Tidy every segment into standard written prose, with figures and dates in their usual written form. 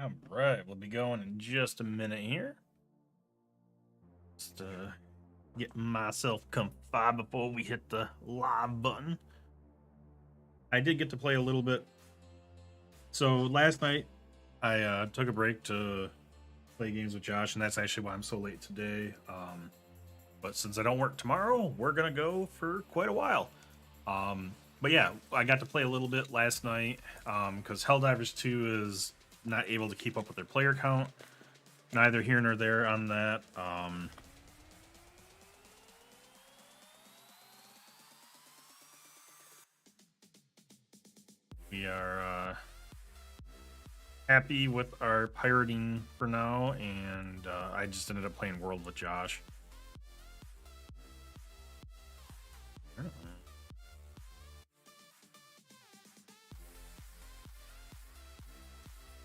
All right, we'll be going in just a minute here. Just get myself confined before we hit the live button. I did get to play a little bit. So last night I took a break to play games with Josh, and that's actually why I'm so late today. But since I don't work tomorrow, we're gonna go for quite a while. But yeah, I got to play a little bit last night because Helldivers 2 is not able to keep up with their player count. Neither here nor there on that. We are happy with our pirating for now, and I just ended up playing World with Josh.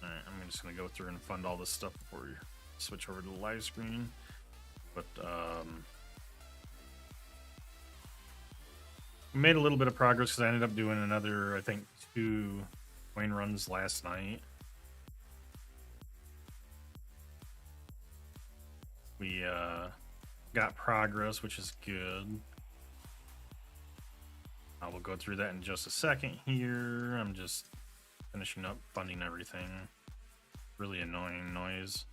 Alright, I'm just gonna go through and fund all this stuff before we switch over to the live screen. But we made a little bit of progress because I ended up doing another, I think, 2 coin runs last night. We got progress, which is good. I will go through that in just a second here. I'm just finishing up funding everything. Really annoying noise.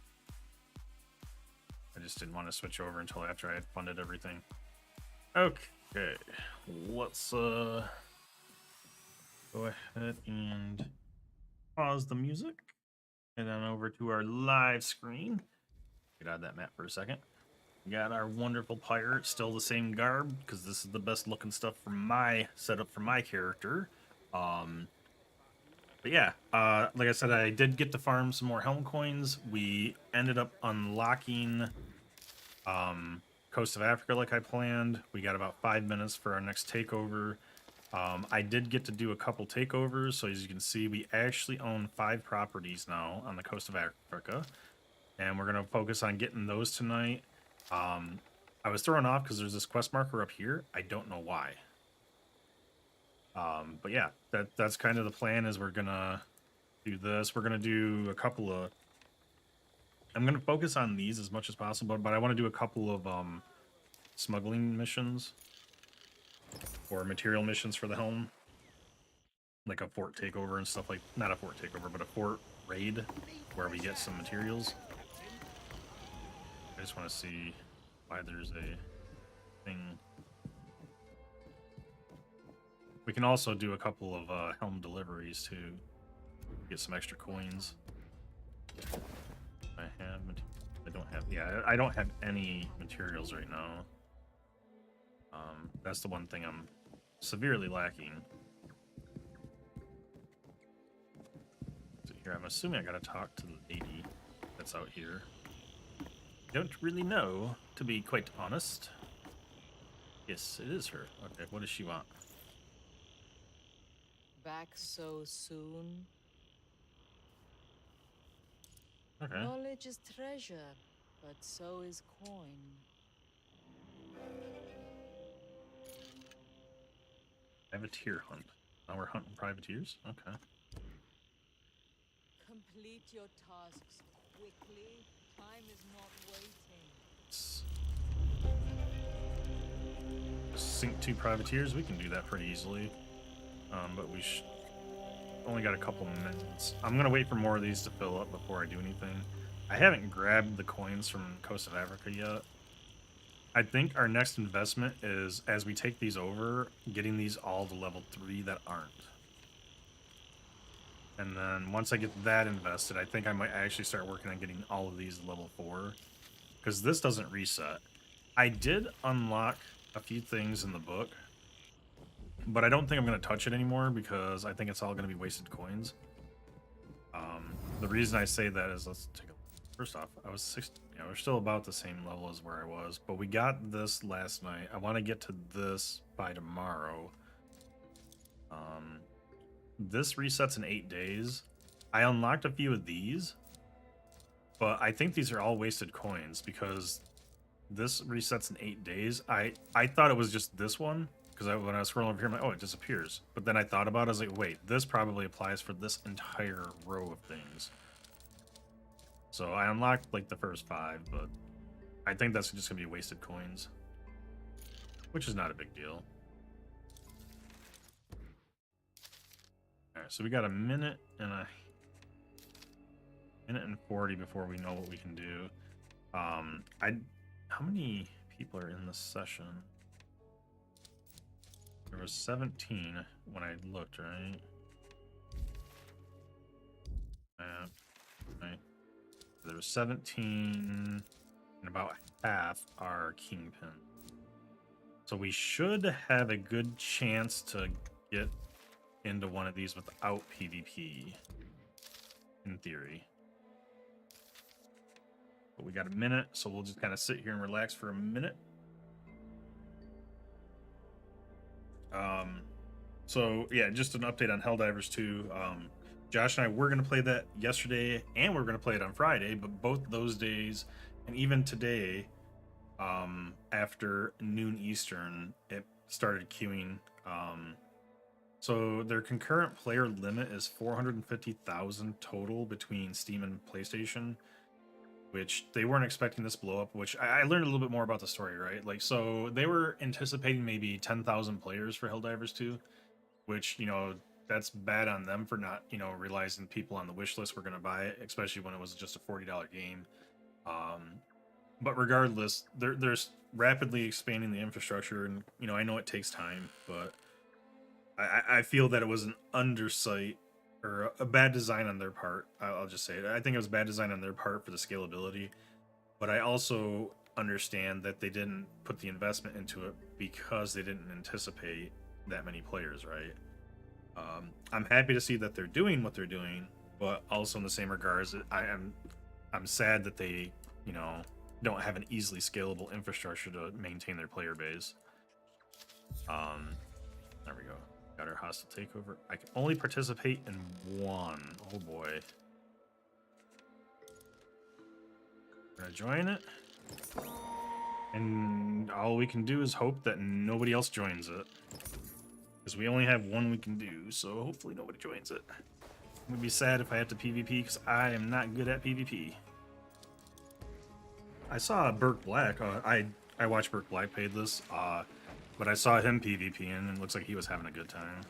I just didn't want to switch over until after I had funded everything. Okay, let's go ahead and pause the music. And then over to our live screen. Get out of that map for a second. We got our wonderful pirate, still the same garb, because this is the best looking stuff for my setup for my character. But yeah, like I said, I did get to farm some more helm coins. We ended up unlocking Coast of Africa like I planned. We got about 5 minutes for our next takeover. I did get to do a couple takeovers, so as you can see, we actually own 5 properties now on the coast of Africa, and we're going to focus on getting those tonight. I was thrown off because there's this quest marker up here. I don't know why. But yeah, that's kind of the plan. Is we're gonna do this. We're gonna do a couple of. I'm gonna focus on these as much as possible, but I want to do a couple of smuggling missions or material missions for the helm, like a fort takeover and stuff like. Not a fort takeover, but a fort raid where we get some materials. I just want to see why there's a thing. We can also do a couple of helm deliveries to get some extra coins. I don't have. Yeah, I don't have any materials right now. That's the one thing I'm severely lacking. So here, I'm assuming I gotta talk to the lady that's out here. Don't really know, to be quite honest. Yes, it is her. Okay, what does she want? Back so soon? Okay. Knowledge is treasure, but so is coin. Privateer hunt. Now we're hunting privateers? Okay. Complete your tasks quickly. Time is not waiting. Just sink 2 privateers. We can do that pretty easily. But we only got a couple minutes. I'm gonna wait for more of these to fill up before I do anything. I haven't grabbed the coins from Coast of Africa yet. I think our next investment is, as we take these over, getting these all to level 3 that aren't. And then once I get that invested, I think I might actually start working on getting all of these level 4. Because this doesn't reset. I did unlock a few things in the book, but I don't think I'm going to touch it anymore because I think it's all going to be wasted coins. The reason I say that is, let's take a look. First off, I was 60. We're still about the same level as where I was, but we got this last night. I want to get to this by tomorrow. This resets in 8 days. I unlocked a few of these, but I think these are all wasted coins because this resets in 8 days. I thought it was just this one because when I was scrolling over here, I'm like, oh, it disappears. But then I thought about it, I was like, wait, this probably applies for this entire row of things. So I unlocked like the first 5, but I think that's just gonna be wasted coins, which is not a big deal. All right, so we got a minute and 40 before we know what we can do. How many people are in this session? There was 17 when I looked, right? Right. There was 17, and about half are Kingpin. So we should have a good chance to get into one of these without PvP, in theory. But we got a minute, so we'll just kind of sit here and relax for a minute. So yeah, just an update on Helldivers 2. Josh and I were going to play that yesterday, and we're going to play it on Friday, but both those days, and even today, after noon Eastern, it started queuing. So their concurrent player limit is 450,000 total between Steam and PlayStation, which they weren't expecting this blow up, which I learned a little bit more about the story, right? Like, so they were anticipating maybe 10,000 players for Helldivers 2, which, you know, that's bad on them for not, you know, realizing people on the wish list were going to buy it, especially when it was just a $40 game. But regardless, they're rapidly expanding the infrastructure, and, you know, I know it takes time, but I feel that it was an undersight or a bad design on their part. I'll just say it. I think it was bad design on their part for the scalability, but I also understand that they didn't put the investment into it because they didn't anticipate that many players, right? I'm happy to see that they're doing what they're doing, but also in the same regards, I'm sad that they, you know, don't have an easily scalable infrastructure to maintain their player base. There we go. Got our hostile takeover. I can only participate in one. Oh boy. We're gonna join it. And all we can do is hope that nobody else joins it. Because we only have one we can do, so hopefully nobody joins it. It would be sad if I have to PvP, because I am not good at PvP. I saw Burke Black. I watched Burke Black play this, but I saw him PvP, and it looks like he was having a good time.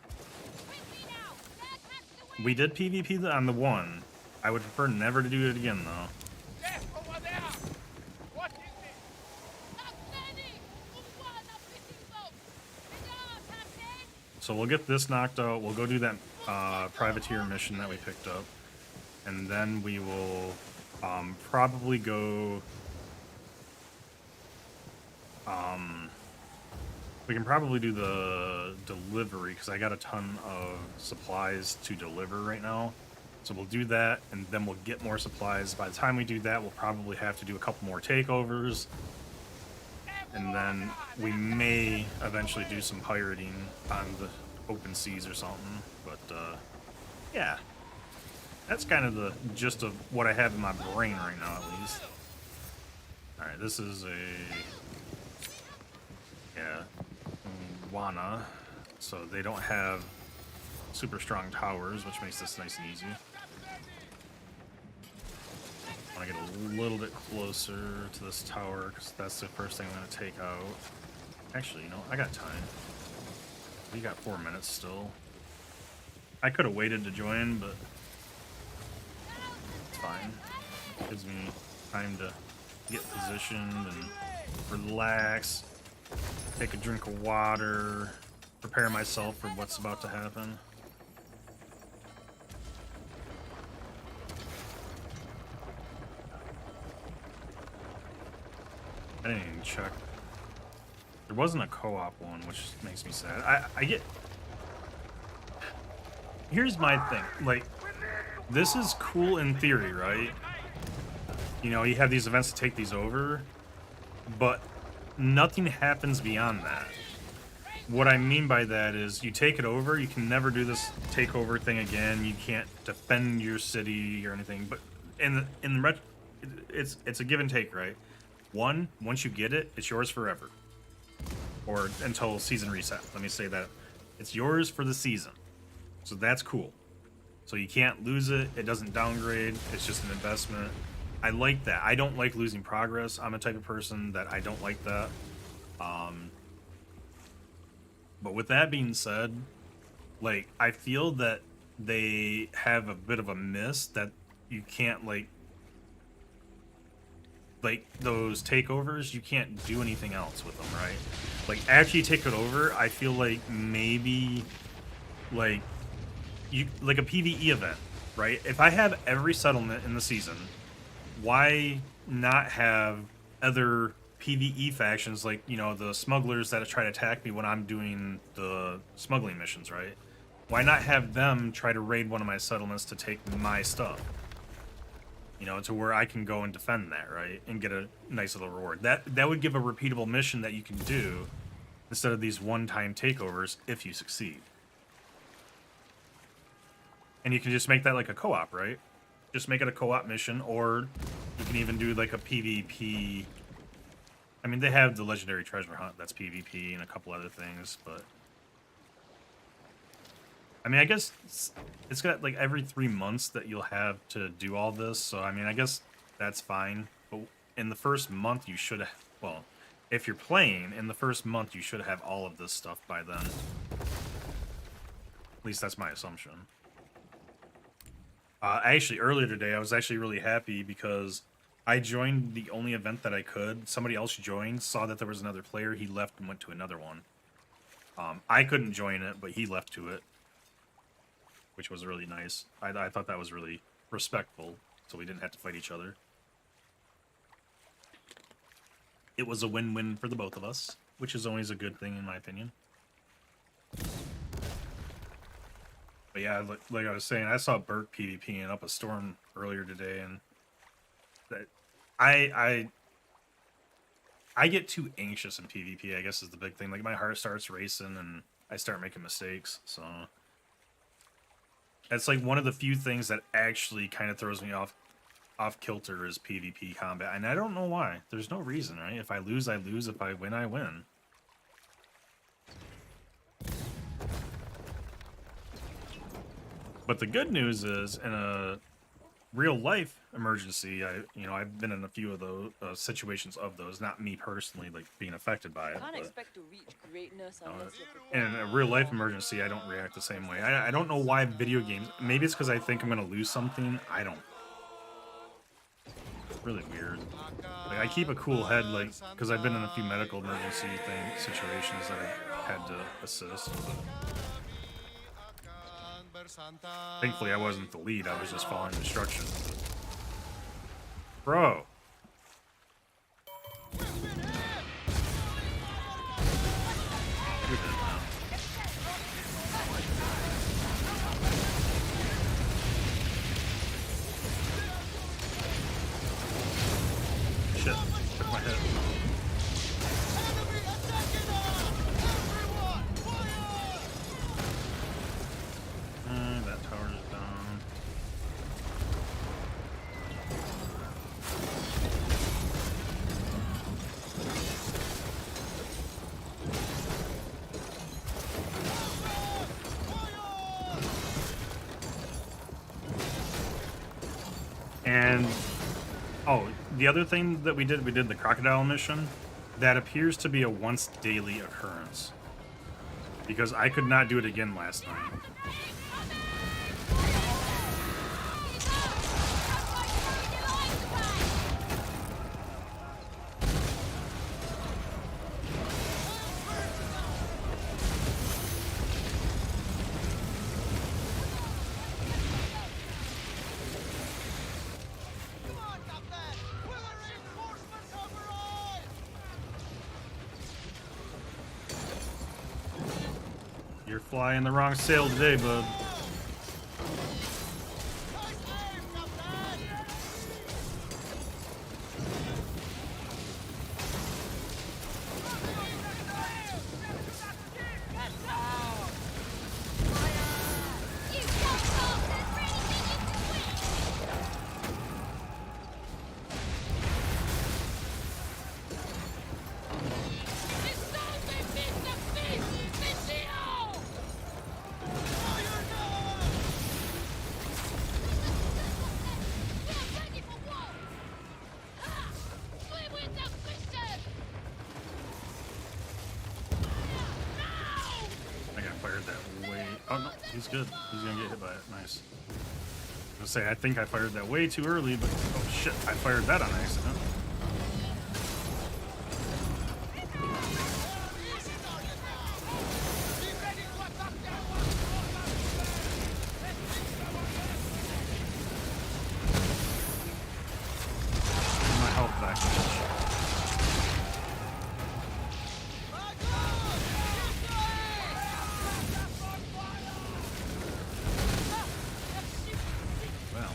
We did PvP on the one. I would prefer never to do it again, though. So we'll get this knocked out. We'll go do that privateer mission that we picked up, and then we will probably go. We can probably do the delivery, because I got a ton of supplies to deliver right now. So we'll do that, and then we'll get more supplies. By the time we do that, we'll probably have to do a couple more takeovers. And then we may eventually do some pirating on the open seas or something. But, yeah. That's kind of the gist of what I have in my brain right now, at least. Alright, this is a... yeah. Wana. So they don't have super strong towers, which makes this nice and easy. I want to get a little bit closer to this tower, because that's the first thing I'm going to take out. Actually, you know, I got time. We got 4 minutes still. I could have waited to join, but it's fine. It gives me time to get positioned and relax, take a drink of water, prepare myself for what's about to happen. I didn't even check. There wasn't a co-op one, which makes me sad. I get... Here's my thing. Like, this is cool in theory, right? You know, you have these events to take these over, but nothing happens beyond that. What I mean by that is, you take it over, you can never do this takeover thing again. You can't defend your city or anything. But it's a give and take, right? Once you get it, it's yours forever. Or until season reset. Let me say that. It's yours for the season. So that's cool. So you can't lose it. It doesn't downgrade. It's just an investment. I like that. I don't like losing progress. I'm a type of person that I don't like that. But with that being said, like, I feel that they have a bit of a miss that you can't, like those takeovers, you can't do anything else with them, right? Like, after you take it over, I feel like maybe, like, you, like a PvE event, right? If I have every settlement in the season, why not have other PvE factions, like, you know, the smugglers that try to attack me when I'm doing the smuggling missions, right? Why not have them try to raid one of my settlements to take my stuff? You know, to where I can go and defend that, right? And get a nice little reward. That would give a repeatable mission that you can do instead of these one-time takeovers if you succeed. And you can just make that like a co-op, right? Just make it a co-op mission, or you can even do like a PvP. I mean, they have the Legendary Treasure Hunt, that's PvP, and a couple other things, but I mean, I guess it's got like every 3 months that you'll have to do all this, so I mean, I guess that's fine. But in the first month, you should have, well, if you're playing, in the first month, you should have all of this stuff by then. At least that's my assumption. Actually, earlier today, I was actually really happy because I joined the only event that I could. Somebody else joined, saw that there was another player, he left and went to another one. I couldn't join it, but he left to it, which was really nice. I thought that was really respectful, so we didn't have to fight each other. It was a win-win for the both of us, which is always a good thing in my opinion. But yeah, like I was saying, I saw Bert PvPing up a storm earlier today, and that I get too anxious in PvP, I guess is the big thing. Like, my heart starts racing and I start making mistakes, so it's like one of the few things that actually kind of throws me off kilter is PvP combat, and I don't know why. There's no reason, right? If I lose, I lose. If I win, I win. But the good news is, in a real life emergency, I've been in a few of those situations of those. Not me personally, like being affected by it. Can't But, expect to reach greatness unless you're in a real life emergency, I don't react the same way. I don't know why video games. Maybe it's because I think I'm gonna lose something. I don't. Really weird. Like, I keep a cool head, like, because I've been in a few medical emergency situations that I've had to assist. Thankfully, I wasn't the lead. I was just following instructions. Bro. You're dead now. Shit. Took my head. That tower is down. And oh, the other thing that we did the crocodile mission. That appears to be a once daily occurrence, because I could not do it again last night. You're flying the wrong sail today, bud. he's good. He's gonna get hit by it. Nice. I was gonna say, I think I fired that way too early, but oh shit, I fired that on accident. My health back. Well,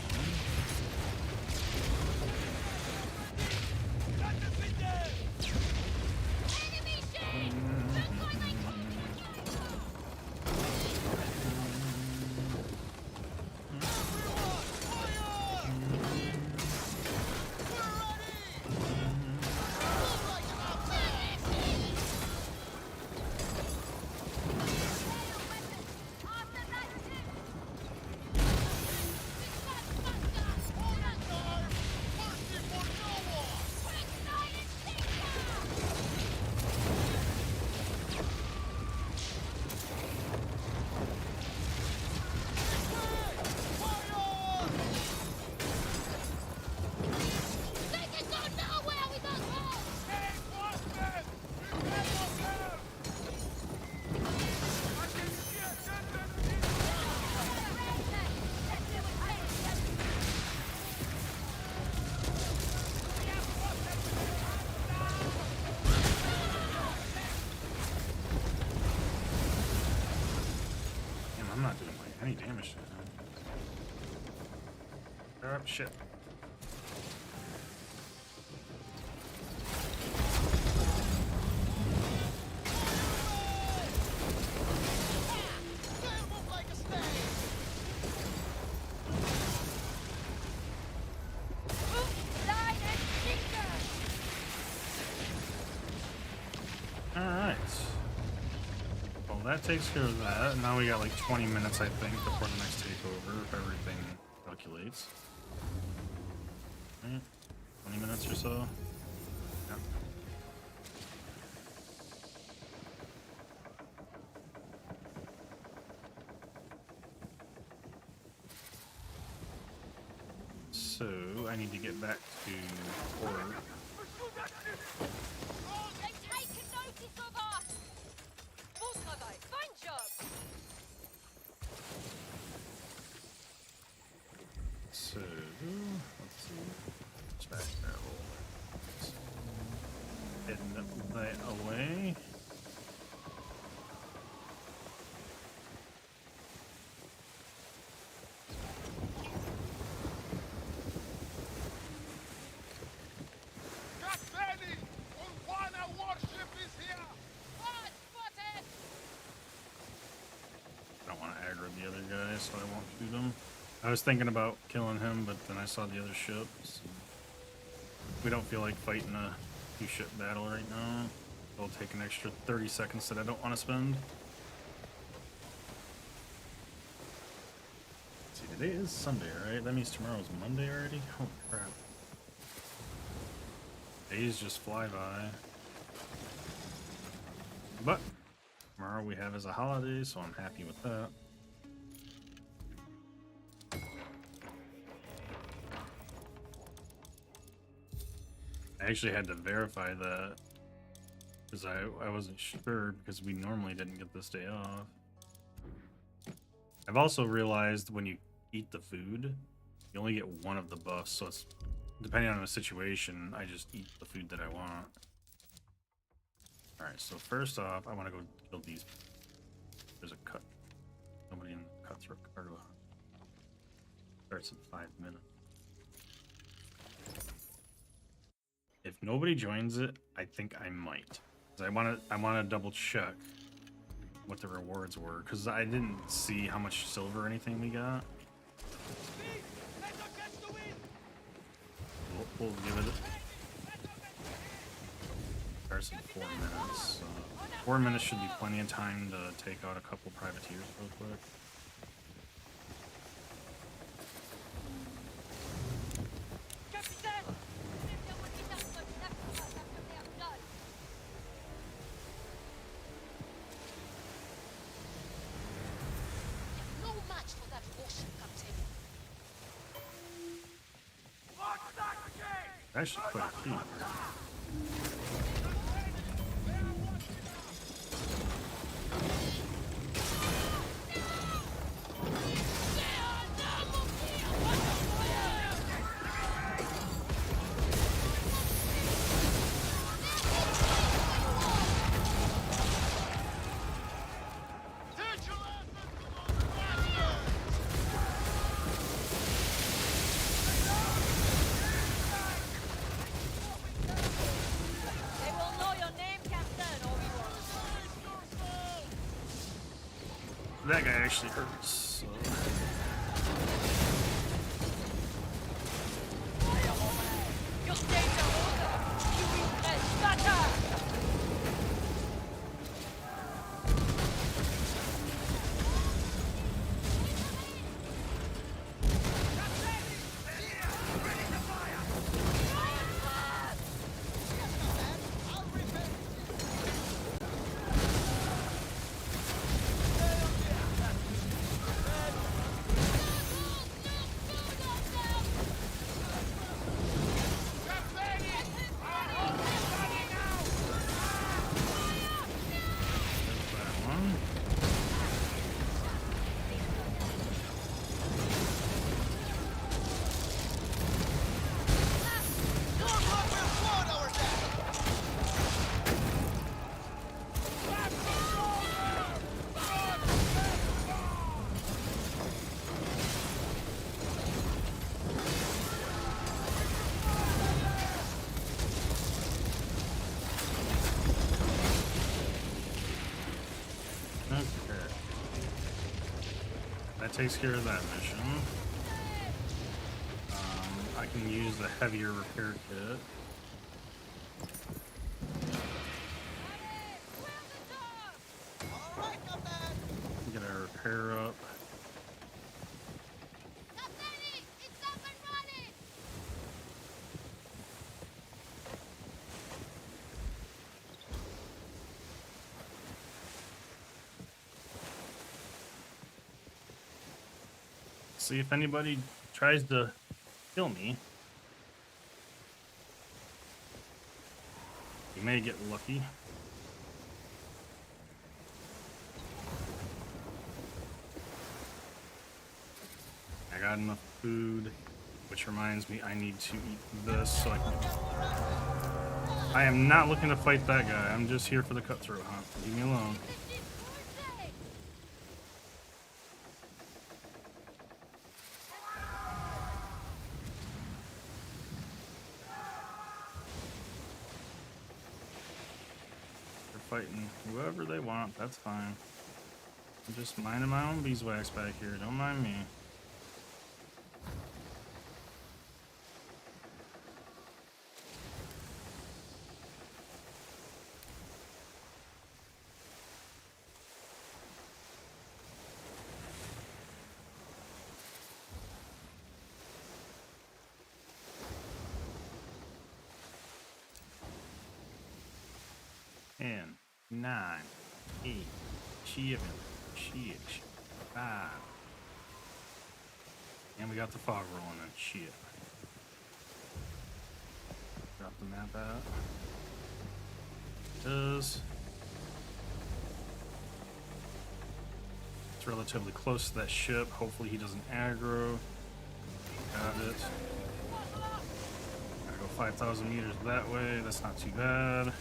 I'm not doing like any damage to him. Oh shit. Alright. Well, that takes care of that. Now we got like 20 minutes, I think, before the next takeover, if everything calculates. Right? 20 minutes or so. Yeah. So, I need to get back to port. They've taken notice of us! Moscow, find job! So, let's see. Back barrel. Heading that away. Get ready! Ulwana warship is here! One spotted! I don't want to aggro the other guy, so I won't shoot him. I was thinking about killing him, but then I saw the other ships. We don't feel like fighting a two-ship battle right now. It'll take an extra 30 seconds that I don't want to spend. Let's see, today is Sunday, right? That means tomorrow's Monday already? Holy crap. Days just fly by. But tomorrow we have as a holiday, so I'm happy with that. I actually had to verify that because I wasn't sure, because we normally didn't get this day off. I've also realized when you eat the food, you only get one of the buffs, so it's depending on the situation, I just eat the food that I want. Alright, so first off, I want to go kill these. There's a cut. Somebody in the cutthroat cargo. Starts in 5 minutes. If nobody joins it, I think I might. 'Cause I want to double check what the rewards were, because I didn't see how much silver or anything we got. We'll give it. Starts in 4 minutes. 4 minutes should be plenty of time to take out a couple privateers real quick. Actually, quite a few. They will know your name, Captain, Obi-Wan. That guy actually hurts. So. Your danger order. You will scatter. That one. Okay. That takes care of that mission. I can use the heavier repair kit. Get our repair up. Captain, it's up and running. See if anybody tries to kill me. You may get lucky. I got enough food, which reminds me I need to eat this so I can... I am not looking to fight that guy. I'm just here for the cutthroat hunt. Leave me alone. They're fighting whoever they want. That's fine. I'm just minding my own beeswax back here. Don't mind me. Ten, 9, 8, 7, 6, 5. And we got the fog rolling in. Shit. Drop the map out. Does. It's relatively close to that ship. Hopefully he doesn't aggro. Got it. Gotta go 5,000 meters that way. That's not too bad.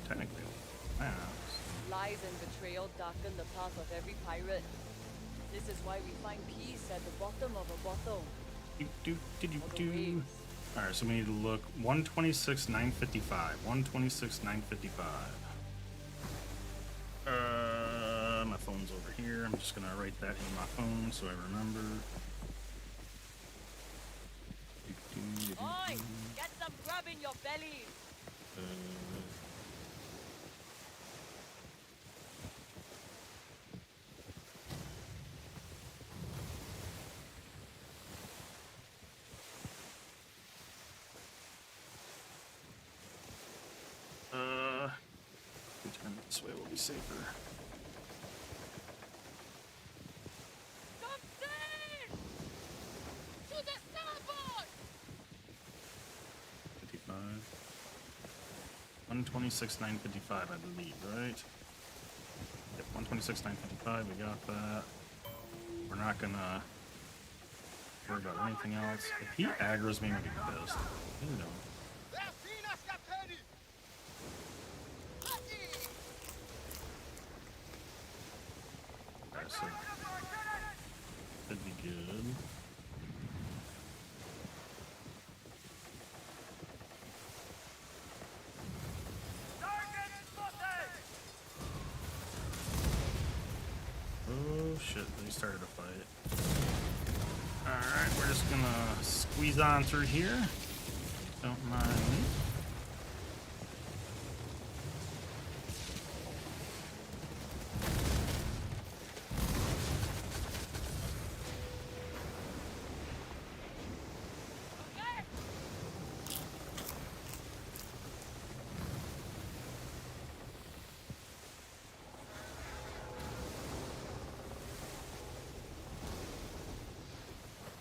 Technically, wow. Lies and betrayal darken the path of every pirate. This is why we find peace at the bottom of a bottle. Or the waves. Alright, so we need to look 126,955. 126,955. My phone's over here. I'm just gonna write that in my phone so I remember. Oi! Get some grub in your belly! This way will be safer. Something! To the starboard! 55. 126,955, I believe, right? Yep, 126,955, we got that. We're not gonna worry about anything else. If he aggroes me, I'm gonna be pissed. You know. They've seen us, Captain! Alright, so should be good. Oh shit, they started a fight. Alright, we're just gonna squeeze on through here. Don't mind me. Okay?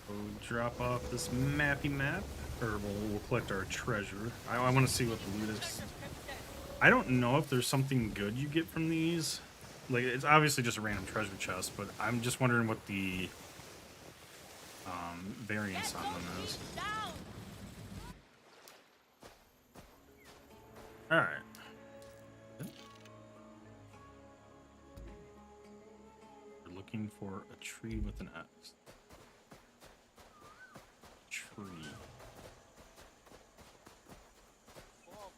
We'll drop off this mappy map, or we'll collect our treasure. I want to see what the loot is. I don't know if there's something good you get from these. Like, it's obviously just a random treasure chest, but I'm just wondering what the variance on them is. Down! All right. We're looking for a tree with an X. Tree.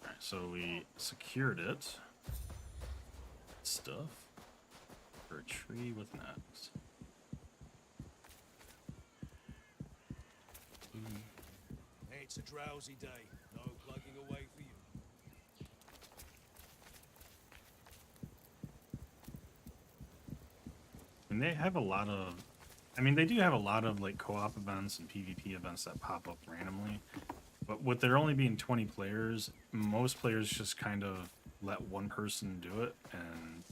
Alright, so we secured it. Stuff. For a tree with an X. It's a drowsy day. No plugging away for you. And they have a lot of, I mean, they do have a lot of like co-op events and PvP events that pop up randomly. But with there only being 20 players, most players just kind of let one person do it and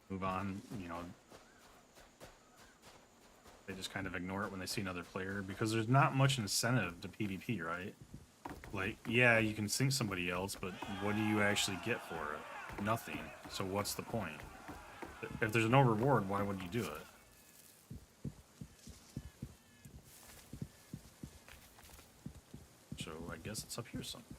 move on. You know, they just kind of ignore it when they see another player because there's not much incentive to PvP, right? Like, yeah, you can sink somebody else, but what do you actually get for it? Nothing. So what's the point? If there's no reward, why would you do it? So I guess it's up here somewhere.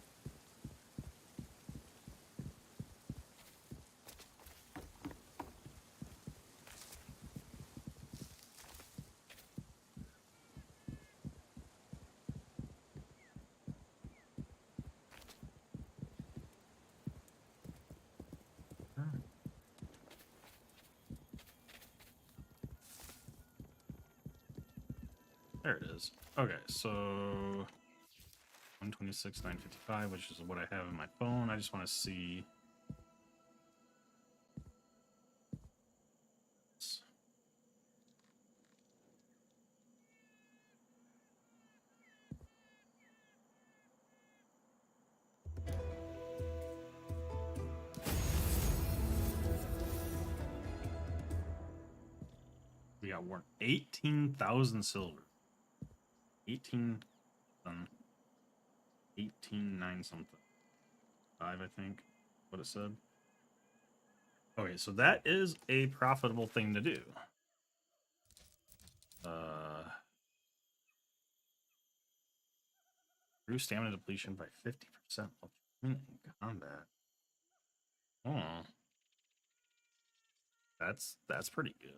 There it is. Okay, so 126,955, which is what I have in my phone. I just want to see. We got 18,000 silver. 18, 18,9 something. 5, I think, what it said. Okay, so that is a profitable thing to do. Reduce stamina depletion by 50% while in combat. Oh. That's pretty good.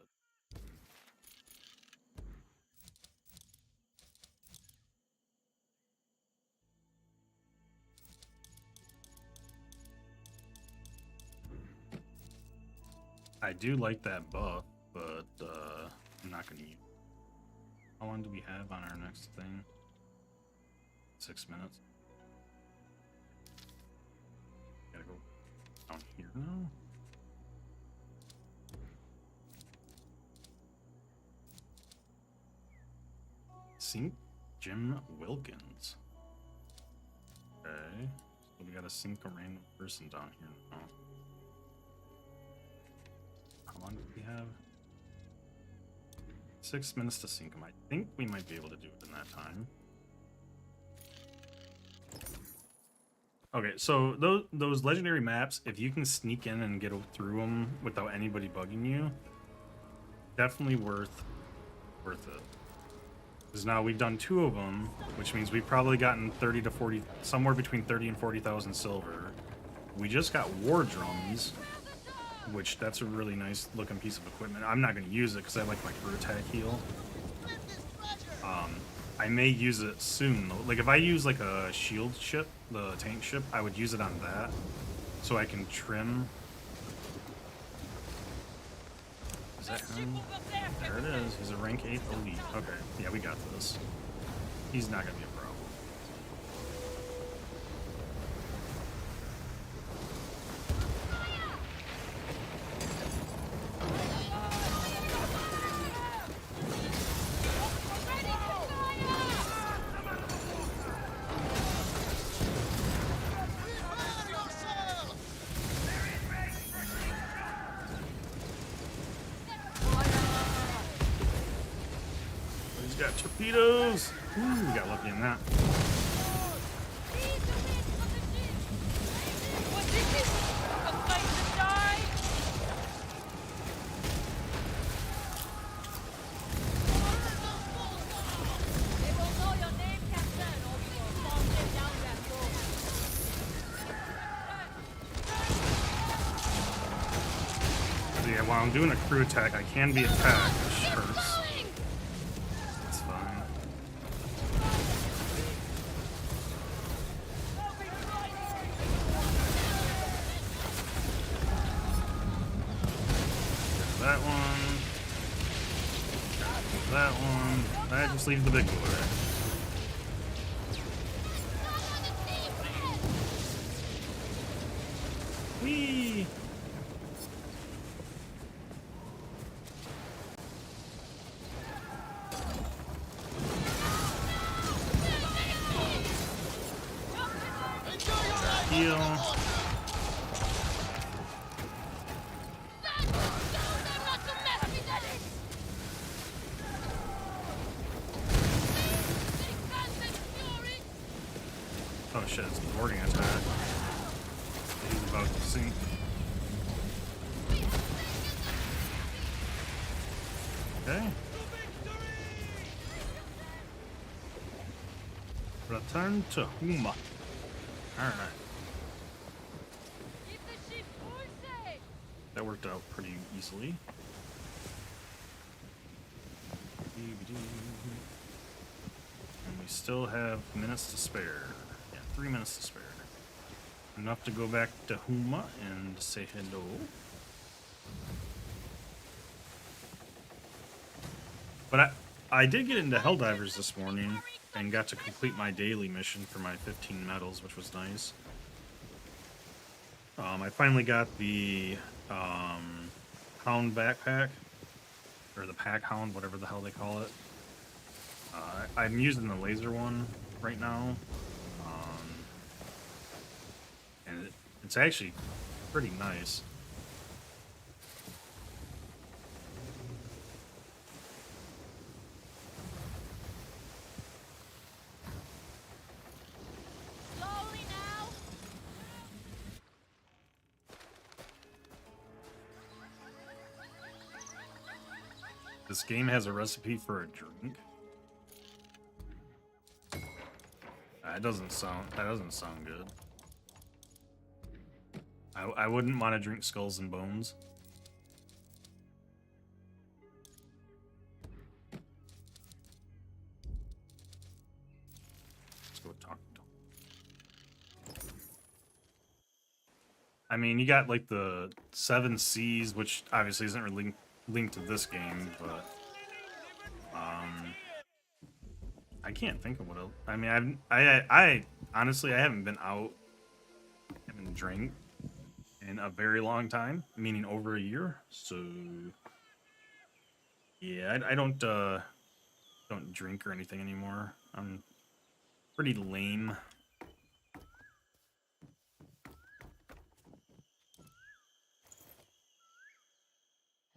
I do like that buff, but I'm not gonna use it. How long do we have on our next thing? 6 minutes. Gotta go down here now. Sink Jim Wilkins. Okay, so we gotta sink a random person down here now. How long do we have? 6 minutes to sink them. I think we might be able to do it in that time. Okay, so those legendary maps, if you can sneak in and get through them without anybody bugging you, definitely worth it. Because now we've done 2 of them, which means we've probably gotten 30 to 40, somewhere between 30 and 40,000 silver. We just got war drums, which that's a really nice looking piece of equipment. I'm not going to use it because I like my crew attack heal. I may use it soon though. Like if I use like a shield ship, the tank ship, I would use it on that so I can trim. Is that him? There it is. He's a rank 8 elite. Okay, yeah, we got this. He's not gonna be a problem. He's got torpedoes. Ooh, we got lucky in that. What is this? A place to die? They will know your name, Captain, or we will fall them down that road. So yeah, while I'm doing a crew attack, I can be attacked, which hurts. It's fine. That one. That one. That just leaves the big boy. Whee! Heal. Oh shit, it's a boarding attack. He's about to sink. Okay. Return to Huma. Alright. Keep the ship full safe. That worked out pretty easily. And we still have minutes to spare. Yeah, 3 minutes to spare. Enough to go back to Huma and say hello. But I did get into Helldivers this morning and got to complete my daily mission for my 15 medals, which was nice. I finally got the Hound backpack, or the Pack Hound, whatever the hell they call it. I'm using the laser one right now, and it's actually pretty nice. Slowly now. This game has a recipe for a drink. That doesn't sound good. I wouldn't want to drink skulls and bones. Let's go talk to him. I mean, you got like the 7 Seas, which obviously isn't really linked to this game, but I can't think of what else. I mean, I honestly I haven't been out, haven't drank in a very long time, meaning over a year. So yeah, I don't drink or anything anymore. I'm pretty lame.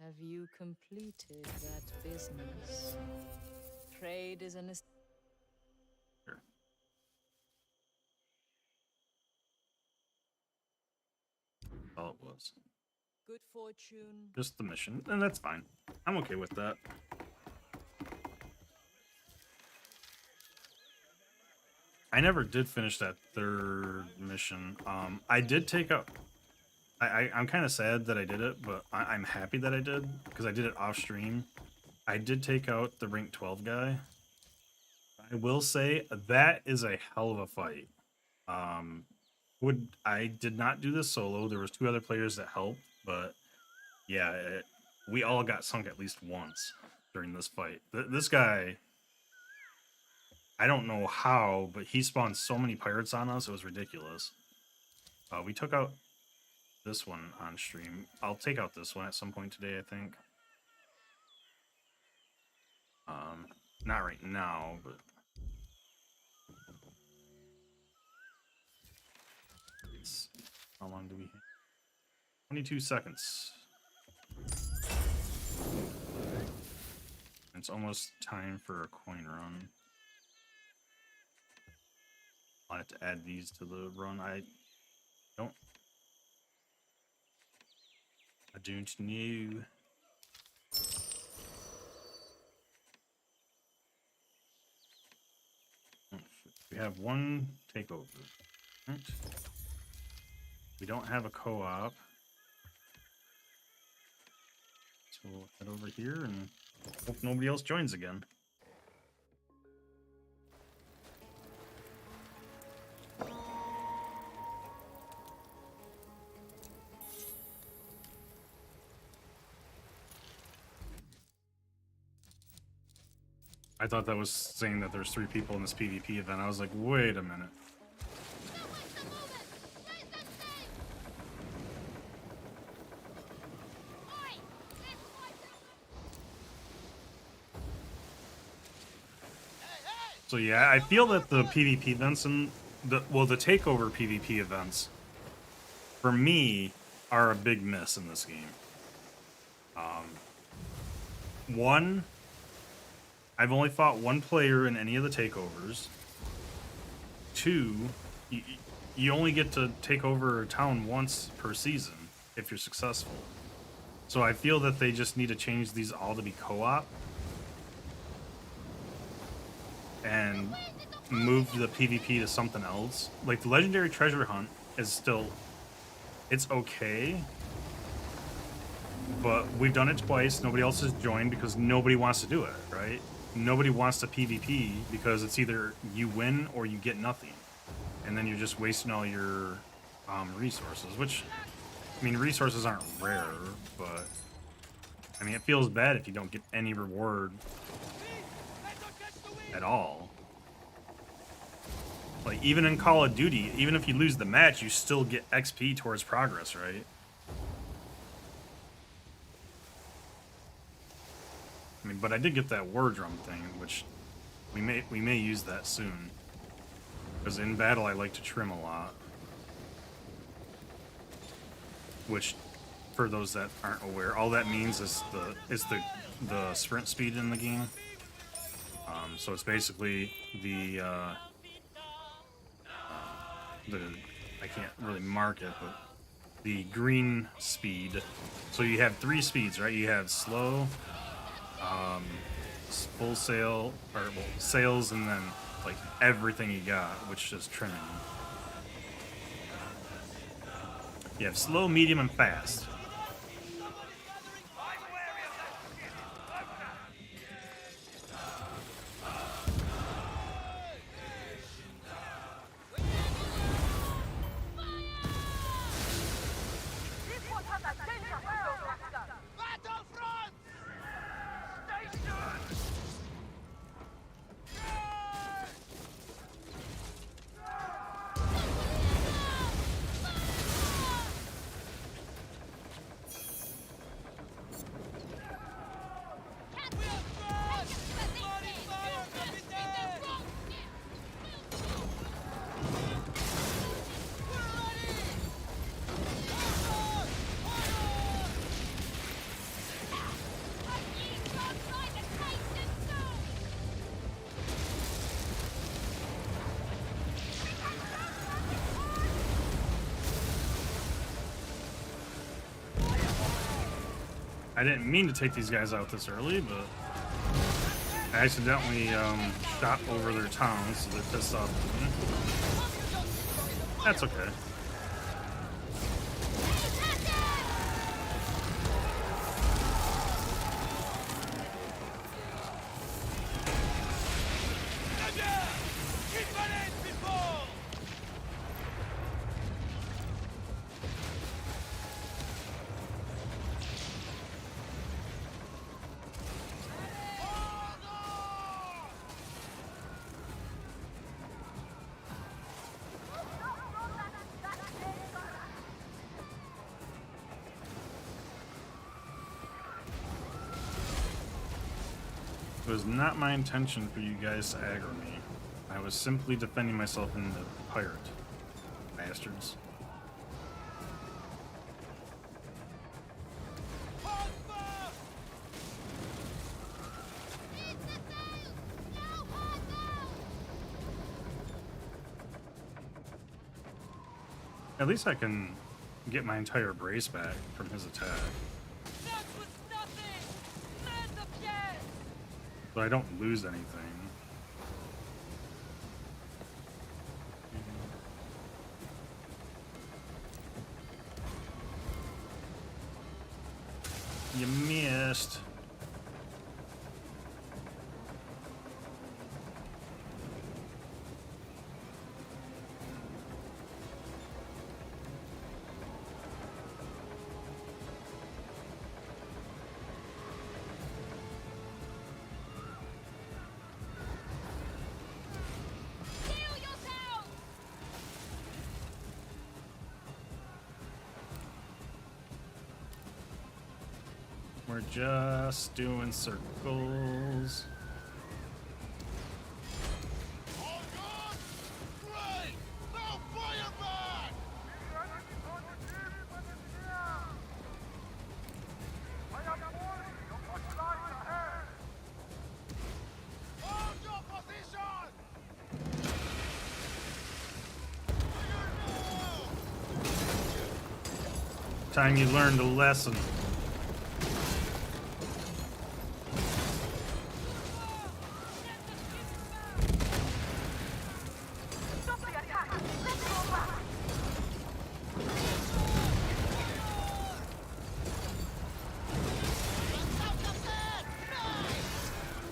Have you completed that business? Trade is an Sure. All it was. good fortune. Just the mission, and that's fine. I'm okay with that. I never did finish that third mission. I did take out. I'm kind of sad that I did it, but I'm happy that I did because I did it off stream. I did take out the rank 12 guy. I will say that is a hell of a fight. I did not do this solo. There was 2 other players that helped, but yeah, we all got sunk at least once during this fight. This guy, I don't know how, but he spawned so many pirates on us, it was ridiculous. We took out this one on stream. I'll take out this one at some point today, I think. Not right now, but how long do we have? 22 seconds. It's almost time for a coin run. I'll have to add these to the run. I don't know. We have one takeover. Right. We don't have a co-op. So we'll head over here and hope nobody else joins again. I thought that was saying that there's 3 people in this PvP event. I was like, wait a minute. So yeah, I feel that the PvP events and the takeover PvP events, for me, are a big miss in this game. One, I've only fought 1 player in any of the takeovers. 2, you only get to take over a town once per season if you're successful. So I feel that they just need to change these all to be co-op and move the PvP to something else. Like the legendary treasure hunt is still, it's okay, but we've done it twice. Nobody else has joined because nobody wants to do it, right? Nobody wants to PvP because it's either you win or you get nothing, and then you're just wasting all your resources, which, I mean, resources aren't rare, but I mean, it feels bad if you don't get any reward at all. Like, even in Call of Duty, even if you lose the match, you still get XP towards progress, right? I mean, but I did get that war drum thing, which we may use that soon. Because in battle, I like to trim a lot. Which, for those that aren't aware, all that means is the sprint speed in the game. So it's basically the I can't really mark it, but the green speed. So you have 3 speeds, right? You have slow, full sail, or well, sails, and then like everything you got, which is trimming. You have slow, medium, and fast. Battlefront! Station! I didn't mean to take these guys out this early, but I accidentally shot over their towns, so they're pissed off at me. That's okay. It was not my intention for you guys to aggro me. I was simply defending myself in the pirate. Bastards. At least I can get my entire brace back from his attack. That was nothing! Man the pièce! So I don't lose anything. You missed. Heal yourself! We're just doing circles. All good? Great! Now fire back! Hold your position! Time you learned a lesson.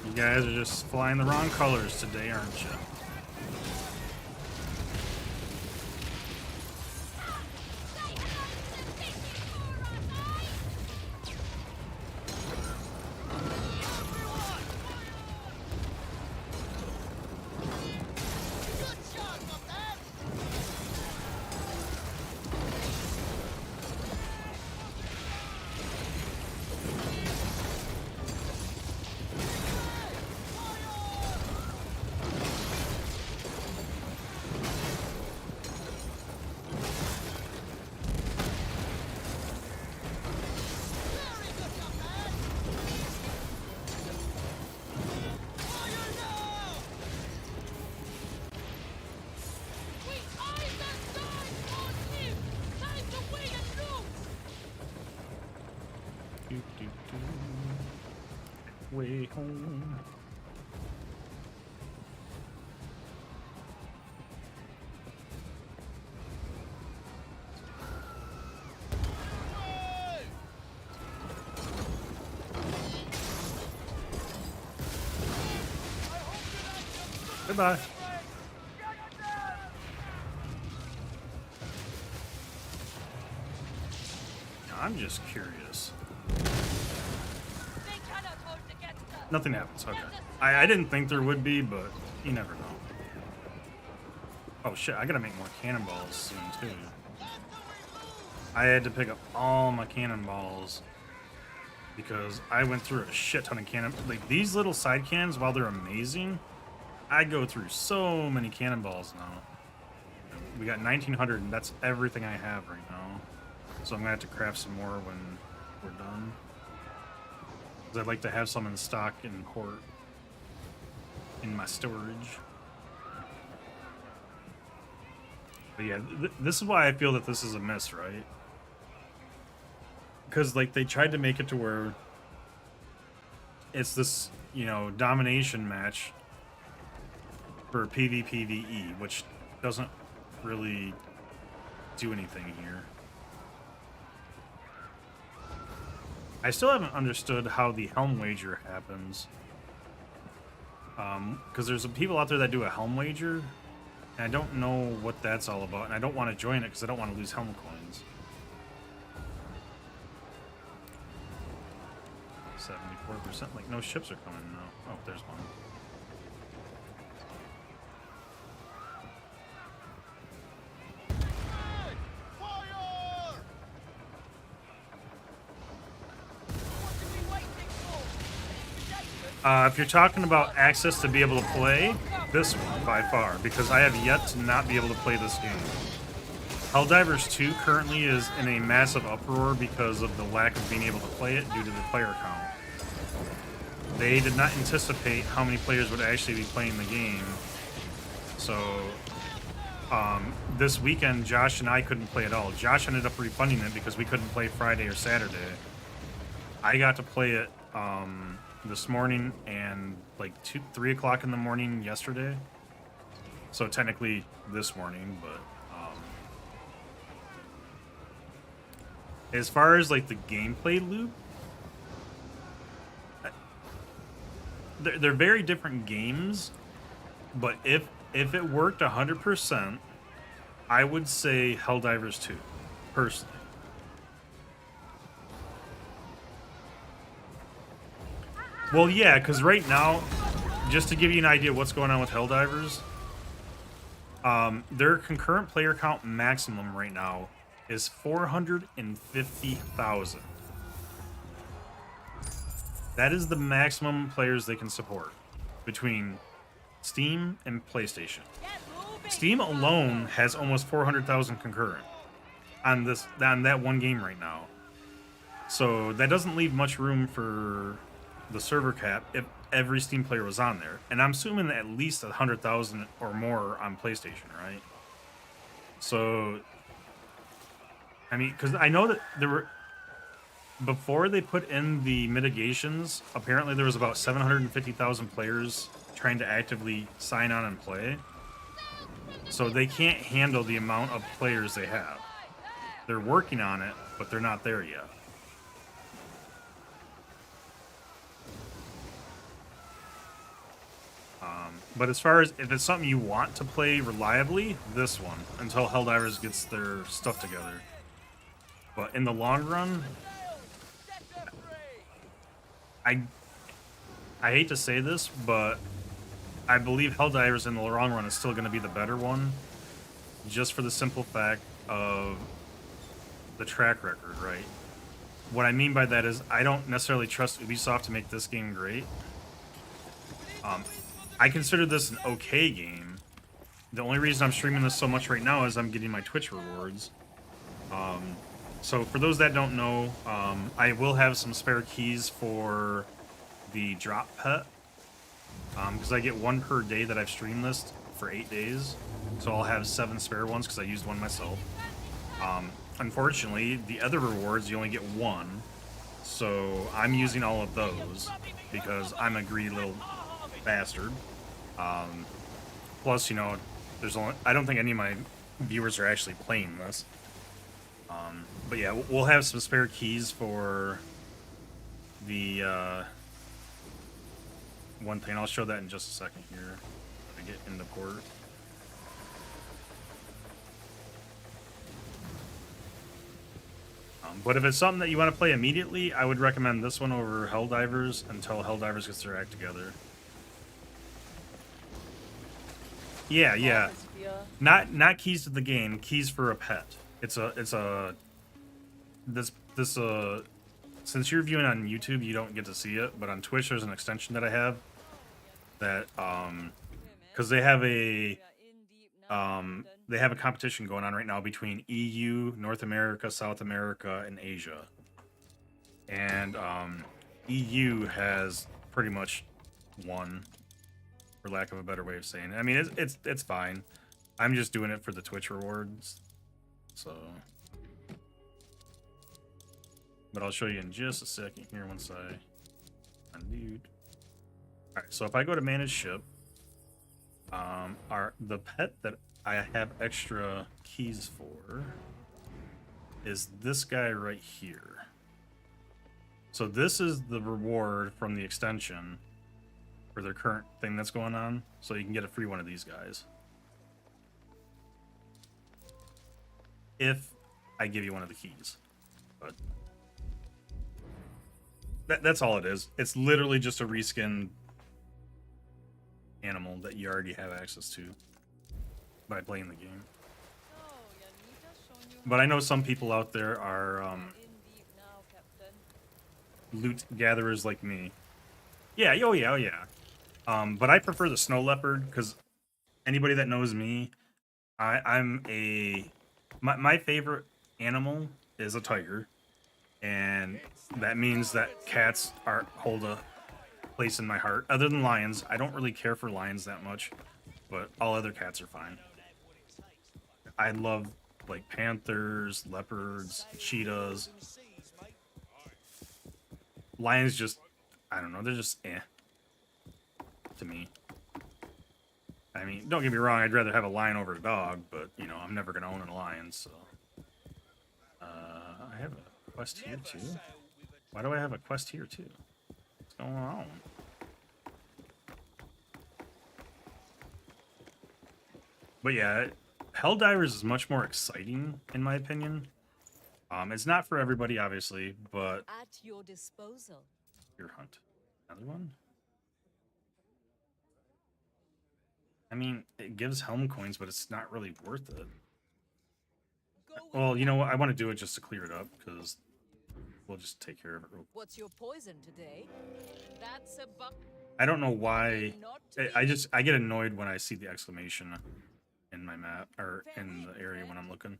You guys are just flying the wrong colors today, aren't you? Say hello to the city for us, eh? Good shot, Captain! Very good, Captain! Fire now! We either die or live! Time to win and lose! Do, do, do. Way home. Hey! Goodbye. I'm just curious. They cannot hold against us! Nothing happens. Okay. I didn't think there would be, but you never know. Oh shit! I gotta make more cannonballs soon too. I had to pick up all my cannonballs because I went through a shit ton of cannon. Like these little side cannons, while they're amazing, I go through so many cannonballs now. We got 1900, and that's everything I have right now. So I'm gonna have to craft some more when we're done. 'Cause I'd like to have some in stock in port, in my storage. But yeah, this is why I feel that this is a miss, right? because like they tried to make it to where it's this, you know, domination match for PvPvE, which doesn't really do anything here. I still haven't understood how the helm wager happens. Because there's some people out there that do a helm wager, and I don't know what that's all about, and I don't want to join it because I don't want to lose helm coins. 74%, like no ships are coming now. Oh, there's one. Hey! Fire! What are we waiting for? If you're talking about access to be able to play, this one by far, because I have yet to not be able to play this game. Helldivers 2 currently is in a massive uproar because of the lack of being able to play it due to the player count. They did not anticipate how many players would actually be playing the game. So, this weekend, Josh and I couldn't play at all. Josh ended up refunding it because we couldn't play Friday or Saturday. I got to play it this morning and like 3 o'clock in the morning yesterday. So technically this morning, but as far as like the gameplay loop, they're very different games, but if it worked 100%, I would say Helldivers 2, personally. Well, yeah, because right now, just to give you an idea of what's going on with Helldivers, their concurrent player count maximum right now is 450,000. That is the maximum players they can support between Steam and PlayStation. Steam alone has almost 400,000 concurrent on that one game right now. So that doesn't leave much room for the server cap if every Steam player was on there. And I'm assuming at least 100,000 or more on PlayStation, right? So, I mean, because I know that there were, before they put in the mitigations, apparently there was about 750,000 players trying to actively sign on and play. So they can't handle the amount of players they have. They're working on it, but they're not there yet. But as far as if it's something you want to play reliably, this one, until Helldivers gets their stuff together. But in the long run, I hate to say this, but I believe Helldivers in the long run is still going to be the better one, just for the simple fact of the track record, right? What I mean by that is I don't necessarily trust Ubisoft to make this game great. I consider this an okay game. The only reason I'm streaming this so much right now is I'm getting my Twitch rewards. So for those that don't know, I will have some spare keys for the drop pet. Because I get one per day that I've streamed this for 8 days. So I'll have 7 spare ones because I used one myself. Unfortunately, the other rewards, you only get 1. So I'm using all of those because I'm a greedy little bastard. Plus, you know, I don't think any of my viewers are actually playing this. But yeah, we'll have some spare keys for the one thing. I'll show that in just a second here to get into port. But if it's something that you want to play immediately, I would recommend this one over Helldivers until Helldivers gets their act together. Yeah. Not keys to the game, keys for a pet. Since you're viewing on YouTube, you don't get to see it, but on Twitch there's an extension that I have that because they have a competition going on right now between EU, North America, South America, and Asia. And EU has pretty much won, for lack of a better way of saying it. I mean, it's fine. I'm just doing it for the Twitch rewards. So but I'll show you in just a second here once I undo. All right, so if I go to manage ship, the pet that I have extra keys for is this guy right here. So this is the reward from the extension for their current thing that's going on. So you can get a free one of these guys if I give you one of the keys. But that's all it is. It's literally just a reskin animal that you already have access to by playing the game. So, Yanita's shown you But I know some people out there are in deep now, Captain. loot gatherers like me. Yeah, oh yeah. But I prefer the snow leopard because anybody that knows me, my favorite animal is a tiger, and that means that cats hold a place in my heart. Other than lions, I don't really care for lions that much, but all other cats are fine. I love like panthers, leopards, cheetahs. Lions just, I don't know, they're just to me. I mean, don't get me wrong, I'd rather have a lion over a dog, but, you know, I'm never going to own a lion, so. I have a quest here, too. Why do I have a quest here, too? What's going on? But yeah, Helldivers is much more exciting, in my opinion. It's not for everybody, obviously, but... At your disposal. Your hunt. Another one? I mean, it gives helm coins, but it's not really worth it. Well, you know what? I want to do it just to clear it up, because we'll just take care of it real quick. What's your poison today? That's a buck. I don't know why. I get annoyed when I see the exclamation in my map, or in the area when I'm looking.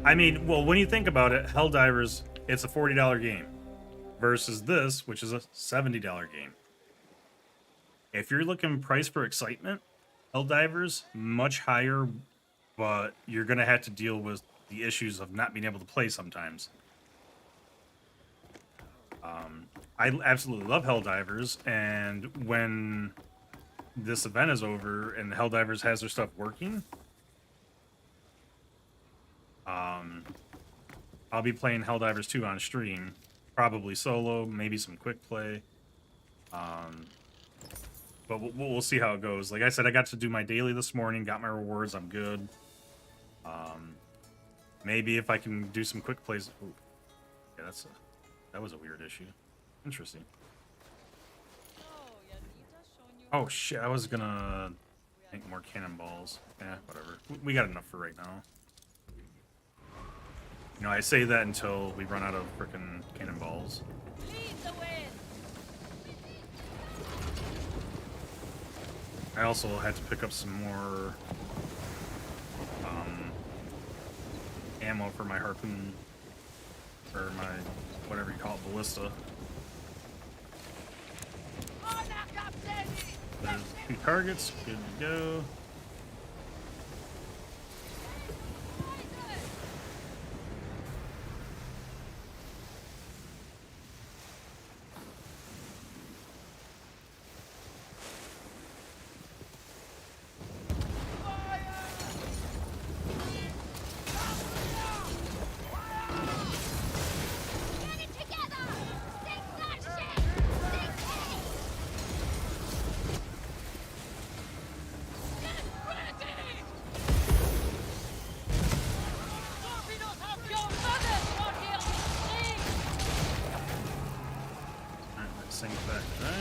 I mean, well, when you think about it, Helldivers, it's a $40 game, versus this, which is a $70 game. If you're looking price for excitement, Helldivers, much higher, but you're going to have to deal with the issues of not being able to play sometimes. I absolutely love Helldivers, and when this event is over and Helldivers has their stuff working, I'll be playing Helldivers 2 on stream, probably solo, maybe some quick play. But we'll see how it goes. Like I said, I got to do my daily this morning, got my rewards, I'm good. Maybe if I can do some quick plays. Ooh, yeah, that was a weird issue. Interesting. Oh shit, I was gonna make more cannonballs. Whatever. We got enough for right now. You know, I say that until we run out of frickin' cannonballs. I also had to pick up some more ammo for my harpoon, or my, whatever you call it, ballista. There's 2 targets, good to go. Sink back there.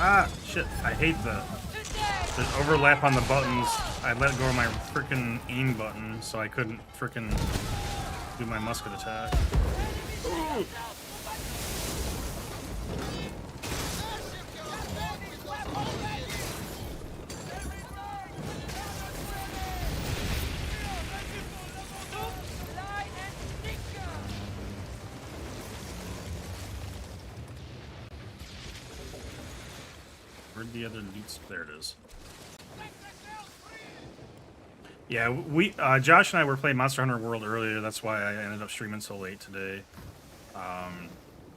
Ah, shit, I hate that. There's overlap on the buttons. I let go of my frickin' aim button, so I couldn't frickin' do my musket attack. Ooh. the other loot? There it is. Yeah, we Josh and I were playing Monster Hunter World earlier. That's why I ended up streaming so late today.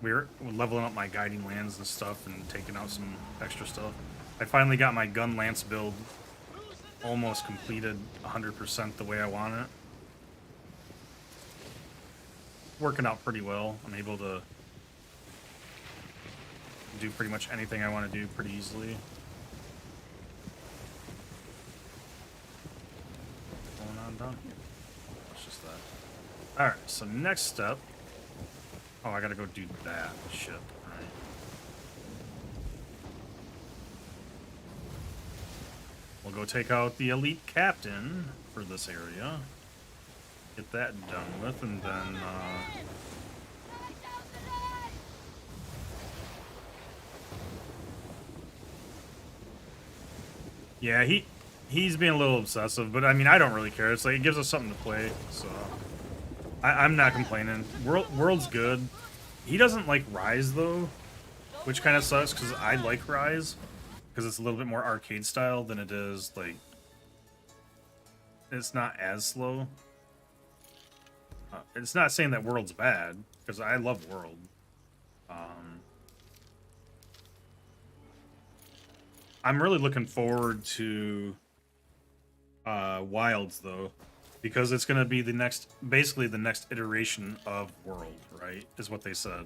We were leveling up my guiding lands and stuff and taking out some extra stuff. I finally got my gun lance build almost completed 100% the way I want it. Working out pretty well. I'm able to do pretty much anything I want to do pretty easily. What's going on down here? It's just that. Alright, so next step. Oh, I gotta go do that. Shit. Alright. We'll go take out the elite captain for this area. Get that done with, and then, yeah, he's being a little obsessive, but I mean, I don't really care. It's like, it gives us something to play, so I'm not complaining. World's good. He doesn't like Rise, though, which kind of sucks, because I like Rise, because it's a little bit more arcade style than it is, like, it's not as slow. It's not saying that World's bad, because I love World. I'm really looking forward to Wilds, though, because it's going to be the next, basically the next iteration of World, right, is what they said.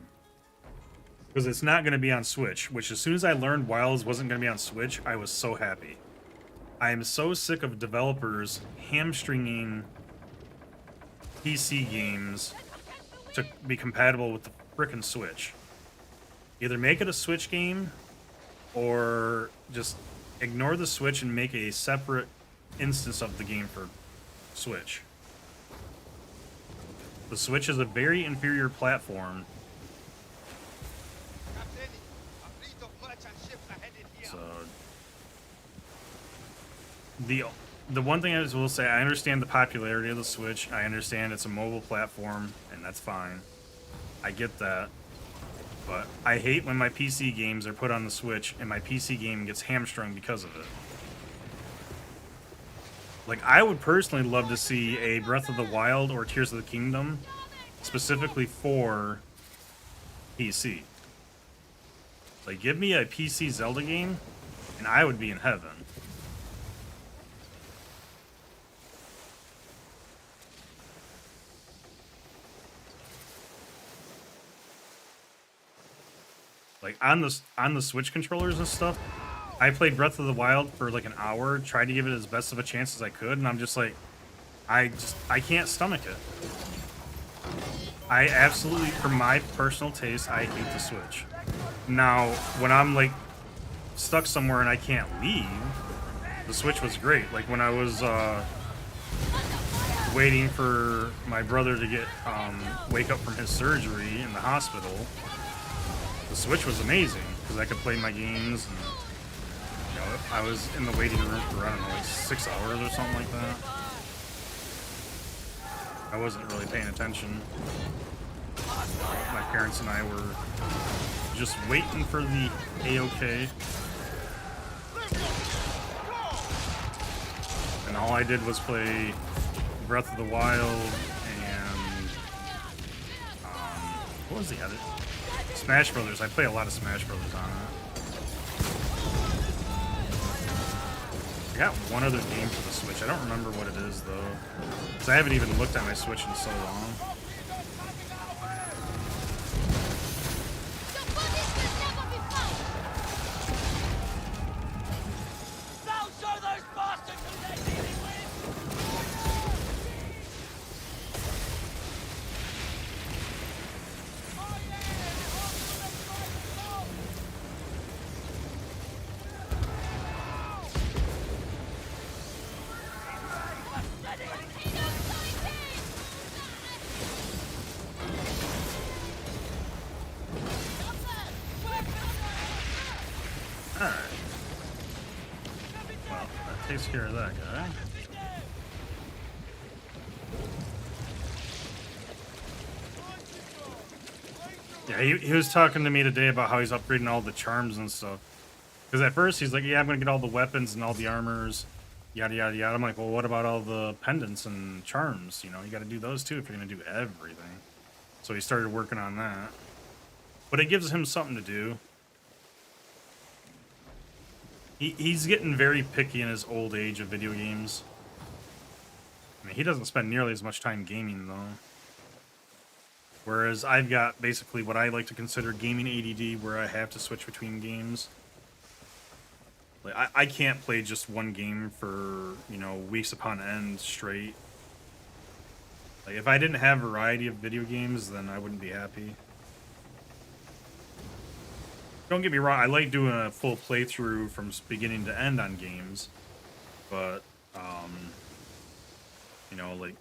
Because it's not going to be on Switch, which as soon as I learned Wilds wasn't going to be on Switch, I was so happy. I am so sick of developers hamstringing PC games to be compatible with the frickin' Switch. Either make it a Switch game, or just ignore the Switch and make a separate instance of the game for Switch. The Switch is a very inferior platform. So the one thing I will say, I understand the popularity of the Switch. I understand it's a mobile platform, and that's fine. I get that. But I hate when my PC games are put on the Switch and my PC game gets hamstrung because of it. Like, I would personally love to see a Breath of the Wild or Tears of the Kingdom specifically for PC. Like, give me a PC Zelda game, and I would be in heaven. Like, on the Switch controllers and stuff, I played Breath of the Wild for like an hour, tried to give it as best of a chance as I could, and I'm just like, I can't stomach it. I absolutely, for my personal taste, I hate the Switch. Now, when I'm like stuck somewhere and I can't leave, the Switch was great. Like when I was waiting for my brother to get wake up from his surgery in the hospital, the Switch was amazing because I could play my games. And, you know, I was in the waiting room for, I don't know, like 6 hours or something like that. I wasn't really paying attention. My parents and I were just waiting for the A-OK. And all I did was play Breath of the Wild and what was the other? Smash Brothers. I play a lot of Smash Brothers on it. I got one other game for the Switch. I don't remember what it is though, because I haven't even looked at my Switch in so long. Takes care of that guy. Yeah, he was talking to me today about how he's upgrading all the charms and stuff. Because at first he's like, yeah, I'm gonna get all the weapons and all the armors, yada yada yada. I'm like, well, what about all the pendants and charms? You know, you got to do those too if you're gonna do everything. So he started working on that. But it gives him something to do. He's getting very picky in his old age of video games. I mean, he doesn't spend nearly as much time gaming, though. Whereas I've got basically what I like to consider gaming ADD, where I have to switch between games. Like, I can't play just one game for, you know, weeks upon end straight. Like, if I didn't have variety of video games, then I wouldn't be happy. Don't get me wrong, I like doing a full playthrough from beginning to end on games, but, you know, like,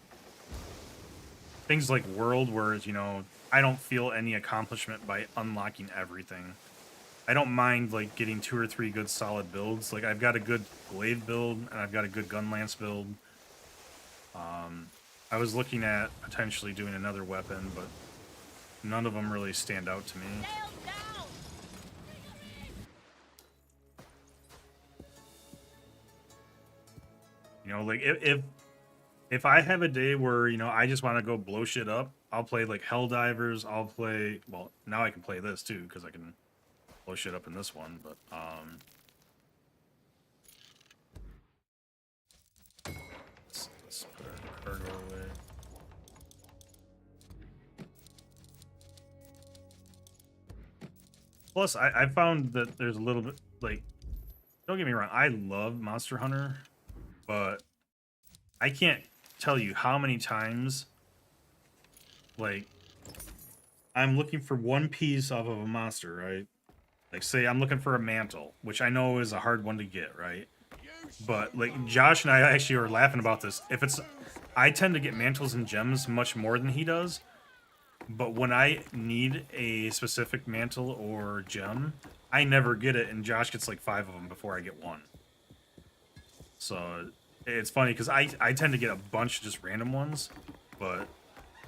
things like World, where, you know, I don't feel any accomplishment by unlocking everything. I don't mind, like, getting 2 or 3 good solid builds. Like, I've got a good glaive build, and I've got a good gun lance build. I was looking at potentially doing another weapon, but none of them really stand out to me. You know, like, if I have a day where, you know, I just want to go blow shit up, I'll play, like, Helldivers, I'll play, well, now I can play this, too, because I can blow shit up in this one, but, let's put our cargo away. Plus, I found that there's a little bit, like, don't get me wrong, I love Monster Hunter, but I can't tell you how many times, like, I'm looking for one piece off of a monster, right? Like, say I'm looking for a mantle, which I know is a hard one to get, right? But, like, Josh and I actually were laughing about this. I tend to get mantles and gems much more than he does. But when I need a specific mantle or gem, I never get it, and Josh gets like 5 of them before I get one. So it's funny because I tend to get a bunch of just random ones, but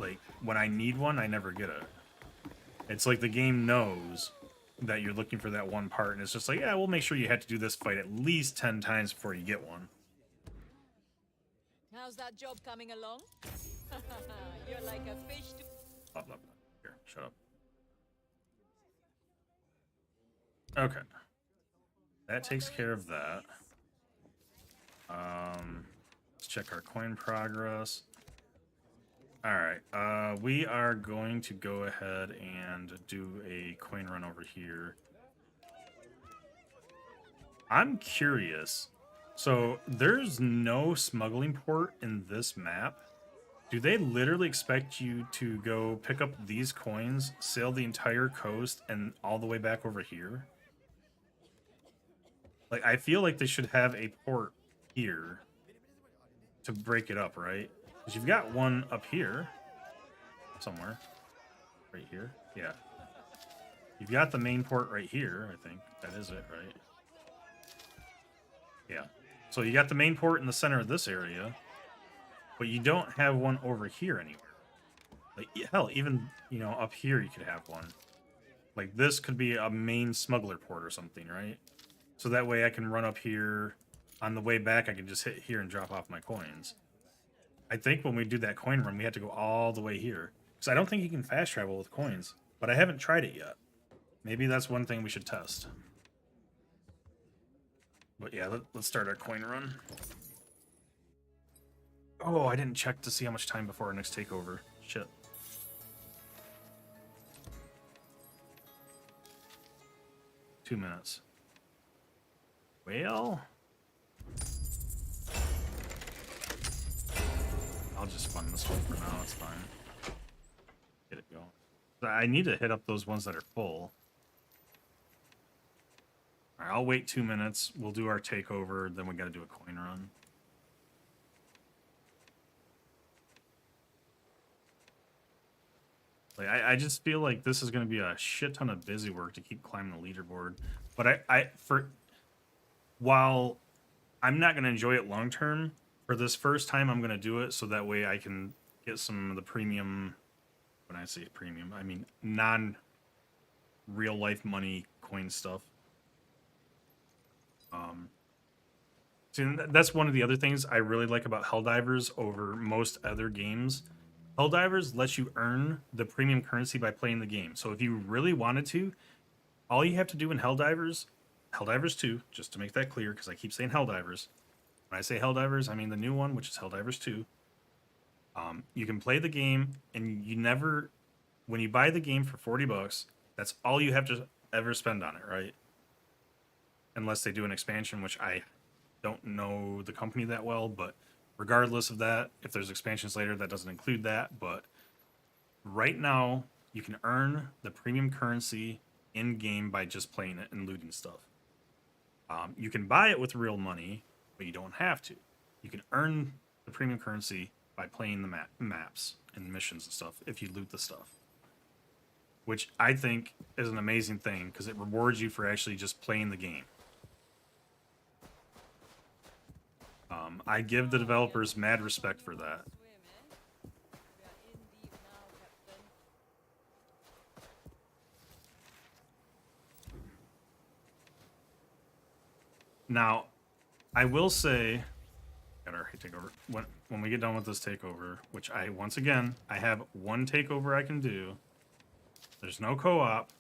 like when I need one, I never get it. It's like the game knows that you're looking for that one part, and it's just like, yeah, we'll make sure you have to do this fight at least 10 times before you get one. How's that job coming along? You're like a fish to... Blah, blah, blah. Here, shut up. Okay. That takes care of that. Let's check our coin progress. Alright, we are going to go ahead and do a coin run over here. I'm curious. So, there's no smuggling port in this map. Do they literally expect you to go pick up these coins, sail the entire coast, and all the way back over here? Like, I feel like they should have a port here to break it up, right? Because you've got one up here somewhere. Right here. Yeah. You've got the main port right here, I think. That is it, right? Yeah. So you got the main port in the center of this area, but you don't have one over here anywhere. Like, hell, even, you know, up here you could have one. Like, this could be a main smuggler port or something, right? So that way I can run up here. On the way back, I can just hit here and drop off my coins. I think when we do that coin run, we have to go all the way here. Because I don't think you can fast travel with coins. But I haven't tried it yet. Maybe that's one thing we should test. But yeah, let's start our coin run. Oh, I didn't check to see how much time before our next takeover. Shit. Two minutes. Well, I'll just fund this one for now. It's fine. Get it going. I need to hit up those ones that are full. All right, I'll wait 2 minutes. We'll do our takeover. Then we got to do a coin run. Like, I just feel like this is going to be a shit ton of busy work to keep climbing the leaderboard. But while I'm not going to enjoy it long term, for this first time I'm going to do it so that way I can get some of the premium, when I say premium, I mean non real life money coin stuff. See, that's one of the other things I really like about Helldivers over most other games. Helldivers lets you earn the premium currency by playing the game. So if you really wanted to, all you have to do in Helldivers 2, just to make that clear, because I keep saying Helldivers. When I say Helldivers, I mean the new one, which is Helldivers 2. You can play the game, and you never, when you buy the game for $40, that's all you have to ever spend on it, right? Unless they do an expansion, which I don't know the company that well, but regardless of that, if there's expansions later, that doesn't include that. But right now, you can earn the premium currency in game by just playing it and looting stuff. You can buy it with real money, but you don't have to. You can earn the premium currency by playing the maps and missions and stuff if you loot the stuff, which I think is an amazing thing because it rewards you for actually just playing the game. I give the developers mad respect for that. Swim, eh? We are in deep now, Captain. Now, I will say, got our takeover. When we get done with this takeover, which once again, I have one takeover I can do. There's no co-op.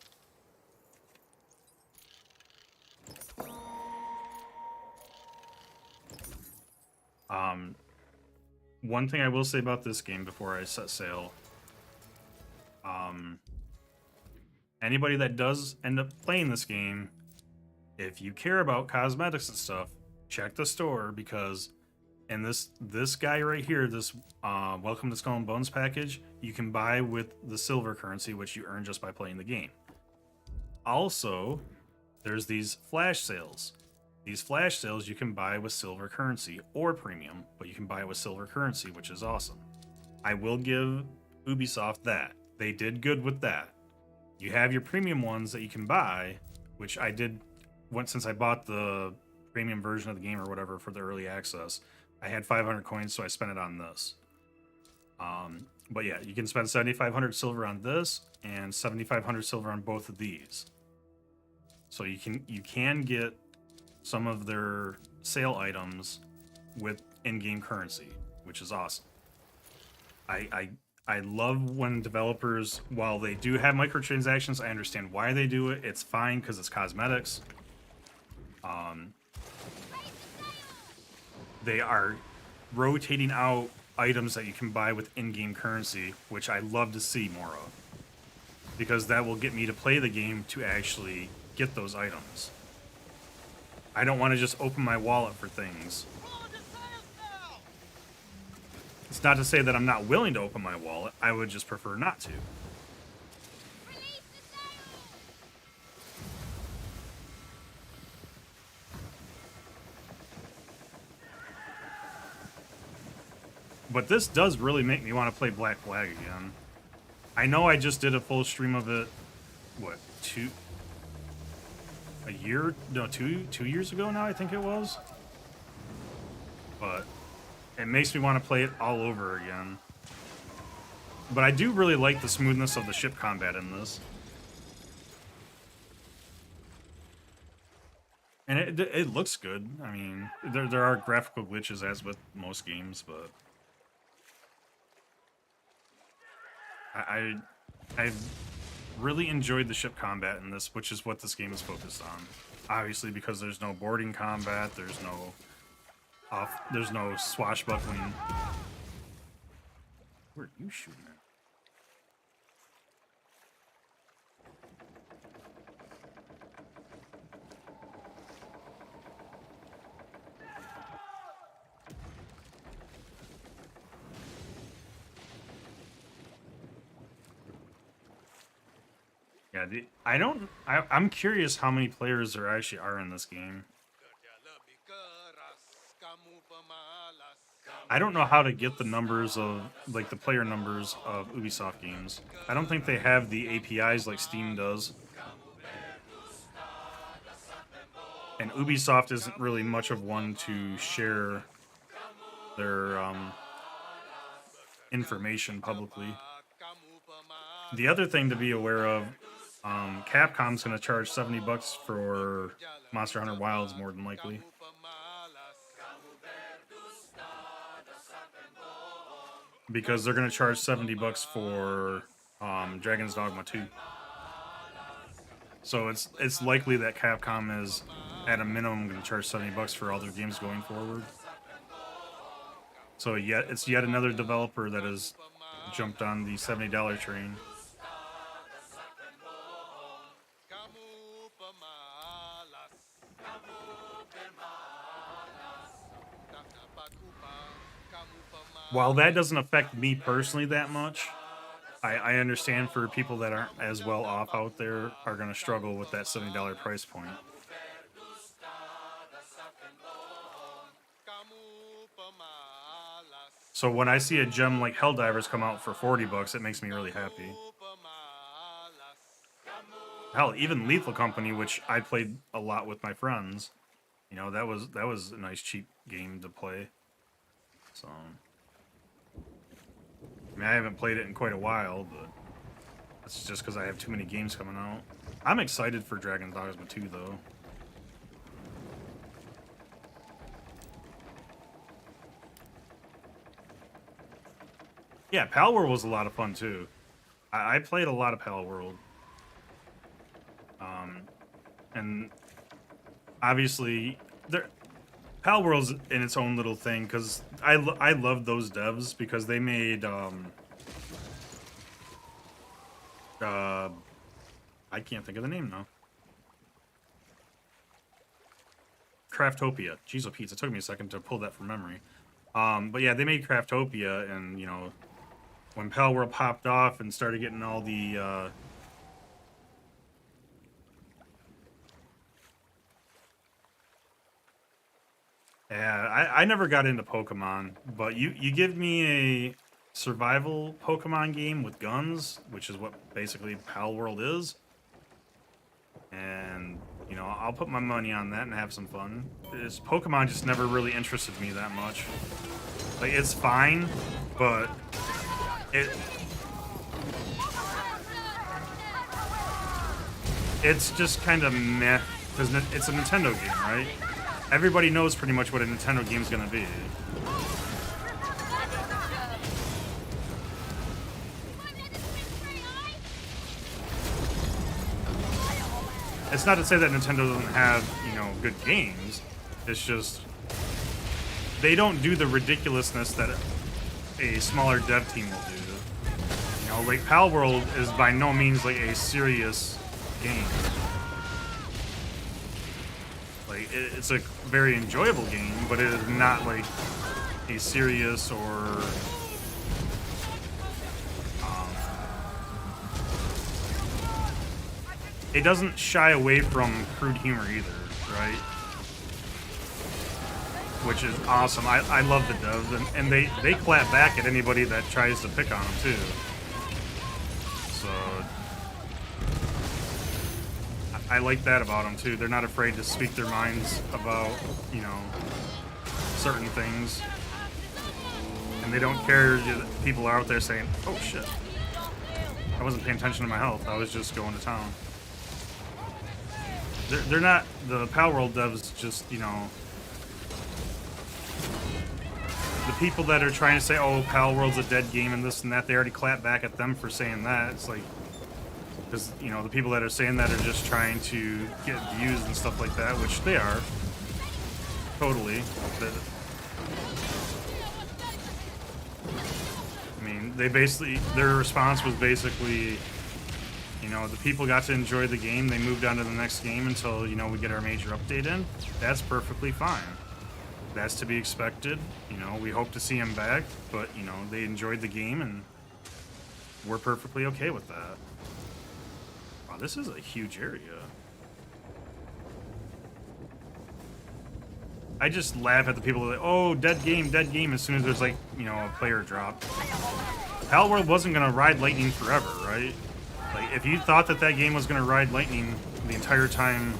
One thing I will say about this game before I set sail, anybody that does end up playing this game, if you care about cosmetics and stuff, check the store, because in this guy right here, this Welcome to Skull and Bones package, you can buy with the silver currency, which you earn just by playing the game. Also, there's these flash sales. These flash sales you can buy with silver currency or premium, but you can buy with silver currency, which is awesome. I will give Ubisoft that. They did good with that. You have your premium ones that you can buy, which I did since I bought the premium version of the game or whatever for the early access. I had 500 coins, so I spent it on this. But yeah, you can spend 7,500 silver on this and 7,500 silver on both of these. So you can get some of their sale items with in-game currency, which is awesome. I love when developers, while they do have microtransactions, I understand why they do it. It's fine because it's cosmetics. They are rotating out items that you can buy with in-game currency, which I love to see more of, because that will get me to play the game to actually get those items. I don't want to just open my wallet for things. It's not to say that I'm not willing to open my wallet. I would just prefer not to. But this does really make me want to play Black Flag again. I know I just did a full stream of it, what, 2 years ago now, I think it was. But it makes me want to play it all over again. But I do really like the smoothness of the ship combat in this. And it looks good. I mean, there are graphical glitches as with most games, but I've really enjoyed the ship combat in this, which is what this game is focused on. Obviously, because there's no boarding combat, there's no swashbuckling. Where are you shooting at? Yeah, I'm curious how many players there actually are in this game. I don't know how to get the numbers of, like, the player numbers of Ubisoft games. I don't think they have the APIs like Steam does. And Ubisoft isn't really much of one to share their information publicly. The other thing to be aware of, Capcom's gonna charge $70 for Monster Hunter Wilds more than likely. Because they're gonna charge $70 for Dragon's Dogma 2. So it's likely that Capcom is at a minimum gonna charge $70 for all their games going forward. So it's yet another developer that has jumped on the $70 train. While that doesn't affect me personally that much, I understand for people that aren't as well off out there are going to struggle with that $70 price point. So when I see a gem like Helldivers come out for $40, it makes me really happy. Hell, even Lethal Company, which I played a lot with my friends, you know, that was a nice cheap game to play. So I mean, I haven't played it in quite a while, but that's just because I have too many games coming out. I'm excited for Dragon's Dogma 2, though. Yeah, Palworld was a lot of fun, too. I played a lot of Palworld. And obviously, Palworld's in its own little thing, because I love those devs, because they made, I can't think of the name now. Craftopia. Jeez, oh Pete, it took me a second to pull that from memory. But yeah, they made Craftopia, and, you know, when Palworld popped off and started getting all the, yeah, I never got into Pokemon, but you give me a survival Pokemon game with guns, which is what basically Palworld is, and, you know, I'll put my money on that and have some fun. Pokemon just never really interested me that much. Like, it's fine, but it's just kind of meh, because it's a Nintendo game, right? Everybody knows pretty much what a Nintendo game is going to be. It's not to say that Nintendo doesn't have, you know, good games. It's just they don't do the ridiculousness that a smaller dev team will do. You know, like Palworld is by no means like a serious game. Like it's a very enjoyable game, but it is not like a serious or it doesn't shy away from crude humor either, right? Which is awesome. I love the devs, and they clap back at anybody that tries to pick on them too. So I like that about them too. They're not afraid to speak their minds about, you know, certain things, and they don't care that people are out there saying, "Oh shit, I wasn't paying attention to my health. I was just going to town." They're not, the Palworld devs just, you know, the people that are trying to say, oh, Palworld's a dead game and this and that, they already clap back at them for saying that. It's like, because, you know, the people that are saying that are just trying to get views and stuff like that, which they are. Totally. But, I mean, they basically, their response was basically, you know, the people got to enjoy the game. They moved on to the next game until, you know, we get our major update in. That's perfectly fine. That's to be expected. You know, we hope to see them back, but, you know, they enjoyed the game, and we're perfectly okay with that. Wow, this is a huge area. I just laugh at the people that, oh, dead game, as soon as there's, like, you know, a player drop. Palworld wasn't going to ride Lightning forever, right? Like, if you thought that that game was going to ride Lightning the entire time,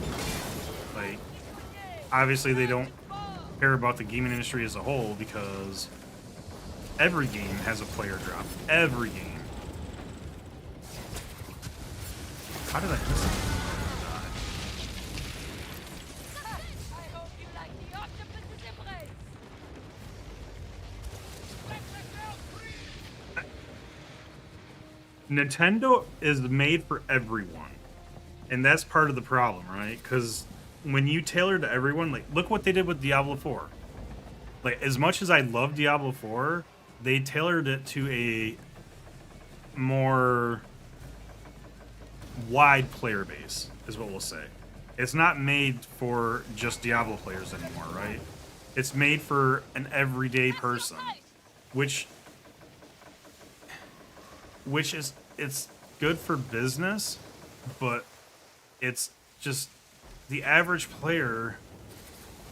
like, obviously they don't care about the gaming industry as a whole, because every game has a player drop. Every game. How did I miss it? I hope you like the octopus's embrace. Nintendo is made for everyone. And that's part of the problem, right? Because when you tailor to everyone, like, look what they did with Diablo 4. Like, as much as I love Diablo 4, they tailored it to a more wide player base, is what we'll say. It's not made for just Diablo players anymore, right? It's made for an everyday person, which is, it's good for business, but it's just the average player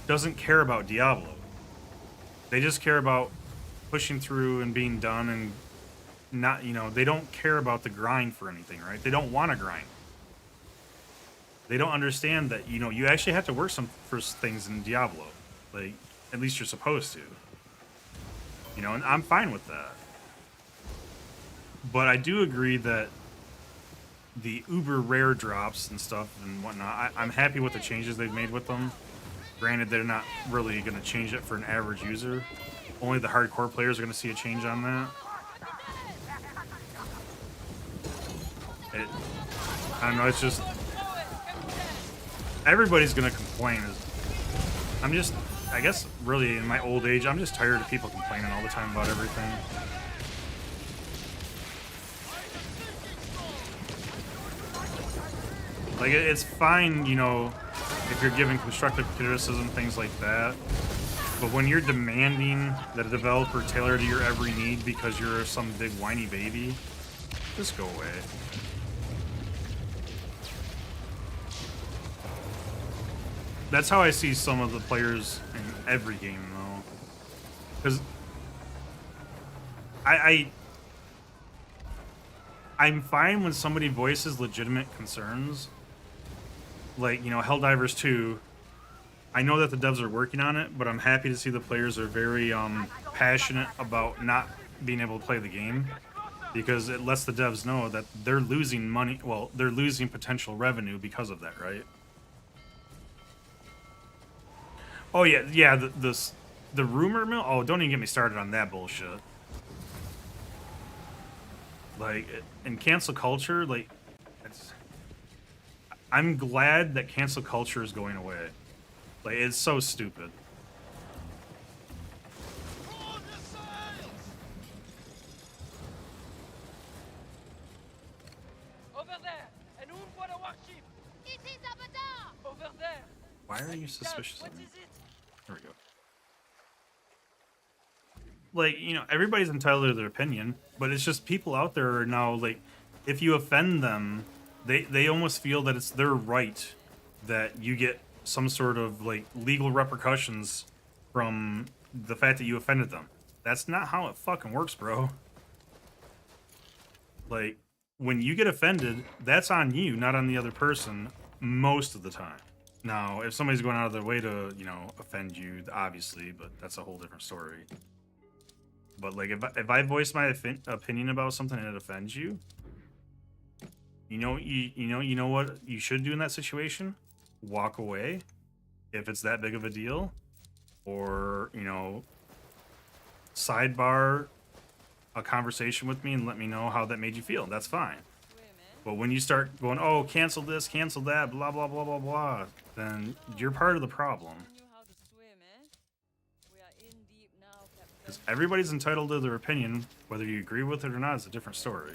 doesn't care about Diablo. They just care about pushing through and being done, and not, you know, they don't care about the grind for anything, right? They don't want to grind. They don't understand that, you know, you actually have to work for things in Diablo. Like, at least you're supposed to. You know, and I'm fine with that. But I do agree that the uber rare drops and stuff and whatnot, I'm happy with the changes they've made with them. Granted, they're not really going to change it for an average user. Only the hardcore players are going to see a change on that. I don't know, it's just... everybody's going to complain. I'm just... I guess, really, in my old age, I'm just tired of people complaining all the time about everything. Like, it's fine, you know, if you're giving constructive criticism, things like that. But when you're demanding that a developer tailor to your every need because you're some big whiny baby, just go away. That's how I see some of the players in every game, though. Because I'm fine when somebody voices legitimate concerns. Like, you know, Helldivers 2, I know that the devs are working on it, but I'm happy to see the players are very passionate about not being able to play the game, because it lets the devs know that they're losing money. Well, they're losing potential revenue because of that, right? Oh yeah, the rumor mill. Oh, don't even get me started on that bullshit. Like, in cancel culture, like, I'm glad that cancel culture is going away. Like, it's so stupid. Over there, and who for the warship? It is Abadar! Over there. Why are you suspicious What of me? is it? There we go. Like, you know, everybody's entitled to their opinion, but it's just people out there are now, like, if you offend them, they almost feel that it's their right that you get some sort of, like, legal repercussions from the fact that you offended them. That's not how it fucking works, bro. Like, when you get offended, that's on you, not on the other person, most of the time. Now, if somebody's going out of their way to, you know, offend you, obviously, but that's a whole different story. But, like, if I voice my opinion about something and it offends you, you know what you should do in that situation? Walk away, if it's that big of a deal, or, you know, sidebar a conversation with me and let me know how that made you feel. That's fine. But when you start going, oh, cancel this, cancel that, blah, blah, blah, blah, blah, then you're part of the problem. Because everybody's entitled to their opinion, whether you agree with it or not is a different story.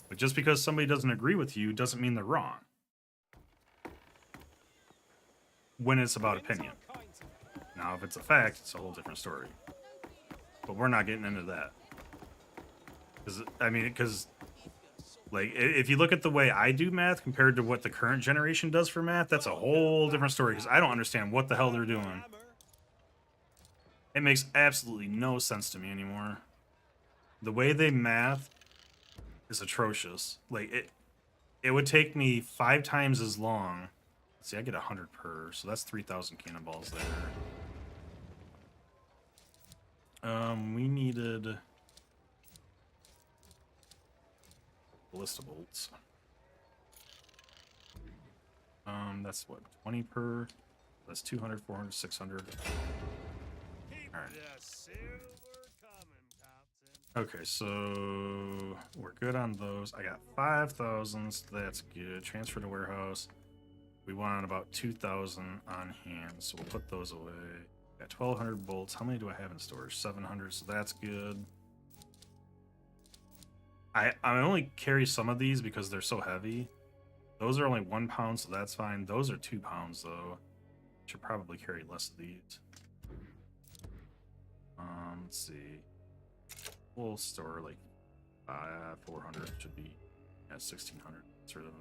But just because somebody doesn't agree with you doesn't mean they're wrong. When it's about opinion. Now, if it's a fact, it's a whole different story. But we're not getting into that. Because, like, if you look at the way I do math compared to what the current generation does for math, that's a whole different story, because I don't understand what the hell they're doing. It makes absolutely no sense to me anymore. The way they math is atrocious. Like, it would take me 5 times as long. Let's see, I get 100 per, so that's 3,000 cannonballs there. We needed ballista bolts. That's what, 20 per. That's 200, 400, 600. Keep Alright. the silver coming, Captain. Okay, so we're good on those. I got 5,000, so that's good. Transfer to warehouse. We want about 2,000 on hand, so we'll put those away. Got 1,200 bolts. How many do I have in storage? 700, so that's good. I only carry some of these because they're so heavy. Those are only 1 pound, so that's fine. Those are 2 pounds, though. Should probably carry less of these. Let's see. We'll store like 400 should be at 1,600 sort of.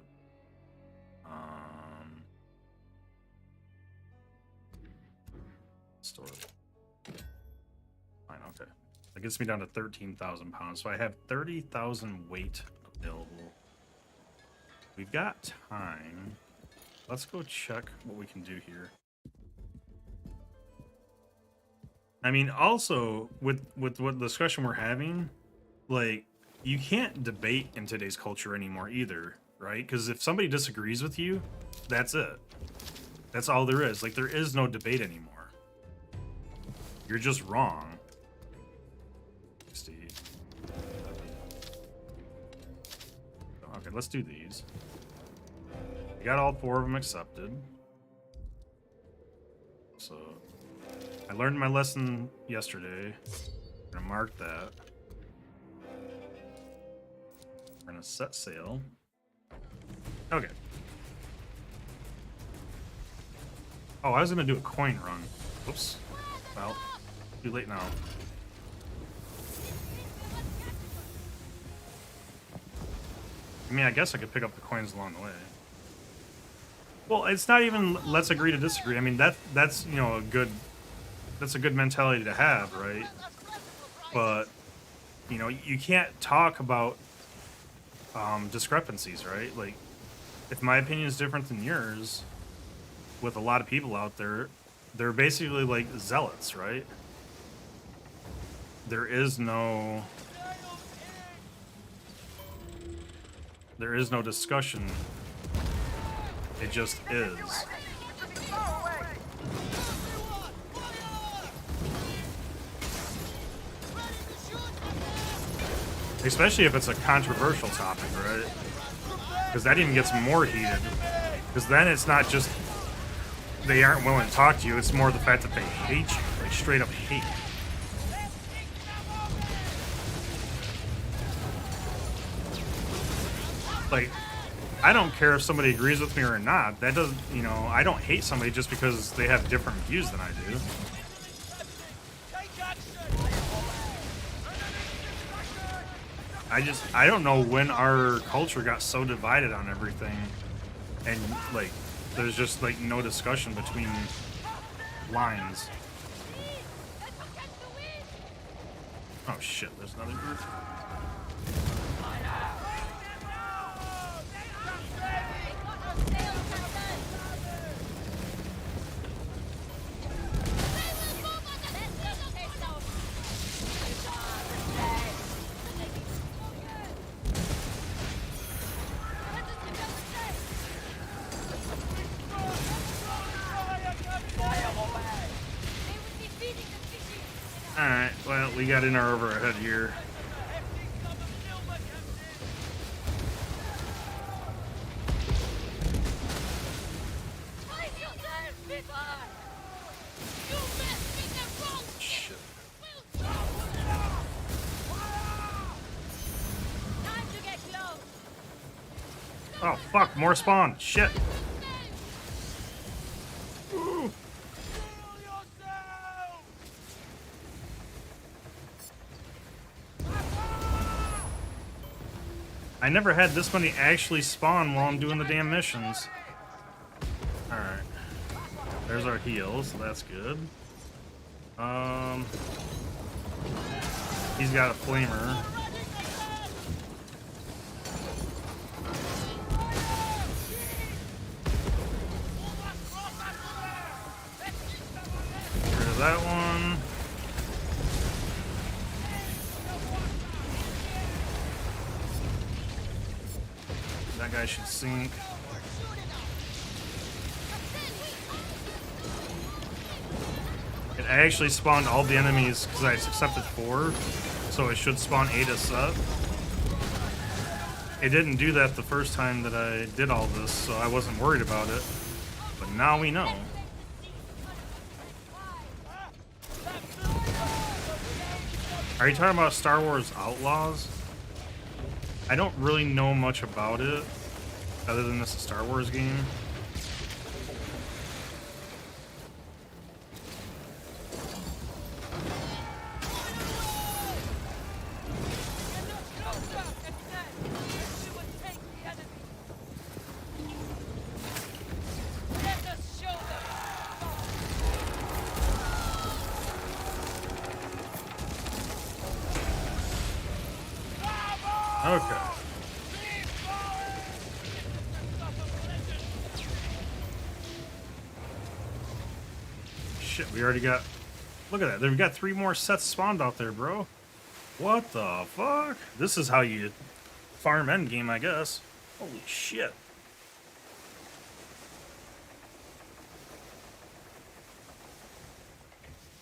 Store. Fine, okay. That gets me down to 13,000 pounds. So I have 30,000 weight available. We've got time. Let's go check what we can do here. I mean, also with what discussion we're having, like, you can't debate in today's culture anymore either, right? Because if somebody disagrees with you, that's it. That's all there is. Like, there is no debate anymore. You're just wrong. Steve. Okay, let's do these. We got all 4 of them accepted. So I learned my lesson yesterday. I'm gonna mark that. We're gonna set sail. Okay. Oh, I was gonna do a coin run. Whoops. Well, too late now. I mean, I guess I could pick up the coins along the way. Well, it's not even let's agree to disagree. I mean, that's you know, that's a good mentality to have, right? But you know, you can't talk about discrepancies, right? Like, if my opinion is different than yours, with a lot of people out there, they're basically like zealots, right? There is no discussion. It just is. Especially if it's a controversial topic, right? Because that even gets more heated. Because then it's not just they aren't willing to talk to you, it's more the fact that they hate you. Like, straight up hate. Like, I don't care if somebody agrees with me or not. That doesn't, you know, I don't hate somebody just because they have different views than I do. I don't know when our culture got so divided on everything, and like there's just like no discussion between lines. Oh shit, there's another group. Alright, well, we got in our overhead here. Shit. Oh, fuck, more spawn. Shit. Ooh. I never had this many actually spawn while I'm doing the damn missions. Alright. There's our heals, so that's good. He's got a flamer. Get rid of that one. That guy should sink. It actually spawned all the enemies because I accepted 4, so it should spawn 8 a set. It didn't do that the first time that I did all this, so I wasn't worried about it. But now we know. Are you talking about Star Wars Outlaws? I don't really know much about it, other than it's a Star Wars game. Okay. Shit, we already got... Look at that. We've got 3 more sets spawned out there, bro. What the fuck? This is how you farm endgame, I guess. Holy shit.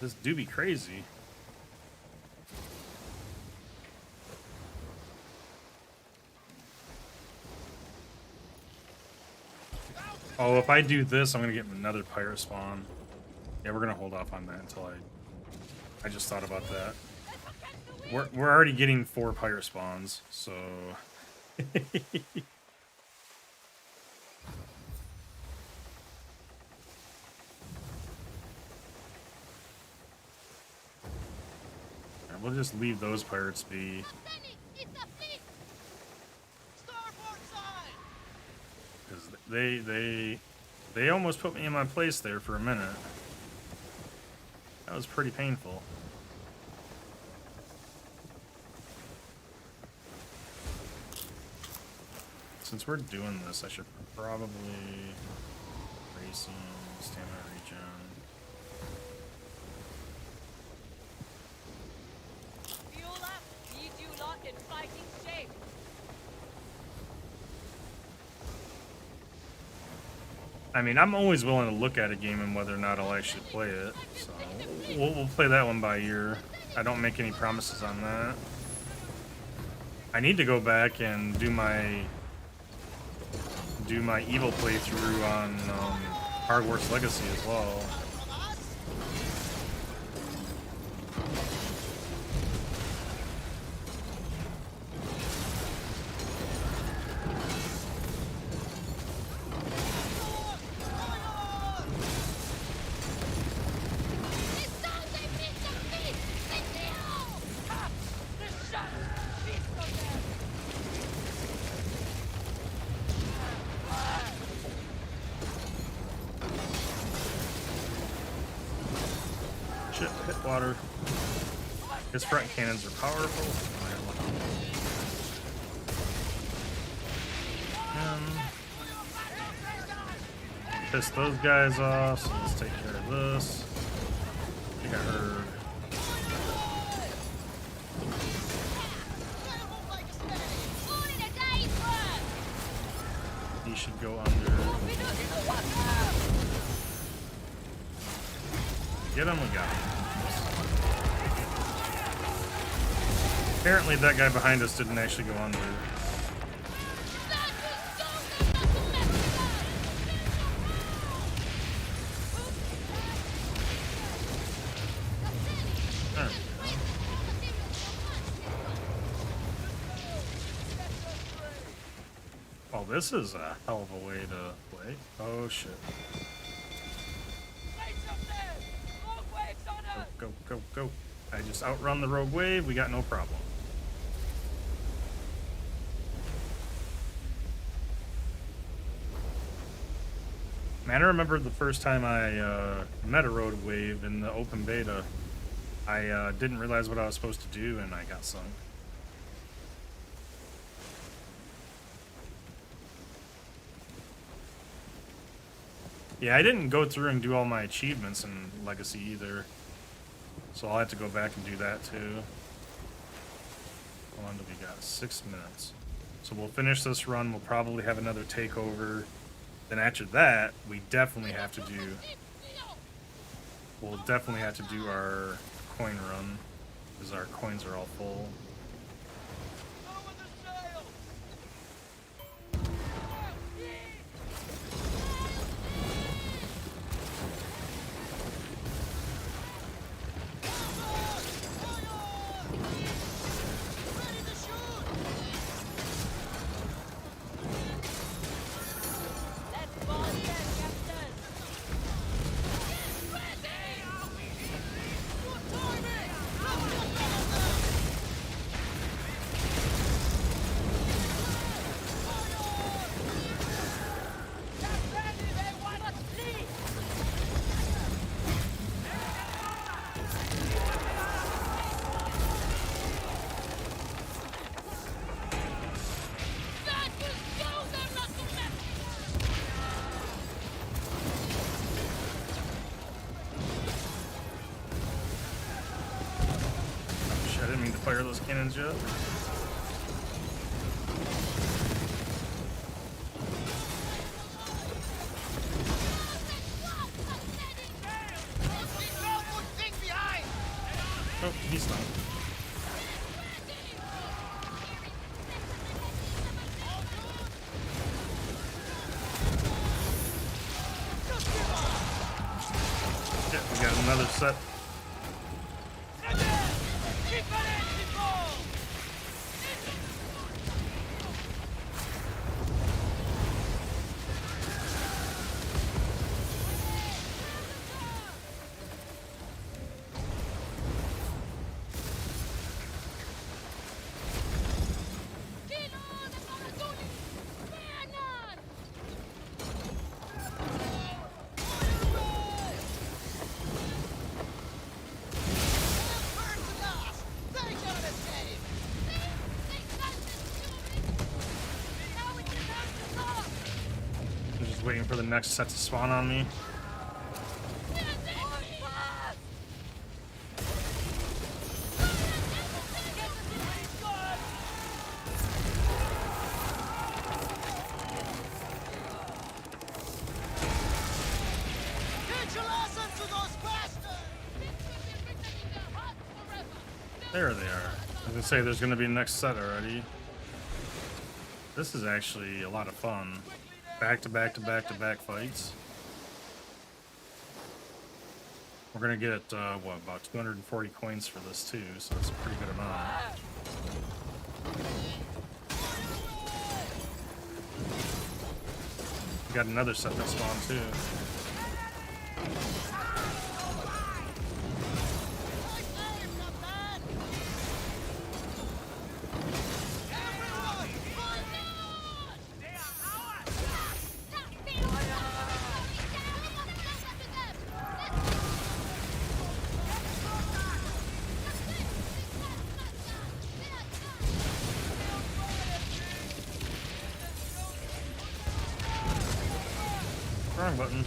This do be crazy. Oh, if I do this, I'm gonna get another pirate spawn. Yeah, we're gonna hold off on that until I just thought about that. We're already getting 4 pirate spawns, so we'll just leave those pirates be. Because they almost put me in my place there for a minute. That was pretty painful. Since we're doing this, I should probably racing, stamina regen. Viola, need you lot in fighting shape. I mean, I'm always willing to look at a game and whether or not I'll actually play it. So we'll play that one by ear. I don't make any promises on that. I need to go back and do my evil playthrough on Hogwarts Legacy as well. Shit, hit water. His front cannons are powerful. Piss those guys off, so let's take care of this. I think I heard. He should go under. Get him, we got him. Apparently that guy behind us didn't actually go under. There we go. Oh, this is a hell of a way to play. Oh shit. Go, go, go. I just outrun the rogue wave, we got no problem. Man, I remember the first time I met a rogue wave in the open beta. I didn't realize what I was supposed to do and I got sunk. Yeah, I didn't go through and do all my achievements in Legacy either. So I'll have to go back and do that too. How long do we got? 6 minutes. So we'll finish this run. We'll probably have another takeover. Then after that, we definitely have to do... We'll definitely have to do our coin run because our coins are all full. Lower the sail! Ready to shoot! Let's ball them, Captain. Oh, shit, I didn't mean to fire those cannons yet. Good thing behind! Oh, he's not. Yeah, we got another set. I'm just waiting for the next set to spawn on me. Get your ass into those bastards! There they are. I was gonna say there's gonna be a next set already. This is actually a lot of fun. Back to back to back to back fights. We're gonna get what, about 240 coins for this too, so it's a pretty good amount. We got another set that spawned too. Wrong button.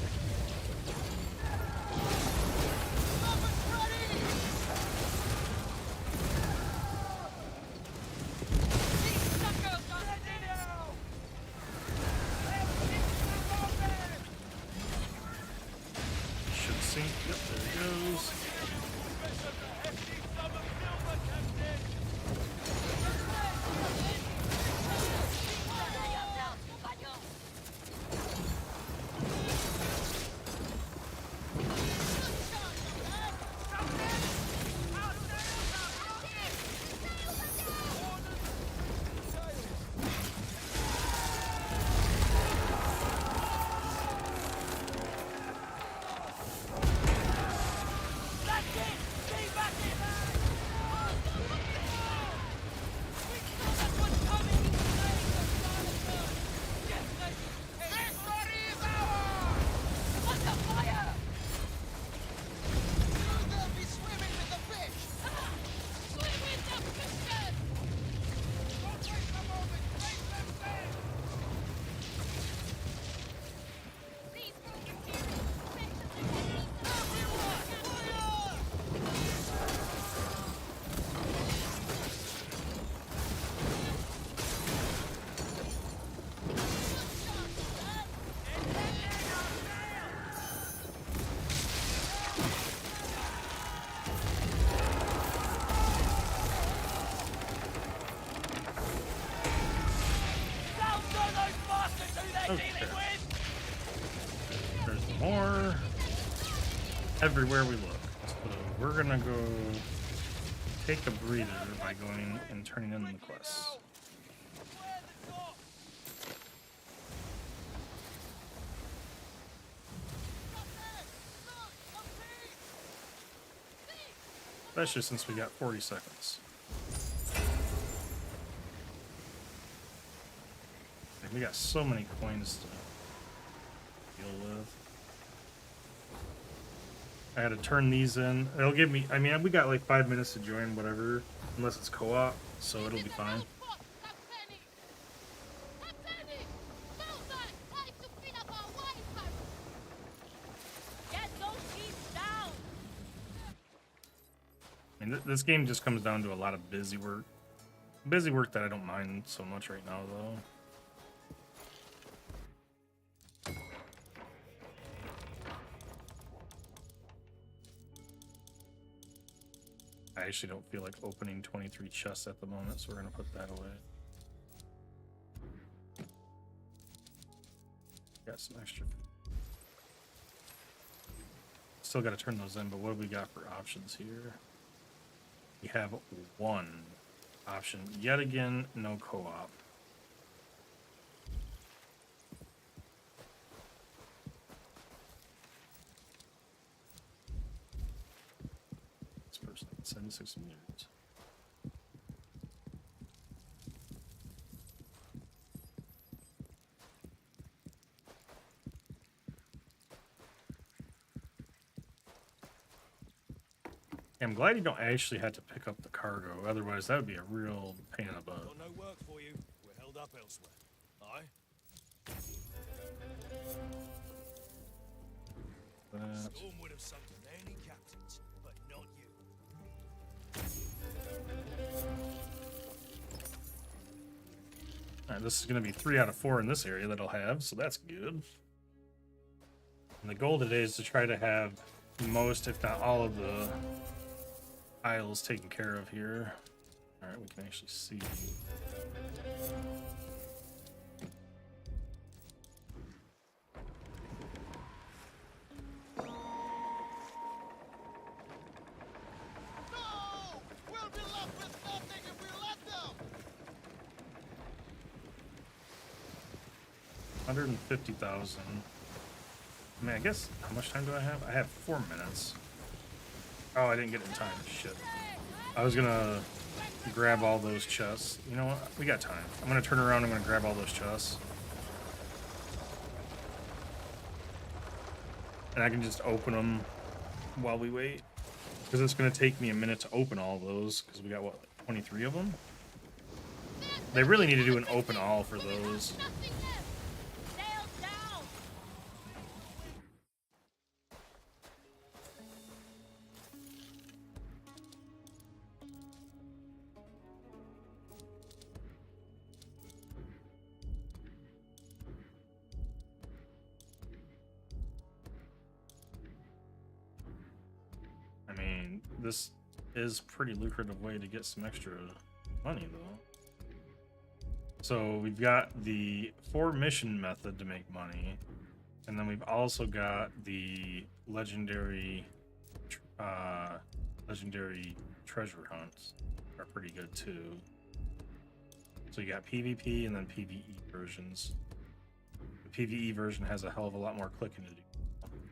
Should sink. Yep, there he goes. everywhere we look. So we're gonna go take a breather by going and turning in the quests. Especially since we got 40 seconds. And we got so many coins to deal with. I had to turn these in. It'll give me, I mean, we got like 5 minutes to join whatever, unless it's co-op, so it'll be fine. Get those sheep down! I mean, this game just comes down to a lot of busy work. Busy work that I don't mind so much right now, though. I actually don't feel like opening 23 chests at the moment, so we're gonna put that away. Got some extra. Still gotta turn those in, but what do we got for options here? We have one option. Yet again, no co-op. This person, 76 minutes. I'm glad you don't actually have to pick up the cargo. Otherwise, that would be a real pain in the butt. Got no work for you. We're held up elsewhere. Aye? Storm would have sunk many captains, but not you. Alright, this is going to be 3 out of 4 in this area that I'll have, so that's good. And the goal today is to try to have most, if not all, of the isles taken care of here. Alright, we can actually see. No! We'll be left with nothing if we let them! 150,000. I mean, I guess, how much time do I have? I have 4 minutes. Oh, I didn't get it in time. Shit. I was gonna grab all those chests. You know what? We got time. I'm gonna turn around. I'm gonna grab all those chests. And I can just open them while we wait. Because it's gonna take me a minute to open all those. Because we got, what, like 23 of them? They really need to do an open all for those. Nothing left! Sail down! I mean, this is pretty lucrative way to get some extra money, though. So we've got the 4 mission method to make money, and then we've also got the legendary treasure hunts are pretty good too. So you got PvP and then PvE versions. The PvE version has a hell of a lot more clicking to do,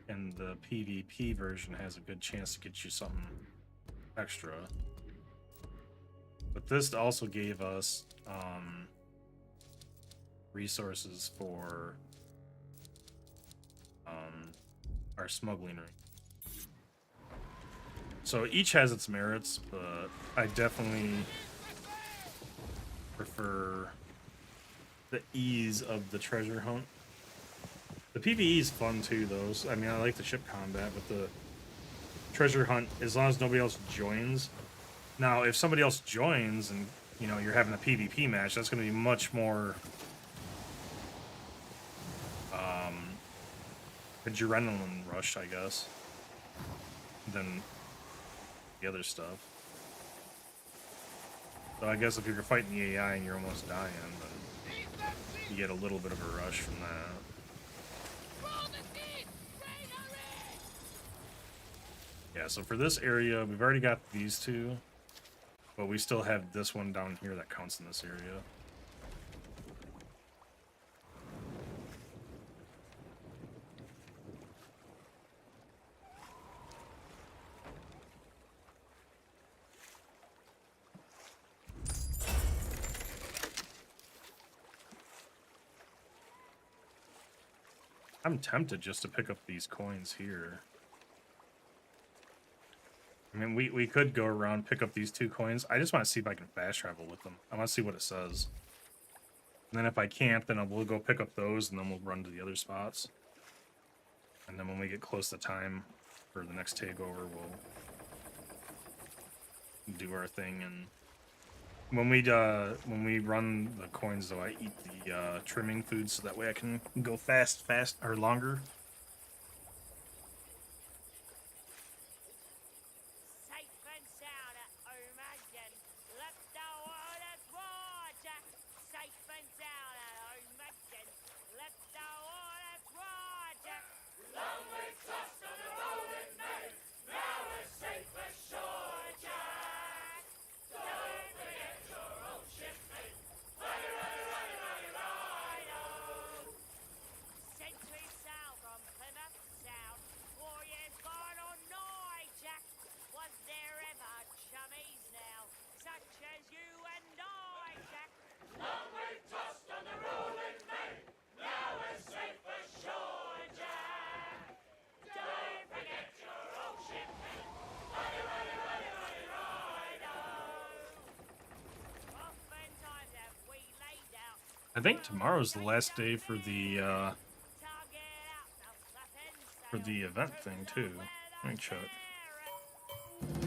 and the PvP version has a good chance to get you something extra. But this also gave us resources for our smuggling ring. So each has its merits, but I definitely prefer the ease of the treasure hunt. The PvE is fun too, though. So, I mean, I like the ship combat, but the treasure hunt, as long as nobody else joins. Now, if somebody else joins and, you know, you're having a PvP match, that's going to be much more adrenaline rush, I guess, than the other stuff. So I guess if you're fighting the AI and you're almost dying, but you get a little bit of a rush from that. Roll the team! Rain Yeah, so for this area, we've already got these two, but we still have this one down here that counts in this area. I'm tempted just to pick up these coins here. I mean, we could go around, pick up these 2 coins. I just want to see if I can fast travel with them. I want to see what it says. And then if I can't, then we'll go pick up those, and then we'll run to the other spots. And then when we get close to time for the next takeover, we'll do our thing. And when we run the coins, though, I eat the trimming food so that way I can go fast or longer. Safe and sound at home again. Left the waters water. Safe and sound at home again. Left the waters water. Long way tossed on the rolling main. Now we're safe ashore, Jack. Don't forget your old shipmate. Ride, ride, ride, ride, ride, oh. Century sail from Plymouth Sound. Warriors born on night, Jack. Was there ever chummies now, such as you and I, Jack? Long way tossed on the rolling main. Now we're safe ashore, Jack. Don't forget your old shipmate. Ride, ride, ride, ride, ride, oh. Oftentimes have we laid out. I think tomorrow's the last day for the event thing too. Let me check.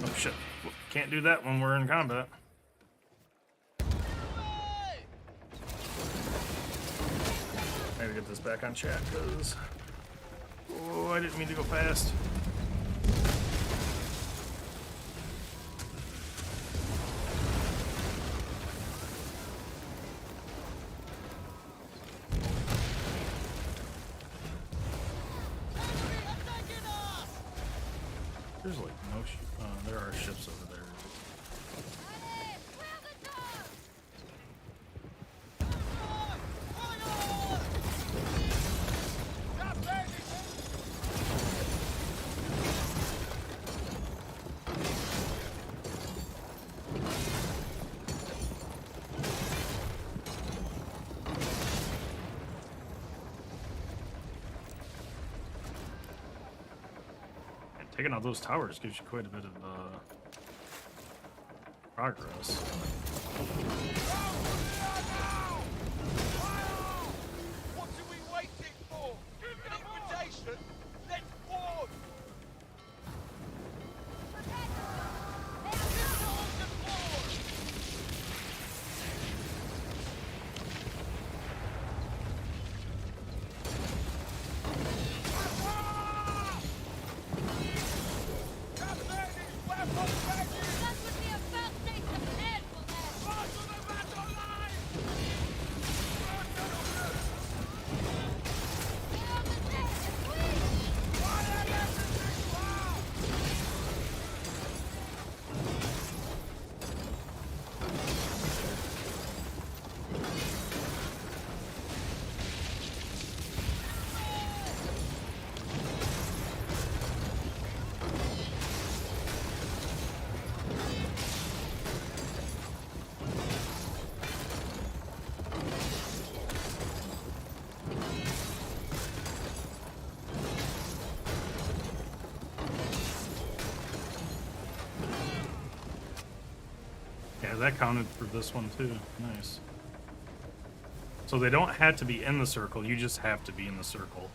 Oh shit! Can't do that when we're in combat. Maybe get this back on chat, cause oh, I didn't mean to go fast. There's like no there are ships over there. Taking out those towers gives you quite a bit of progress. What are we waiting for? An invitation? Let's board! That would be a birthday prepared for them. Get on the deck and quick! Yeah, that counted for this one too. Nice. So they don't have to be in the circle, you just have to be in the circle.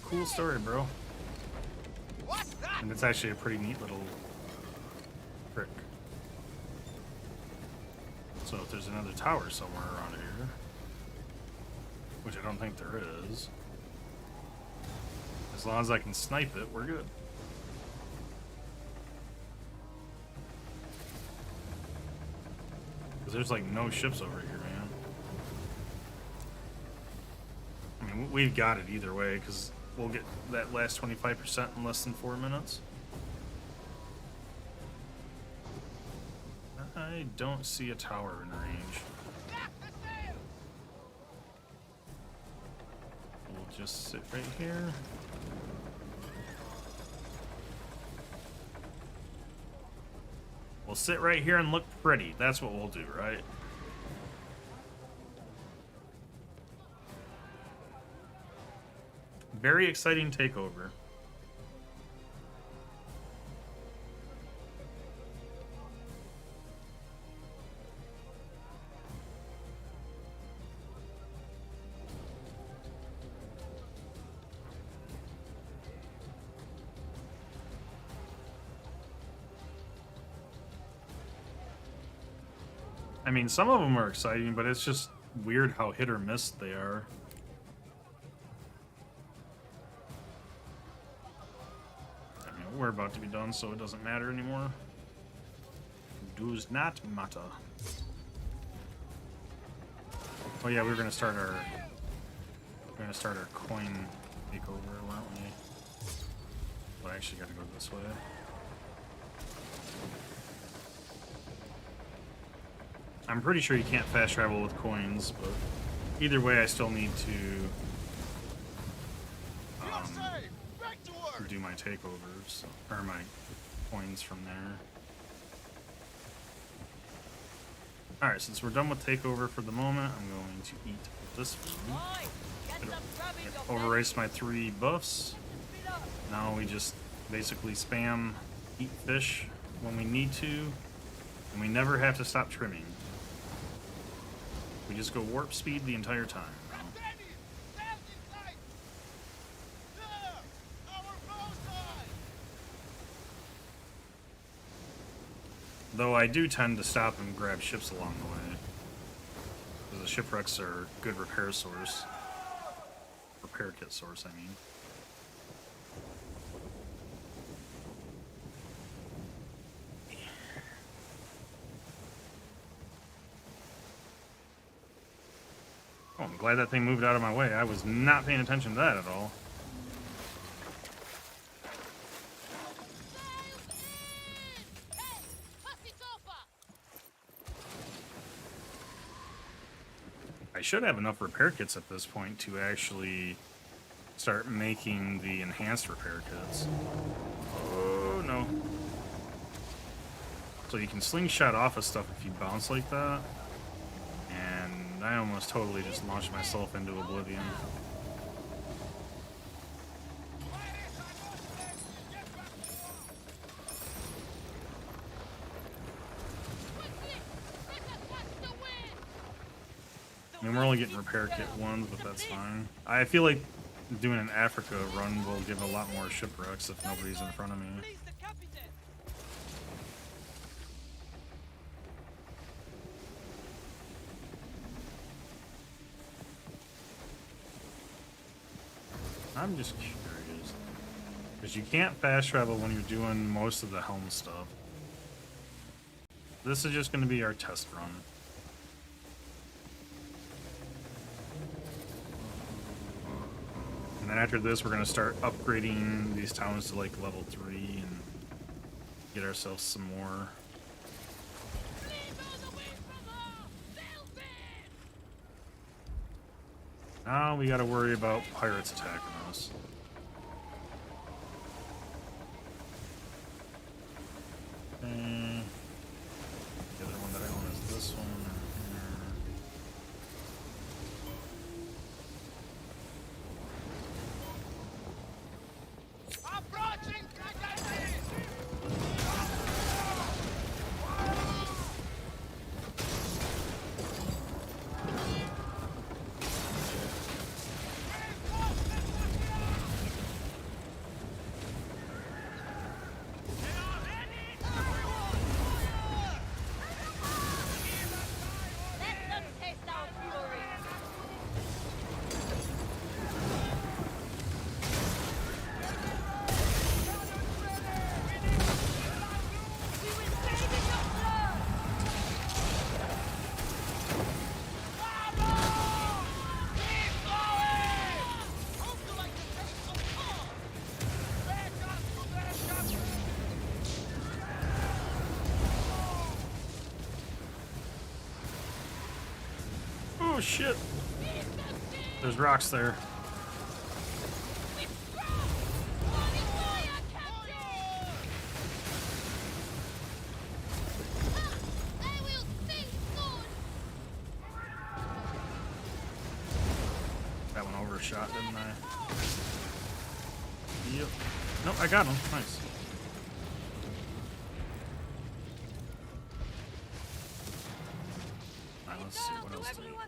Cool story, bro. What's that? And it's actually a pretty neat little trick. So if there's another tower somewhere around here, which I don't think there is, as long as I can snipe it, we're good. Because there's like no ships over here, man. I mean, we've got it either way, because we'll get that last 25% in less than 4 minutes. I don't see a tower in range. We'll just sit right here. We'll sit right here and look pretty. That's what we'll do, right? Very exciting takeover. I mean, some of them are exciting, but it's just weird how hit or miss they are. I mean, we're about to be done, so it doesn't matter anymore. Does not matter. Oh yeah, we're gonna start our coin takeover, aren't we? But I actually gotta go this way. I'm pretty sure you can't fast travel with coins, but either way, I still need to do my takeovers, or my coins from there. Alright, since we're done with takeover for the moment, I'm going to eat this food. Overrace my 3 buffs. Now we just basically spam eat fish when we need to, and we never have to stop trimming. We just go warp speed the entire time. Though I do tend to stop and grab ships along the way. Because the shipwrecks are a good repair source. Repair kit source, I mean. Oh, I'm glad that thing moved out of my way. I was not paying attention to that at all. I should have enough repair kits at this point to actually start making the enhanced repair kits. Oh, no. So you can slingshot off of stuff if you bounce like that. And I almost totally just launched myself into oblivion. I mean, we're only getting repair kit 1s, but that's fine. I feel like doing an Africa run will give a lot more shipwrecks if nobody's in front of me. I'm just curious. Because you can't fast travel when you're doing most of the helm stuff. This is just going to be our test run. And then after this, we're going to start upgrading these towns to like level 3 and get ourselves some more. Now we got to worry about pirates attacking us. Okay. The other one that I own is this one. Oh shit! There's rocks there. That one overshot, didn't I? Yep. Nope, I got him. Nice. Alright, let's see what else do we got.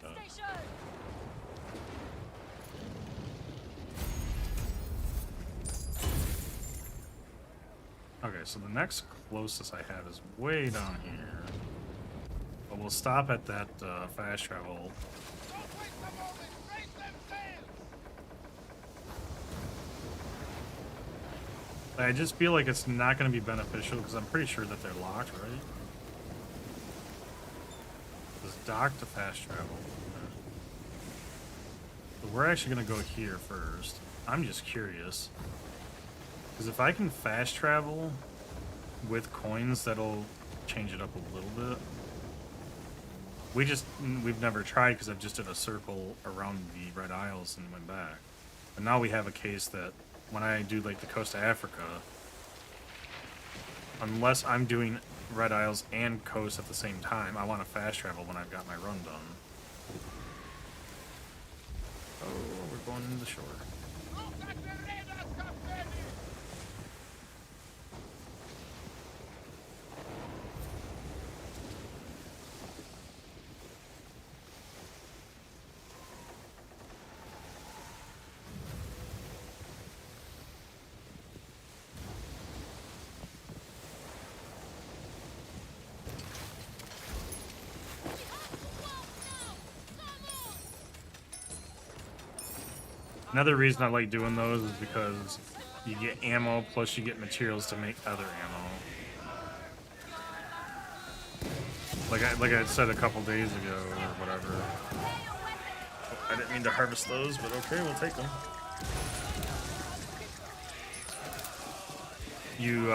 Okay, so the next closest I have is way down here. But we'll stop at that fast travel. I just feel like it's not going to be beneficial because I'm pretty sure that they're locked, right? Just dock to fast travel. So we're actually going to go here first. I'm just curious. Because if I can fast travel with coins, that'll change it up a little bit. We've never tried because I've just did a circle around the Red Isles and went back. But now we have a case that when I do like the coast of Africa, unless I'm doing Red Isles and coast at the same time, I want to fast travel when I've got my run done. Oh, we're going into the shore. Another reason I like doing those is because you get ammo plus you get materials to make other ammo. Like I said a couple days ago or whatever. I didn't mean to harvest those, but okay, we'll take them. You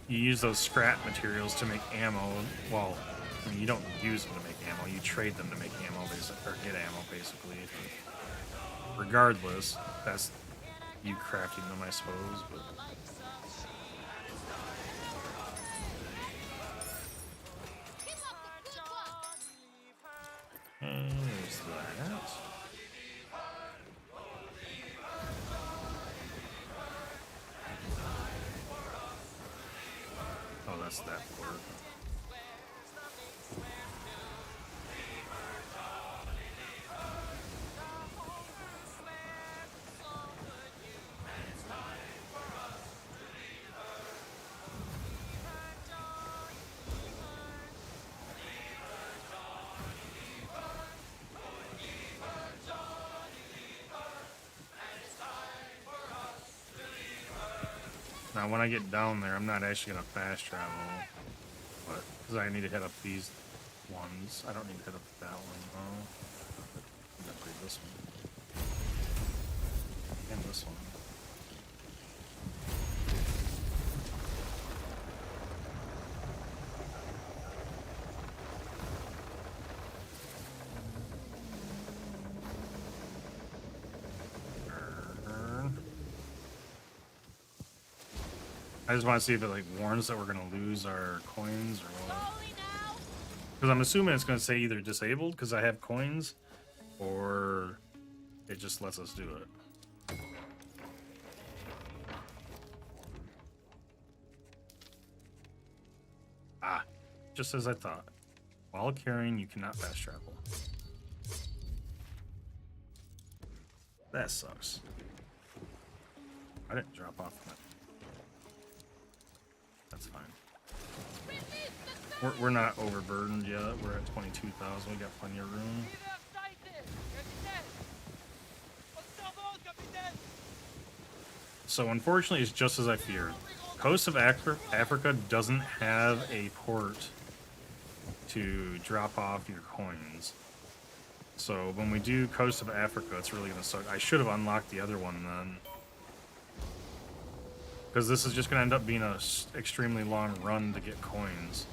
use those scrap materials to make ammo. Well, I mean, you don't use them to make ammo. You trade them to make ammo, or get ammo, basically. Regardless, that's you crafting them, I suppose. But there's that. Oh, that's that port. Now, when I get down there, I'm not actually going to fast travel, but because I need to hit up these ones. I don't need to hit up that one, though. Upgrade this one. And this one. I just want to see if it like warns that we're gonna lose our coins or what. Because I'm assuming it's gonna say either disabled because I have coins, or it just lets us do it. Ah, just as I thought. While carrying, you cannot fast travel. That sucks. I didn't drop off that. That's fine. We're not overburdened yet. We're at 22,000. We got plenty of room. So unfortunately, it's just as I feared. Coast of Africa doesn't have a port to drop off your coins. So when we do Coast of Africa, it's really going to suck. I should have unlocked the other one then. Because this is just going to end up being an extremely long run to get coins.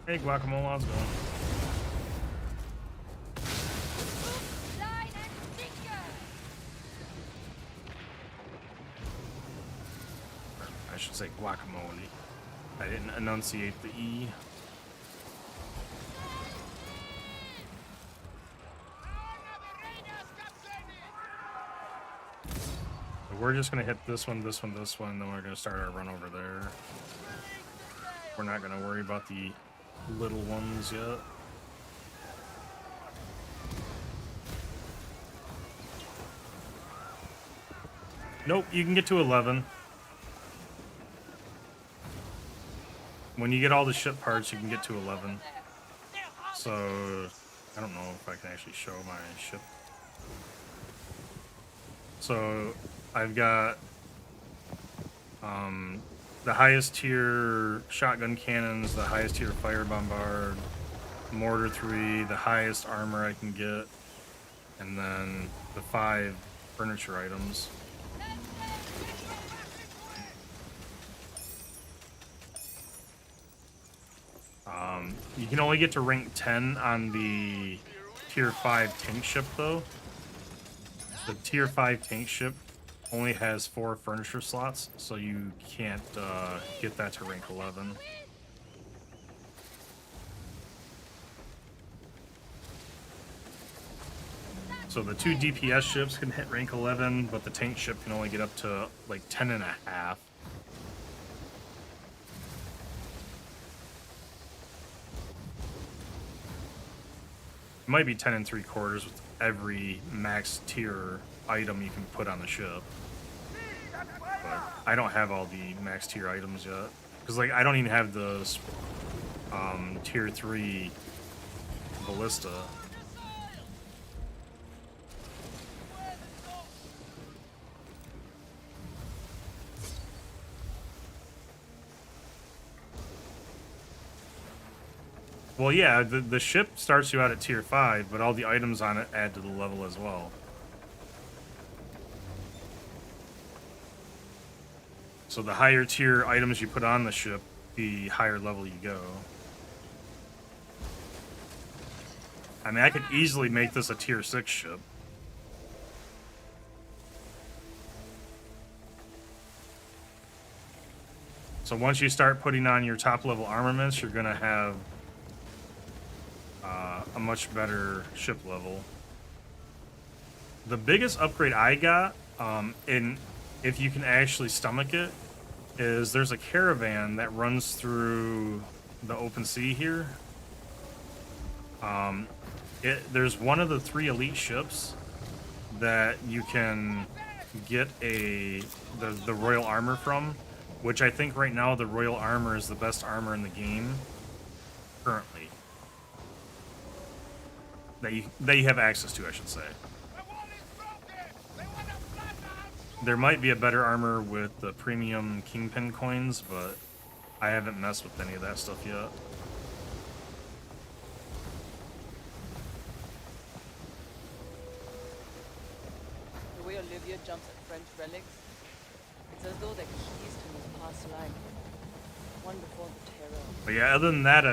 Hey, Guacamole, how's it going? Line and sinker! I should say guacamole. I didn't enunciate the E. So we're just gonna hit this one, this one, this one, then we're gonna start our run over there. We're not gonna worry about the little ones yet. Nope, you can get to 11. When you get all the ship parts, you can get to 11. So, I don't know if I can actually show my ship. So, I've got the highest tier shotgun cannons, the highest tier fire bombard, mortar 3, the highest armor I can get, and then the 5 furniture items. You can only get to rank 10 on the tier 5 tank ship though. The tier 5 tank ship only has 4 furniture slots, so you can't get that to rank 11. So the 2 DPS ships can hit rank 11, but the tank ship can only get up to like 10 and a half. It might be 10 and 3/4 with every max tier item you can put on the ship. But I don't have all the max tier items yet. Because like I don't even have the tier 3 ballista. Well, yeah, the ship starts you out at tier 5, but all the items on it add to the level as well. So the higher tier items you put on the ship, the higher level you go. I mean, I could easily make this a tier 6 ship. So once you start putting on your top level armaments, you're gonna have a much better ship level. The biggest upgrade I got, and if you can actually stomach it, is there's a caravan that runs through the open sea here. There's one of the 3 elite ships that you can get the royal armor from, which I think right now the royal armor is the best armor in the game currently. That you have access to, I should say. There might be a better armor with the premium Kingpin coins, but I haven't messed with any of that stuff yet. The way Olivia jumps at French relics, it's as though they're keys to his past life. One before the terror. But yeah, other than that,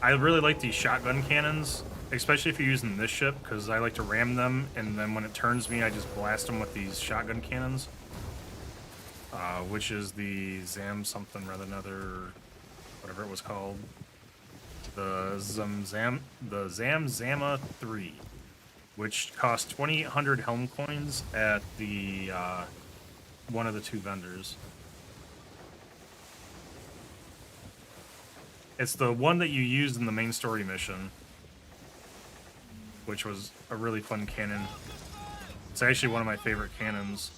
I really like these shotgun cannons, especially if you're using this ship, because I like to ram them, and then when it turns me, I just blast them with these shotgun cannons. Which is the Zam something rather another, whatever it was called. The Zamzama 3, which cost 2,800 helm coins at the one of the 2 vendors. It's the one that you used in the main story mission, which was a really fun cannon. It's actually one of my favorite cannons.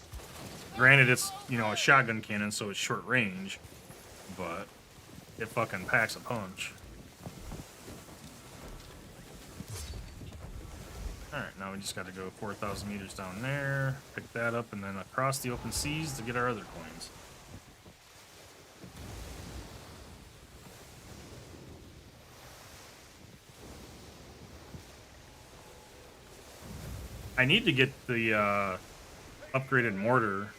Granted, it's, you know, a shotgun cannon, so it's short range, but it fucking packs a punch. Alright, now we just gotta go 4,000 meters down there, pick that up, and then across the open seas to get our other coins. I need to get the upgraded mortar.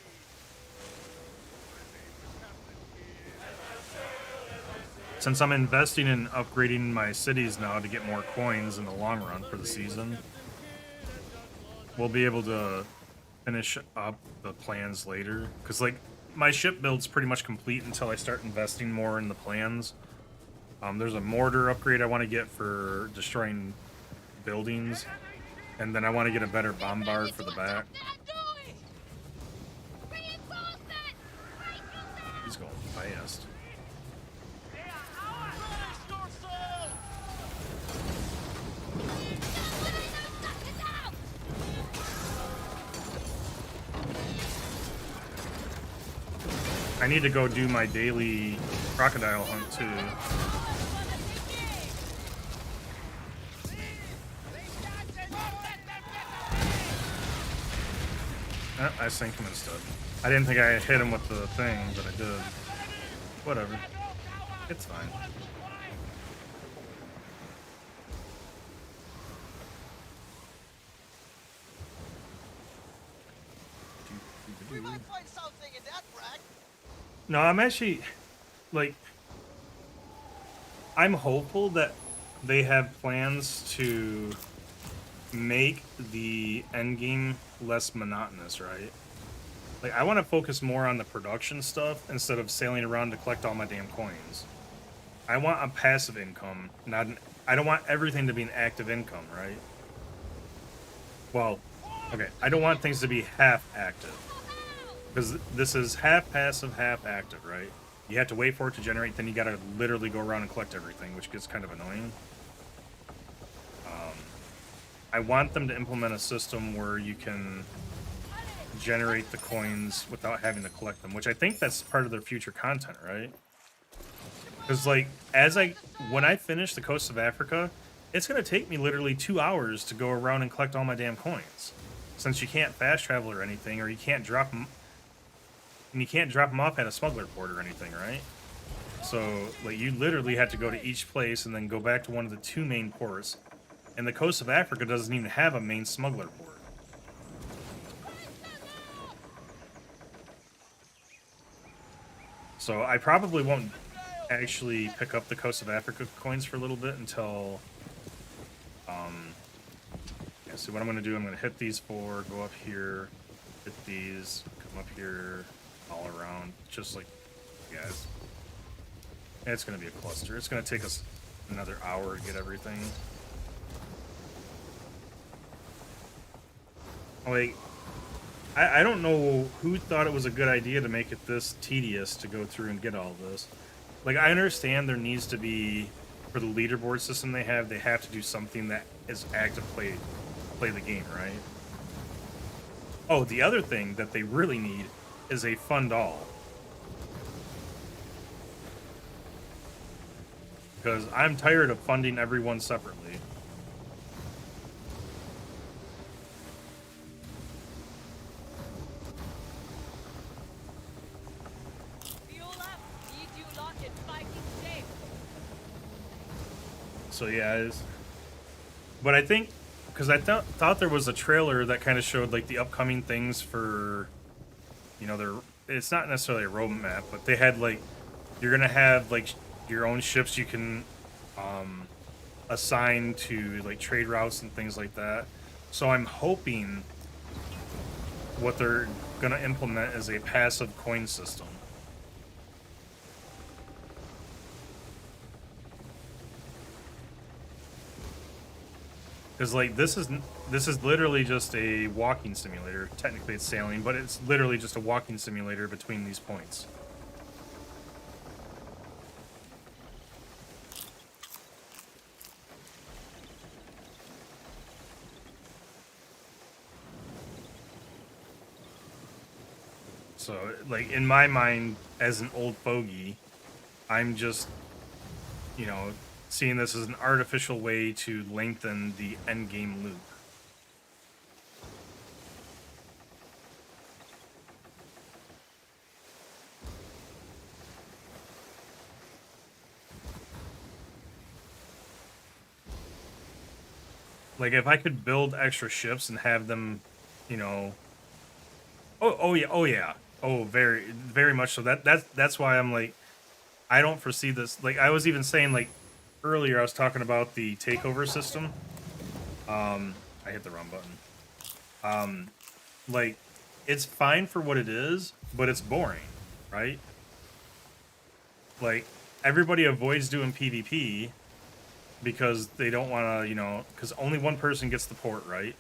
since I'm investing in upgrading my cities now to get more coins in the long run for the season, we'll be able to finish up the plans later. Because, like, my ship build's pretty much complete until I start investing more in the plans. There's a mortar upgrade I want to get for destroying buildings. And then I want to get a better bombard for the back. He's going fast. I need to go do my daily crocodile hunt too. I sank him instead. I didn't think I hit him with the thing, but I did. Whatever. It's fine. We might find something in that rack. No, I'm actually, like, I'm hopeful that they have plans to make the endgame less monotonous, right? Like, I want to focus more on the production stuff instead of sailing around to collect all my damn coins. I want a passive income, not an, I don't want everything to be an active income, right? Well, okay, I don't want things to be half active. Because this is half passive, half active, right? You have to wait for it to generate, then you gotta literally go around and collect everything, which gets kind of annoying. I want them to implement a system where you can generate the coins without having to collect them, which I think that's part of their future content, right? Because, like, when I finish the Coast of Africa, it's gonna take me literally 2 hours to go around and collect all my damn coins. Since you can't fast travel or anything, or you can't drop them, and you can't drop them off at a smuggler port or anything, right? So, like, you literally have to go to each place and then go back to one of the 2 main ports. And the Coast of Africa doesn't even have a main smuggler port. So I probably won't actually pick up the Coast of Africa coins for a little bit until... yeah, so what I'm going to do, I'm going to hit these 4, go up here, hit these, come up here, all around, just like you guys. And it's going to be a cluster. It's going to take us another hour to get everything. Like, I don't know who thought it was a good idea to make it this tedious to go through and get all this. Like, I understand there needs to be, for the leaderboard system they have to do something that is active play the game, right? Oh, the other thing that they really need is a fund all. Because I'm tired of funding everyone separately. So yeah, but I think, because I thought there was a trailer that kind of showed like the upcoming things for, you know, it's not necessarily a roadmap, but they had like, you're gonna have like your own ships you can assign to like trade routes and things like that. So I'm hoping what they're gonna implement is a passive coin system. Because, like, this is literally just a walking simulator. Technically, it's sailing, but it's literally just a walking simulator between these points. So, like, in my mind, as an old fogey, I'm just, you know, seeing this as an artificial way to lengthen the endgame loop. Like, if I could build extra ships and have them, you know... Oh yeah, very much so. That's why I'm like... I don't foresee this. Like I was even saying, like earlier, I was talking about the takeover system. I hit the wrong button. Like it's fine for what it is, but it's boring, right? Like everybody avoids doing PvP because they don't want to, you know, because only one person gets the port, right?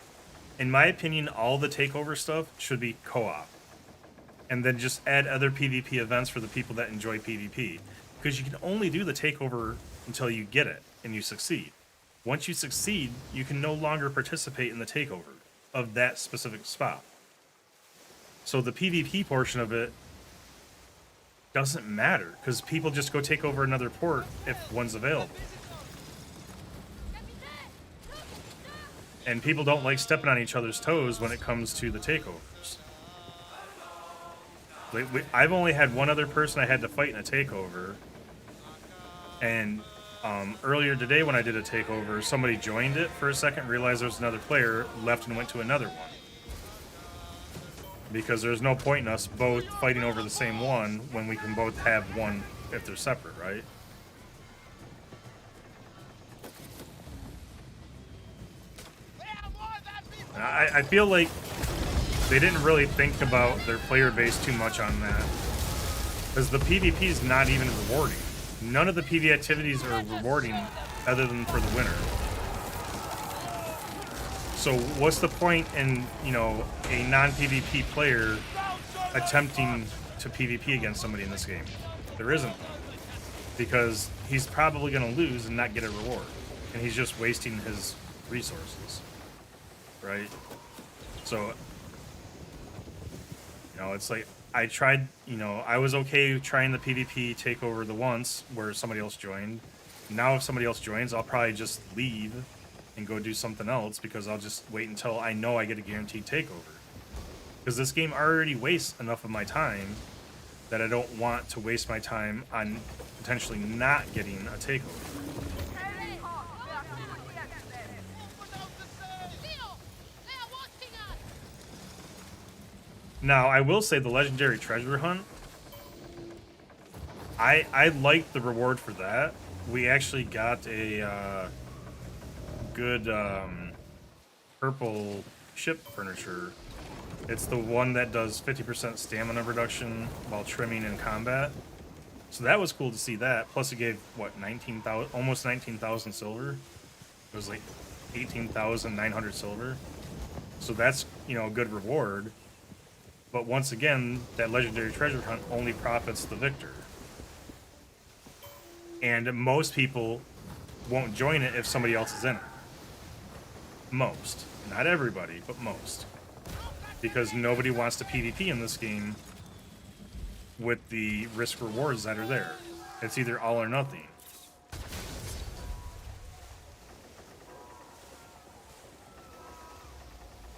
In my opinion, all the takeover stuff should be co-op. And then just add other PvP events for the people that enjoy PvP. Because you can only do the takeover until you get it and you succeed. Once you succeed, you can no longer participate in the takeover of that specific spot. So the PvP portion of it doesn't matter because people just go take over another port if one's available. And people don't like stepping on each other's toes when it comes to the takeovers. I've only had one other person I had to fight in a takeover. And earlier today when I did a takeover, somebody joined it for a second, realized there was another player, left and went to another one. Because there's no point in us both fighting over the same one when we can both have one if they're separate, right? I feel like they didn't really think about their player base too much on that. Because the PvP is not even rewarding. None of the PvP activities are rewarding other than for the winner. So what's the point in, you know, a non-PvP player attempting to PvP against somebody in this game? There isn't. Because he's probably going to lose and not get a reward. And he's just wasting his resources. Right? So, you know, it's like, I tried, you know, I was okay trying the PvP takeover the once where somebody else joined. Now if somebody else joins, I'll probably just leave and go do something else because I'll just wait until I know I get a guaranteed takeover. Because this game already wastes enough of my time that I don't want to waste my time on potentially not getting a takeover. Now, I will say the Legendary Treasure Hunt, I like the reward for that. We actually got a good purple ship furniture. It's the one that does 50% stamina reduction while trimming in combat. So that was cool to see that. Plus it gave, what, 19,000, almost 19,000 silver. It was like 18,900 silver. So that's, you know, a good reward. But once again, that Legendary Treasure Hunt only profits the victor. And most people won't join it if somebody else is in it. Most. Not everybody, but most. Because nobody wants to PvP in this game with the risk rewards that are there. It's either all or nothing.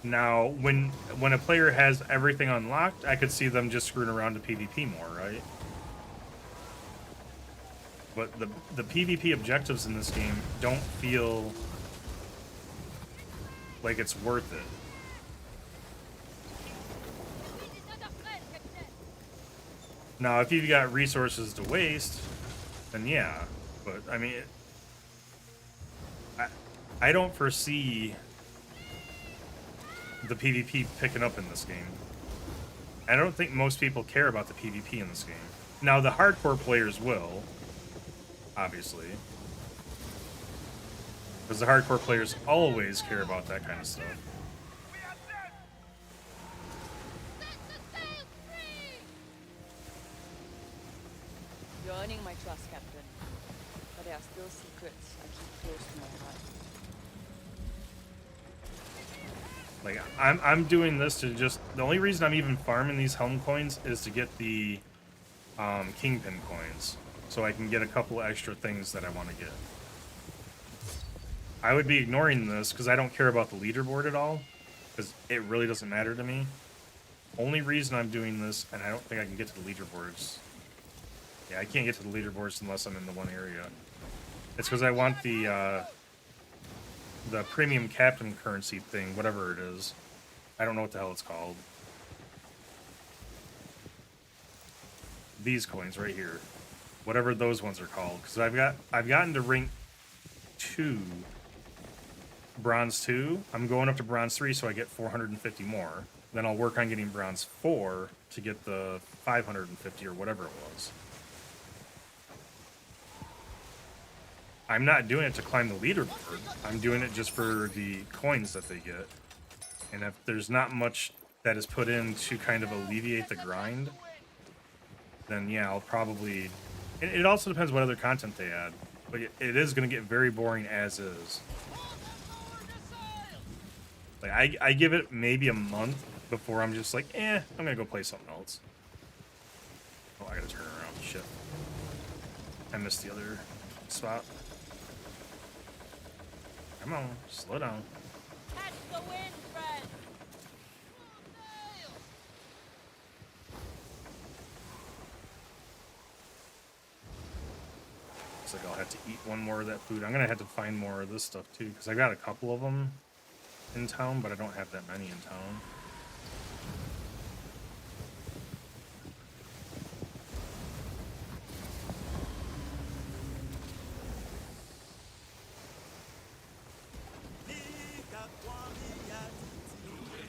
Now, when a player has everything unlocked, I could see them just screwing around to PvP more, right? But the PvP objectives in this game don't feel like it's worth it. Now, if you've got resources to waste, then yeah. But, I mean, I don't foresee the PvP picking up in this game. I don't think most people care about the PvP in this game. Now, the hardcore players will, obviously. Because the hardcore players always care about that kind of stuff. You're earning my trust, Captain. But there are still secrets I keep close to my heart. Like, I'm doing this to just... The only reason I'm even farming these helm coins is to get the kingpin coins. So I can get a couple extra things that I want to get. I would be ignoring this because I don't care about the leaderboard at all. Because it really doesn't matter to me. Only reason I'm doing this, and I don't think I can get to the leaderboards... Yeah, I can't get to the leaderboards unless I'm in the one area. It's because I want the premium captain currency thing, whatever it is. I don't know what the hell it's called. These coins right here. whatever those ones are called, because I've gotten to rank 2, bronze 2. I'm going up to bronze 3, so I get 450 more. Then I'll work on getting bronze 4 to get the 550 or whatever it was. I'm not doing it to climb the leaderboard. I'm doing it just for the coins that they get. And if there's not much that is put in to kind of alleviate the grind, then yeah, I'll probably... It also depends what other content they add. But it is going to get very boring as is. Like, I give it maybe a month before I'm just like, I'm going to go play something else. Oh, I got to turn around. Shit. I missed the other spot. Come on, slow down. Catch the wind, friend. Looks like I'll have to eat one more of that food. I'm going to have to find more of this stuff too, because I got a couple of them in town, but I don't have that many in town.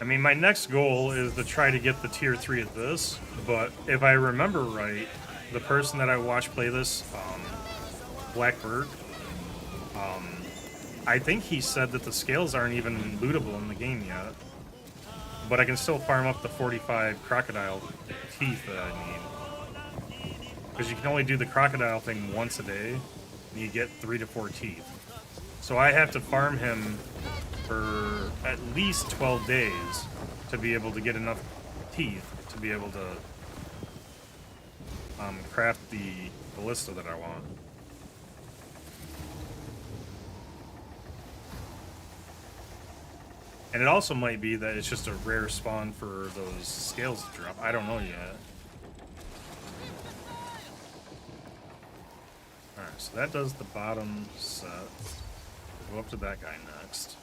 I mean, my next goal is to try to get the tier 3 of this, but if I remember right, the person that I watched play this, Blackbird, I think he said that the scales aren't even lootable in the game yet, but I can still farm up the 45 crocodile teeth that I need. Because you can only do the crocodile thing once a day, and you get 3 to 4 teeth. So I have to farm him for at least 12 days to be able to get enough teeth to be able to craft the ballista that I want. And it also might be that it's just a rare spawn for those scales to drop. I don't know yet. Alright, so that does the bottom set. Go up to that guy next.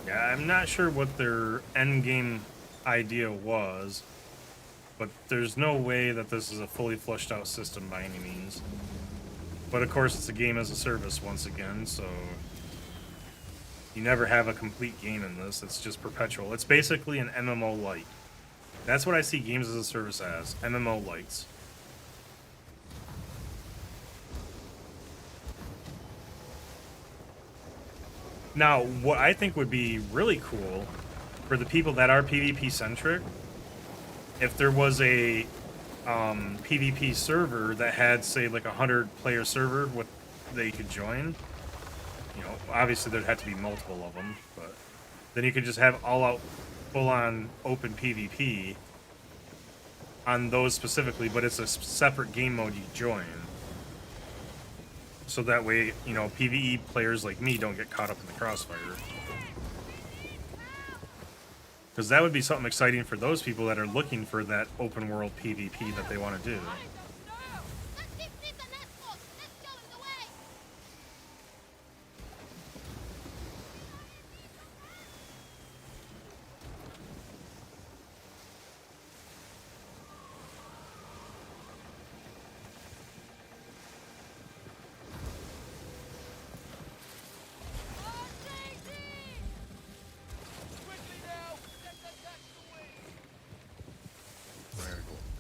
Yeah, I'm not sure what their end game idea was, but there's no way that this is a fully fleshed out system by any means. But of course, it's a game as a service once again, so you never have a complete game in this. It's just perpetual. It's basically an MMO light. That's what I see games as a service as, MMO lights. Now, what I think would be really cool for the people that are PvP centric, if there was a PvP server that had, say, like a 100-player server what they could join. You know, obviously there'd have to be multiple of them, but then you could just have all-out, full-on open PvP on those specifically, but it's a separate game mode you join. So that way, you know, PvE players like me don't get caught up in the crossfire. Because that would be something exciting for those people that are looking for that open world PvP that they want to do.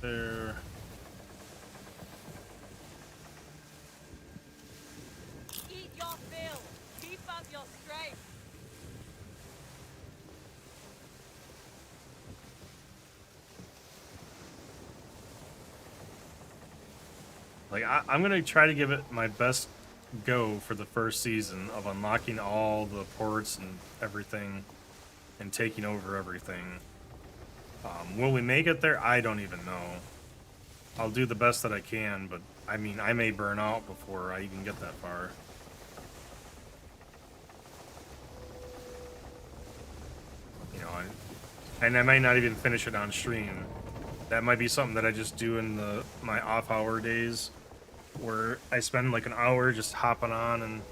There. Eat your fill. Keep up your strength. Like, I'm going to try to give it my best go for the first season of unlocking all the ports and everything and taking over everything. Will we make it there? I don't even know. I'll do the best that I can, but I mean, I may burn out before I even get that far. And I might not even finish it on stream. That might be something that I just do in my off-hour days, where I spend like an hour just hopping on and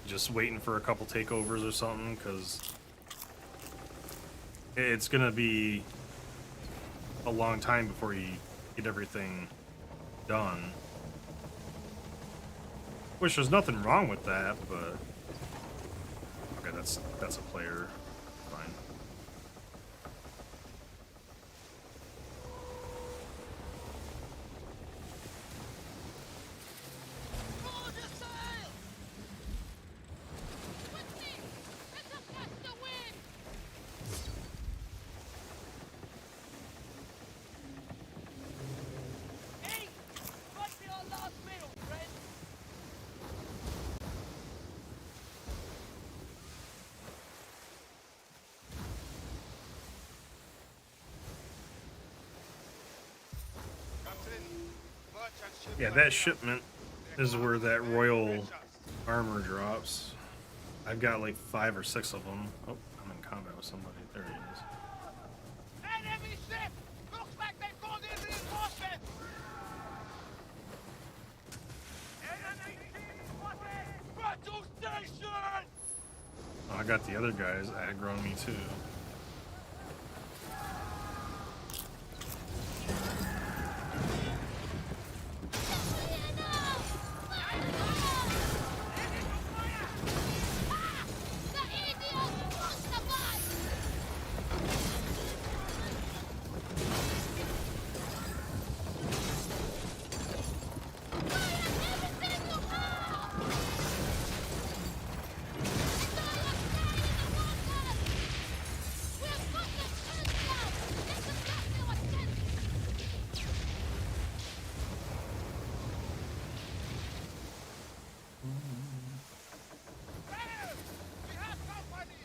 just waiting for a couple takeovers or something, because it's gonna be a long time before you get everything done. Which there's nothing wrong with that, but okay, that's a player. Fine. Hey! What's your last meal, friend? Yeah, that shipment is where that royal armor drops. I've got like 5 or 6 of them. Oh, I'm in combat with somebody. There he is. Enemy ship! Looks like they've called in reinforcements! Enemy team spotted! Battle station! Oh, I got the other guys aggroing me too. We have company!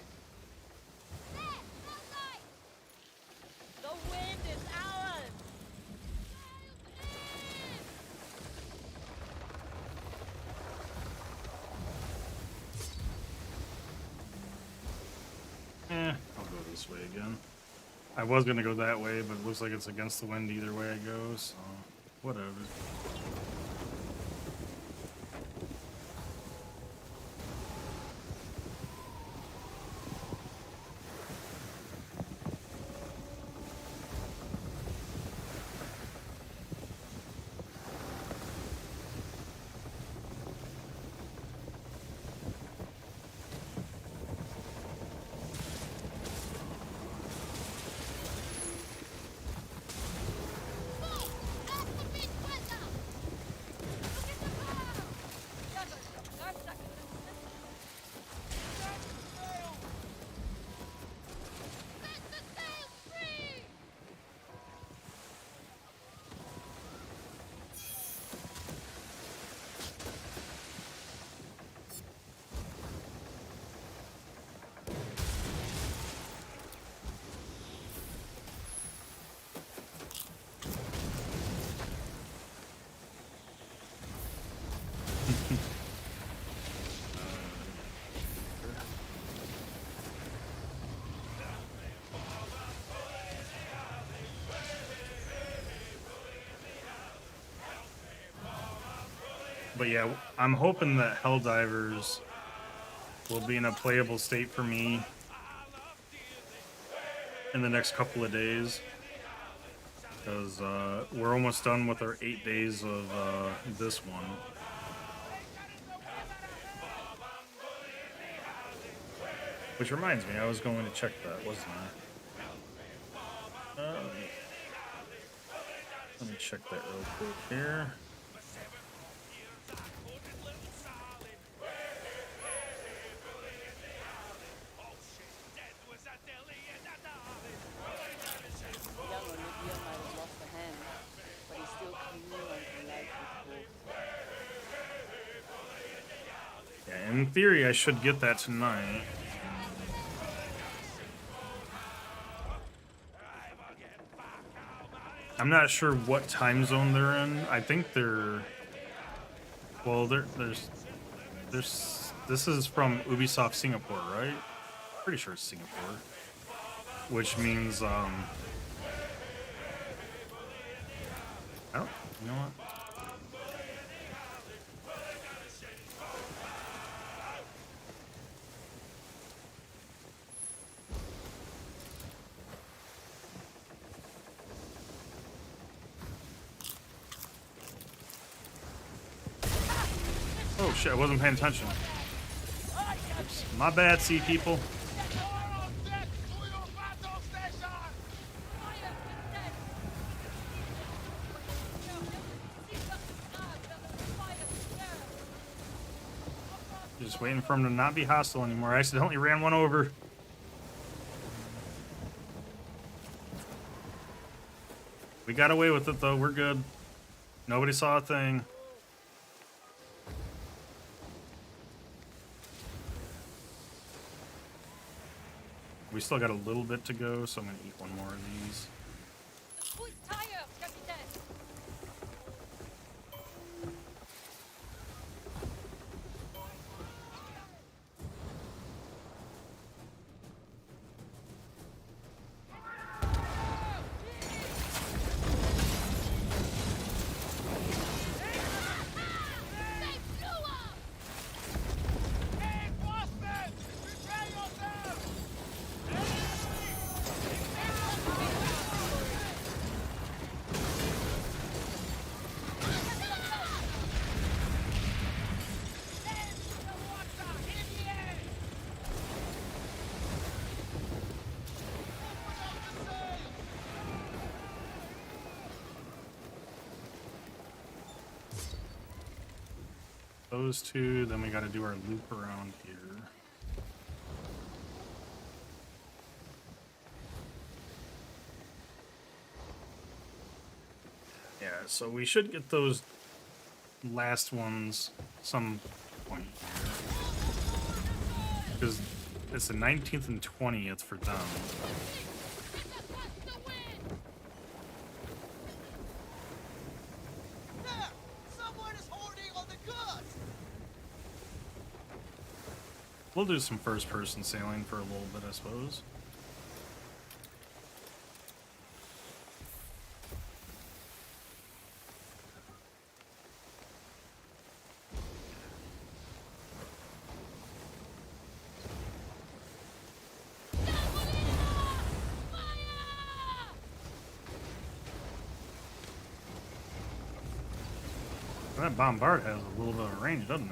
The wind is ours! I'll go this way again. I was gonna go that way, but it looks like it's against the wind either way I go, so whatever. But yeah, I'm hoping that Helldivers will be in a playable state for me in the next couple of days. Because we're almost done with our 8 days of this one. Which reminds me, I was going to check that, wasn't I? Let me check that real quick here. Young Olivia might have lost a hand, but he's still clinging on to life with hope. Yeah, in theory, I should get that tonight. I'm not sure what time zone they're in. I think they're... Well, there's... This is from Ubisoft Singapore, right? Pretty sure it's Singapore. which means oh, you know what? Oh shit, I wasn't paying attention. Oops. My bad, sea people. Just waiting for him to not be hostile anymore. I accidentally ran one over. We got away with it though, we're good. Nobody saw a thing. We still got a little bit to go, so I'm gonna eat one more of these. Who's tired, Captain? Those two, then we gotta do our loop around here. Yeah, so we should get those last ones some point here. Because it's the 19th and 20th for them. Now, someone is holding on the goods. We'll do some first-person sailing for a little bit, I suppose. That bombard has a little bit of range, doesn't it?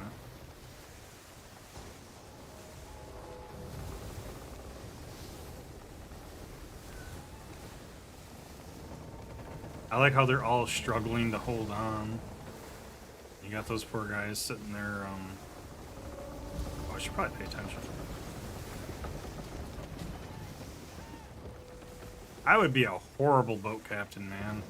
I like how they're all struggling to hold on. You got those poor guys sitting there, oh, I should probably pay attention. I would be a horrible boat captain, man.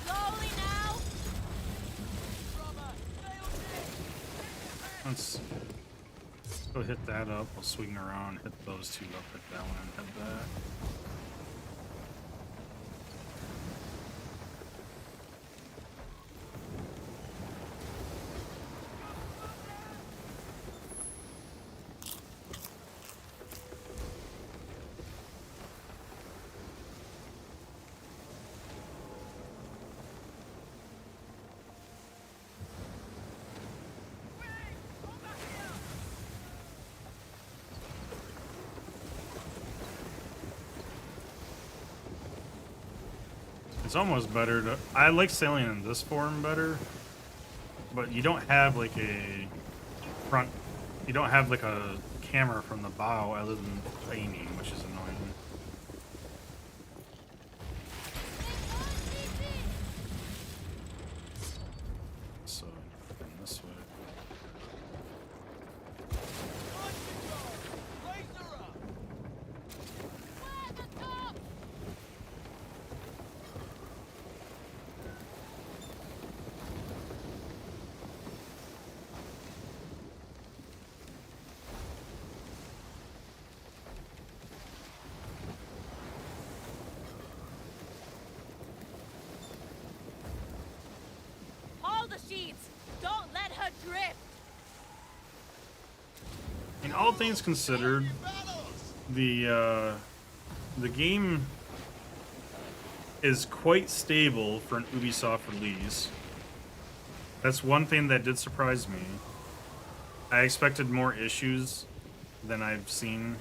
Slowly now. Let's go hit that up. We'll swing around, hit those two up, hit that one, and head back. It's almost better to... I like sailing in this form better, but you don't have like a front... You don't have like a camera from the bow other than aiming, which is annoying. So, this way. Laser up. Haul the sheets. Don't let her drift. In all things considered, the game is quite stable for an Ubisoft release. That's one thing that did surprise me. I expected more issues than I've seen.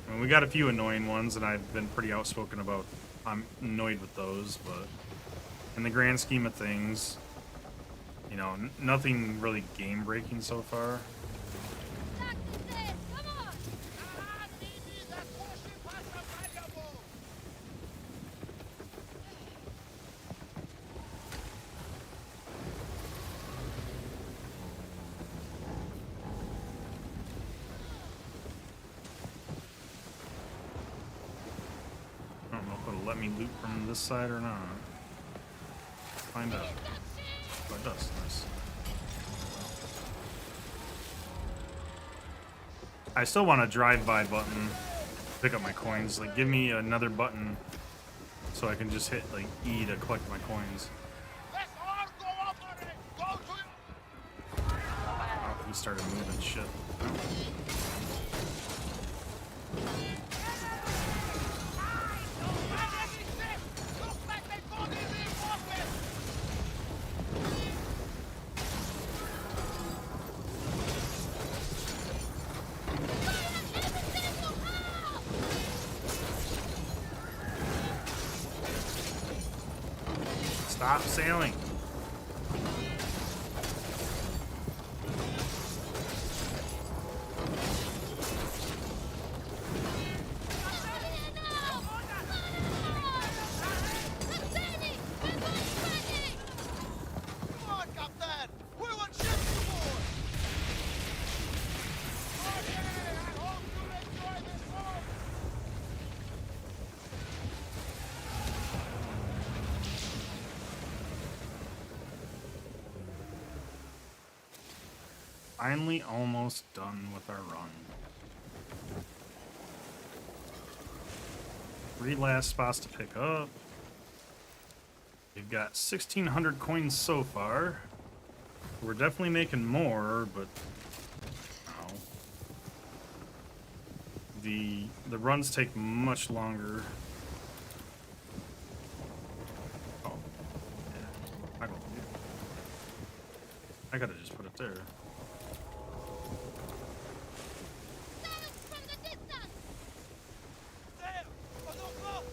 I mean, we got a few annoying ones, and I've been pretty outspoken about I'm annoyed with those, but in the grand scheme of things, you know, nothing really game-breaking so far. I don't know if it'll let me loot from this side or not. Find out. Oh, it does. Nice. I still want a drive-by button to pick up my coins. Like, give me another button so I can just hit, like, E to collect my coins. Let's all go up on it. Go to Oh, he started moving shit. Looks like they got in reinforcements. Stop sailing. Come on, Captain. We want ships to board. Oh yeah, I hope you enjoy this one. Finally almost done with our run. 3 last spots to pick up. We've got 1,600 coins so far. We're definitely making more, but ow. The runs take much longer. Oh, yeah. I gotta just put it there. There, on our block.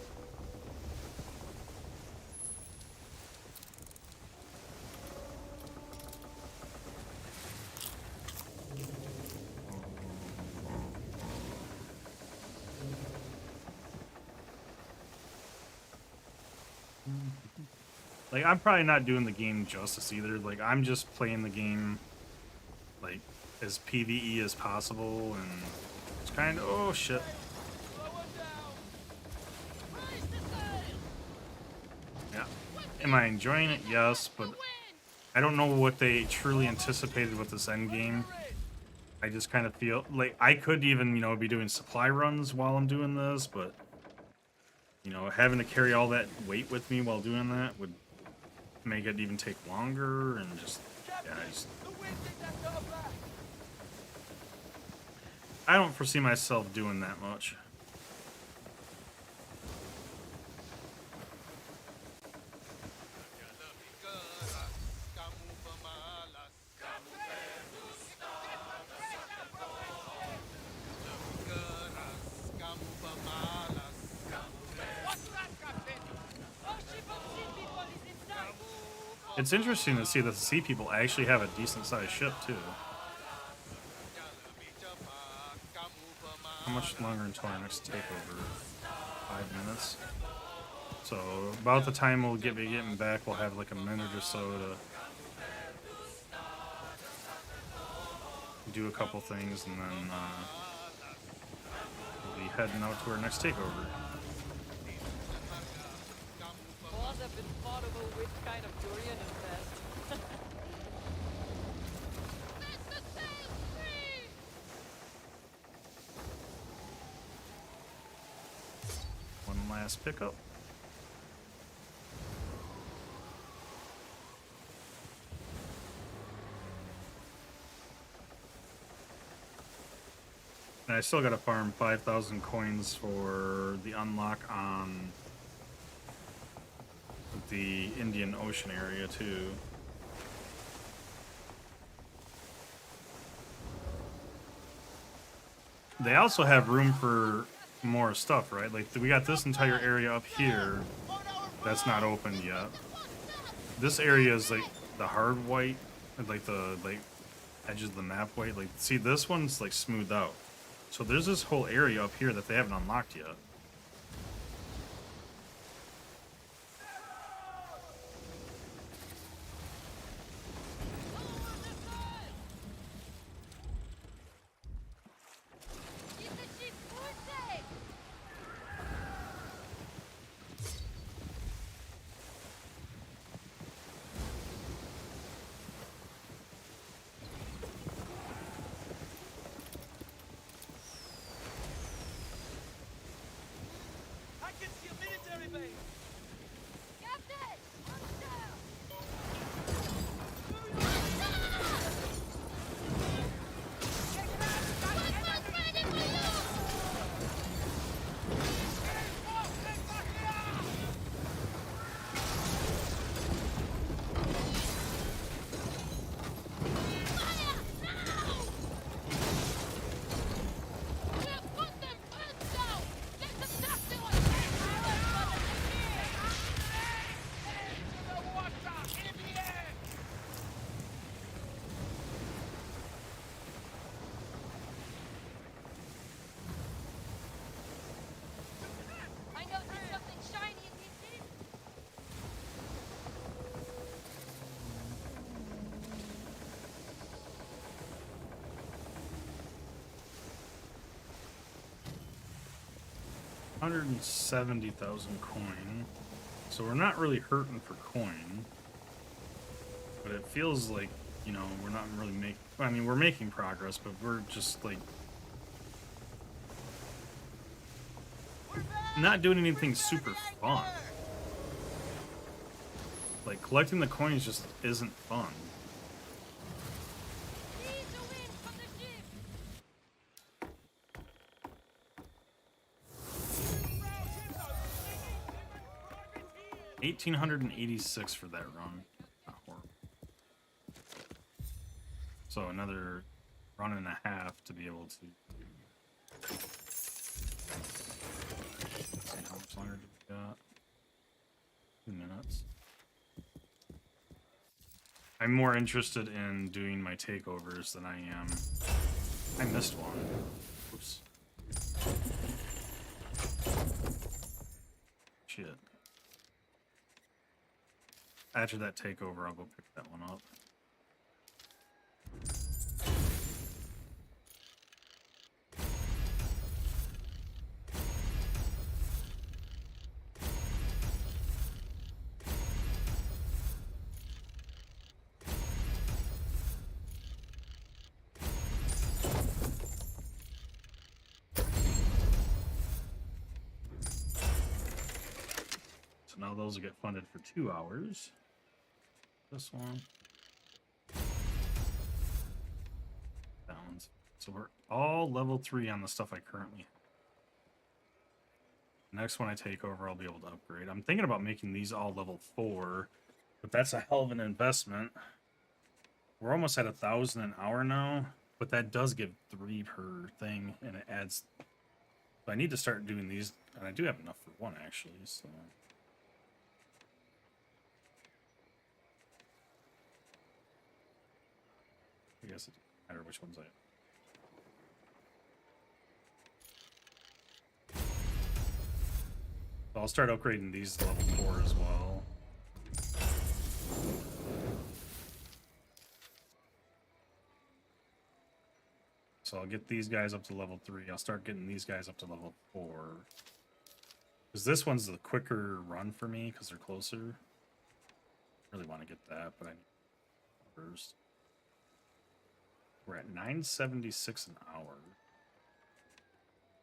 Like, I'm probably not doing the game justice either. Like, I'm just playing the game, like, as PvE as possible, and it's kind of, oh shit. Slow her down. Raise the sail. Yeah. Am I enjoying it? Yes, but I don't know what they truly anticipated with this end game. I just kind of feel like I could even, you know, be doing supply runs while I'm doing this, but, you know, having to carry all that weight with me while doing that would make it even take longer, and just, yeah, The wind in that door back. I don't foresee myself doing that much. What's that, Captain? Our ship of sea people is in sight. It's interesting to see that the sea people actually have a decent sized ship too. How much longer until our next takeover? 5 minutes. So about the time we'll be getting back, we'll have like a minute or so to do a couple things, and then we'll be heading out to our next takeover. Wars have been fought over which kind of durian is best. One last pickup. And I still gotta farm 5,000 coins for the unlock on the Indian Ocean area too. They also have room for more stuff, right? Like we got this entire area up here that's not opened yet. This area is like the hard white, like the edges of the map white. Like, see, this one's like smoothed out. So there's this whole area up here that they haven't unlocked yet. I can see a military base. Captain! I know there's something shiny in these cities. $170,000 coin. So we're not really hurting for coin. But it feels like, you know, we're not really making... I mean, we're making progress, but we're just, like... not doing anything super fun. Like, collecting the coins just isn't fun. Seize the wind from the ship. 1,886 for that run. Not horrible. So another run and a half to be able to... Let's see, how much longer do we got? 2 minutes. I'm more interested in doing my takeovers than I am... I missed one. Oops. Shit. After that takeover, I'll go pick that one up. So now those will get funded for 2 hours. This one. That one's... So we're all level 3 on the stuff I currently have. Next one I take over, I'll be able to upgrade. I'm thinking about making these all level 4, but that's a hell of an investment. We're almost at 1,000 an hour now, but that does give 3 per thing, and it adds... So I need to start doing these, and I do have enough for 1 actually, so... I guess it doesn't matter which ones I have. So I'll start upgrading these to level 4 as well. So I'll get these guys up to level 3. I'll start getting these guys up to level 4. Because this one's the quicker run for me because they're closer. I really want to get that, but I need first. We're at 976 an hour.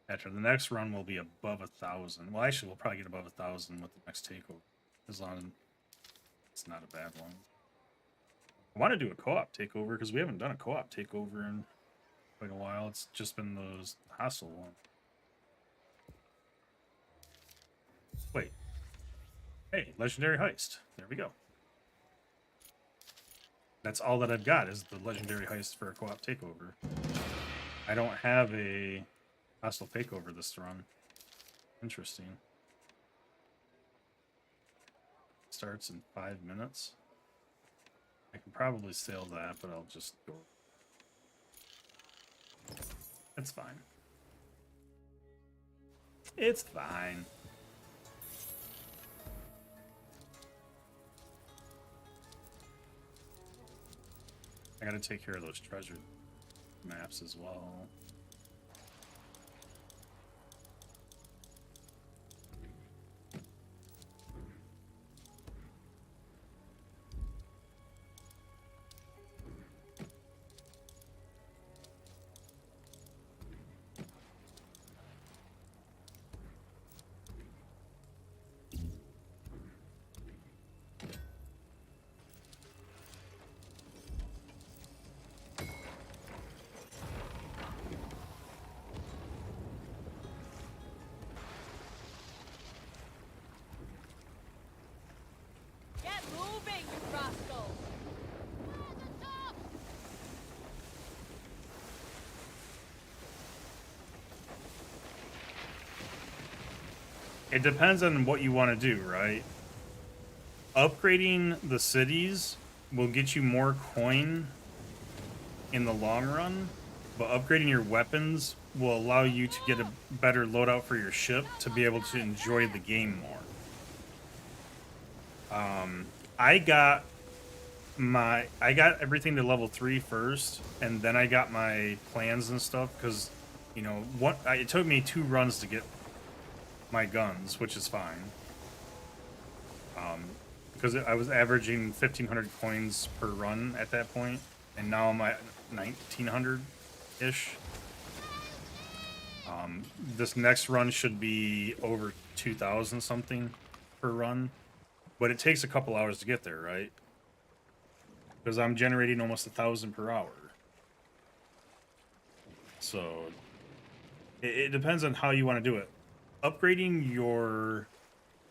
After the next run, we'll be above 1,000. Well, actually, we'll probably get above 1,000 with the next takeover, as long as it's not a bad one. I want to do a co-op takeover because we haven't done a co-op takeover in quite a while. It's just been those hostile ones. Wait. Hey, legendary heist. There we go. That's all that I've got is the legendary heist for a co-op takeover. I don't have a hostile takeover this run. Interesting. Starts in 5 minutes. I can probably sail that, but I'll just go. It's fine. It's fine. I gotta take care of those treasure maps as well. Get moving, you rascals! It depends on what you want to do, right? Upgrading the cities will get you more coin in the long run, but upgrading your weapons will allow you to get a better loadout for your ship to be able to enjoy the game more. I got everything to level 3 first, and then I got my plans and stuff because, you know, it took me 2 runs to get my guns, which is fine. Because I was averaging 1,500 coins per run at that point, and now I'm at 1,900-ish. This next run should be over 2,000 something per run, but it takes a couple hours to get there, right? Because I'm generating almost 1,000 per hour. So it depends on how you want to do it. Upgrading your...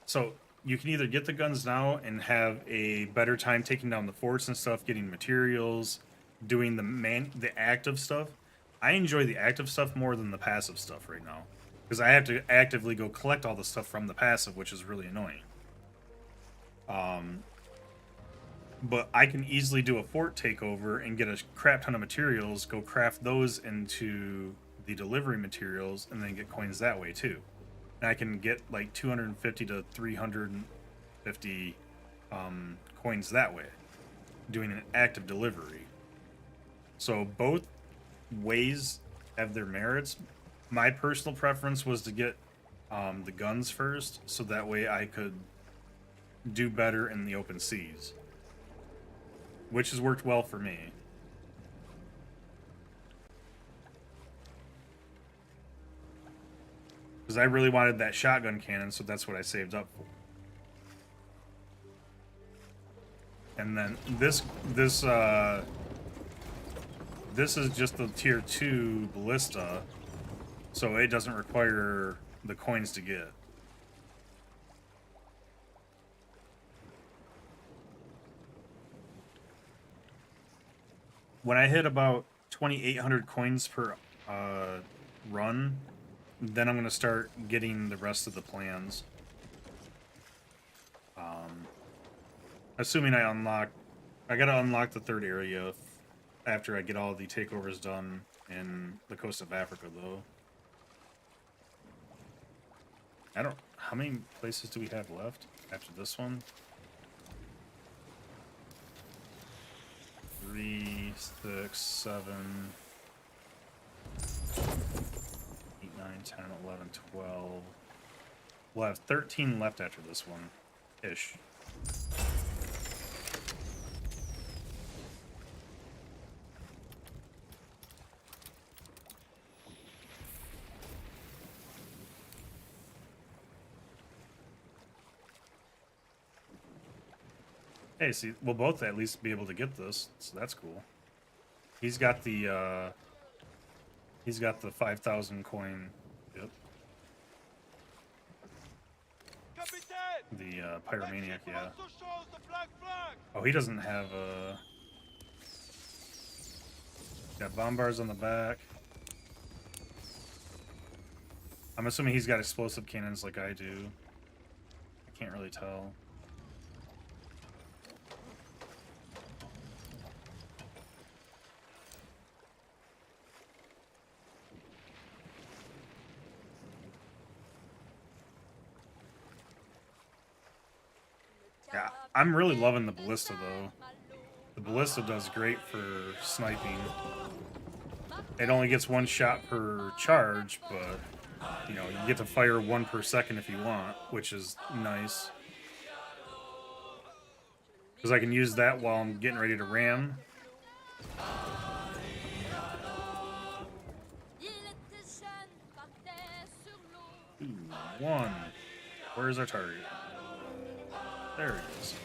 So you can either get the guns now and have a better time taking down the forts and stuff, getting materials, doing the active stuff. I enjoy the active stuff more than the passive stuff right now, because I have to actively go collect all the stuff from the passive, which is really annoying. But I can easily do a fort takeover and get a crap ton of materials, go craft those into the delivery materials, and then get coins that way too. And I can get like 250 to 350 coins that way, doing an active delivery. So both ways have their merits. My personal preference was to get the guns first, so that way I could do better in the open seas, which has worked well for me. Because I really wanted that shotgun cannon, so that's what I saved up for. And then this is just the tier 2 ballista, so it doesn't require the coins to get. When I hit about 2,800 coins per run, then I'm going to start getting the rest of the plans. Assuming I gotta unlock the 3rd area after I get all the takeovers done in the coast of Africa, though. How many places do we have left after this one? 3, 6, 7, 8, 9, 10, 11, 12. We'll have 13 left after this one, ish. Hey, see, we'll both at least be able to get this, so that's cool. He's got the He's got the 5,000 coin. Yep. Capitaine! The pyromaniac, yeah. Also shows the black flag! Oh, he doesn't have a. Got bombars on the back. I'm assuming he's got explosive cannons like I do. I can't really tell. Yeah, I'm really loving the ballista though. The ballista does great for sniping. It only gets one shot per charge, but you know, you get to fire one per second if you want, which is nice. Because I can use that while I'm getting ready to ram. Ooh, one. Where's our target? There it is.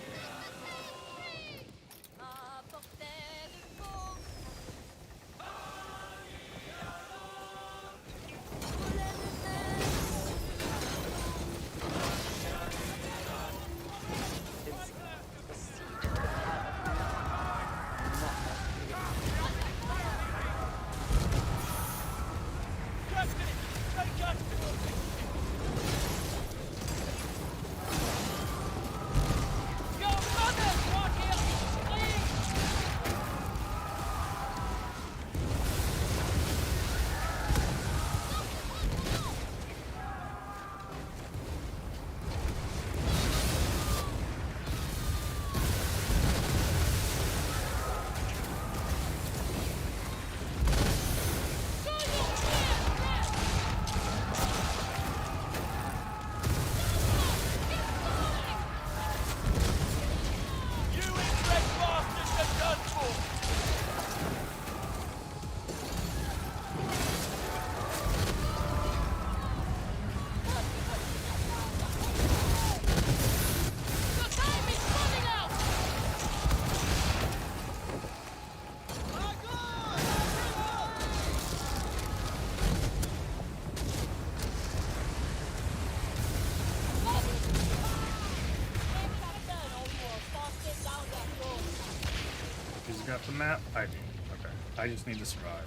He's got the map? I do. Okay. I just need to survive.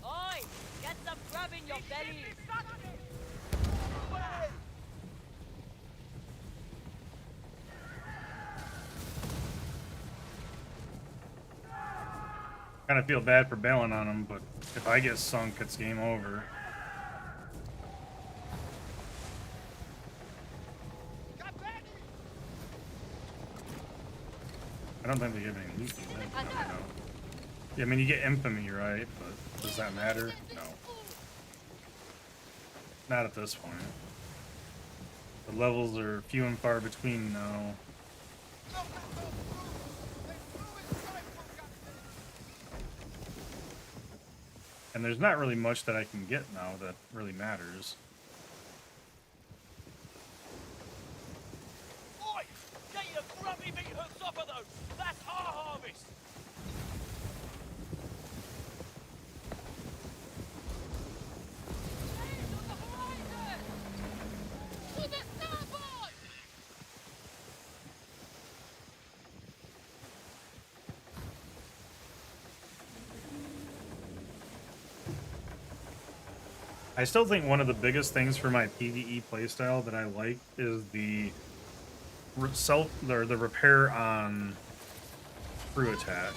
Oi! Get some grub in your belly! Kind of feel bad for bailing on him, but if I get sunk, it's game over. I don't think they give any loot, do they? No, they don't. Yeah, I mean, you get infamy, right? But does that matter? No. Not at this point. The levels are few and far between now. And there's not really much that I can get now that really matters. Oi! Get your grubby meat hooks off of those! That's our harvest! I still think one of the biggest things for my PvE playstyle that I like is the the repair on crew attack.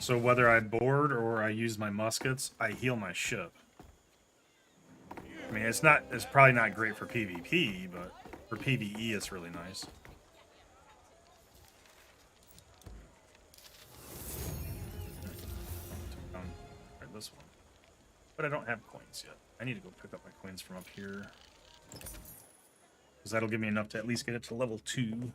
So whether I board or I use my muskets, I heal my ship. I mean, it's probably not great for PvP, but for PvE, it's really nice. Right, this one. But I don't have coins yet. I need to go pick up my coins from up here. Because that'll give me enough to at least get it to level 2.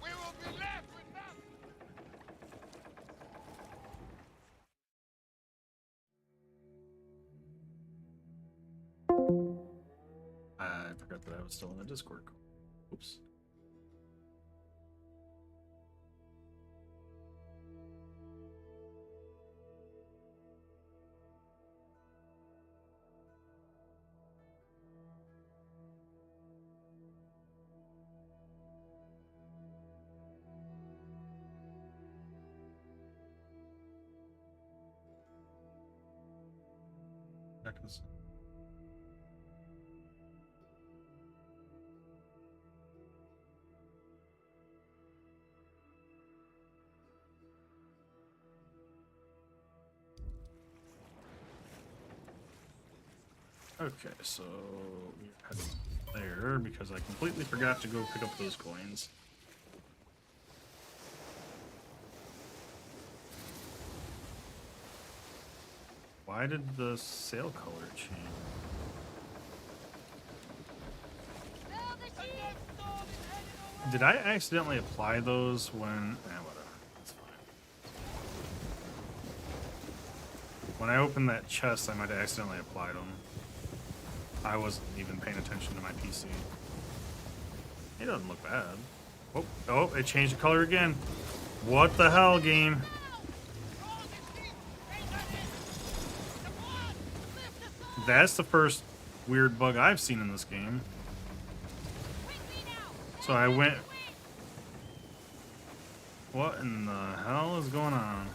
We will be left with nothing. I forgot that I was still in the Discord. Oops. Seconds. Okay, so we're heading there because I completely forgot to go pick up those coins. Why did the sail color change? Did I accidentally apply those when... whatever. That's fine. When I opened that chest, I might have accidentally applied them. I wasn't even paying attention to my PC. It doesn't look bad. Oh, it changed the color again. What the hell, game? That's the first weird bug I've seen in this game. So I went... What in the hell is going on?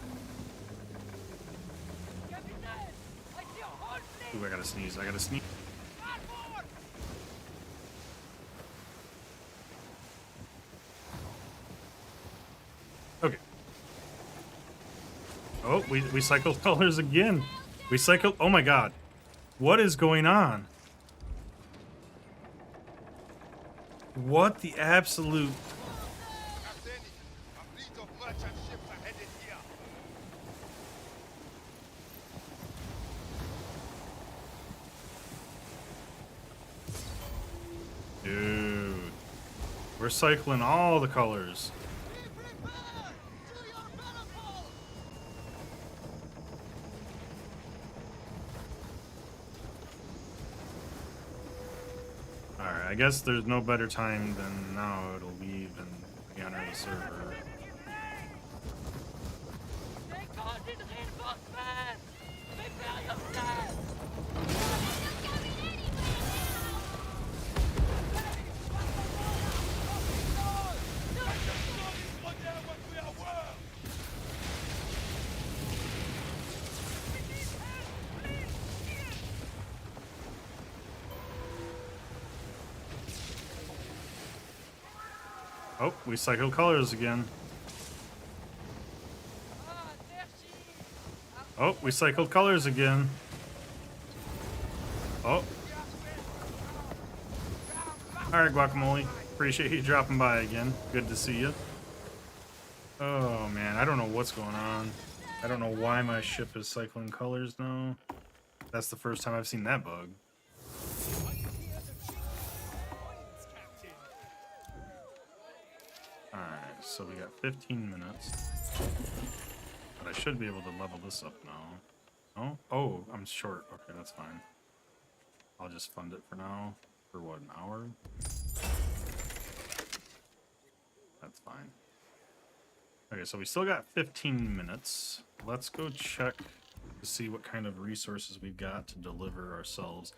Ooh, I gotta sneeze. I gotta sneeze. Okay. Oh, we cycled colors again. We cycled... Oh my god. What is going on? What the absolute... Captain, a fleet of merchant ships are headed here. Dude. We're cycling all the colors. Alright, I guess there's no better time than now to leave and re-enter the server. Oh, we cycled colors again. Oh, we cycled colors again. Oh. Alright, Guacamole. Appreciate you dropping by again. Good to see you. Oh, man. I don't know what's going on. I don't know why my ship is cycling colors now. That's the first time I've seen that bug. Alright, so we got 15 minutes. But I should be able to level this up now. No? Oh, I'm short. Okay, that's fine. I'll just fund it for now. For what, an hour? That's fine. Okay, so we still got 15 minutes. Let's go check to see what kind of resources we've got to deliver ourselves.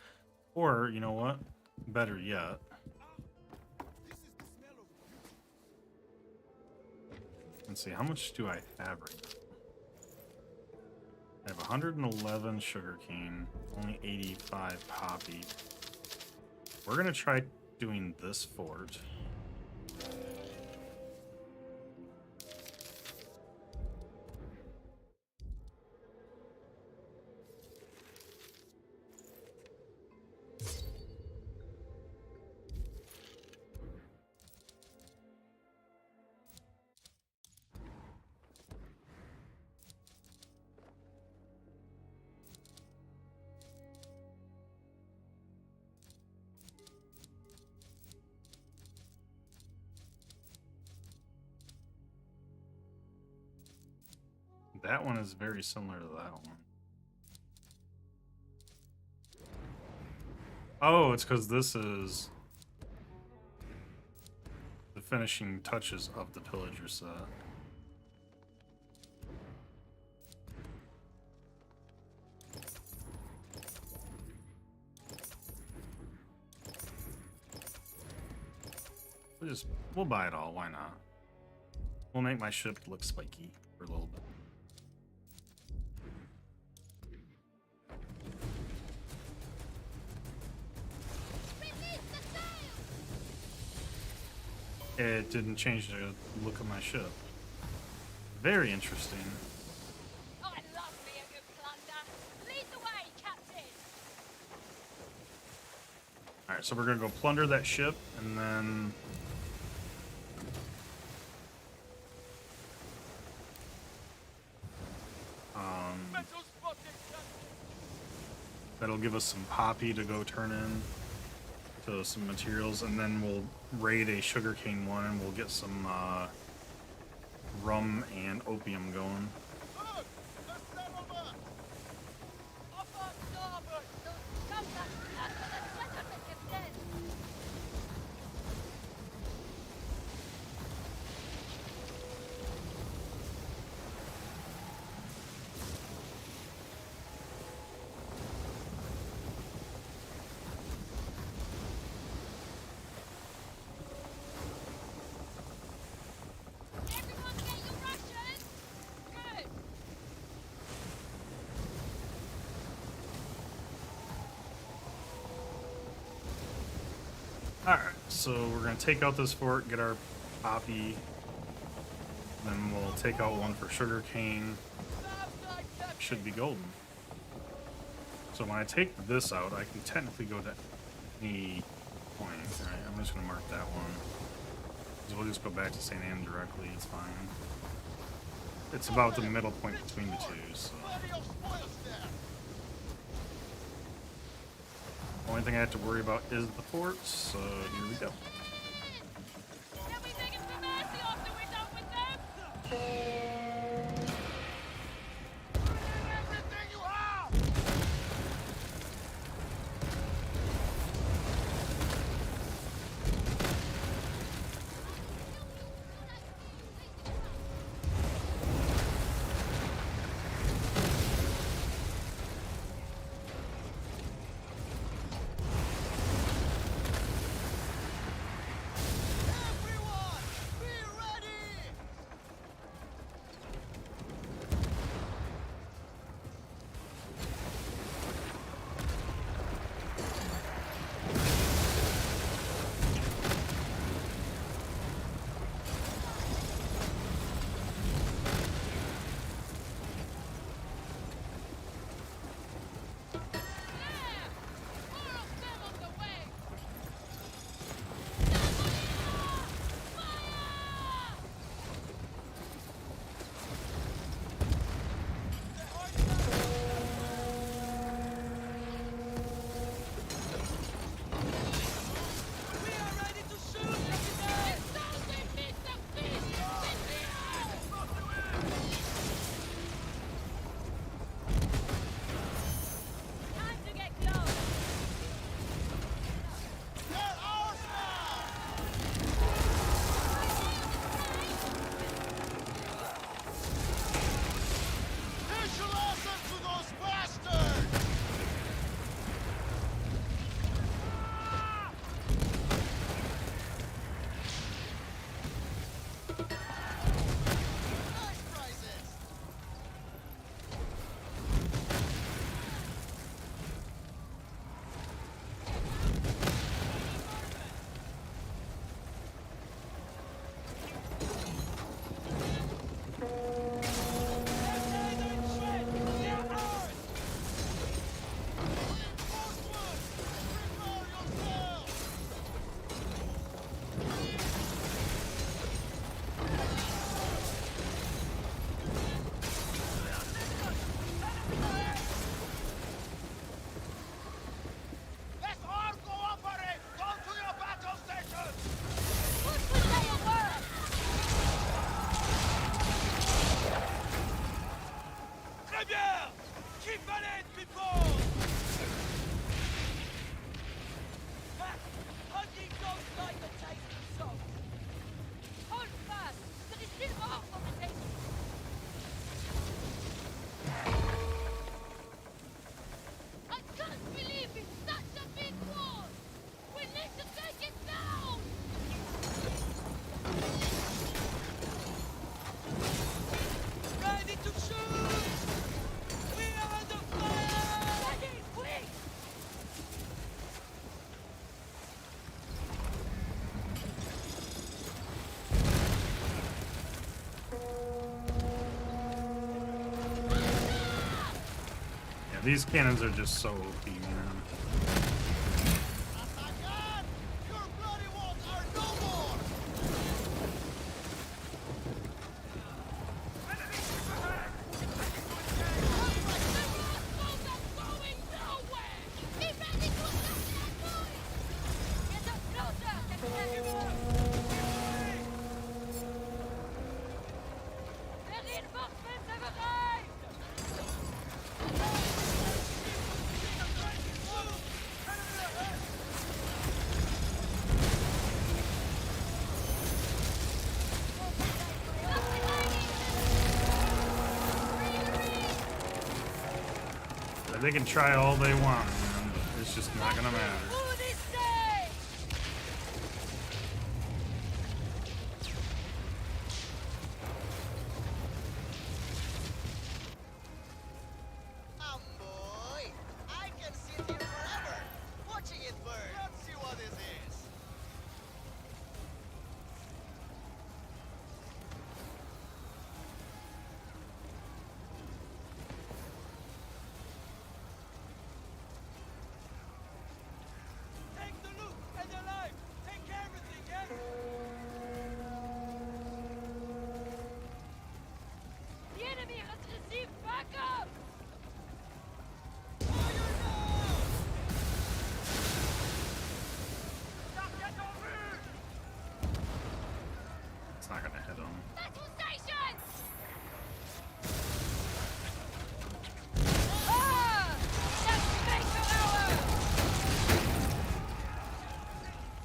Or, you know what? Better yet. Let's see, how much do I have right now? I have 111 sugarcane, only 85 poppy. We're gonna try doing this fort. That one is very similar to that one. Oh, it's because this is the finishing touches of the pillager set. We'll buy it all, why not? We'll make my ship look spiky for a little bit. It didn't change the look of my ship. Very interesting. I love me a good plunder. Lead the way, Captain. Alright, so we're gonna go plunder that ship, and then... Metal spotted, Captain. that'll give us some poppy to go turn in to some materials, and then we'll raid a sugarcane one, and we'll get some rum and opium going. Look! That's Sailor! Off on starboard. Come back. Let us make him dead. Everyone get your rations. Good. Alright, so we're gonna take out this fort, get our poppy, then we'll take out one for sugarcane. Should be golden. So when I take this out, I can technically go to any point. Alright, I'm just gonna mark that one. 'Cause we'll just go back to St. Anne directly, it's fine. It's about the middle point between the two, so. Bloody old spoilers there. Only thing I have to worry about is the forts, so here we go. Can we take him to mercy after we're done with them? Everything you have! Everyone, be ready! Yeah, these cannons are just so OP, man. Atacar! Your bloody walls are no more! They can try all they want, man, but it's just not gonna matter. Boy, I can sit here forever, watching it burn. Let's see what this is. Take the loot and the life. Take everything, yes? The enemy has received backup! Fire now! It's not gonna hit them. Battle station! Ah! That's Baker Hour!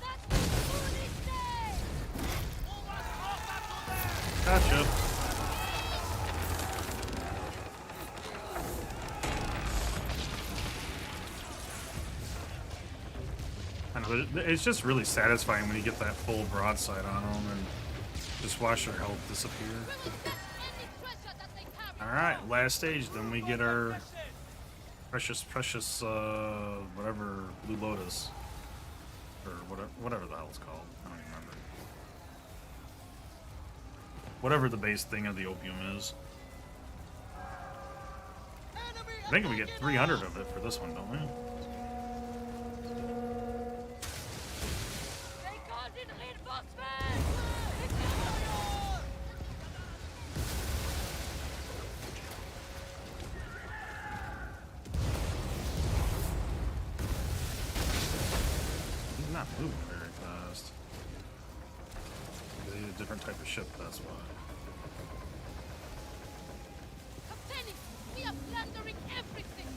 That's the police day! Gotcha. I know, but it's just really satisfying when you get that full broadside on them and just watch their health disappear. Alright, last stage, then we get our precious, whatever, Blue Lotus. Or whatever the hell it's called. I don't even remember. Whatever the base thing of the opium is. I think we get 300 of it for this one, don't we? They called in reinforcements! He's not moving very fast. They need a different type of ship, that's why. Captain, we are plundering everything!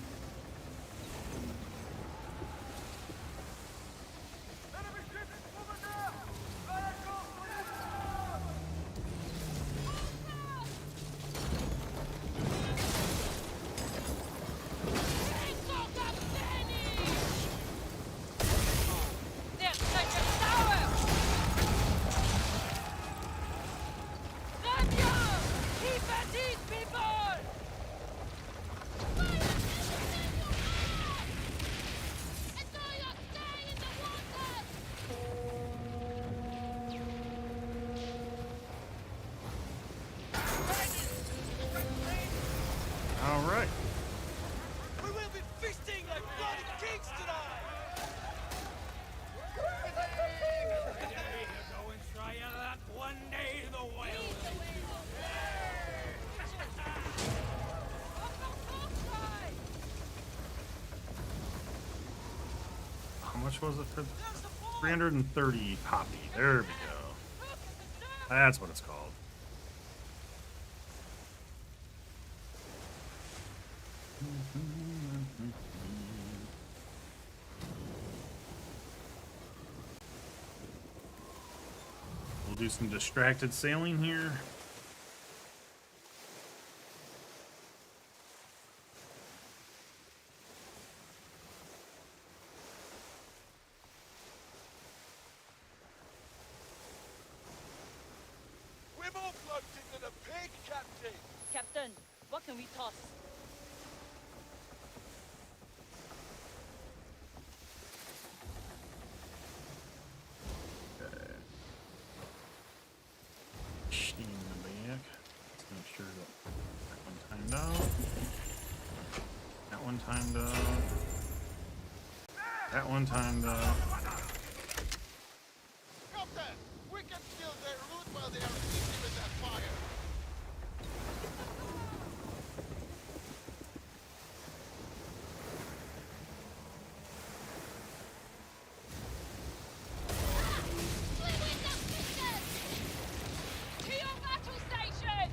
Their treasure tower! Ramya! Keep at these people! Alright. We will be feasting like bloody kings tonight! Go and try that one day the whale. How much was it for 330 poppy? There we go. That's what it's called. We'll do some distracted sailing here. We're more floating than a pig, Captain! Captain, what can we toss? Steam in the back. Let's make sure that one timed out. That one one timed out. That one timed out. Captain, we can kill their route while they are busy with that fire. To your battle station!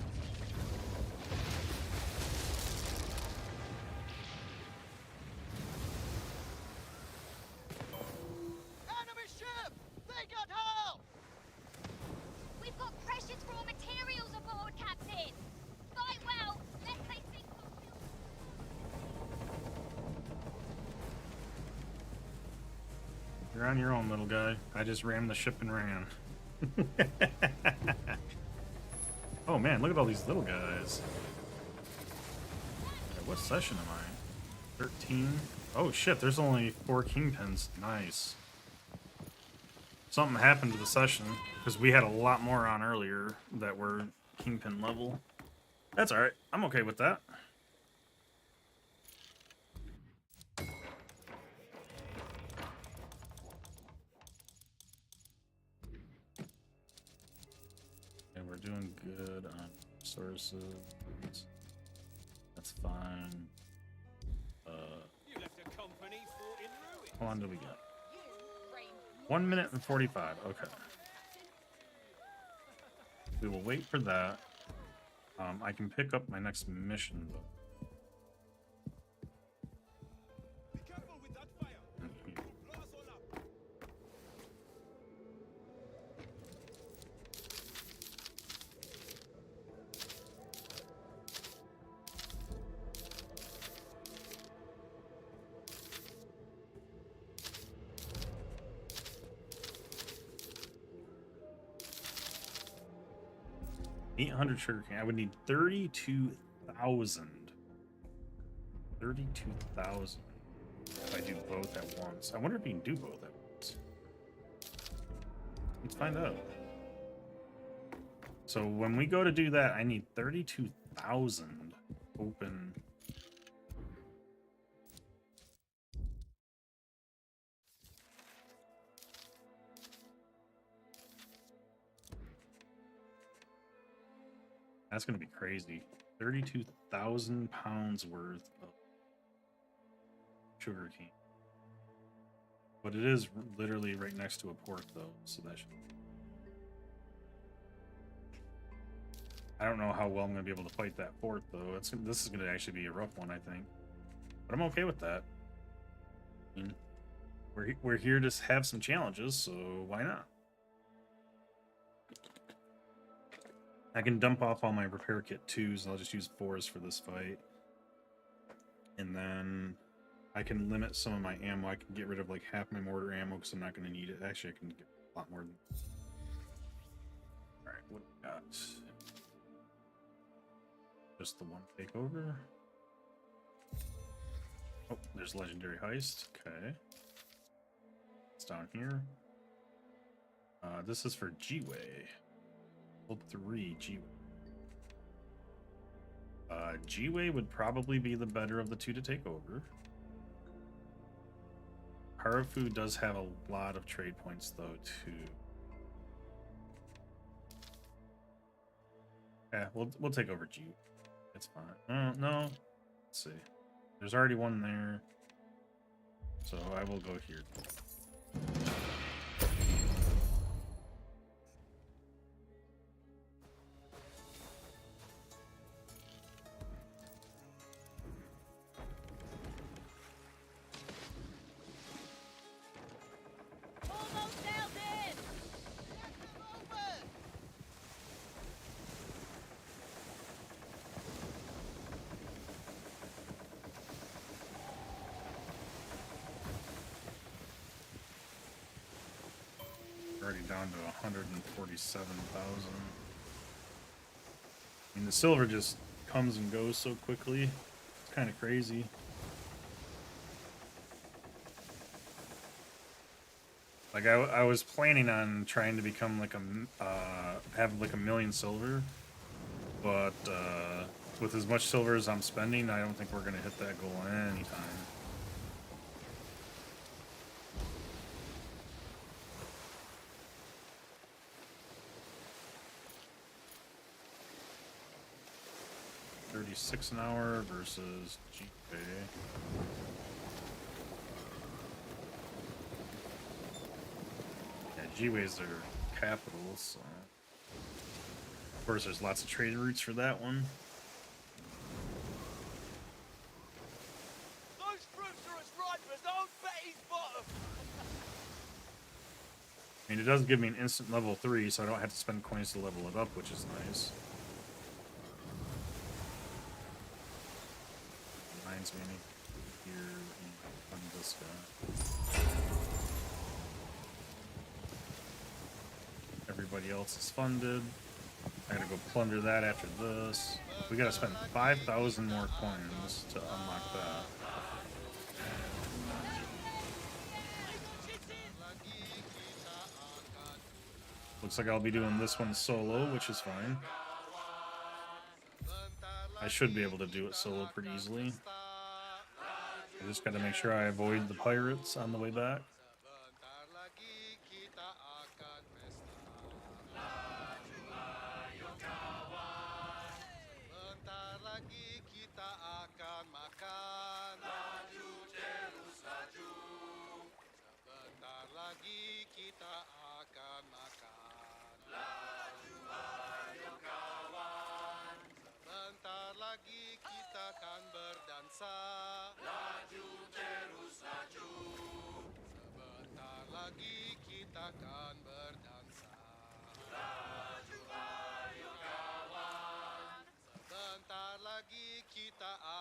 Enemy ship! They got help! We've got precious raw materials aboard, Captain! Fight well, lest they think we'll kill. You're on your own, little guy. I just rammed the ship and ran. Oh man, look at all these little guys. Okay, what session am I? 13? Oh shit, there's only 4 kingpins. Nice. Something happened to the session, because we had a lot more on earlier that were kingpin level. That's alright. I'm okay with that. And we're doing good on sources. That's fine. You left a company fort in ruin. How long do we got? 1 minute and 45. Okay. We will wait for that. I can pick up my next mission though. Be careful with that fire. It'll blow us all up. 800 sugarcane. I would need 32,000. 32,000. If I do both at once. I wonder if you can do both at once. Let's find out. So when we go to do that, I need 32,000 open. That's going to be crazy. 32,000 pounds worth of sugar cane. But it is literally right next to a port, though, so that should... I don't know how well I'm going to be able to fight that fort, though. This is going to actually be a rough one, I think. But I'm okay with that. I mean, we're here to have some challenges, so why not? I can dump off all my repair kit 2s, and I'll just use 4s for this fight. And then I can limit some of my ammo. I can get rid of like half my mortar ammo because I'm not going to need it. Actually, I can get a lot more than... Alright, what do we got? Just the one takeover. Oh, there's Legendary Heist. Okay. It's down here. This is for G-Way. Hold 3 G-Way. G-Way would probably be the better of the 2 to take over. Harafu does have a lot of trade points, though, too. Yeah, we'll take over G. It's fine. No. Let's see. There's already one there. So I will go here. Almost nailed it! Get them open! Already down to 147,000. I mean, the silver just comes and goes so quickly. It's kind of crazy. Like I was planning on trying to become like a have like 1 million silver, but With as much silver as I'm spending, I don't think we're gonna hit that goal anytime. $36 an hour versus GPay. Yeah, G-Way's their capital, so of course there's lots of trade routes for that one. Those fruits are as ripe as old Betty's bottom. I mean, it does give me an instant level 3, so I don't have to spend coins to level it up, which is nice. Reminds me, I need to here and fund this guy. Everybody else is funded. I gotta go plunder that after this. We gotta spend 5,000 more coins to unlock that. Looks like I'll be doing this one solo, which is fine. I should be able to do it solo pretty easily. I just gotta make sure I avoid the pirates on the way back.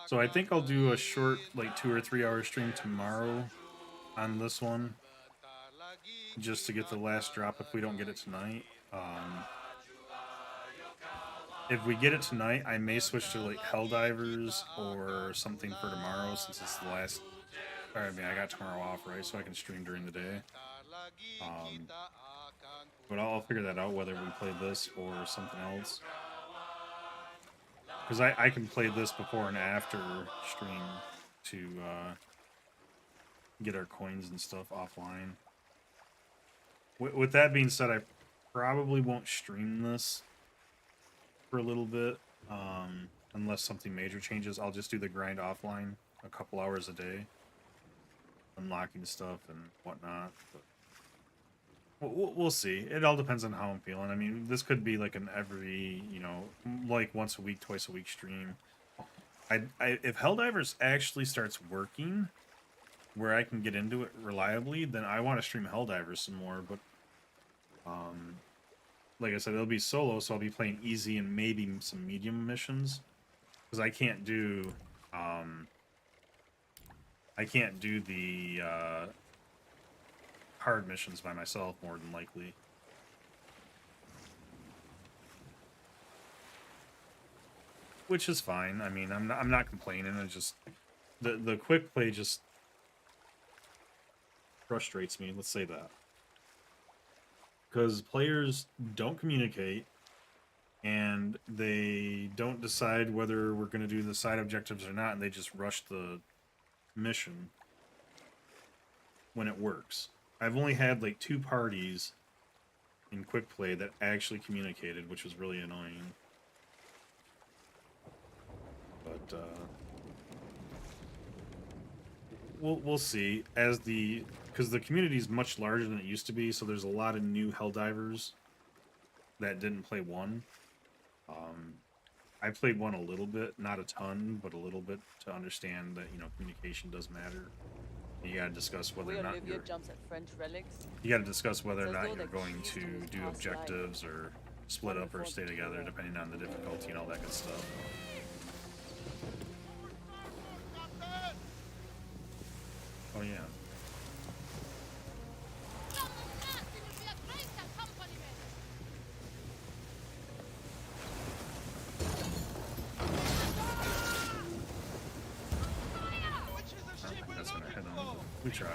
So I think I'll do a short, like 2 or 3 hour stream tomorrow on this one, just to get the last drop if we don't get it tonight. If we get it tonight, I may switch to like Helldivers or something for tomorrow, since it's the last. I mean, I got tomorrow off, right? So I can stream during the day. But I'll figure that out, whether we play this or something else. Because I can play this before and after stream to get our coins and stuff offline. With that being said, I probably won't stream this for a little bit, unless something major changes. I'll just do the grind offline a couple hours a day, unlocking stuff and whatnot. But we'll see. It all depends on how I'm feeling. I mean, this could be like an every, like once a week, twice a week stream. If Helldivers actually starts working, where I can get into it reliably, then I want to stream Helldivers some more. But, like I said, it'll be solo, so I'll be playing easy and maybe some medium missions, because I can't do the hard missions by myself, more than likely. Which is fine. I mean, I'm not complaining. It's just the quick play just frustrates me. Let's say that, because players don't communicate and they don't decide whether we're going to do the side objectives or not, and they just rush the mission when it works. I've only had like 2 parties in quick play that actually communicated, which was really annoying. But we'll see, because the community is much larger than it used to be, so there's a lot of new Helldivers that didn't play 1. I played 1 a little bit, not a ton, but a little bit, to understand that communication does matter. You gotta discuss whether or not you're. Jumps at French relics. You gotta discuss whether or Says not though you're the going keys to to his do past objectives or split up or stay together, depending on the difficulty and all that good stuff. Oh yeah. That's gonna hit him. We tried.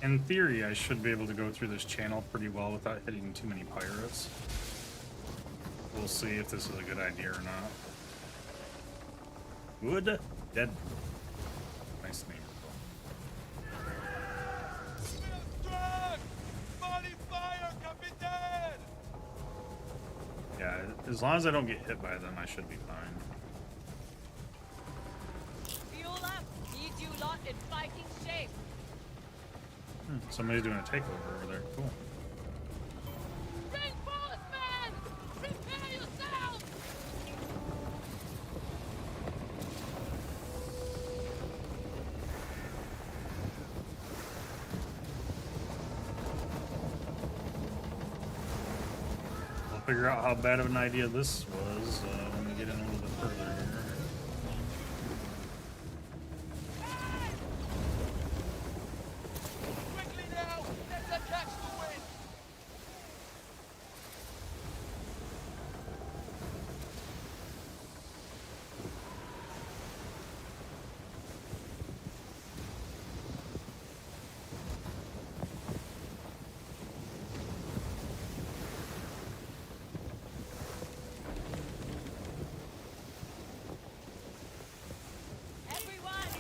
In theory, I should be able to go through this channel pretty well without hitting too many pirates. We'll see if this is a good idea or not. Wood dead. Nice name. Drag! Body fire, Captain! Yeah, as long as I don't get hit by them, I should be fine. Fuel up. Need you lot in fighting shape. Somebody's doing a takeover over there. Cool. Reinforcements! Prepare yourselves! We'll figure out how bad of an idea this was when we get in a little bit further here. Quickly now! Let's catch the wind! Everyone,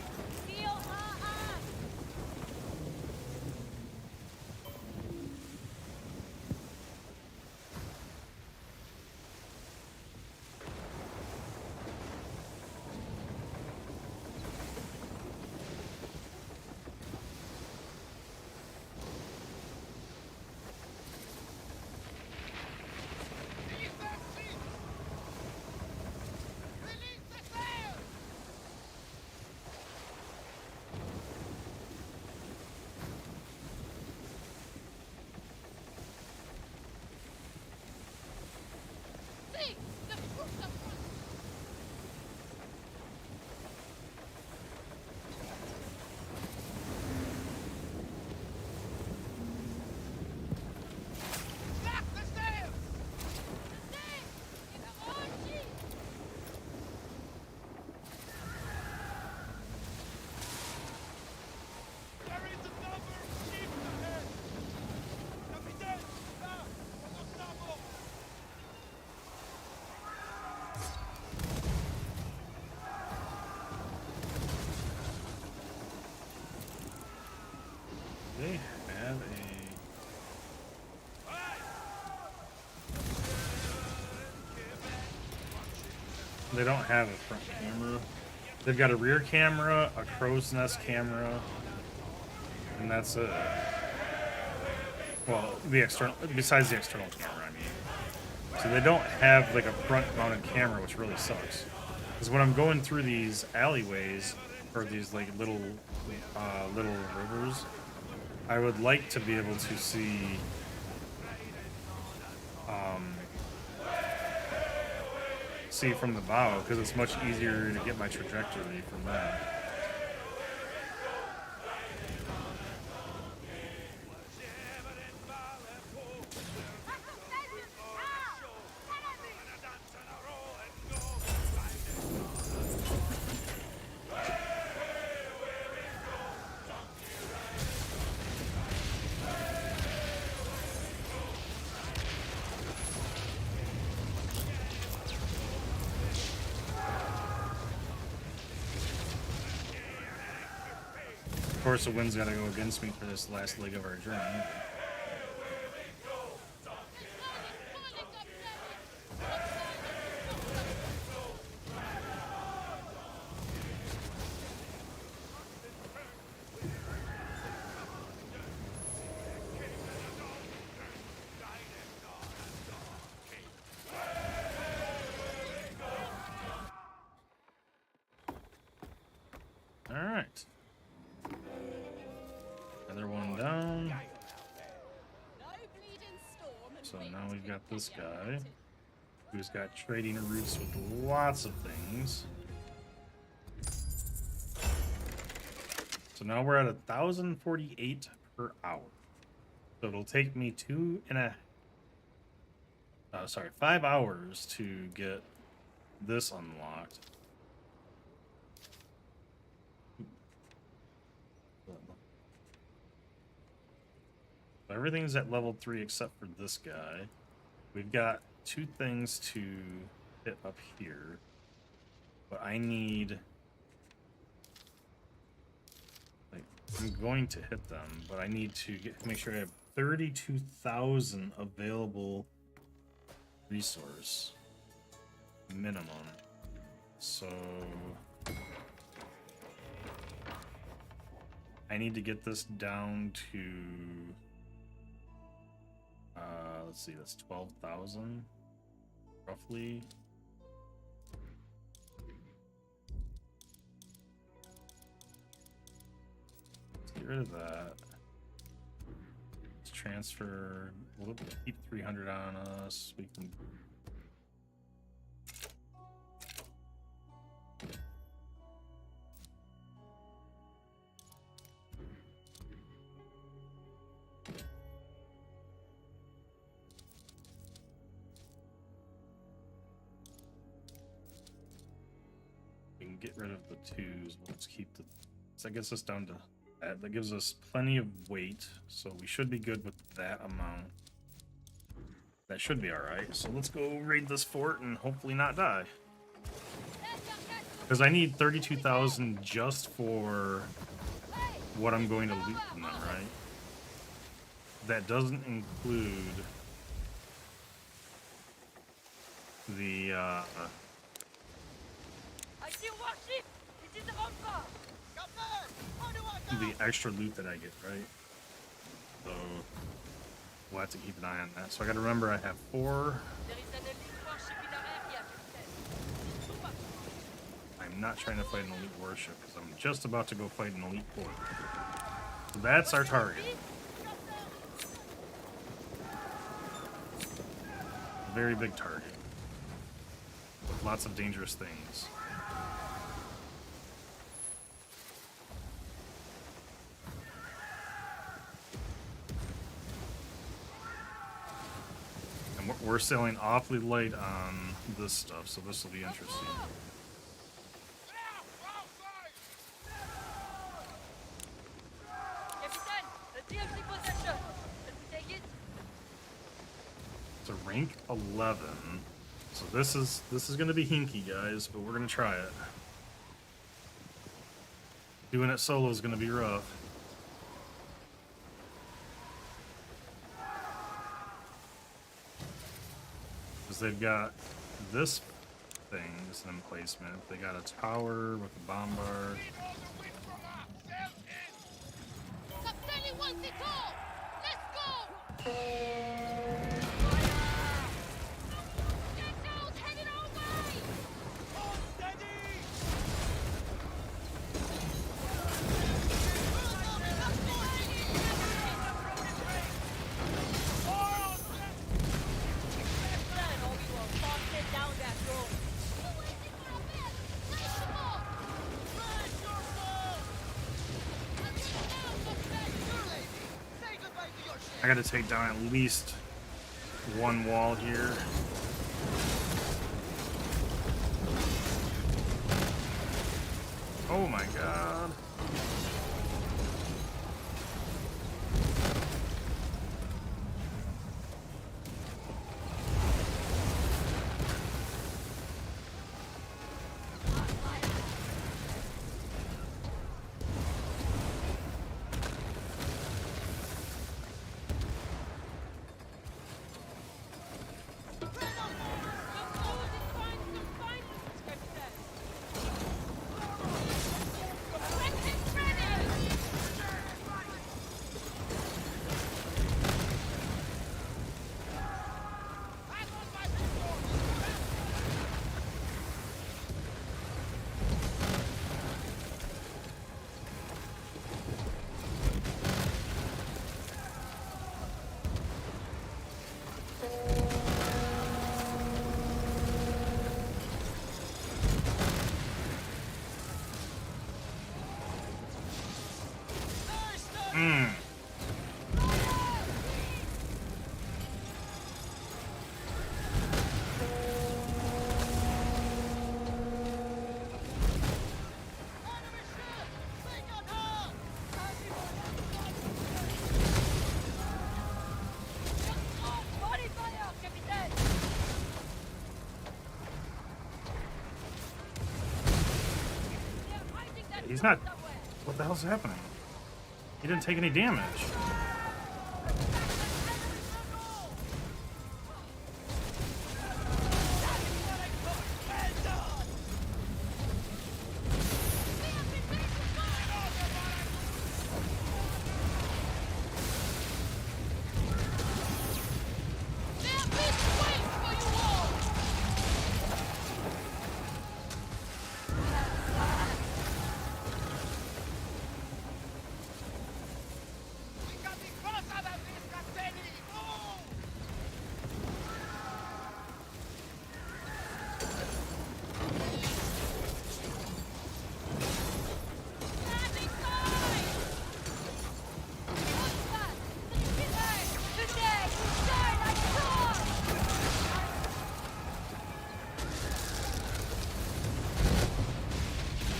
feel her up. Release that ship! Release the sails! See! The troops are front! Slack the sails! Stay! In the orgy! There is another ship ahead! Captain! Là! On nos starboard! They have a. They don't have a front camera. They've got a rear camera, a crow's nest camera, and that's it. Well, the external, besides the external camera, I mean. So they don't have like a front-mounted camera, which really sucks. Because when I'm going through these alleyways or these like little rivers, I would like to be able to see see from the bow, because it's much easier to get my trajectory from that. Of course, the wind's got to go against me for this last leg of our journey. All right. Another one down. So now we've got this guy who's got trading routes with lots of things. So now we're at 1,048 per hour. So it'll take me 5 hours to get this unlocked. Everything's at level 3 except for this guy. We've got 2 things to hit up here. But I need... Like, I'm going to hit them, but I need to make sure I have 32,000 available resource minimum. So... I need to get this down to... let's see, that's 12,000, roughly. Let's get rid of that. Let's transfer, we'll keep 300 on us. We can... get rid of the 2s. Let's keep the... So that gets us down to that. That gives us plenty of weight, so we should be good with that amount. That should be alright. So let's go raid this fort and hopefully not die. Because I need 32,000 just for what I'm going to loot from them, right? That doesn't include the I see a warship! It is the Rampart! the extra loot that I get, right? So we'll have to keep an eye on that. So I gotta remember I have 4. There is an elite warship in our area, Captain. I'm not trying to fight an elite warship because I'm just about to go fight an elite port. So that's our target. A very big target. With lots of dangerous things. And we're sailing awfully light on this stuff, so this will be interesting. Captain, a DMZ possession. Can we take it? It's a rank 11. So this is gonna be hinky, guys, but we're gonna try it. Doing it solo is gonna be rough. Because they've got this thing, this emplacement. They got a tower with a bombard. Captain wants it all! Let's go! Get out! Headed our way! Hold steady! Captain, or we will toss it down that road. You're waiting for a bit! Place them all! Brace yourself! Say goodbye to your ship! I gotta take down at least one wall here. Oh my god. He's not. What the hell's happening? He didn't take any damage.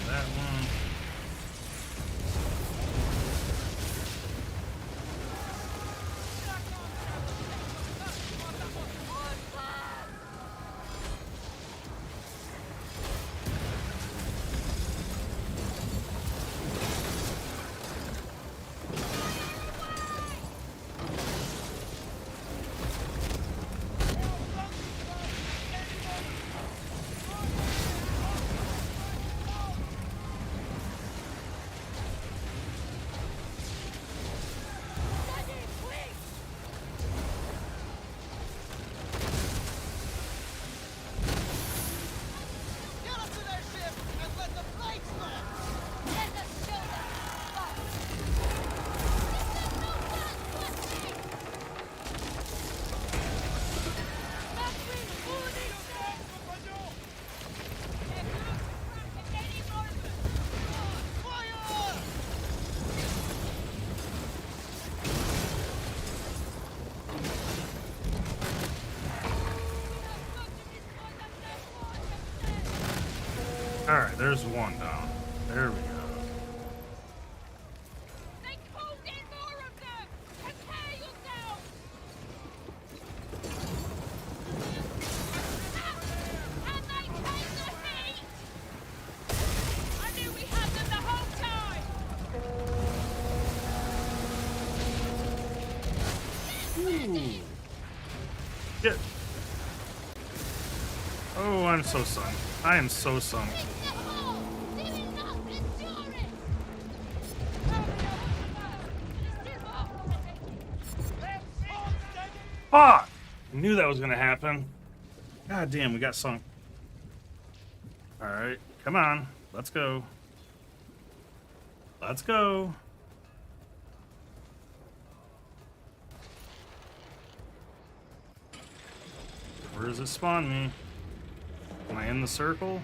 That one. Alright, there's one down. There we go. They called in more of them! Prepare yourself! And they take the heat! I knew we had them the whole time! Shit. Oh, I'm so sunk. I am so sunk. Fuck! I knew that was gonna happen. God damn, we got sunk. Alright, come on. Let's go. Let's go. Where does it spawn me? Am I in the circle?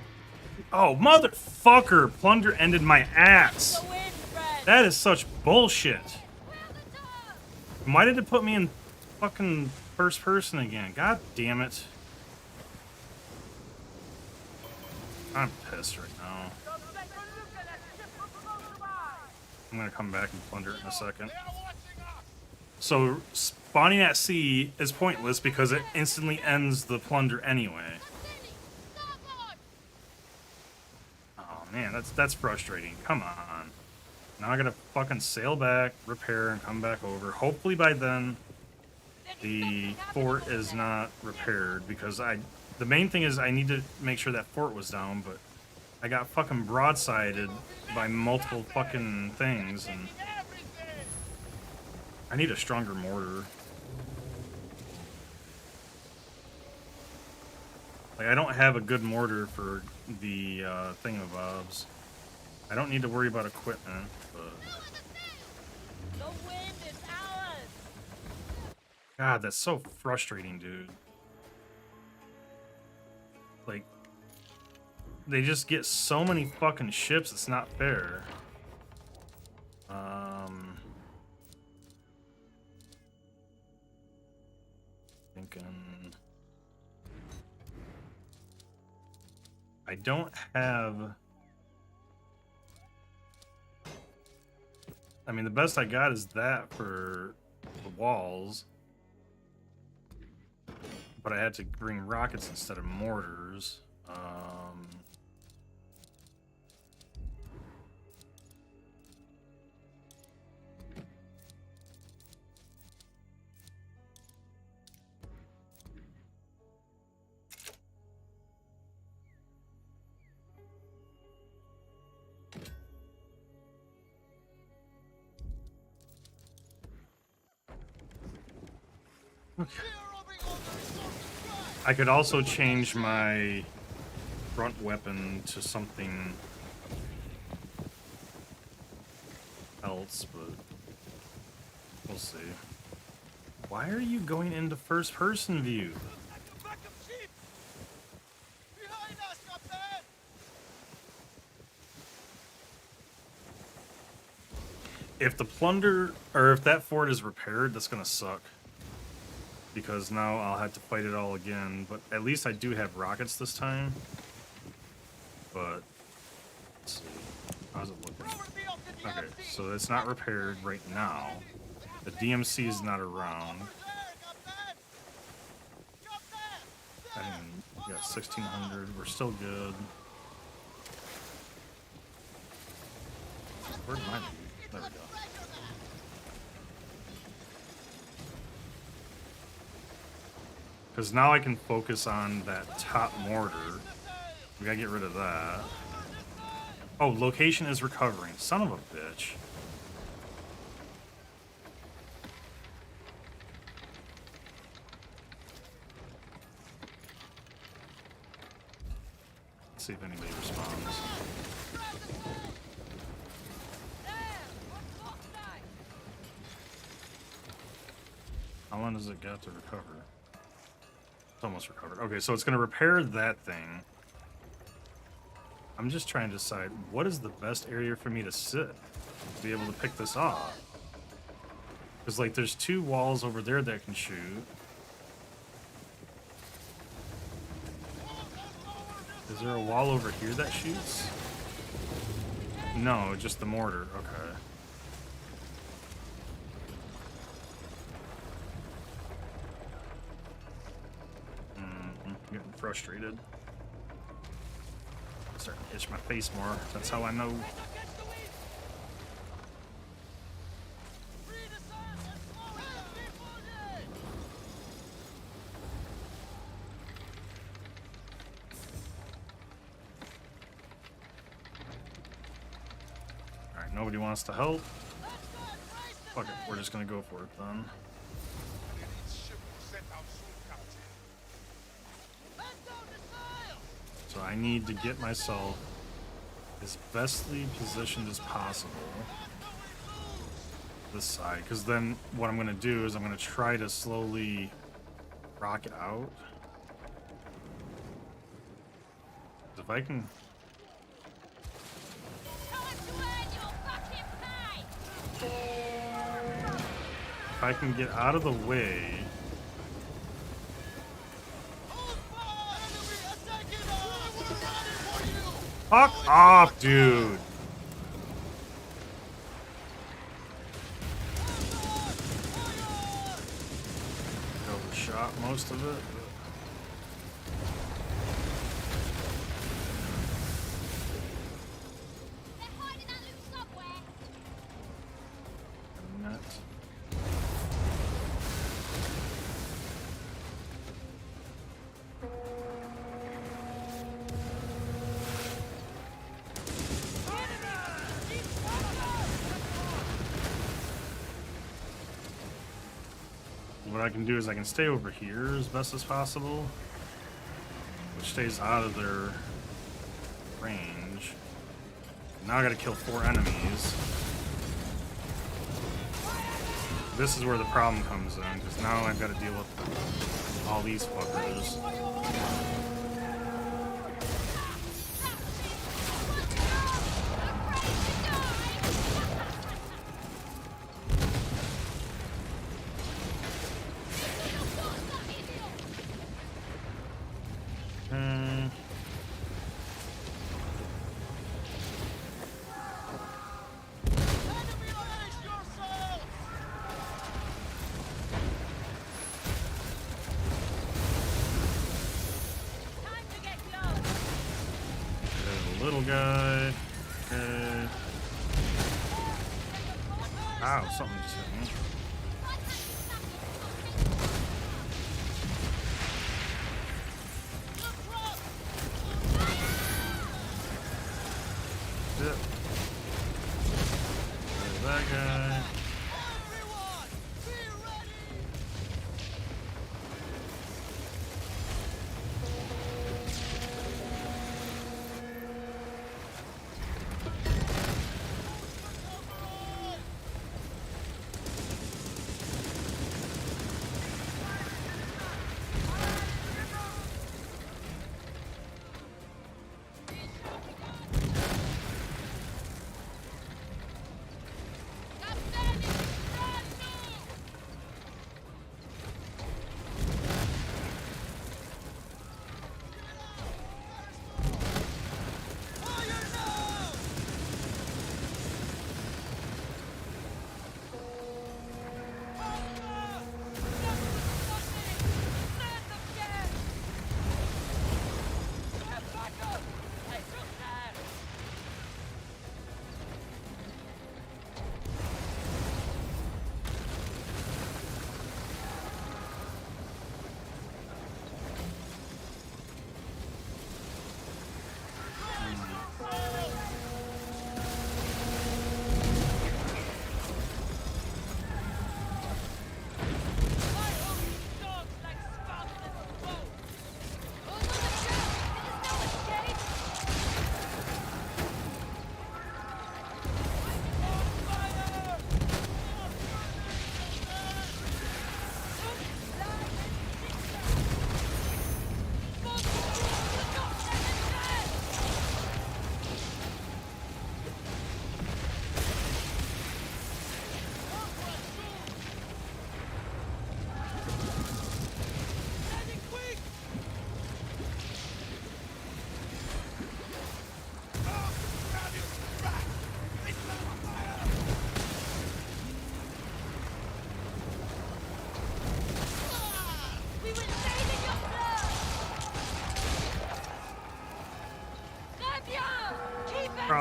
Oh, motherfucker! Plunder ended my ass. The wind, friend. That is such bullshit. Why did it put me in fucking first person again? God damn it. I'm pissed right now. I'm gonna come back and plunder it in a second. So, spawning at sea is pointless because it instantly ends the plunder anyway. Oh man, that's frustrating. Come on. Now I gotta fucking sail back, repair, and come back over. Hopefully by then the fort is not repaired because the main thing is I need to make sure that fort was down, but I got fucking broadsided by multiple fucking things, and I need a stronger mortar. Like, I don't have a good mortar for the thingamabobs. I don't need to worry about equipment, but... The wind is ours. God, that's so frustrating, dude. Like, they just get so many fucking ships, it's not fair. Thinking... I don't have... I mean, the best I got is that for the walls. But I had to bring rockets instead of mortars. I could also change my front weapon to something else, but we'll see. Why are you going into first-person view? Back up, ship! Behind us, Captain! If the plunder, or if that fort is repaired, that's gonna suck. Because now I'll have to fight it all again, but at least I do have rockets this time. But, let's see. How's it looking? Okay, so it's not repaired right now. The DMC is not around. I mean, yeah, 1600. We're still good. Where'd mine be? There we go. Because now I can focus on that top mortar. We gotta get rid of that. Oh, location is recovering. Son of a bitch. Let's see if anybody responds. How long does it got to recover? It's almost recovered. Okay, so it's going to repair that thing. I'm just trying to decide what is the best area for me to sit to be able to pick this off. Because, like, there's two walls over there that can shoot. Is there a wall over here that shoots? No, just the mortar. Okay. I'm getting frustrated. Starting to itch my face more. That's how I know. Alright, nobody wants to help. Fuck it, we're just gonna go for it then. So I need to get myself as bestly positioned as possible this side, because then what I'm going to do is I'm going to try to slowly rocket out. If I can... If I can get out of the way... Fuck off, dude! Overshot most of it. They're hiding that loot somewhere. Net. What I can do is I can stay over here as best as possible, which stays out of their range. Now I gotta kill 4 enemies. This is where the problem comes in, because now I've got to deal with all these fuckers. Little guy. Okay. Ow, something just hit me. Shit. There's that guy.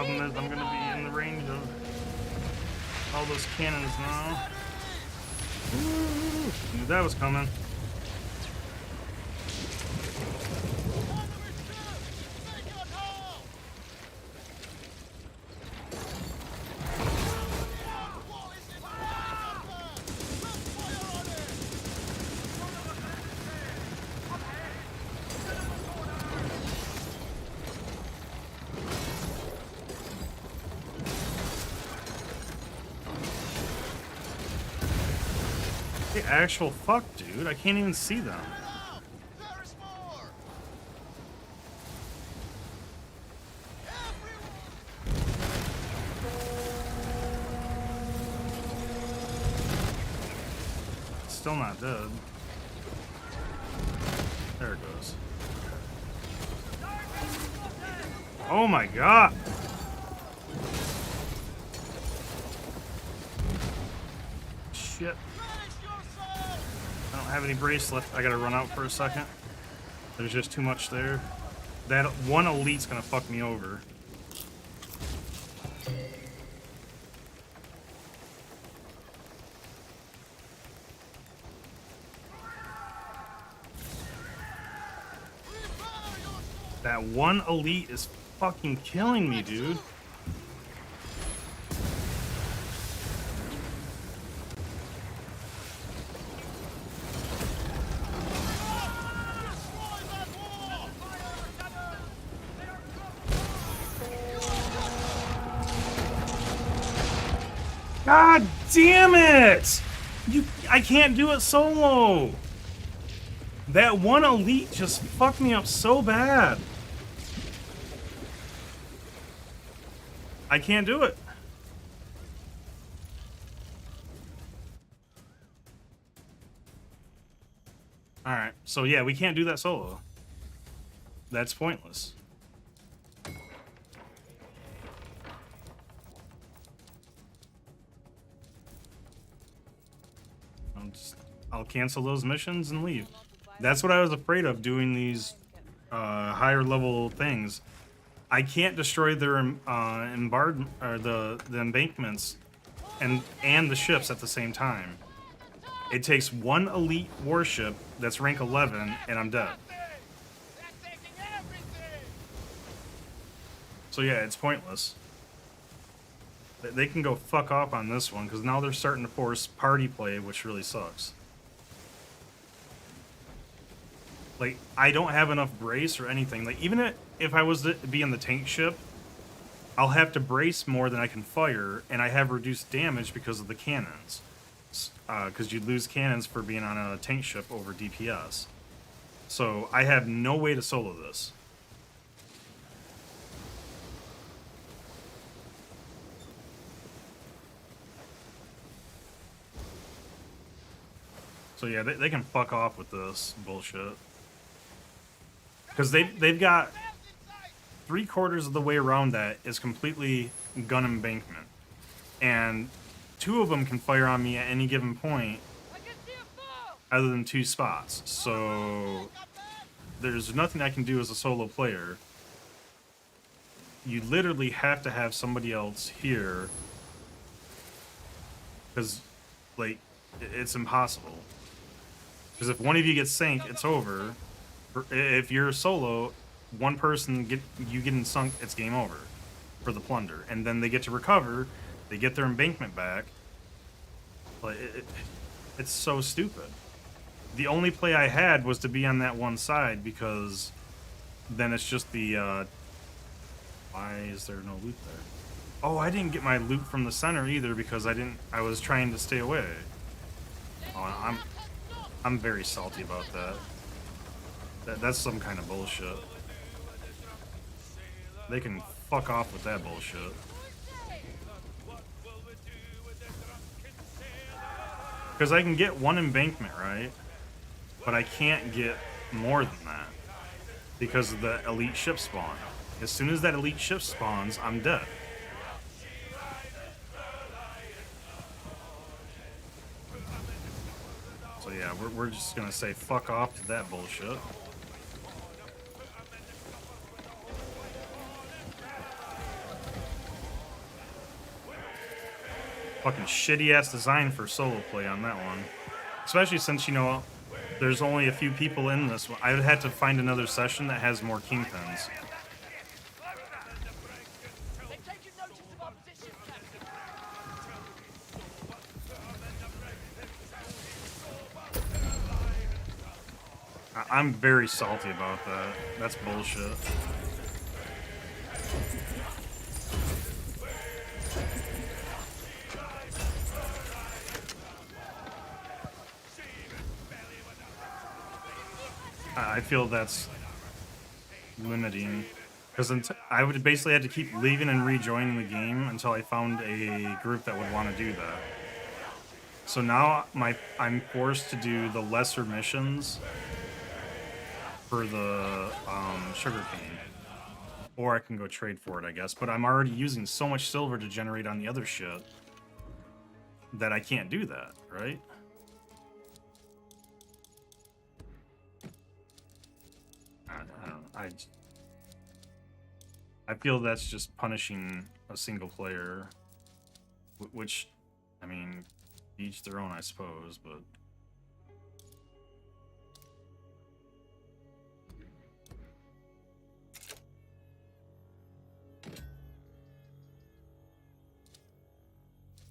Problem is, I'm gonna be in the range of all those cannons now. Ooh, knew that was coming. The actual fuck, dude. I can't even see them. There's more! Still not dead. There it goes. Oh my god! Shit. I don't have any brace left. I gotta run out for a second. There's just too much there. That one elite's gonna fuck me over. That one elite is fucking killing me, dude. God damn it! I can't do it solo. That one elite just fucked me up so bad. I can't do it. Alright, so yeah, we can't do that solo. That's pointless. I'll cancel those missions and leave. That's what I was afraid of doing these higher level things. I can't destroy their the embankments and the ships at the same time. It takes one elite warship that's rank 11 and I'm dead. They're taking everything! So yeah, it's pointless. They can go fuck off on this one because now they're starting to force party play, which really sucks. Like, I don't have enough brace or anything. Like, even if I was to be in the tank ship, I'll have to brace more than I can fire, and I have reduced damage because of the cannons. Because you'd lose cannons for being on a tank ship over DPS. So, I have no way to solo this. So yeah, they can fuck off with this bullshit. Because they've got 3/4 of the way around that is completely gun embankment. And 2 of them can fire on me at any given point other than 2 spots. So there's nothing I can do as a solo player. You literally have to have somebody else here. Because, like, it's impossible. Because if one of you gets sank, it's over. If you're solo, one person getting sunk, it's game over for the plunder, and then they get to recover, they get their embankment back. But it's so stupid. The only play I had was to be on that one side because then it's just the. Why is there no loot there? Oh, I didn't get my loot from the center either because I was trying to stay away. Oh, I'm very salty about that. That's some kind of bullshit. They can fuck off with that bullshit. Because I can get one embankment, right? But I can't get more than that. Because of the elite ship spawn. As soon as that elite ship spawns, I'm dead. So yeah, we're just gonna say fuck off to that bullshit. Fucking shitty ass design for solo play on that one. Especially since, you know, there's only a few people in this one. I would have to find another session that has more kingpins. They're taking notice of our position, Captain. I'm very salty about that. That's bullshit. I feel that's limiting. Because I would basically have to keep leaving and rejoining the game until I found a group that would want to do that. So now I'm forced to do the lesser missions for the sugarcane. Or I can go trade for it, I guess. But I'm already using so much silver to generate on the other shit that I can't do that, right? I don't know. I feel that's just punishing a single player, which, I mean, each their own, I suppose, but...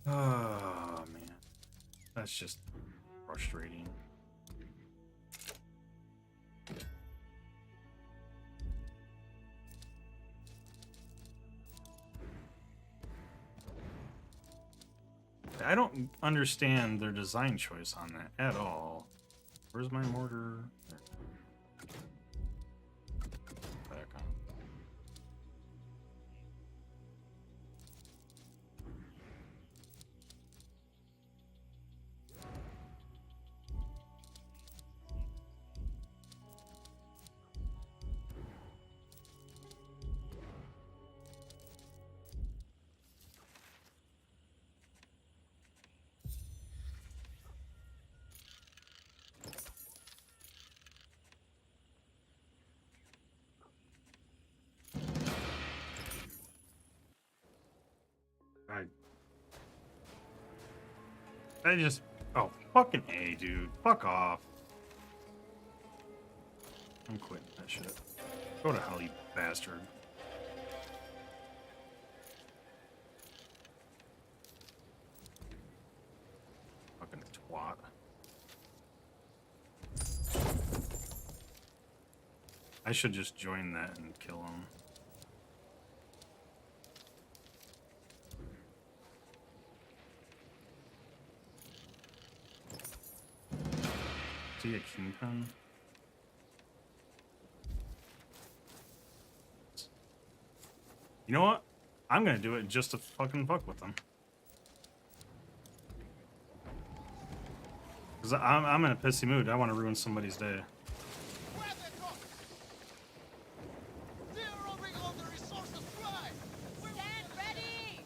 Oh, man. That's just frustrating. I don't understand their design choice on that at all. Where's my mortar? There. Back on. I just... Oh, fucking A, dude. Fuck off. I'm quitting that shit. Go to hell, you bastard. Fucking twat. I should just join that and kill him. Is he a kingpin? You know what? I'm gonna do it just to fucking fuck with them. Cause I'm in a pissy mood. I want to ruin somebody's day. Where they go? They're robbing all the resources dry. Stand ready!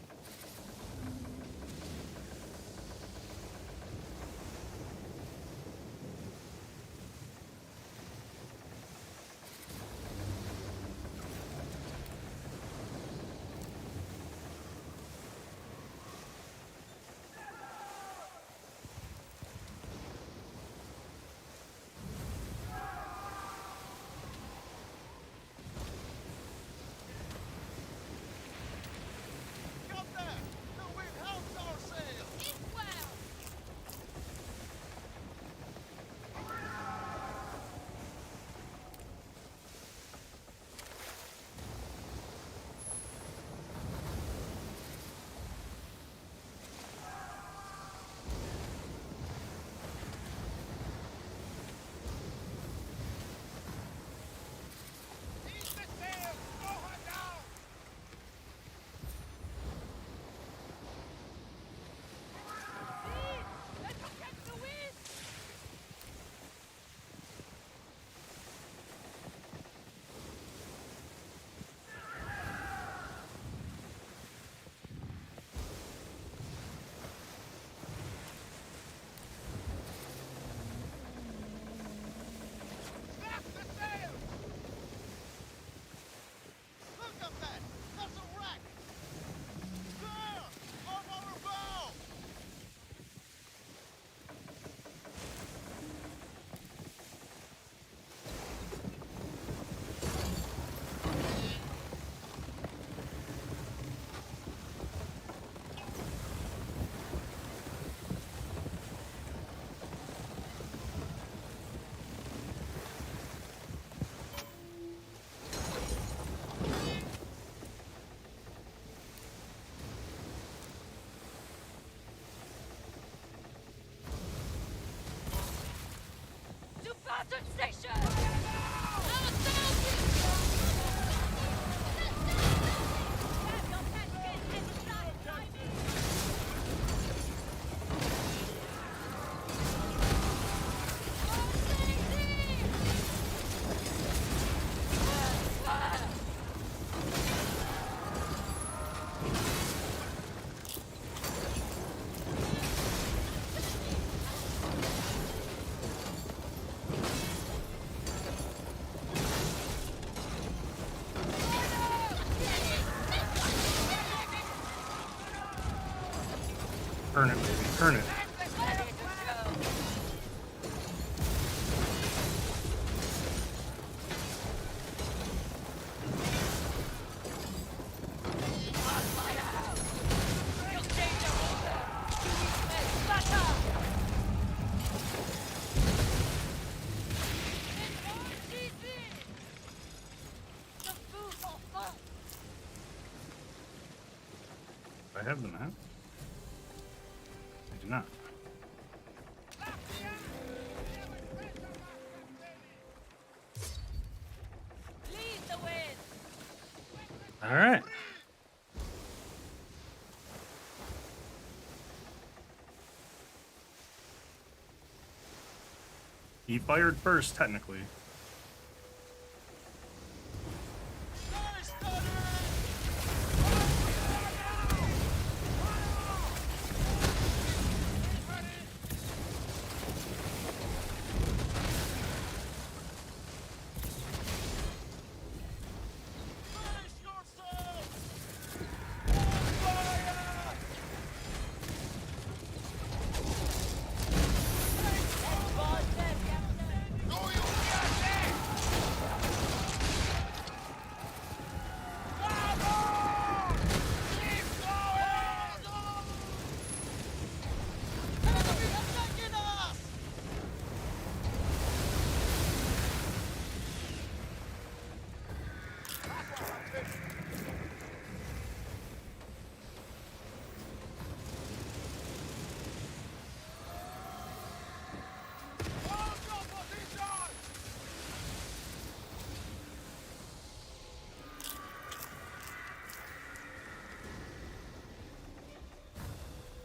Turn it, baby. Turn it. Do I have the map? I do not. Lead the wind. All right. He fired first, technically.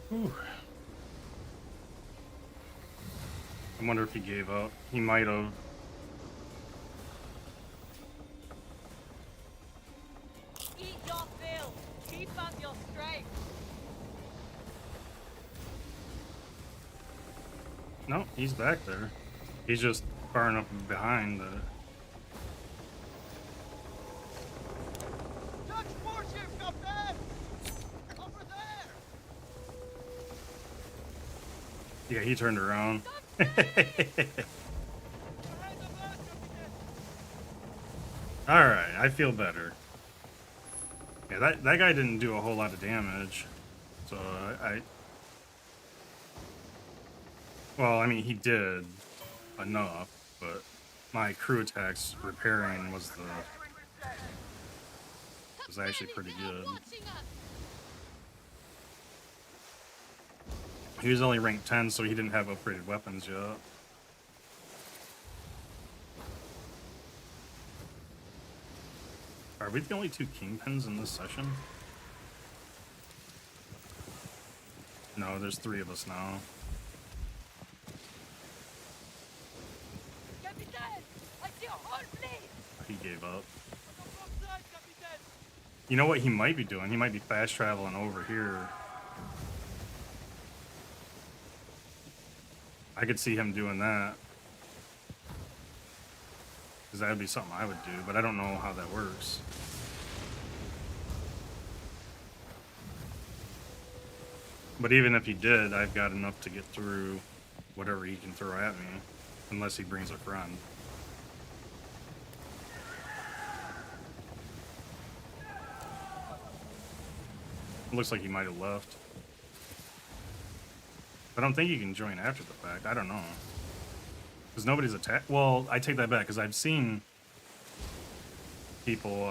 Whew. I wonder if he gave up. He might have. Eat your fill. Keep up your strength. No, he's back there. He's just far enough behind that. Dutch warship, Captain! Over there! Yeah, he turned around. Alright, I feel better. Yeah, that guy didn't do a whole lot of damage. So well, I mean, he did enough, but my crew attacks repairing was actually pretty good. He was only ranked 10, so he didn't have upgraded weapons yet. Are we the only two kingpins in this session? No, there's 3 of us now. Captain, I see a whole fleet. He gave up. You know what he might be doing? He might be fast traveling over here. I could see him doing that. Because that would be something I would do, but I don't know how that works. But even if he did, I've got enough to get through whatever he can throw at me. Unless he brings a friend. It looks like he might have left. I don't think you can join after the fact. I don't know. Because nobody's attacked. Well, I take that back, because I've seen people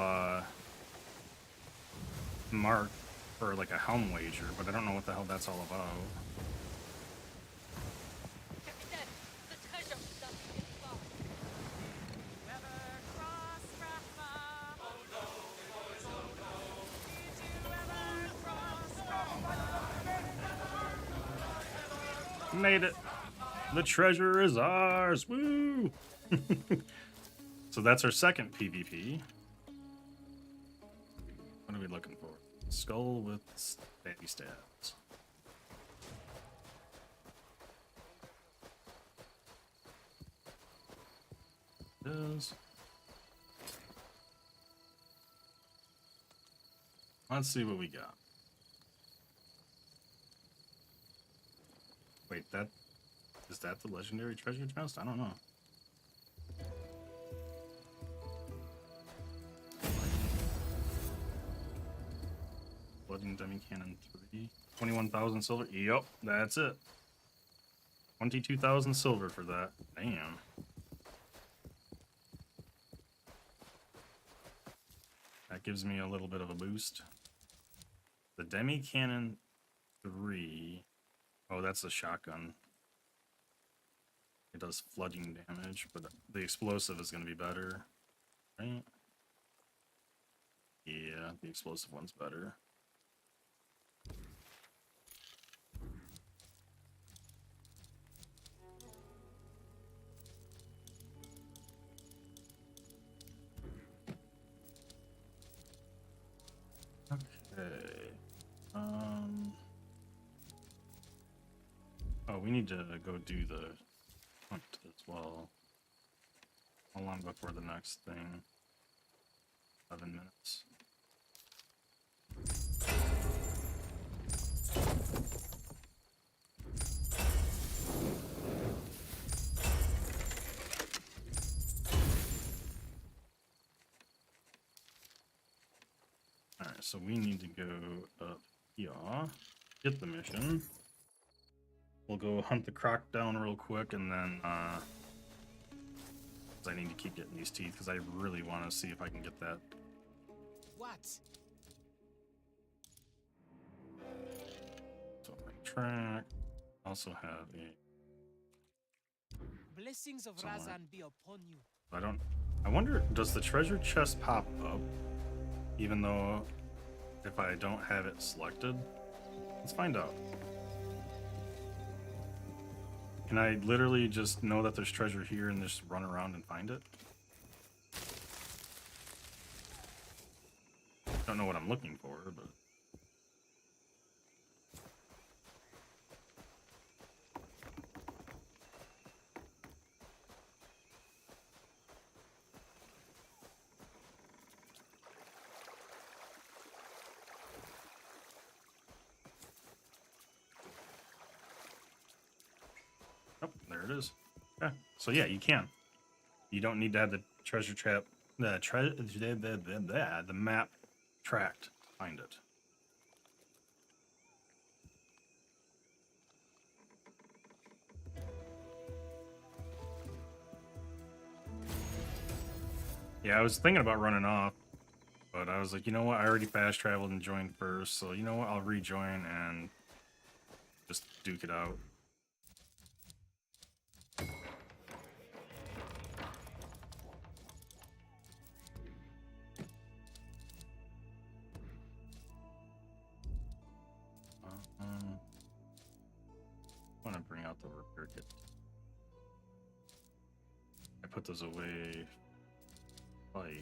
mark for like a helm wager, but I don't know what the hell that's all about. Captain, the treasure doesn't get far. Ever cross Rafa? Oh no, boys, oh no. Did you ever cross Rafa? Made it. The treasure is ours. Woo! So that's our second PvP. What are we looking for? Skull with stabby stabs. Does. Let's see what we got. Wait, that is that the legendary treasure chest? I don't know. Flooding demi cannon 3. 21,000 silver. Yep, that's it. 22,000 silver for that. Damn. That gives me a little bit of a boost. The demi cannon 3. Oh, that's a shotgun. It does flooding damage, but the explosive is going to be better, right? Yeah, the explosive one's better. Okay. Oh, we need to go do the hunt as well. How long before the next thing? 11 minutes. Alright, so we need to go up here, get the mission. We'll go hunt the croc down real quick, and then, 'cause I need to keep getting these teeth, because I really want to see if I can get that. What? So my track. Also have a. Blessings of Somewhere. Razan be upon you. I wonder, does the treasure chest pop up, even though if I don't have it selected? Let's find out. Can I literally just know that there's treasure here and just run around and find it? Don't know what I'm looking for, but... Oh, there it is. Okay. So yeah, you can. You don't need to have the treasure trap, the map tracked to find it. Yeah, I was thinking about running off, but I was like, you know what? I already fast traveled and joined first, so you know what? I'll rejoin and just duke it out. I want to bring out the repair kit. I put those away. Probably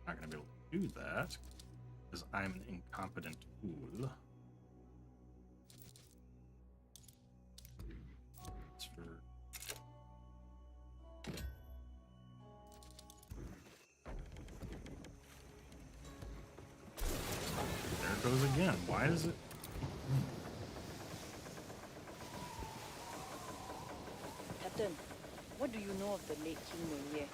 not going to be able to do that because I'm an incompetent fool. That's for... There it goes again. Why is it? Captain, what do you know of the late King Monier?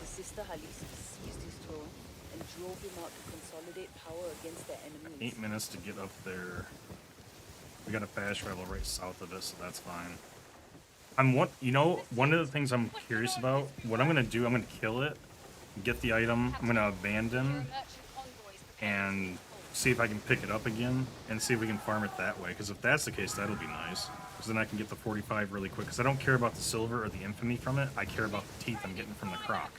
His sister Halisi seized his throne and drove him out to consolidate power against their enemies. 8 minutes to get up there. We got a fast travel right south of us, so that's fine. One of the things I'm curious about, what I'm gonna do, I'm gonna kill it, get the item, I'm gonna abandon, and see if I can pick it up again, and see if we can farm it that way, because if that's the case, that'll be nice. Because then I can get the 45 really quick, because I don't care about the silver or the infamy from it, I care about the teeth I'm getting from the croc.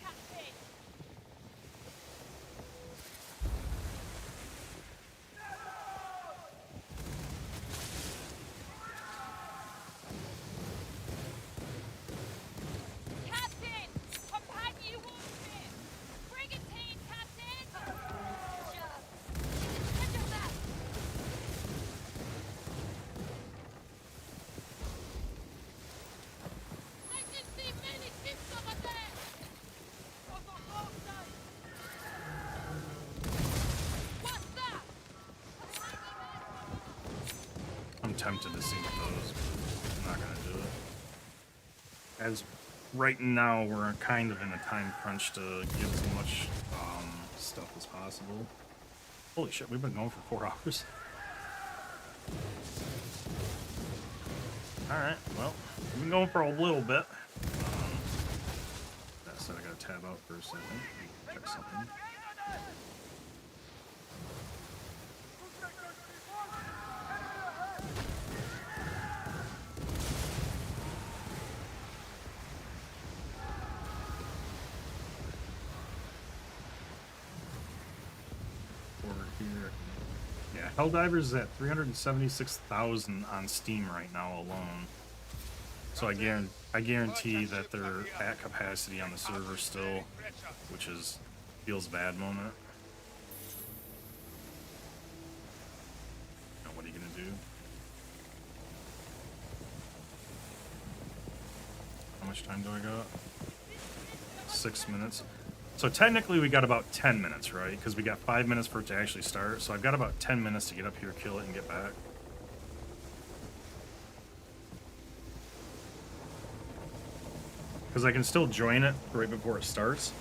Captain! Compagnie warfare! Brigantine, Captain! Treasure map! I can see many ships over there! What's that? I'm tempted to see those. not gonna do it. As right now, we're kind of in a time crunch to get as much stuff as possible. Holy shit, we've been going for 4 hours. Alright, well, we've been going for a little bit. That said, I gotta tab out for a second. Check something. Over here. Yeah, Helldivers is at 376,000 on Steam right now alone. So I guarantee that they're at capacity on the server still, which is feels bad moment. Now what are you gonna do? How much time do I got? 6 minutes. So technically we got about 10 minutes, right? Because we got 5 minutes for it to actually start. So I've got about 10 minutes to get up here, kill it, and get back. Because I can still join it right before it starts.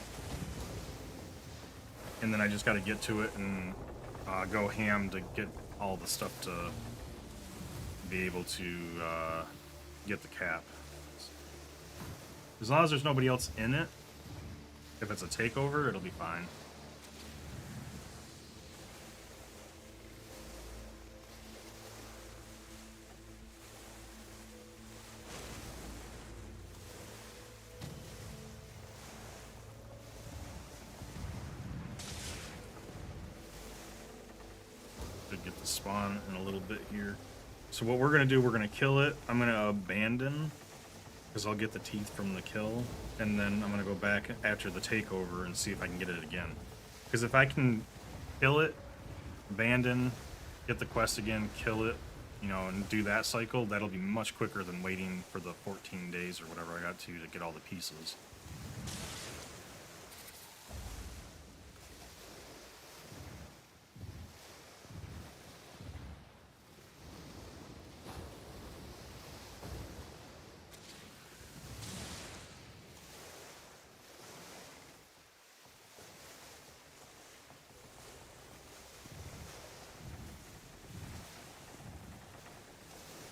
And then I just got to get to it and go ham to get all the stuff to be able to get the cap. As long as there's nobody else in it, if it's a takeover, it'll be fine. Should get the spawn in a little bit here. So what we're going to do, we're going to kill it. I'm going to abandon, because I'll get the teeth from the kill, and then I'm going to go back after the takeover and see if I can get it again. Because if I can kill it, abandon, get the quest again, kill it, you know, and do that cycle, that'll be much quicker than waiting for the 14 days or whatever I got to get all the pieces.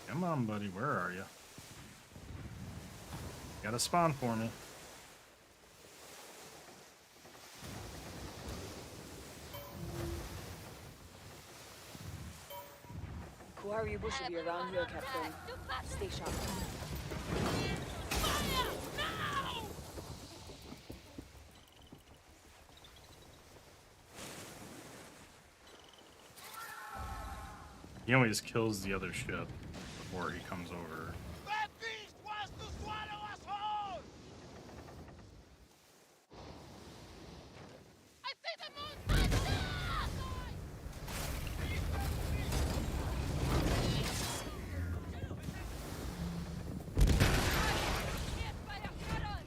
Come on, buddy, where are you? Got a spawn for me. Kuharibu should be around here, Captain. Stay sharp. He always kills the other ship before he comes over. That beast wants to swallow us whole! I see the monster! Hit by a cannon!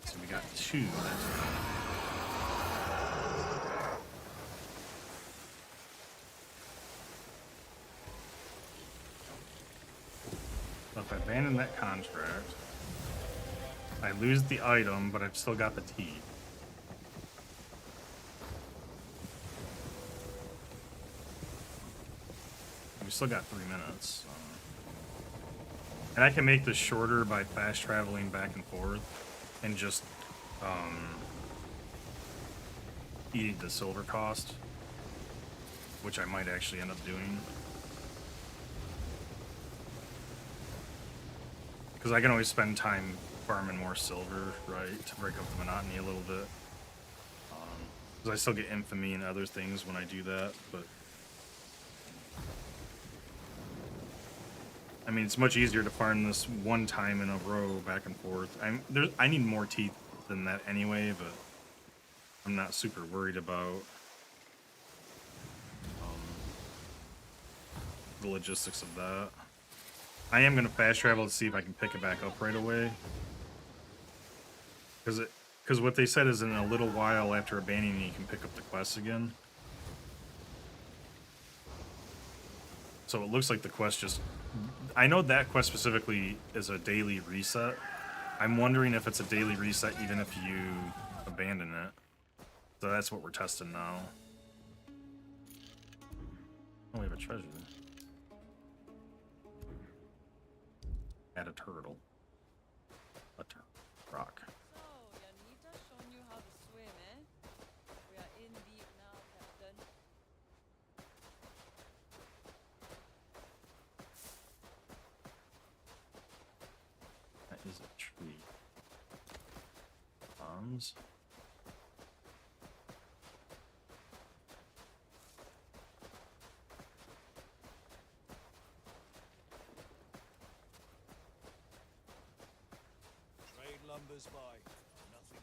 So we got 2. So if I abandon that contract, I lose the item, but I've still got the teeth. We still got 3 minutes. And I can make this shorter by fast traveling back and forth and just eating the silver cost, which I might actually end up doing. Because I can always spend time farming more silver, right, to break up the monotony a little bit. Because I still get infamy and other things when I do that, but... I mean, it's much easier to farm this one time in a row back and forth. I need more teeth than that anyway, but I'm not super worried about the logistics of that. I am going to fast travel to see if I can pick it back up right away. Because what they said is in a little while after abandoning you can pick up the quest again. So it looks like the quest just... I know that quest specifically is a daily reset. I'm wondering if it's a daily reset even if you abandon it. So that's what we're testing now. Oh, we have a treasure. Add a turtle. A turtle. Rock. So, Yanita's shown you how to swim, eh? We are in deep now, Captain. That is a tree. Bombs. Trade lumbers by. Nothing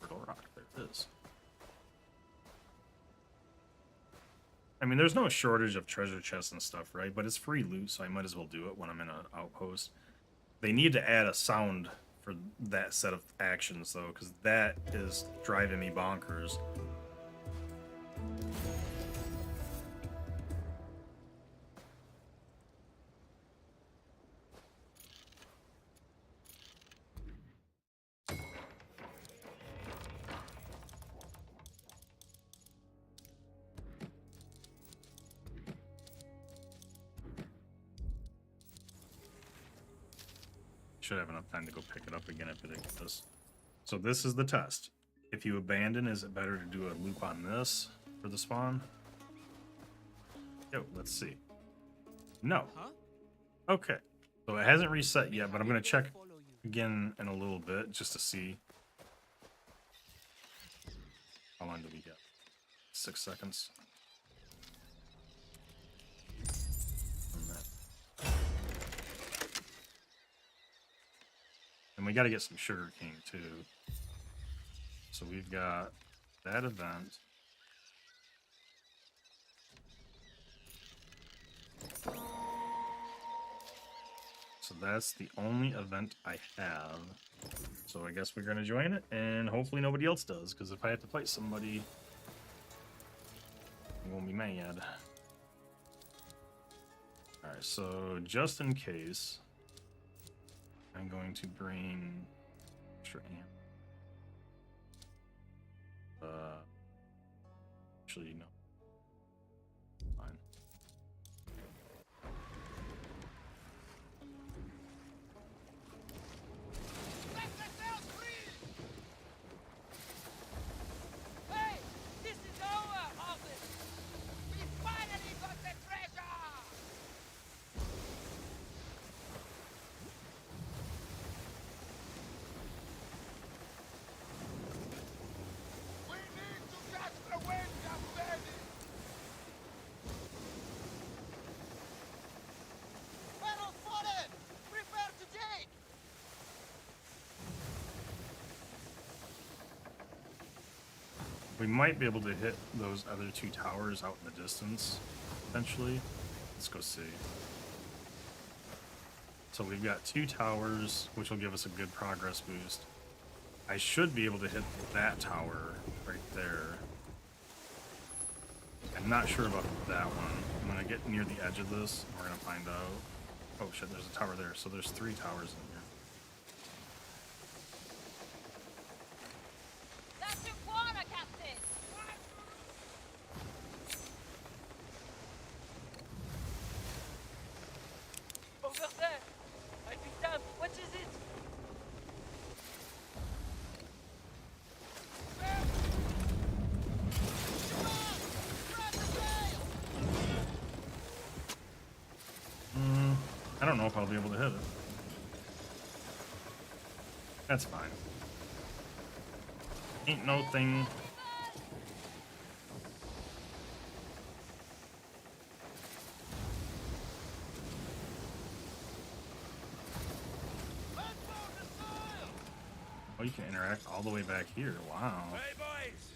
for Turtle rock. There it is. I mean, there's no shortage of treasure chests and stuff, right? But it's free loot, so I might as well do it when I'm in an outpost. They need to add a sound for that set of actions, though, because that is driving me bonkers. Should have enough time to go pick it up again if it exists. So this is the test. If you abandon, is it better to do a loop on this for the spawn? Yo, let's see. No. Huh? Okay. So it hasn't reset yet, but I'm going to check again in a little bit just to see. How long do we get? 6 seconds. And we got to get some sugar cane too. So we've got that event. So that's the only event I have. So I guess we're going to join it, and hopefully nobody else does, because if I have to fight somebody, I won't be mad. Alright, so just in case, I'm going to bring extra amp. Actually, no. Fine. Let yourselves free! Hey! This is our harvest! We finally got the treasure! We need to catch the wind, Captain! Battle spotted! Prepare to take! We might be able to hit those other two towers out in the distance, eventually. Let's go see. So we've got 2 towers, which will give us a good progress boost. I should be able to hit that tower right there. I'm not sure about that one. I'm gonna get near the edge of this, and we're gonna find out. Oh shit, there's a tower there. So there's 3 towers in here. That's Iguana, Captain! Over there! I picked up. What is it? I don't know if I'll be able to hit it. That's fine. Ain't no thing. Oh, you can interact all the way back here. Wow. Hey, boys!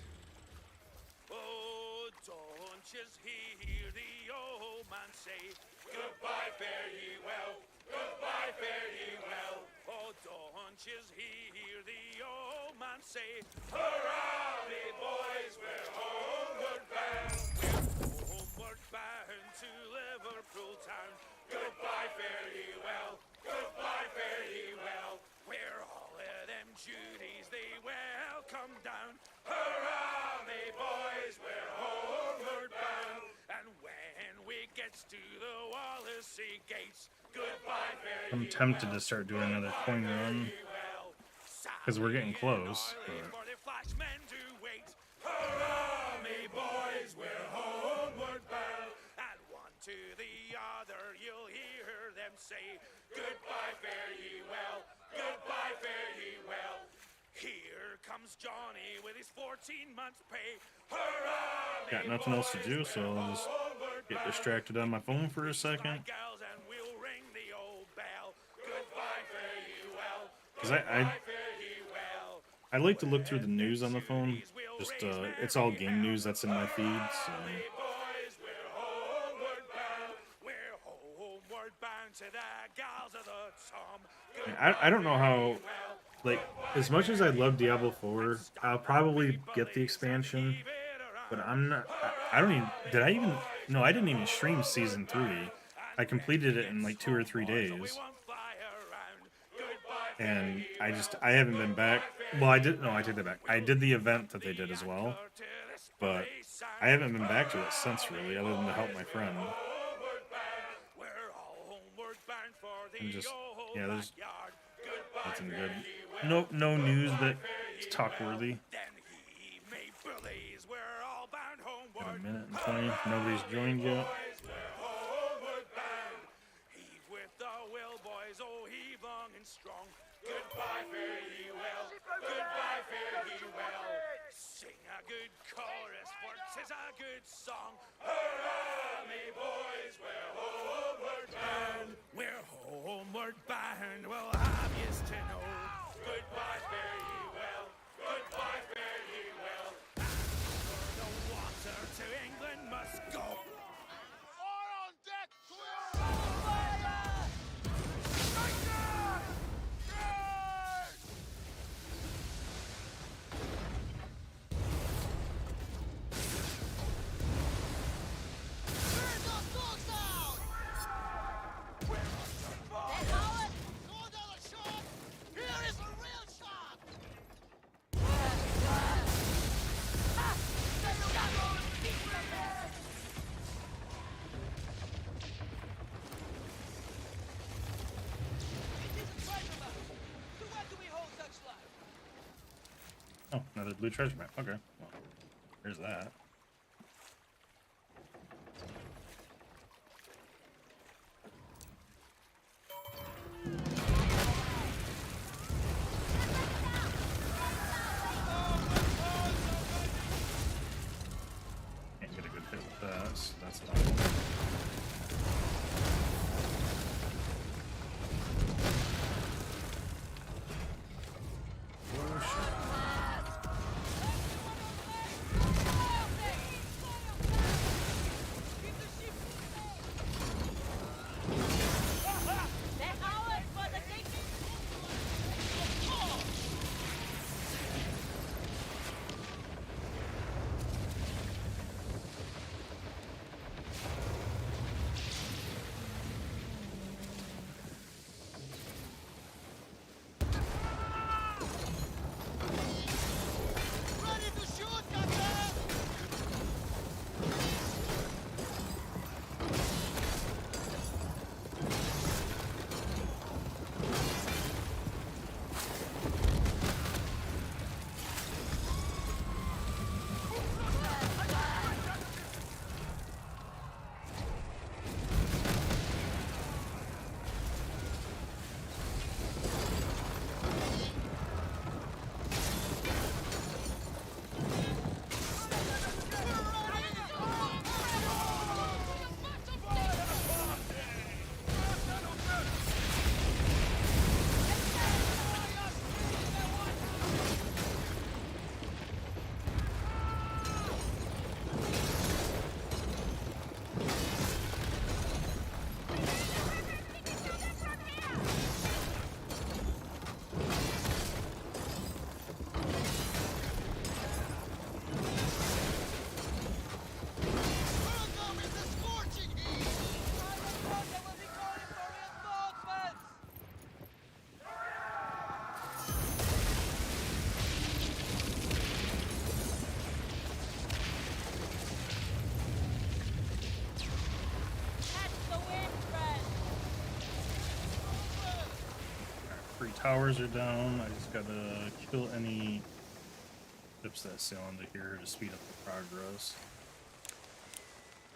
Oh, don't just hear the old man say, goodbye, fare ye well, goodbye, fare ye well. Oh, don't just hear the old man say, hurrah, me boys, we're homeward bound. We're homeward bound to Liverpool town. Goodbye, fare ye well, goodbye, fare ye well. Where all of them duties they welcome down. Hurrah, me boys, we're homeward bound. And when we gets to the Wallasey gates, goodbye, fare I'm ye tempted to start doing another coin run well. because we're getting close. But For the flashmen to wait. Hurrah, me boys, we're homeward bound. And one to the other, you'll hear them say, goodbye, fare ye well, goodbye, fare ye well. Here comes Johnny with his 14 months pay. Hurrah, me got nothing else to do, so I'll just get distracted on my phone for a second. gals, and we'll ring the old bell. Goodbye, fare ye well, Because fare ye well. I like to look through the news on the phone. Just it's all game news that's in my feed. So Boys, we're homeward bound. We're homeward bound to the gals of the Tom. I don't know how, like, as much as I love Diablo 4, I'll probably get the expansion, but I'm not. I don't even. Did I even? No, I didn't even stream season 3. I completed it in like 2 or 3 days, and I haven't been back. Well, I did. No, I take that back. I did the event that they did as well, but I haven't been back to it since, really, other than to help my friend. And just, yeah, there's nothing good. No news that's talk worthy. Got a minute and 20. Nobody's joined yet. Heave with the will, boys, oh, heave long and strong. Goodbye, fare ye well. Goodbye, fare ye well. Sing a good chorus, for 'tis a good song. Hurrah, me boys, we're homeward bound. We're homeward bound, we'll have yous to know. Goodbye, fare ye well. Goodbye, fare ye well. For the water to England must go. Fire on deck! Clear on fire! Strike down! Yes! Clear those dogs out! We're on the ball! They're Howard! No another shot! Here is a real shot! It is a treasure map. To where do we hold such life? Oh, another blue treasure map. Okay, well, there's that. Can't get a good hit with that. So that's not. Oh, shit. 3 towers are down. I just gotta kill any ships that sail into here to speed up the progress.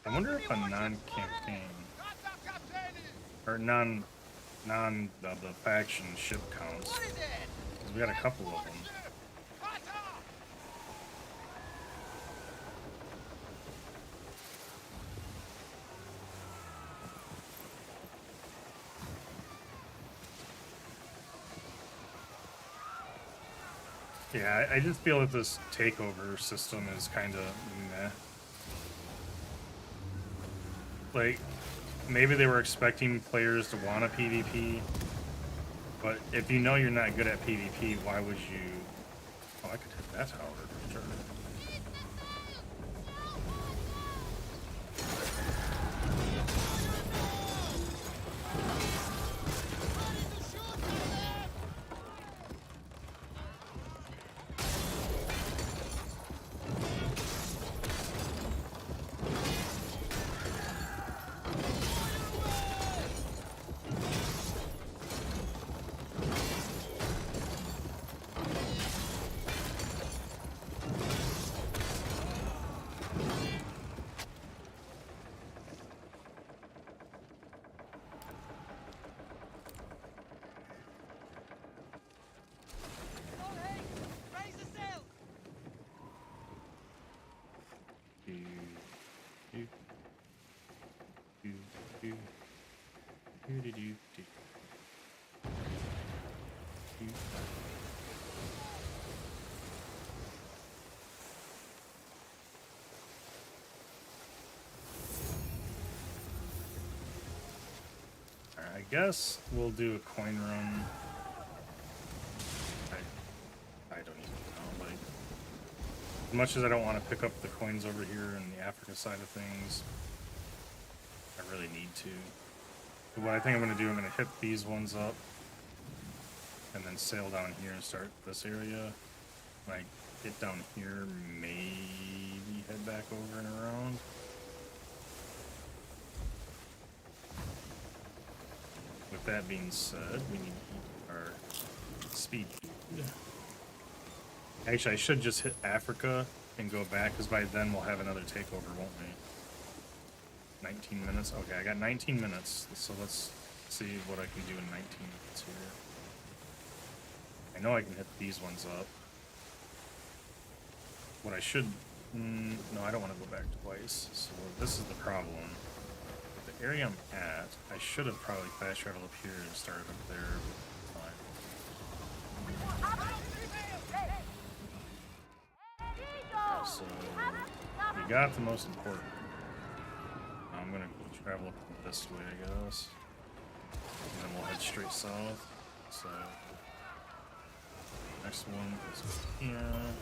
I wonder if a non-campaign or the faction ship counts. What is it? 'Cause we got a couple of them. Yeah, I just feel that this takeover system is kind of meh. Like, maybe they were expecting players to want a PvP, but if you know you're not good at PvP, why would you... Oh, I could hit that tower for sure. Hey, raise the sail. Alright, I guess we'll do a coin run. I don't even know, like, as much as I don't want to pick up the coins over here in the Africa side of things, I really need to. So what I think I'm going to do, I'm going to hit these ones up, and then sail down here and start this area. When I get down here, maybe head back over and around. With that being said, we need to keep our speed. Actually, I should just hit Africa and go back, because by then we'll have another takeover, won't we? 19 minutes? Okay, I got 19 minutes, so let's see what I can do in 19 minutes here. I know I can hit these ones up. What I should... no, I don't want to go back twice, so this is the problem. The area I'm at, I should have probably fast traveled up here and started up there. So, we got the most important. I'm gonna travel up this way, I guess. And then we'll head straight south. So, next one is here.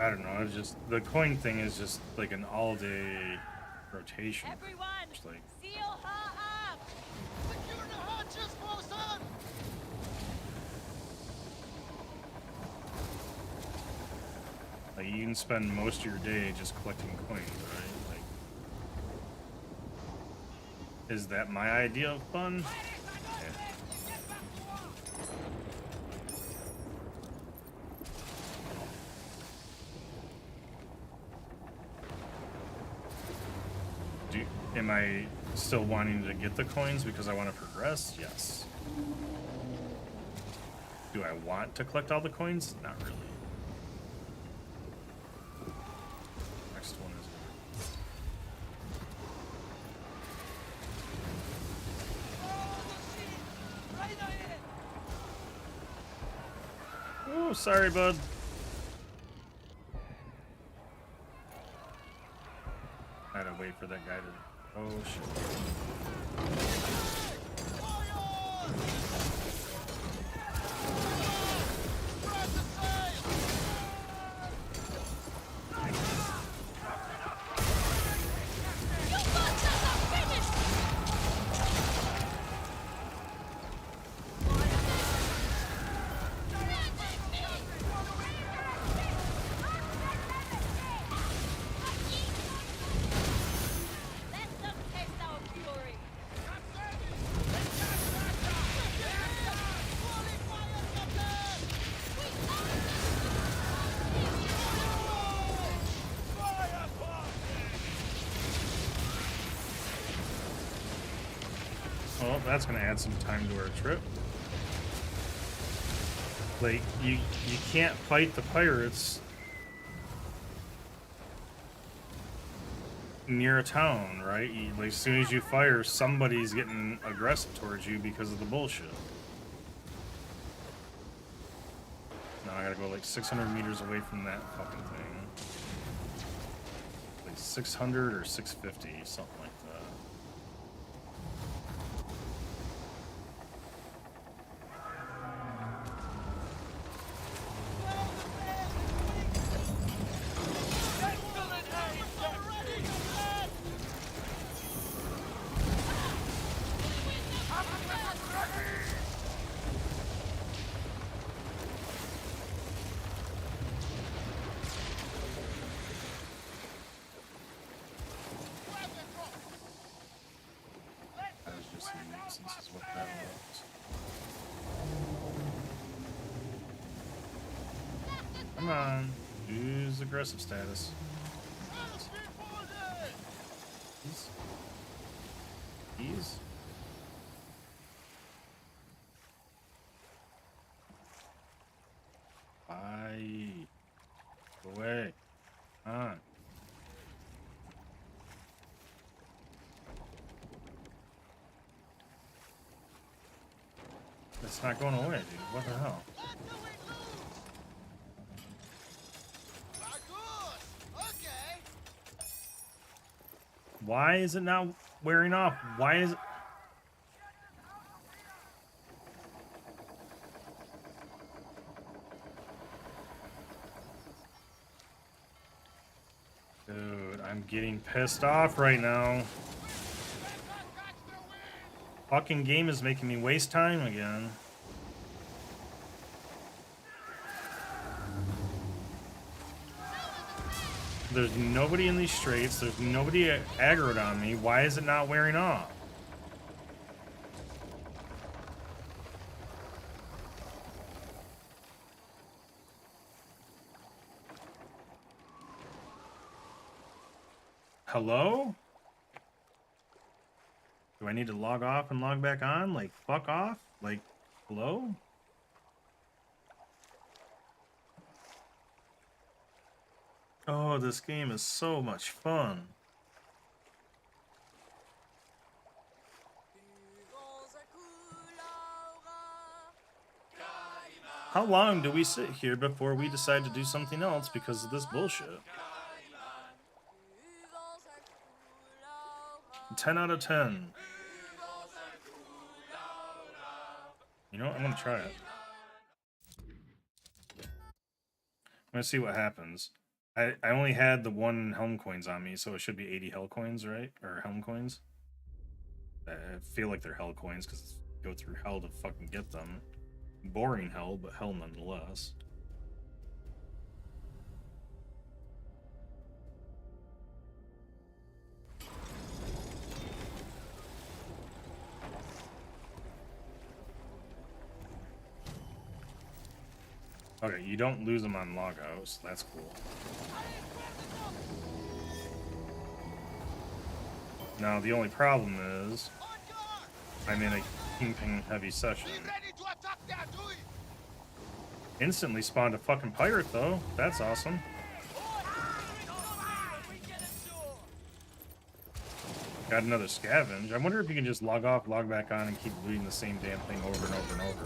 I don't know, it's just, the coin thing is just like an all-day rotation. Everyone, It's like, seal her up! Secure the hatches, bosun! like, you can spend most of your day just collecting coins, right? Like, is that my idea of fun? Yeah. Am I still wanting to get the coins because I want to progress? Yes. Do I want to collect all the coins? Not really. Next one is... Right ahead! Oh, sorry, bud. I had to wait for that guy to. Oh shit. Let them taste our fury. Well, that's gonna add some time to our trip. Like, you can't fight the pirates near a town, right? Like, as soon as you fire, somebody's getting aggressive towards you because of the bullshit. Now I gotta go like 600 meters away from that fucking thing. Like 600 or 650, something like that. That was just some nuisance is what that was. Come on, use aggressive status. Ease. Bye. Go away. On. It's not going away, dude. What the hell? Why is it not wearing off? Why is it? Dude, I'm getting pissed off right now. Fucking game is making me waste time again. There's nobody in these straits. There's nobody aggroed on me. Why is it not wearing off? Hello? Do I need to log off and log back on? Like, fuck off? Like, hello? Oh, this game is so much fun. How long do we sit here before we decide to do something else because of this bullshit? 10 out of 10. You know what? I'm gonna try it. I'm gonna see what happens. I only had the 1 helm coins on me, so it should be 80 hell coins, right? Or helm coins. I feel like they're hell coins because go through hell to fucking get them. Boring hell, but hell nonetheless. Okay, you don't lose them on logouts. That's cool. Now, the only problem is I'm in a Kingpin heavy session. Instantly spawned a fucking pirate, though. That's awesome. Got another scavenge. I wonder if you can just log off, log back on, and keep looting the same damn thing over and over and over.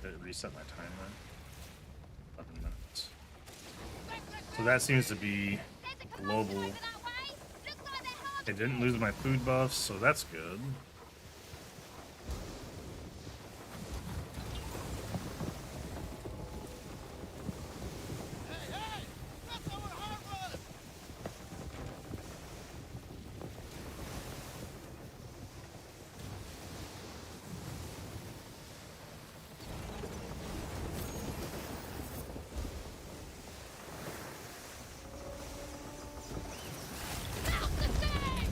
Did it reset my timer? 11 minutes. So that seems to be global. Over that way. Looks like they're hard. I didn't lose my food buffs, so that's good. Hey, hey! That's our harbor! Mount the thing!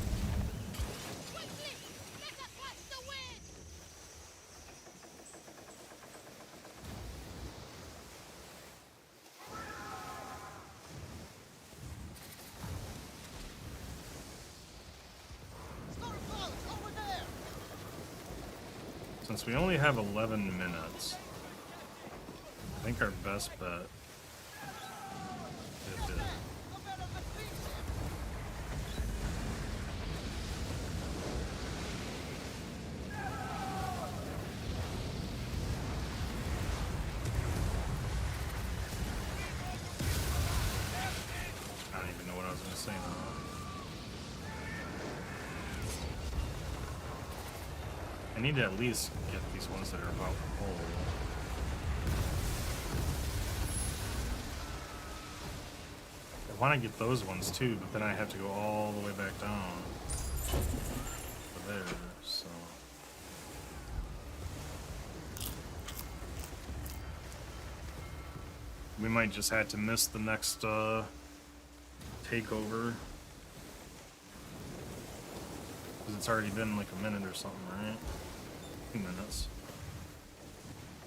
Quickly! Get that catch the wind! Stormcloud, over there! Since we only have 11 minutes, I think our best bet is to Look out of the fleet ship! I don't even know what I was going to say now. I need to at least get these ones that are about full. I want to get those ones too, but then I have to go all the way back down to there, so. We might just have to miss the next takeover. Because it's already been like a minute or something, right? 2 minutes.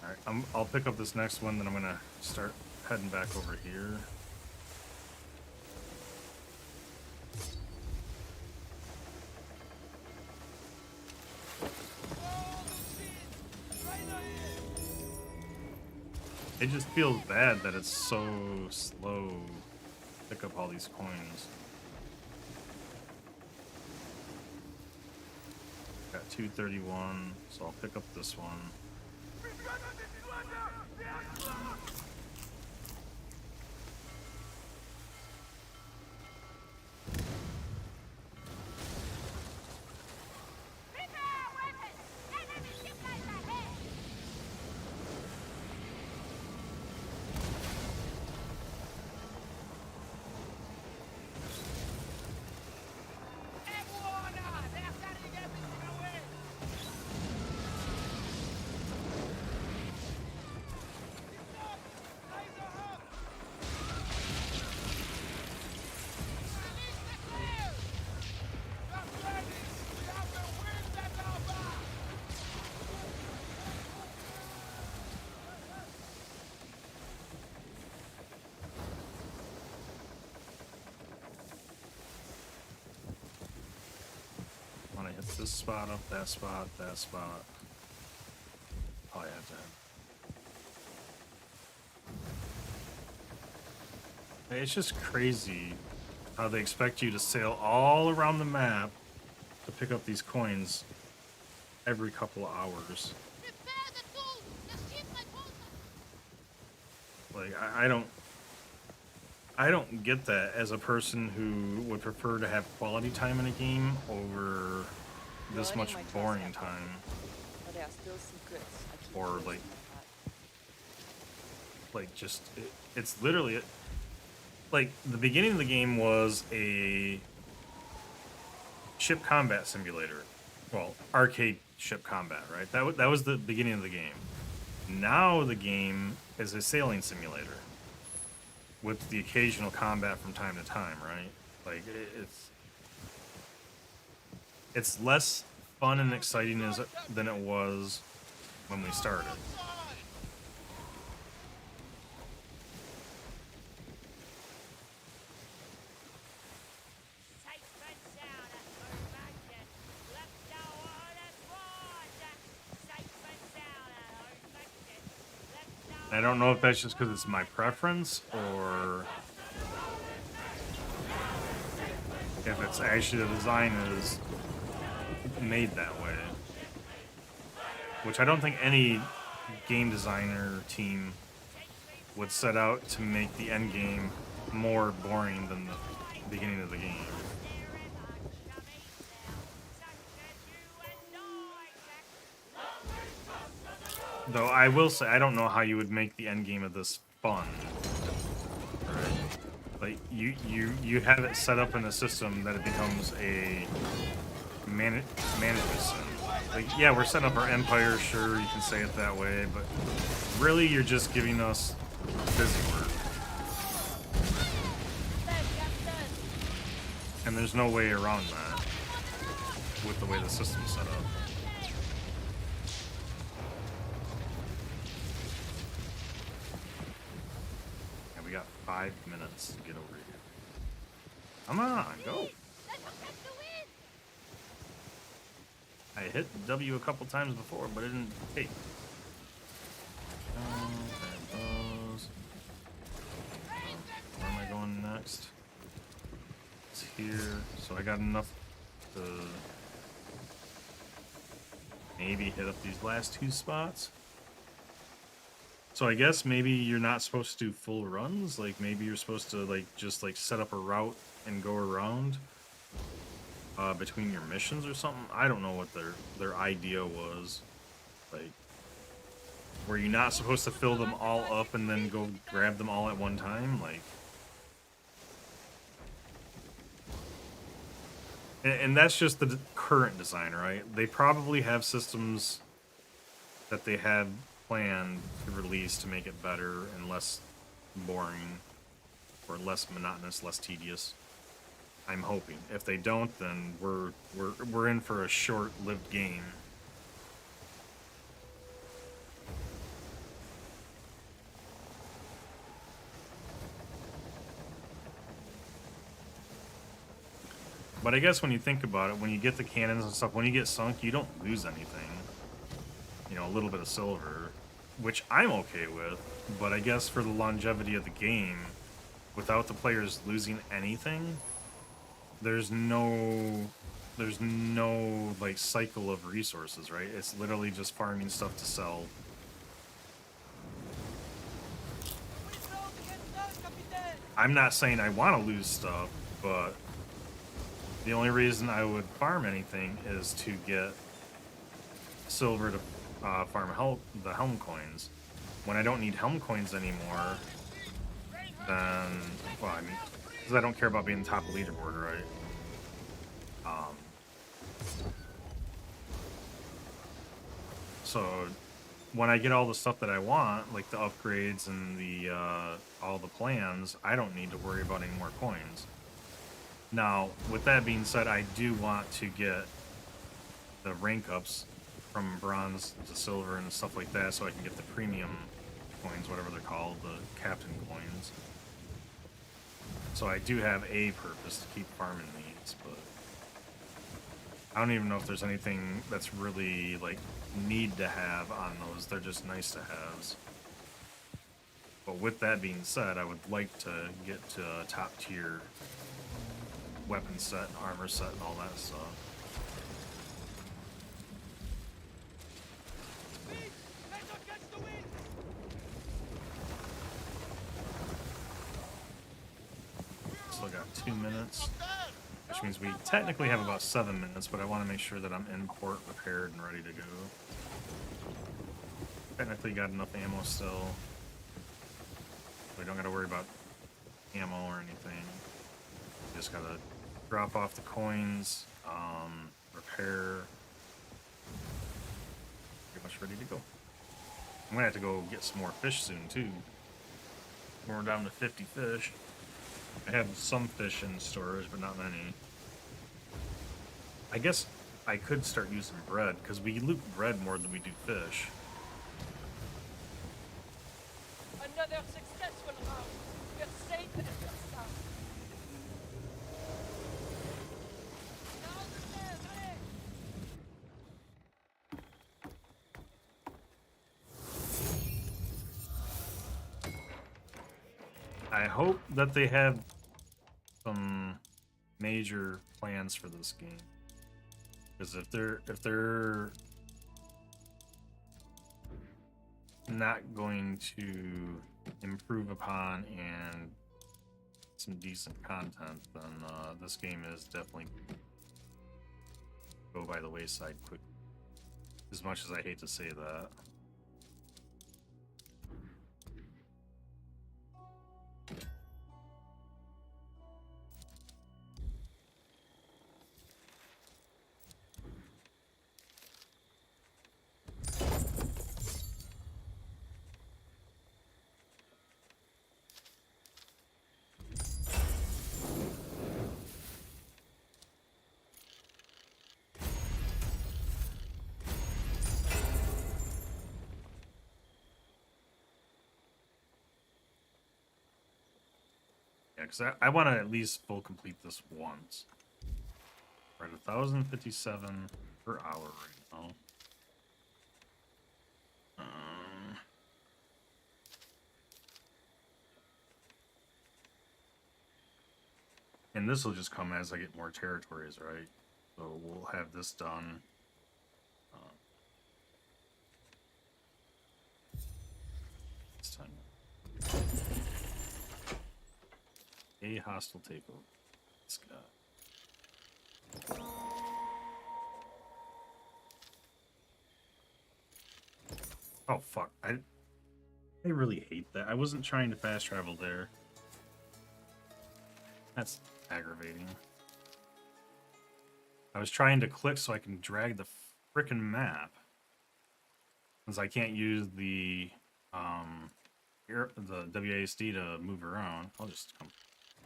Alright, I'll pick up this next one, then I'm gonna start heading back over here. It just feels bad that it's so slow to pick up all these coins. Got 231, so I'll pick up this one. Prepare weapons! Enemy ship lights ahead! Want to hit this spot up, that spot, that spot. Oh, yeah, that. It's just crazy how they expect you to sail all around the map to pick up these coins every couple of hours. Prepare the tools! The ship might hold us! Like, I don't get that as a person who would prefer to have quality time in a game over this Learning much my trust boring effort. time. But there are still secrets I keep Or, close to like- my heart. Like, just it's literally like the beginning of the game was a ship combat simulator. Well, arcade ship combat, right? That was the beginning of the game. Now the game is a sailing simulator with the occasional combat from time to time, right? Like it's less fun and exciting than it was when we started. Safe and sound at Armageddon. Left down waters water. Safe and sound at Armageddon. Left down I don't know if that's just because it's my preference or if it's actually the design is made that way. Which I don't think any game designer team would set out to make the end game more boring than the beginning of the game. Though I will say, I don't know how you would make the end game of this fun. Right? Like you have it set up in a system that it becomes a management sim. Like, yeah, we're setting up our empire, sure, you can say it that way, but really you're just giving us busy work. And there's no way around that with the way the system's set up. And we got 5 minutes to get over here. Come on, go! I hit W a couple times before, but it didn't take. Where am I going next? It's here, so I got enough to maybe hit up these last 2 spots. So I guess maybe you're not supposed to do full runs. Like maybe you're supposed to just set up a route and go around. Between your missions or something. I don't know what their idea was. Like, were you not supposed to fill them all up and then go grab them all at one time? Like, and that's just the current design, right? They probably have systems that they had planned to release to make it better and less boring, or less monotonous, less tedious. I'm hoping. If they don't, then we're in for a short-lived game. But I guess when you think about it, when you get the cannons and stuff, when you get sunk, you don't lose anything. You know, a little bit of silver, which I'm okay with. But I guess for the longevity of the game, without the players losing anything, there's no like cycle of resources, right? It's literally just farming stuff to sell. I'm not saying I want to lose stuff, but the only reason I would farm anything is to get silver to farm the helm coins. When I don't need helm coins anymore, then, well, I mean, because I don't care about being top of leaderboard, right? So when I get all the stuff that I want, like the upgrades and the all the plans, I don't need to worry about any more coins. Now, with that being said, I do want to get the rank ups from bronze to silver and stuff like that, so I can get the premium coins, whatever they're called, the captain coins. So I do have a purpose to keep farming these, but I don't even know if there's anything that's really like need to have on those. They're just nice to haves. But with that being said, I would like to get to a top tier weapon set, armor set, and all that stuff. Still got 2 minutes, which means we technically have about 7 minutes, but I want to make sure that I'm in port prepared and ready to go. Technically got enough ammo still. We don't got to worry about ammo or anything. Just got to drop off the coins, repair. Pretty much ready to go. I'm gonna have to go get some more fish soon too. We're down to 50 fish. I have some fish in storage, but not many. I guess I could start using bread, because we loot bread more than we do fish. Another successful round. You're safe and you're sound. I hope that they have some major plans for this game, because if they're not going to improve upon and some decent content, then this game is definitely go by the wayside quick. As much as I hate to say that. Yeah, because I want to at least full complete this once. We're at 1,057 per hour right now. And this will just come as I get more territories, right? So we'll have this done. This time. A hostile takeover. This guy. Oh fuck! I really hate that. I wasn't trying to fast travel there. That's aggravating. I was trying to click so I can drag the frickin' map, since I can't use the WASD to move around. I'll just come.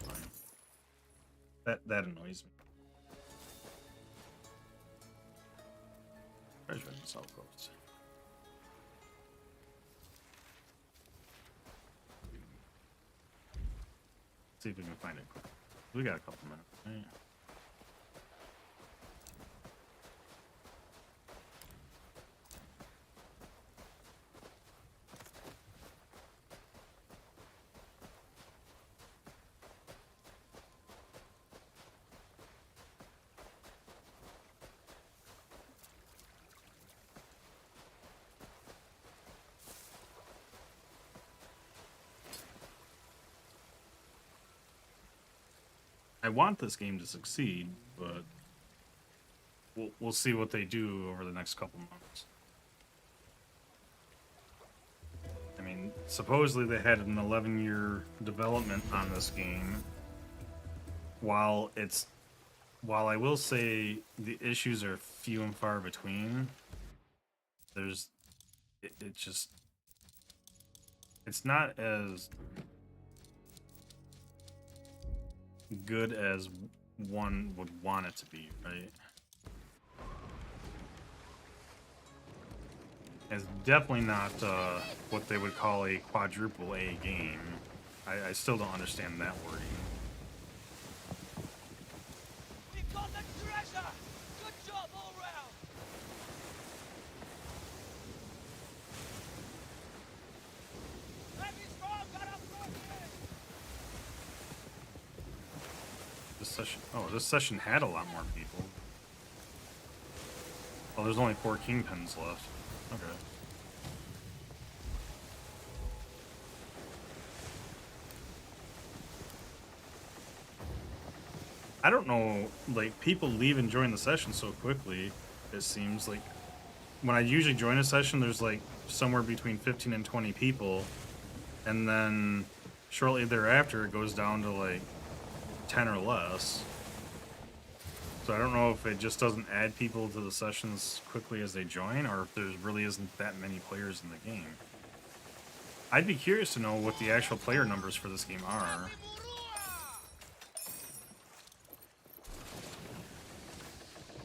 Fine. That annoys me. Treasure in the South Coast. See if we can find it quick. We got a couple minutes. Right? I want this game to succeed, but we'll see what they do over the next couple months. I mean, supposedly they had an 11-year development on this game. While I will say the issues are few and far between, it's not as good as one would want it to be, right? It's definitely not what they would call a quadruple A game. I still don't understand that wording. We got the treasure! Good job all round! Heavy strong, got up This session had a lot more people. Oh, there's only 4 kingpins left. Okay. I don't know, like, people leave and join the session so quickly, it seems. Like, when I usually join a session, there's, like, somewhere between 15 and 20 people, and then shortly thereafter, it goes down to, like, 10 or less. So I don't know if it just doesn't add people to the sessions quickly as they join, or if there really isn't that many players in the game. I'd be curious to know what the actual player numbers for this game are.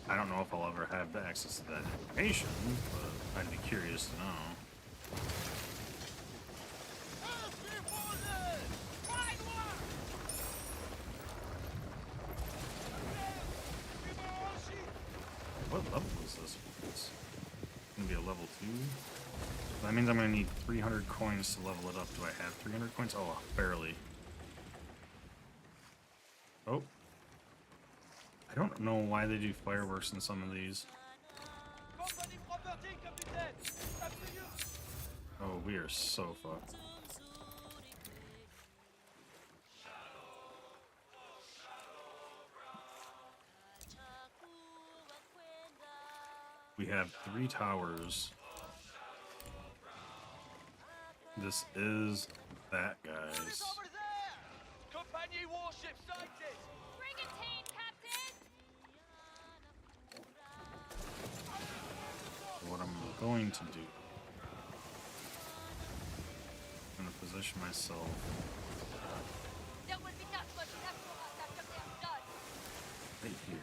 I don't know if I'll ever have access to that information, but I'd be curious to know. What level is this? It's gonna be a level 2. That means I'm gonna need 300 coins to level it up. Do I have 300 coins? Oh, barely. Oh. I don't know why they do fireworks in some of these. Company property, Captain! Up to you! Oh we are so fucked. We have 3 towers. This is that, guys. Over there! Companion warship sighted! Brigantine, Captain! What I'm going to do, I'm going to position myself That will be that much left for us after they're done. right here.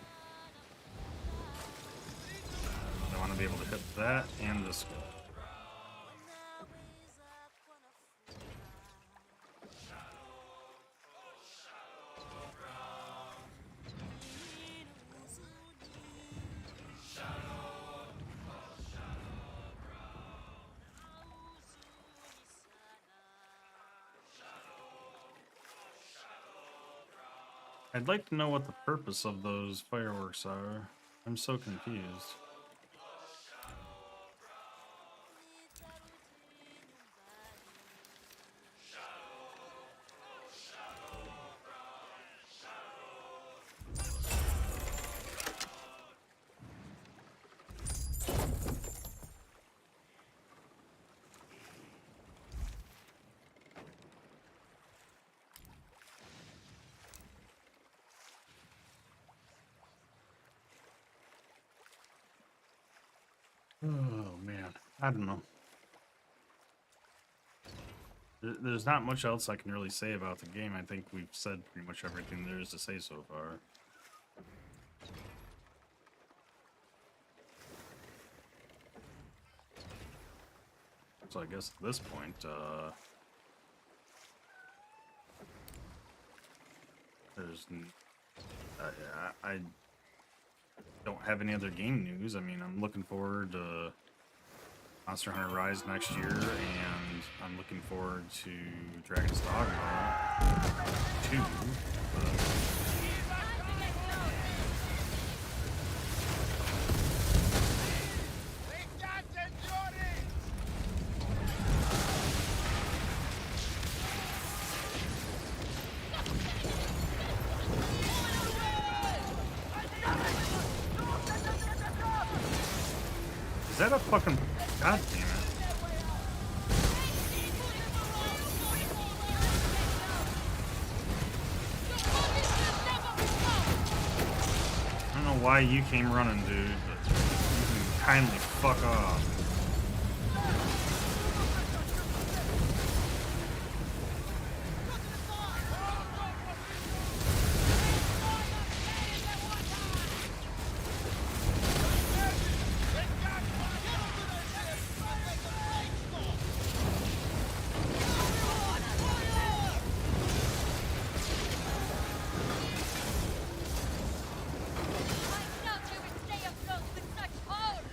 I want to be able to hit that and this guy. I'd like to know what the purpose of those fireworks are. I'm so confused. Oh man, I don't know. There's not much else I can really say about the game. I think we've said pretty much everything there is to say so far. So I guess at this point, I don't have any other game news. I mean, I'm looking forward to Monster Hunter Rise next year, and I'm looking forward to Dragon's Dogma 2. Is that a fucking... God damn it. I don't know why you came running, dude, but you can kindly fuck off. I doubt you would stay afloat with such power.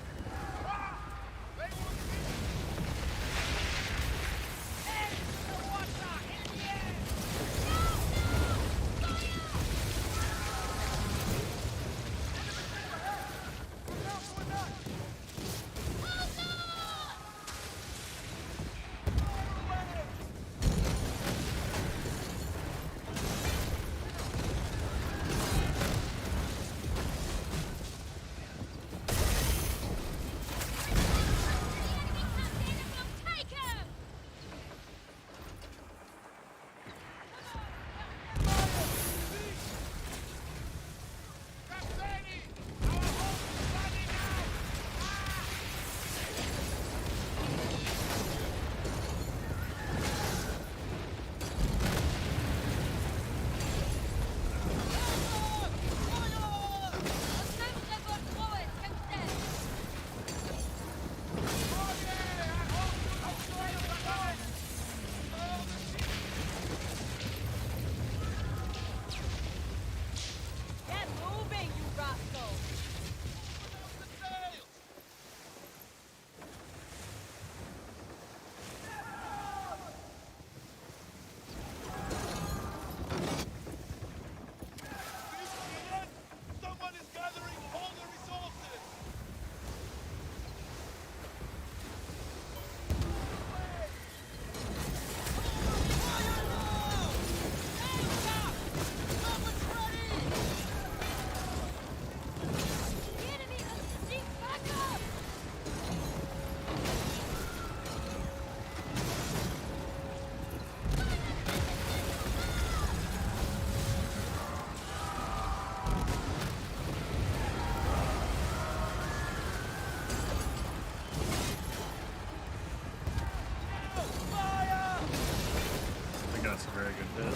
That's a very good hit.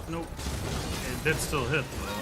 Nope. It did still hit though.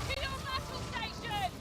To your battle station!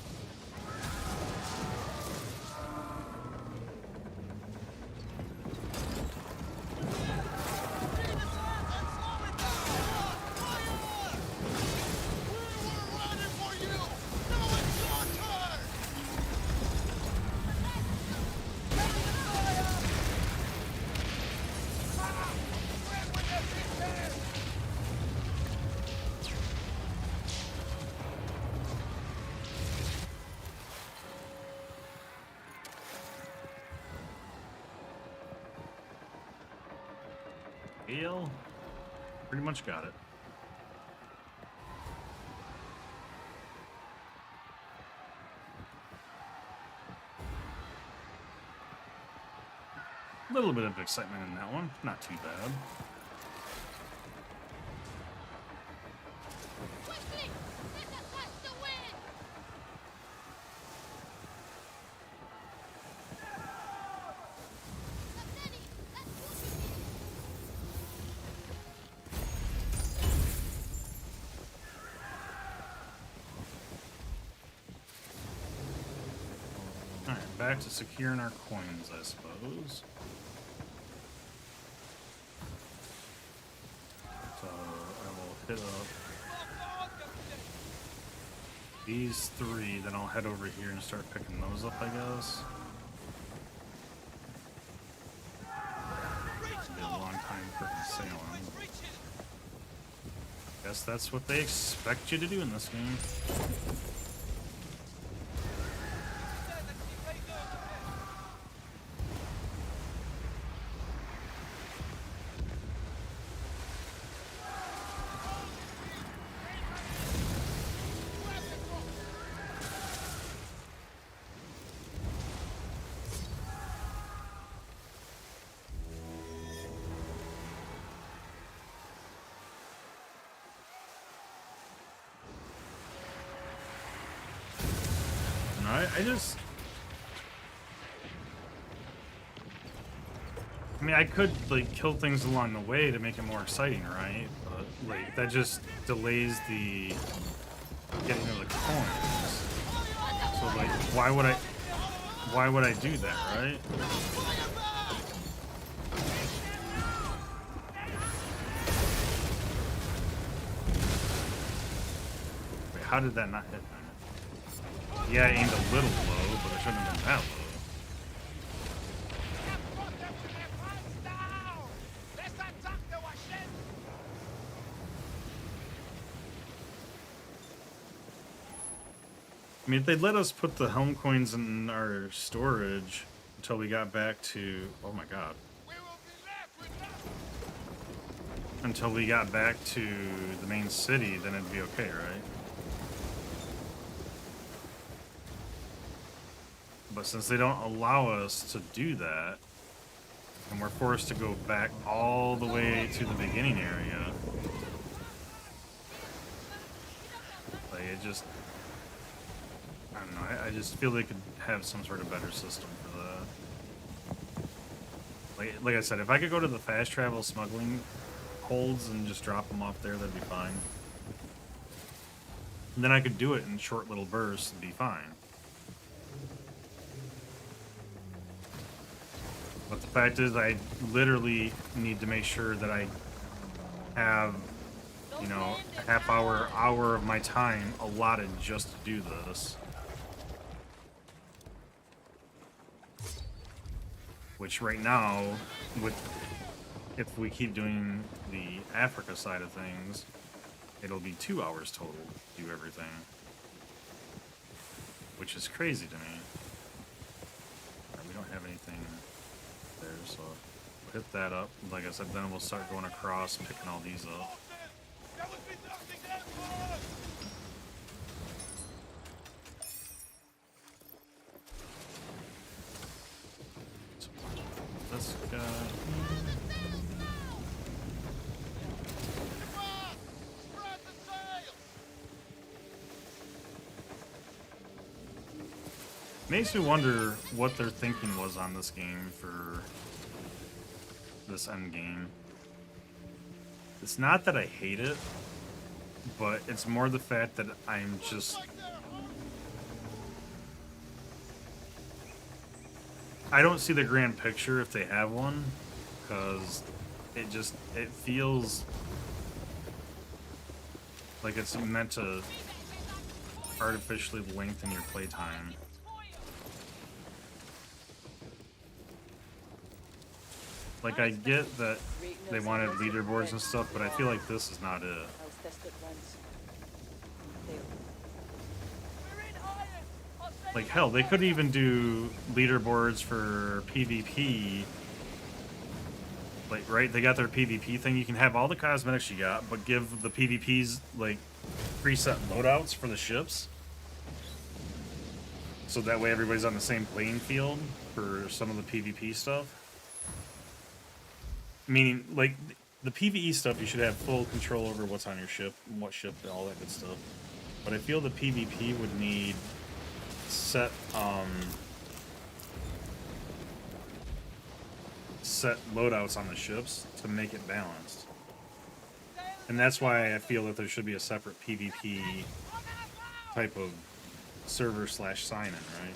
Heal. Pretty much got it. A little bit of excitement in that one. Not too bad. Quickly! Let us catch the wind! Captain, that's pushing me! Alright, back to securing our coins, I suppose. So I will hit up these three, then I'll head over here and start picking those up, I guess. It'll be a long time freaking sailing. Guess that's what they expect you to do in this game. I mean, I could, like, kill things along the way to make it more exciting, right? But, like, that just delays the getting of the coins. So, like, why would I do that, right? Wait, how did that not hit me? Yeah, I aimed a little low, but it shouldn't have been that low. I mean, if they'd let us put the helm coins in our storage until we got back to... Oh my god. Until we got back to the main city, then it'd be okay, right? But since they don't allow us to do that, and we're forced to go back all the way to the beginning area, like, it just... I don't know, I just feel they could have some sort of better system for that. Like I said, if I could go to the fast travel smuggling holds and just drop them off there, that'd be fine. And then I could do it in short little bursts and be fine. But the fact is, I literally need to make sure that I have you know, a half hour of my time allotted just to do this. Which right now, if we keep doing the Africa side of things, it'll be 2 hours total to do everything. Which is crazy to me. We don't have anything there, so we'll hit that up. Like I said, then we'll start going across, picking all these up. There would be nothing there for us! This guy. Spread the sail! Makes me wonder what their thinking was on this game for this end game. It's not that I hate it, but it's more the fact that I'm just... I don't see the grand picture if they have one, because it feels like it's meant to artificially lengthen your playtime. Like, I get that they wanted leaderboards and stuff, but I feel like this is not it. I was tested once. Failed. We're in iron. I'll send Like, you hell, they back could there. even do leaderboards for PvP. Like, right, they got their PvP thing. You can have all the cosmetics you got, but give the PvPs, like, preset loadouts for the ships. So that way everybody's on the same playing field for some of the PvP stuff. Meaning, like, the PvE stuff, you should have full control over what's on your ship, and what ship, and all that good stuff. But I feel the PvP would need set loadouts on the ships to make it balanced. And that's why I feel that there should be a separate PvP type of server / sign-in, right?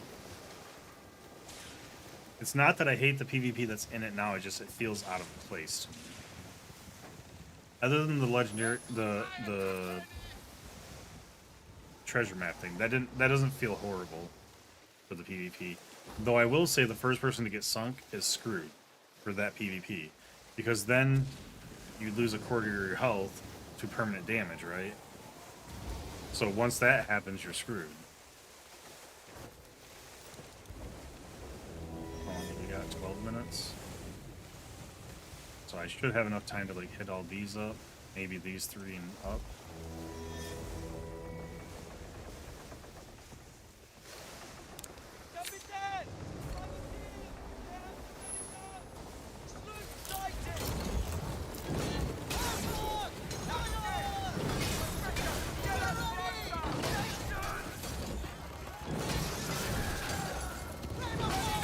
It's not that I hate the PvP that's in it now, it feels out of place to me. Other than the legendary, the treasure map thing, that doesn't feel horrible for the PvP. Though I will say the first person to get sunk is screwed for that PvP, because then you lose a quarter of your health to permanent damage, right? So once that happens, you're screwed. We got 12 minutes. So I should have enough time to like hit all these up, maybe these 3 and up. Captain! Sloop sighted! Come on!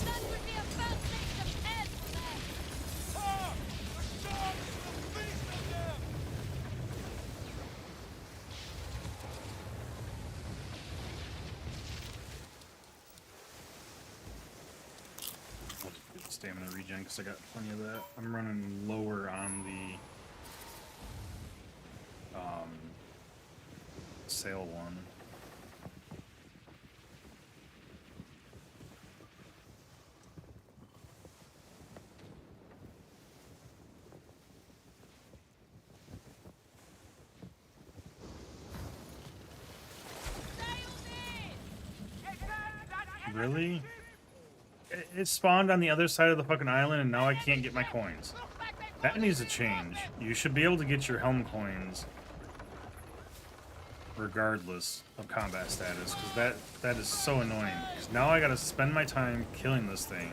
That would be a bad thing to prepare for them. Ah! The sharks will feast on them! I'll just do the stamina regen because I got plenty of that. I'm running lower on the sail one. Really? It spawned on the other side of the fucking island and now I can't get my coins. That needs to change. You should be able to get your helm coins regardless of combat status, because that is so annoying. Because now I gotta spend my time killing this thing.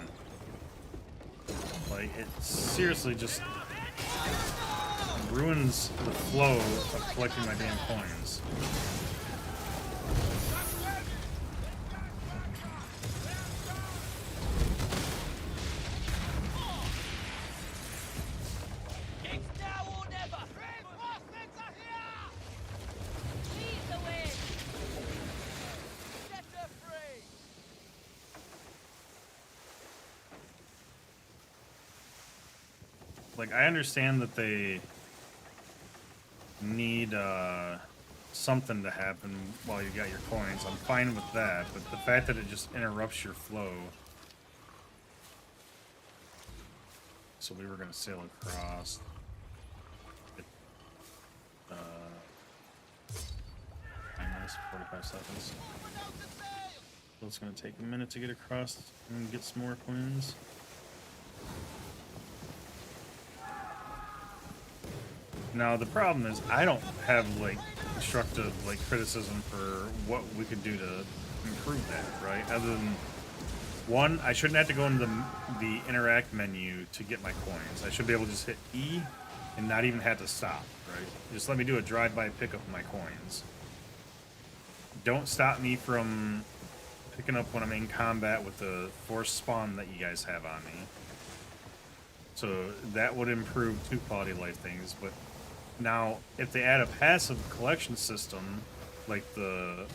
Like, it seriously just ruins the flow of collecting my damn coins. It's now or never. Reinforcements are here! Lead the way. Set her free. Like, I understand that they need something to happen while you got your coins. I'm fine with that, but the fact that it just interrupts your flow. So we were gonna sail across. Uh, minus 45 seconds. So it's gonna take a minute to get across and get some more coins. Now the problem is I don't have like constructive like criticism for what we could do to improve that, right? Other than one, I shouldn't have to go into the interact menu to get my coins. I should be able to just hit E and not even have to stop, right? Just let me do a drive-by pickup of my coins. Don't stop me from picking up when I'm in combat with the force spawn that you guys have on me. So that would improve two quality of life things, but now if they add a passive collection system like the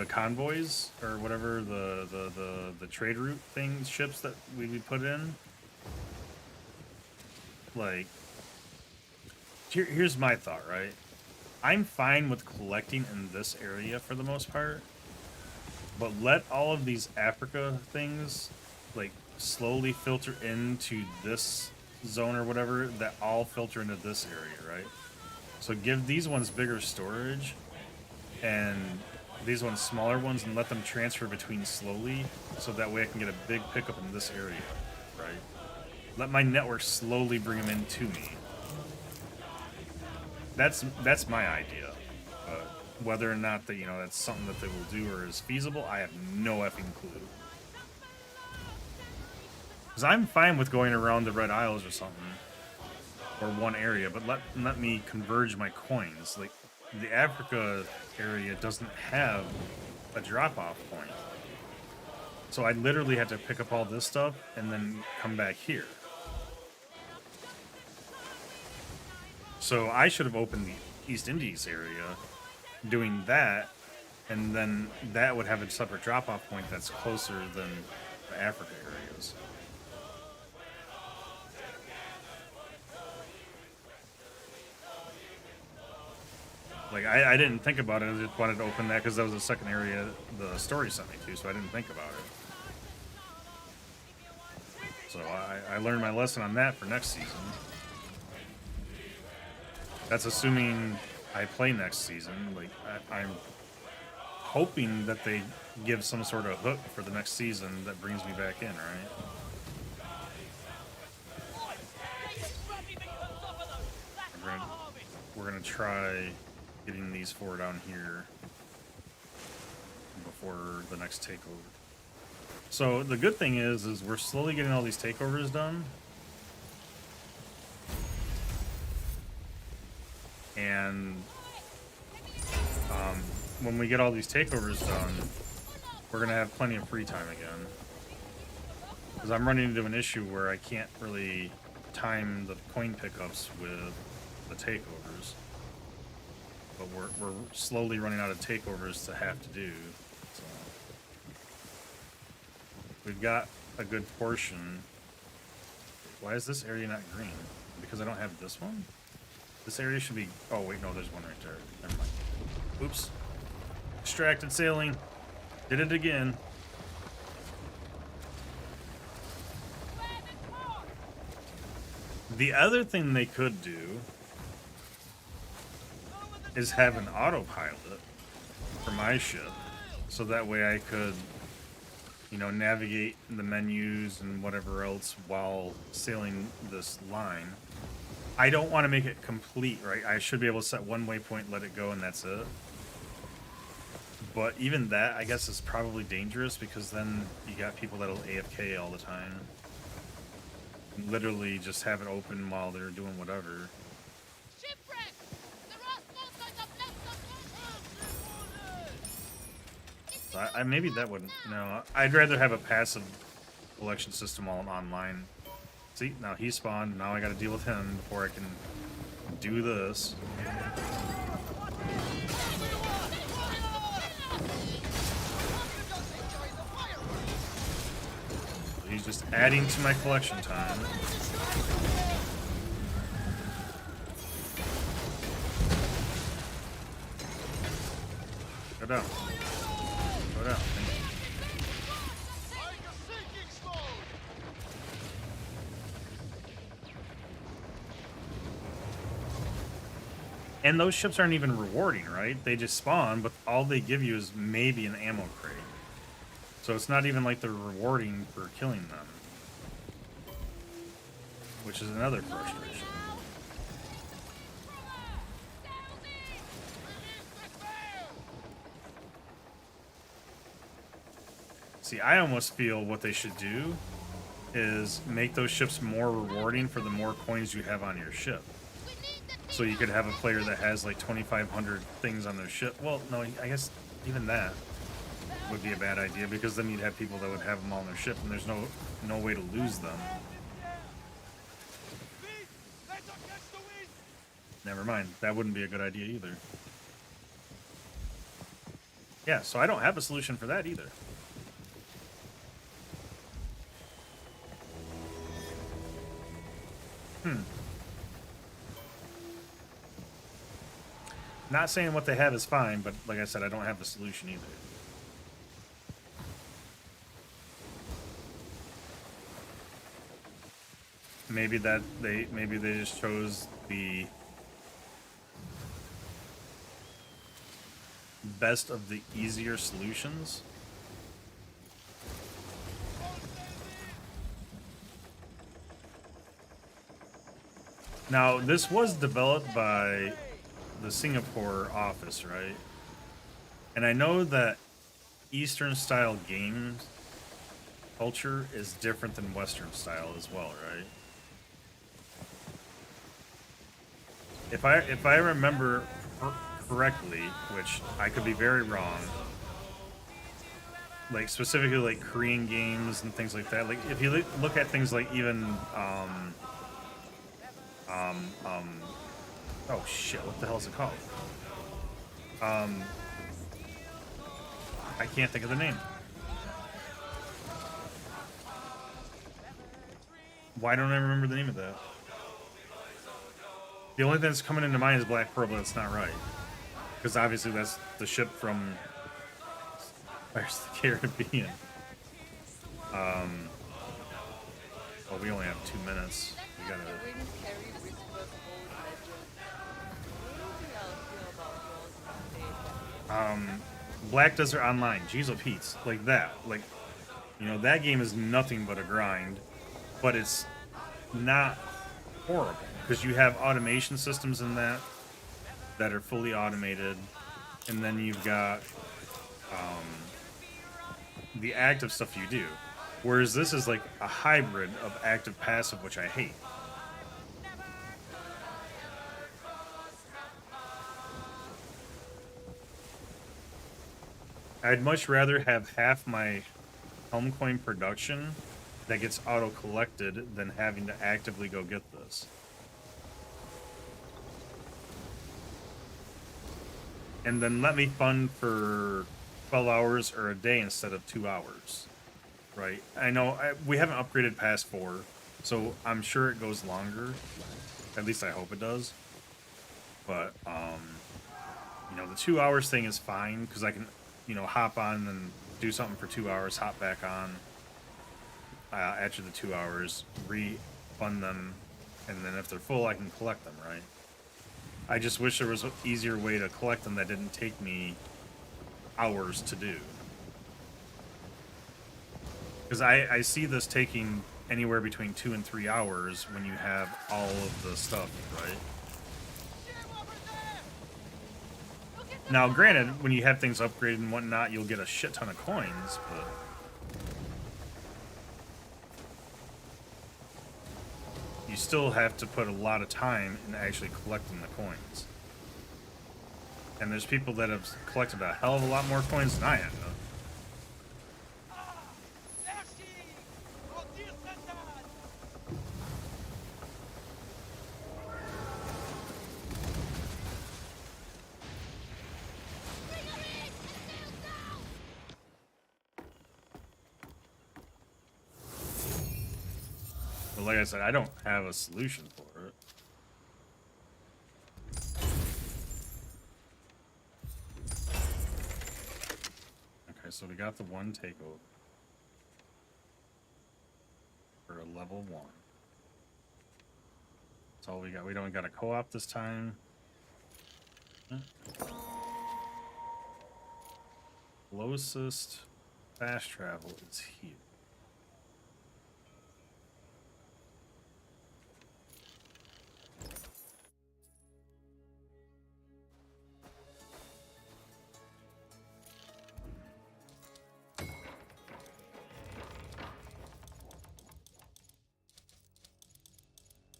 convoys or whatever the trade route things ships that we put in, like here's my thought, right? I'm fine with collecting in this area for the most part, but let all of these Africa things like slowly filter into this zone or whatever, that all filter into this area, right? So give these ones bigger storage and these ones smaller ones, and let them transfer between slowly, so that way I can get a big pickup in this area, right? Let my network slowly bring them in to me. That's my idea. Whether or not that, you know, that's something that they will do or is feasible, I have no effing clue. Because I'm fine with going around the Red Isles or something, or one area, but let me converge my coins. Like, the Africa area doesn't have a drop-off point. So I literally have to pick up all this stuff and then come back here. So I should have opened the East Indies area doing that, and then that would have a separate drop-off point that's closer than the Africa areas. Like, I didn't think about it. I just wanted to open that because that was the second area the story sent me to, so I didn't think about it. So I learned my lesson on that for next season. That's assuming I play next season. Like, I'm hoping that they give some sort of hook for the next season that brings me back in, right? We're gonna try getting these four down here before the next takeover. So the good thing is we're slowly getting all these takeovers done. And when we get all these takeovers done, we're gonna have plenty of free time again. Because I'm running into an issue where I can't really time the coin pickups with the takeovers. But we're slowly running out of takeovers to have to do. So we've got a good portion. Why is this area not green? Because I don't have this one? This area should be... Oh, wait, no, there's one right there. Never mind. Oops. Distracted sailing. Did it again. The other thing they could do is have an autopilot for my ship, so that way I could, you know, navigate the menus and whatever else while sailing this line. I don't want to make it complete, right? I should be able to set one waypoint, let it go, and that's it. But even that, I guess, is probably dangerous because then you got people that'll AFK all the time. And literally just have it open while they're doing whatever. Shipwreck! The Rasputin have left us. So I maybe that wouldn't. No, I'd rather have a passive collection system while I'm online. See, now he spawned. Now I got to deal with him before I can do this. He's just adding to my collection time. Go down. Go down. Thank you. And those ships aren't even rewarding, right? They just spawn, but all they give you is maybe an ammo crate. So it's not even like they're rewarding for killing them. Which is another frustration. See, I almost feel what they should do is make those ships more rewarding for the more coins you have on your ship. So you could have a player that has like 2,500 things on their ship. Well, no, I guess even that would be a bad idea because then you'd have people that would have them all on their ship and there's no way to lose them. Never mind. That wouldn't be a good idea either. Yeah, so I don't have a solution for that either. Not saying what they have is fine, but like I said, I don't have the solution either. Maybe they just chose the best of the easier solutions. Now, this was developed by the Singapore office, right? And I know that Eastern style games culture is different than Western style as well, right? If I remember correctly, which I could be very wrong, like specifically like Korean games and things like that. Like if you look at things like even oh shit, what the hell is it called? I can't think of the name. Why don't I remember the name of that? The only thing that's coming into mind is Black Pearl, but it's not right. Because obviously that's the ship from Pirates of the Caribbean. Well, we only have 2 minutes. We gotta... Black Desert Online, Jeez of Pete's, like that. Like, you know, that game is nothing but a grind, but it's not horrible because you have automation systems in that are fully automated, and then you've got the active stuff you do. Whereas this is like a hybrid of active passive, which I hate. I'd much rather have half my home coin production that gets auto-collected than having to actively go get this. And then let me fund for 12 hours or a day instead of 2 hours. Right? I know we haven't upgraded past 4, so I'm sure it goes longer. At least I hope it does. But, you know, the 2 hours thing is fine because I can, you know, hop on and do something for 2 hours, hop back on after the 2 hours, refund them, and then if they're full, I can collect them, right? I just wish there was an easier way to collect them that didn't take me hours to do. Because I see this taking anywhere between 2 and 3 hours when you have all of the stuff, right? Now, granted, when you have things upgraded and whatnot, you'll get a shit ton of coins, but you still have to put a lot of time in actually collecting the coins. And there's people that have collected a hell of a lot more coins than I have. But like I said, I don't have a solution for it. Okay, so we got the one takeover for a level 1. That's all we got. We don't got a co-op this time. Closest fast travel is here.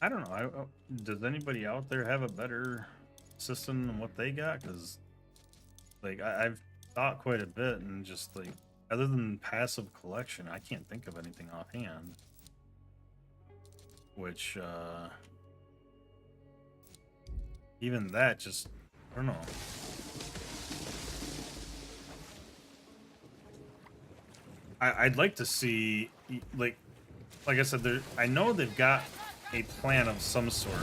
I don't know. Does anybody out there have a better system than what they got? Because, like, I've thought quite a bit, and just like, other than passive collection, I can't think of anything offhand. Which, even that, just I don't know. I'd like to see, like I said, I know they've got a plan of some sort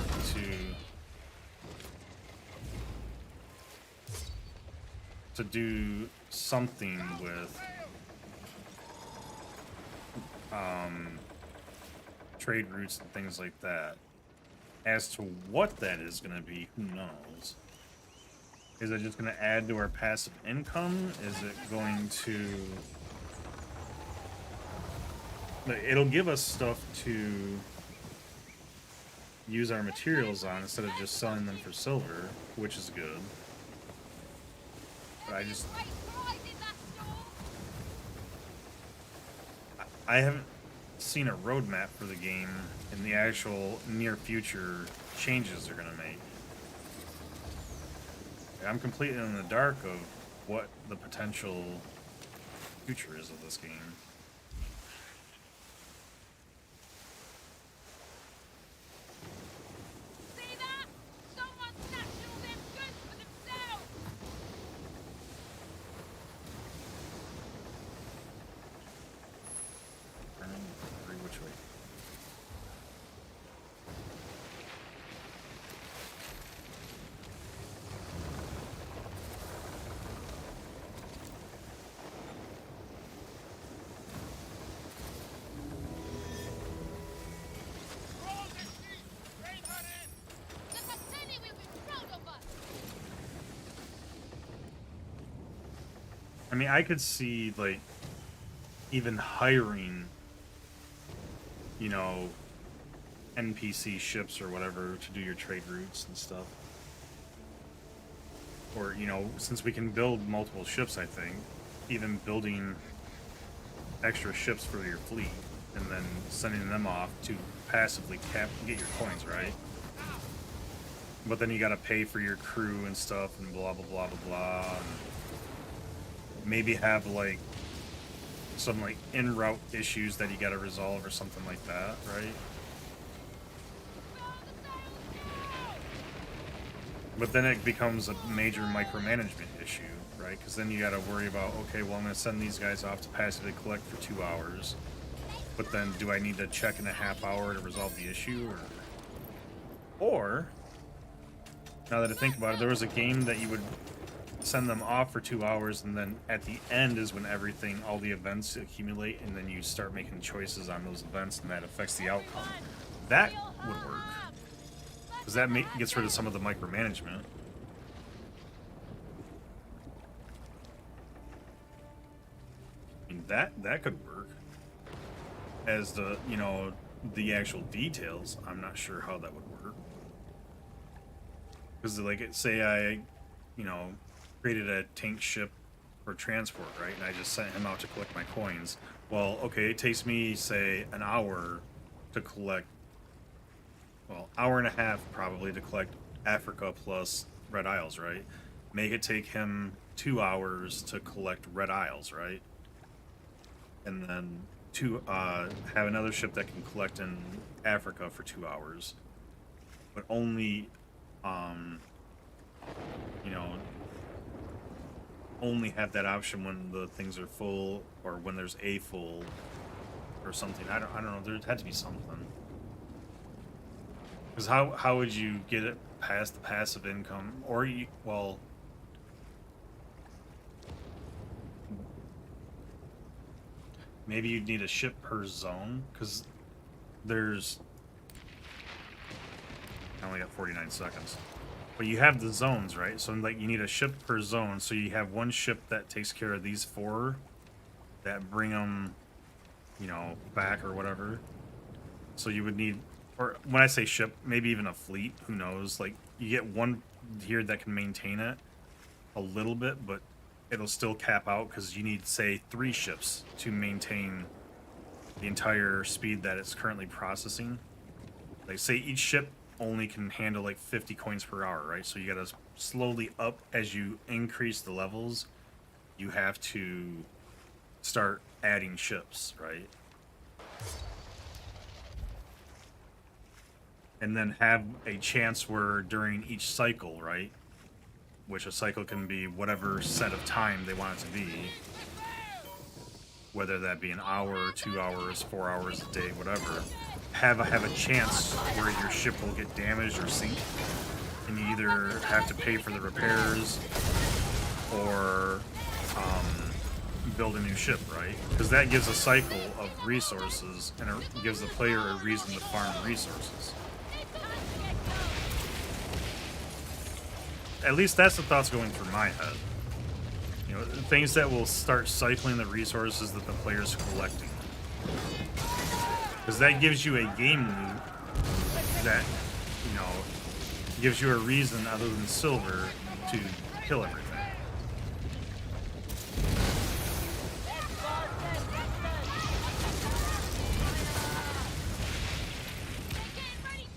to do something with trade routes and things like that. As to what that is going to be, who knows? Is it just going to add to our passive income? Is it going to... It'll give us stuff to use our materials on instead of just selling them for silver, which is good. But I haven't seen a roadmap for the game in the actual near future changes they're gonna make. I'm completely in the dark of what the potential future is of this game. Which way? I mean, I could see, like, even hiring, you know, NPC ships or whatever to do your trade routes and stuff. Or, you know, since we can build multiple ships, I think, even building extra ships for your fleet and then sending them off to passively get your coins, right? But then you gotta pay for your crew and stuff and blah, blah, blah, blah, blah. And maybe have, like, some, like, en-route issues that you gotta resolve or something like that, right? But then it becomes a major micromanagement issue, right? Because then you gotta worry about, okay, well, I'm gonna send these guys off to passively collect for 2 hours. But then do I need to check in a half hour to resolve the issue? Or now that I think about it, there was a game that you would send them off for 2 hours, and then at the end is when all the events accumulate, and then you start making choices on those events, and that affects the outcome. That would work, because that gets rid of some of the micromanagement. I mean, that could work. as the, you know, the actual details, I'm not sure how that would work. Because, like, say I, you know, created a tank ship for transport, right? And I just sent him out to collect my coins. Well, okay, it takes me, say, an hour to collect, well, hour and a half probably to collect Africa plus Red Isles, right? Make it take him 2 hours to collect Red Isles, right? And then have another ship that can collect in Africa for 2 hours, but only, you know, only have that option when the things are full or when there's a full or something. I don't know. There had to be something. Because how would you get it past the passive income? Or you, well, maybe you'd need a ship per zone, because there's, I only got 49 seconds. But you have the zones, right? So, like, you need a ship per zone. So you have one ship that takes care of these 4 that bring them, you know, back or whatever. So you would need, or when I say ship, maybe even a fleet. Who knows? Like, you get one here that can maintain it a little bit, but it'll still cap out because you need, say, 3 ships to maintain the entire speed that it's currently processing. Like, say each ship only can handle like 50 coins per hour, right? So you gotta slowly up as you increase the levels. You have to start adding ships, right? And then have a chance where during each cycle, right? Which a cycle can be whatever set of time they want it to be. Whether that be an hour, 2 hours, 4 hours a day, whatever. Have a chance where your ship will get damaged or sink, and you either have to pay for the repairs or build a new ship, right? Because that gives a cycle of resources, and it gives the player a reason to farm resources. At least that's the thoughts going through my head. You know, things that will start cycling the resources that the player's collecting. Because that gives you a game loop that, you know, gives you a reason other than silver to kill everything.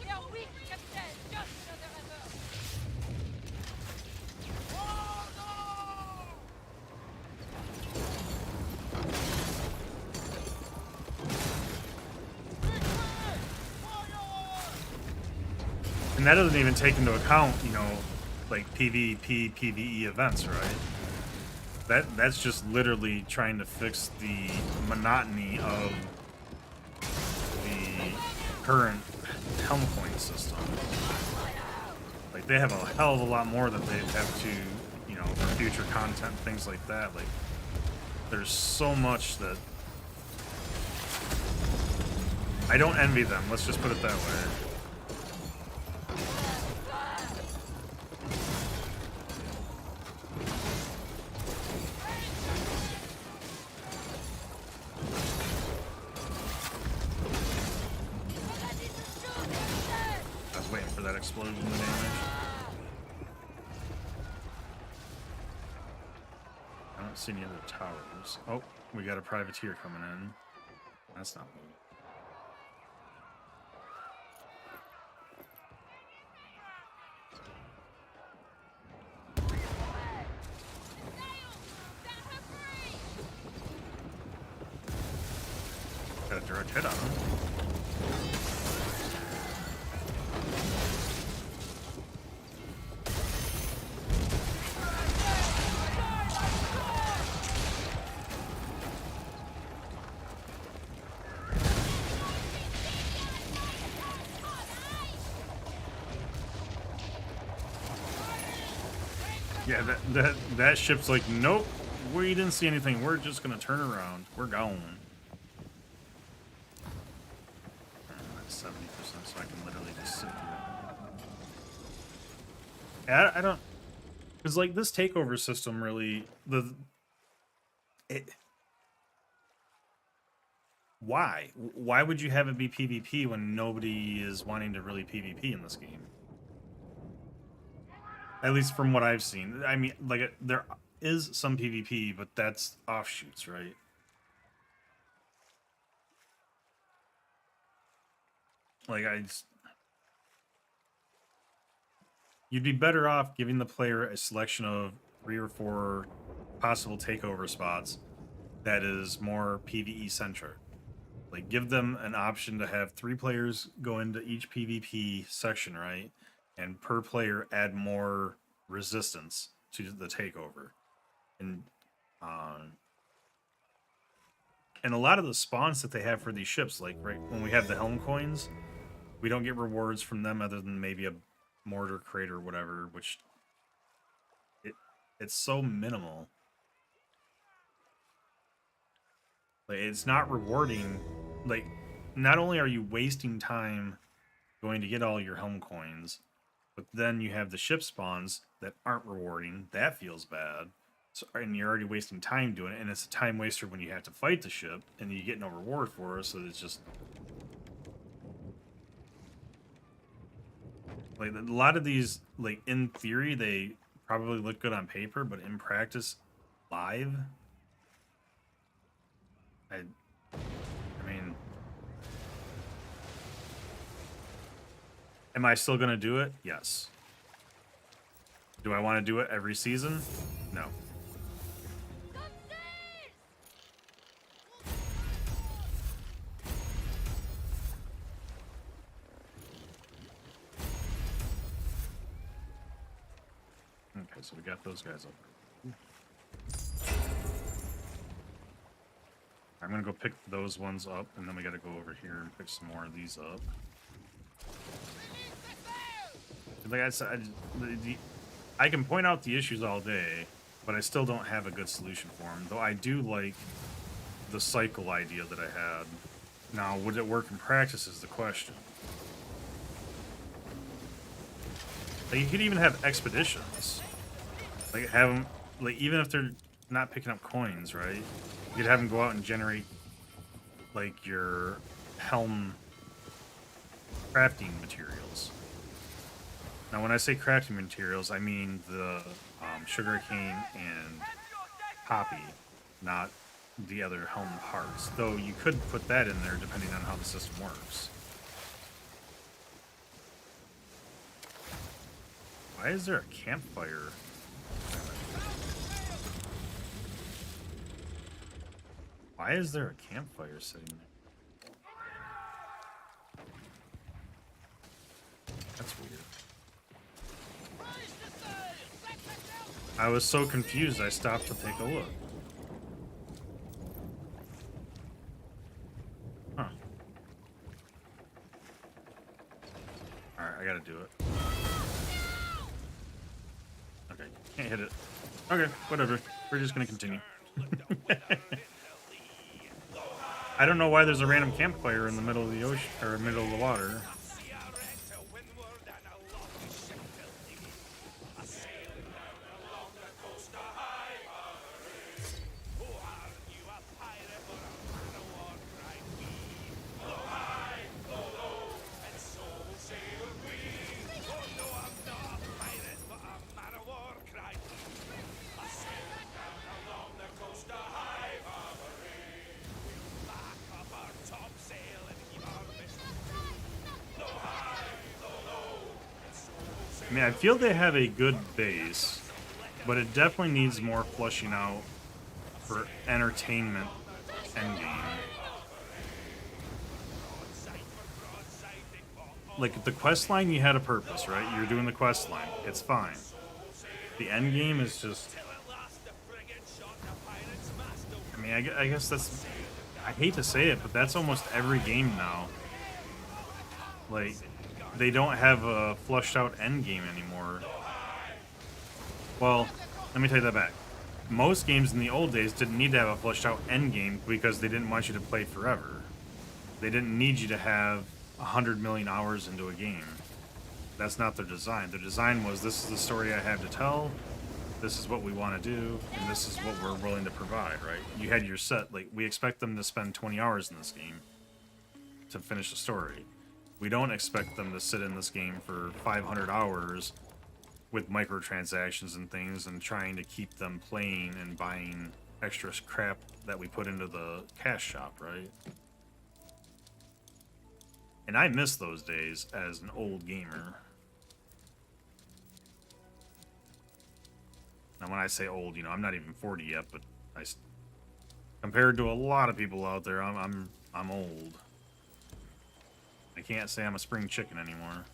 You're weak, Captain. Just another effort. And that doesn't even take into account, you know, like PvP, PvE events, right? That's just literally trying to fix the monotony of the current helm point system. Like, they have a hell of a lot more that they have to, you know, for future content, things like that. Like, there's so much that I don't envy them. Let's just put it that way. I was waiting for that explosion damage. I don't see any other towers. Oh, we got a privateer coming in. That's not moving. Got a direct hit on him. Yeah, that ship's like, nope, we didn't see anything. We're just gonna turn around. We're gone. That's 70%, so I can literally just sit here. I don't, because like this takeover system really Why? Why would you have it be PvP when nobody is wanting to really PvP in this game? At least from what I've seen. I mean, like, there is some PvP, but that's offshoots, right? Like, you'd be better off giving the player a selection of 3 or 4 possible takeover spots that is more PvE centric. Like, give them an option to have 3 players go into each PvP section, right? And per player add more resistance to the takeover. And a lot of the spawns that they have for these ships, like right when we have the helm coins, we don't get rewards from them other than maybe a mortar crate or whatever, which it's so minimal. Like, it's not rewarding. Like, not only are you wasting time going to get all your helm coins, but then you have the ship spawns that aren't rewarding. That feels bad. So, and you're already wasting time doing it, and it's a time waster when you have to fight the ship, and you get no reward for it, so it's just... Like, a lot of these, like, in theory, they probably look good on paper, but in practice, live... I mean... Am I still going to do it? Yes. Do I want to do it every season? No. Okay, so we got those guys over. I'm gonna go pick those ones up, and then we gotta go over here and pick some more of these up. Like I said, I can point out the issues all day, but I still don't have a good solution for them. Though I do like the cycle idea that I had. Now, would it work in practice is the question. Like, you could even have expeditions. Like, have them, like, even if they're not picking up coins, right? You could have them go out and generate, like, your helm crafting materials. Now, when I say crafting materials, I mean the sugarcane and poppy, not the other helm parts. Though you could put that in there depending on how the system works. Why is there a campfire? Why is there a campfire sitting there? That's weird. I was so confused I stopped to take a look. Huh. Alright, I gotta do it. Okay, can't hit it. Okay, whatever. We're just gonna continue. I don't know why there's a random campfire in the middle of the ocean, or middle of the water. I mean, I feel they have a good base, but it definitely needs more fleshing out for entertainment endgame. Like, the quest line, you had a purpose, right? You're doing the quest line. It's fine. The end game is just... I mean, I guess that's... I hate to say it, but that's almost every game now. Like, they don't have a flushed out end game anymore. Well, let me take that back. Most games in the old days didn't need to have a flushed out end game because they didn't want you to play forever. They didn't need you to have 100 million hours into a game. That's not their design. Their design was, this is the story I have to tell. this is what we want to do, and this is what we're willing to provide, right? You had your set, like, we expect them to spend 20 hours in this game to finish the story. We don't expect them to sit in this game for 500 hours with microtransactions and things and trying to keep them playing and buying extra crap that we put into the cash shop, right? And I miss those days as an old gamer. Now, when I say old, you know, I'm not even 40 yet, but compared to a lot of people out there, I'm old. I can't say I'm a spring chicken anymore.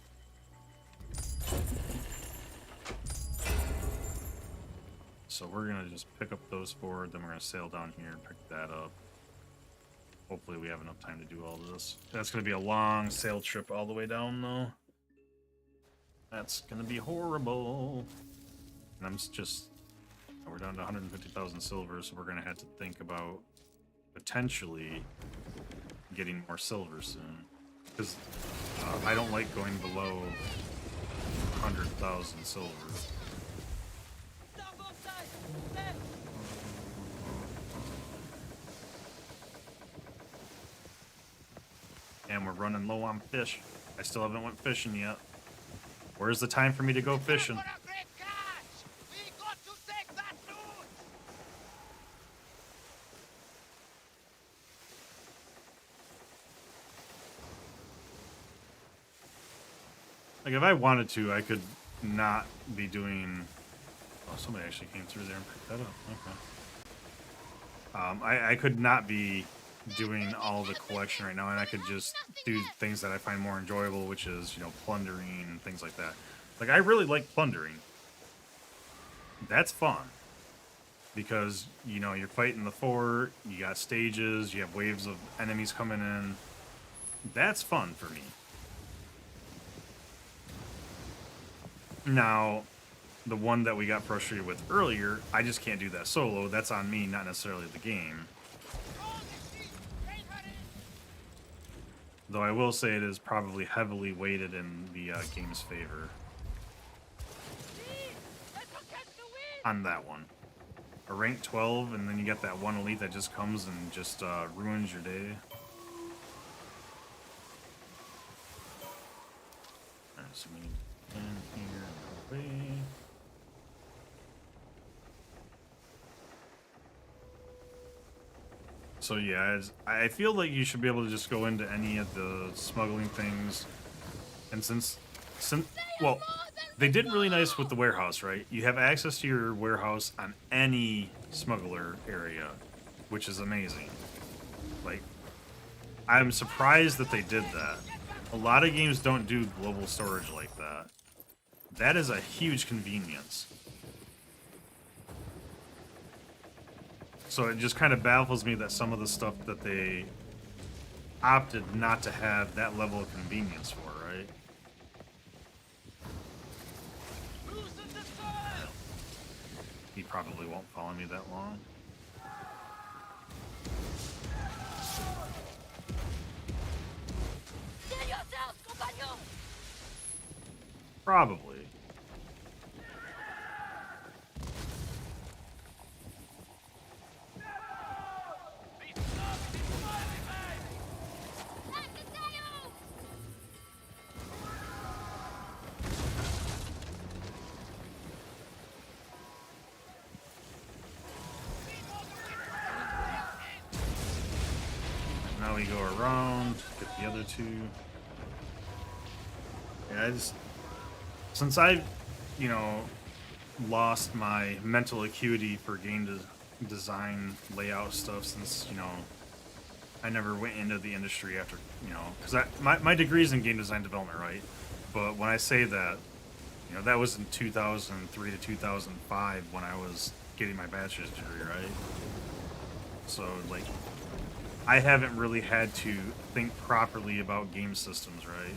So we're gonna just pick up those 4, then we're gonna sail down here and pick that up. Hopefully we have enough time to do all this. That's gonna be a long sail trip all the way down, though. That's gonna be horrible. And I'm just... We're down to 150,000 silver, so we're gonna have to think about potentially getting more silver soon. Because I don't like going below 100,000 silver. Starboard side! Left! And we're running low on fish. I still haven't went fishing yet. Where's the time for me to go fishing? For a great catch! We got to take that loot! Like, if I wanted to, I could not be doing... Oh, somebody actually came through there and picked that up. Okay. I could not be doing all the collection right now, and I could just do things that I find more enjoyable, which is, you know, plundering and things like that. Like, I really like plundering. That's fun. Because, you know, you're fighting the fort, you got stages, you have waves of enemies coming in. That's fun for me. Now, the one that we got frustrated with earlier, I just can't do that solo. That's on me, not necessarily the game. Though I will say it is probably heavily weighted in the game's favor. On that one. A rank 12, and then you get that one elite that just comes and just ruins your day. Alright, so we need to plan here and away. So yeah, I feel like you should be able to just go into any of the smuggling things, and since well, they did really nice with the warehouse, right? You have access to your warehouse on any smuggler area, which is amazing. Like, I'm surprised that they did that. A lot of games don't do global storage like that. That is a huge convenience. So it just kind of baffles me that some of the stuff that they opted not to have that level of convenience for, right? Loosen the sail! He probably won't follow me that long. Steal yourselves, compagnon! Probably. Back the sail! Now we go around, get the other two. Yeah, since I've, you know, lost my mental acuity for game design layout stuff, since, you know, I never went into the industry after, you know, because my degree is in game design development, right? But when I say that, you know, that was in 2003 to 2005 when I was getting my bachelor's degree, right? So, like, I haven't really had to think properly about game systems, right?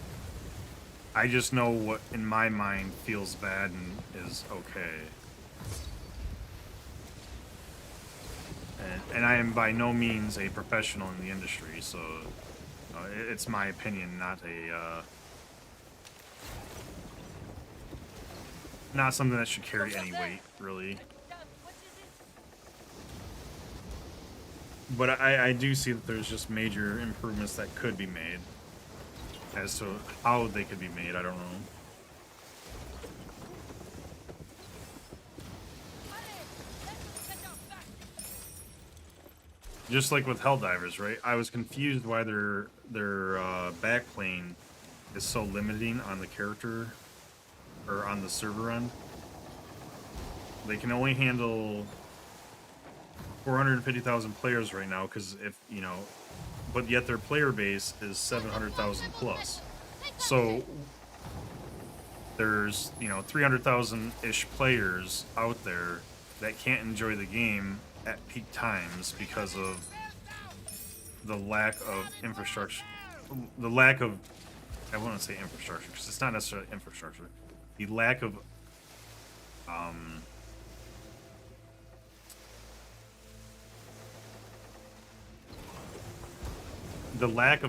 I just know what, in my mind, feels bad and is okay. And I am by no means a professional in the industry, so it's my opinion, not a not something that should carry any weight, really. What is it? But I do see that there's just major improvements that could be made. As to how they could be made, I don't know. Just like with Helldivers, right? I was confused why their backplane is so limiting on the character or on the server end. They can only handle 450,000 players right now because if you know, but yet their player base is 700,000 plus. So there's 300,000 ish players out there that can't enjoy the game at peak times because of the lack of infrastructure. The lack of, I want to say infrastructure because it's not necessarily infrastructure. The lack of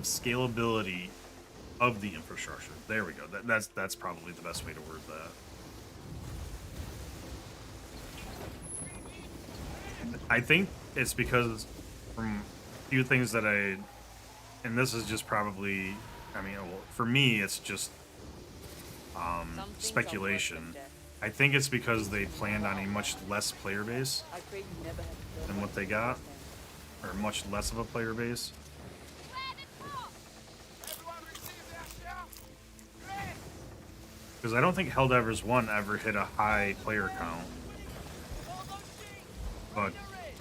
scalability of the infrastructure. There we go. That's probably the best way to word that. I think it's because from a few things that and this is just probably, I mean, well, for me, it's just Some things are worse speculation. than death. I think it's because they planned on a much less player base I pray you never have to go than back what they to got, Afghanistan. or much less of a player base. Everyone receive their share. Great. Because I don't think Helldivers 1 ever hit a high player count. But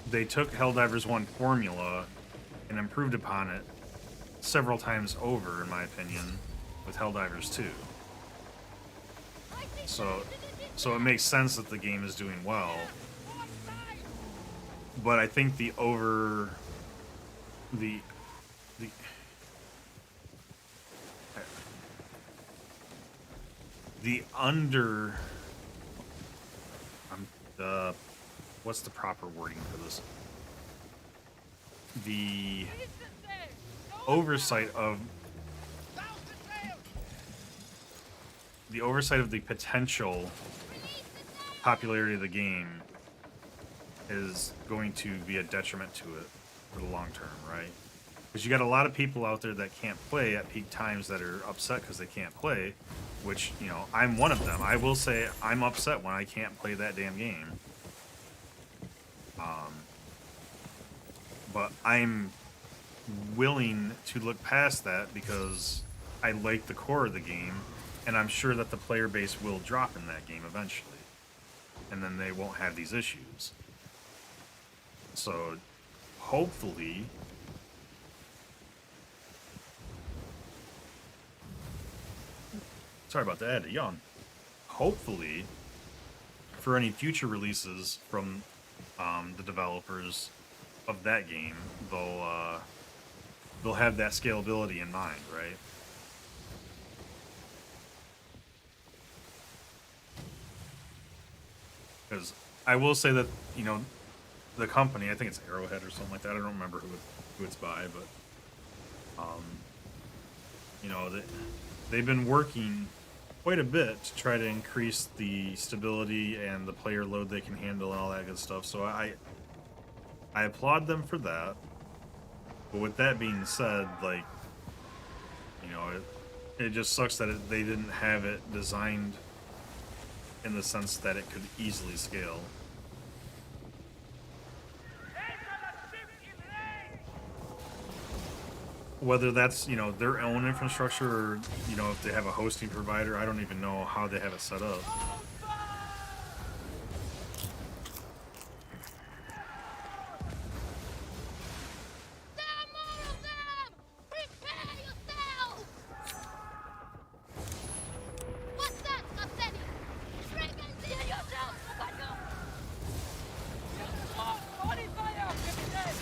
they took Helldivers 1 formula and improved upon it several times over, in my opinion, with Helldivers 2. So it makes sense that the game is doing well. But I think the under what's the proper wording for this? The oversight of the potential popularity of the game is going to be a detriment to it for the long term, right? Because you got a lot of people out there that can't play at peak times that are upset because they can't play, which, I'm one of them. I will say I'm upset when I can't play that damn game. But I'm willing to look past that because I like the core of the game, and I'm sure that the player base will drop in that game eventually, and then they won't have these issues. So, hopefully, sorry about that, I had to yawn. Hopefully, for any future releases from the developers of that game, they'll have that scalability in mind, right? Because I will say that the company, I think it's Arrowhead or something like that. I don't remember who it's by, but they've been working quite a bit to try to increase the stability and the player load they can handle and all that good stuff. So I applaud them for that. But with that being said, it just sucks that they didn't have it designed in the sense that it could easily scale. Whether that's, their own infrastructure or, if they have a hosting provider, I don't even know how they have it set up. There are more of them! Prepare yourselves! What's that, Captain? Dragons in yourself, Captain! Holy fire, Captain!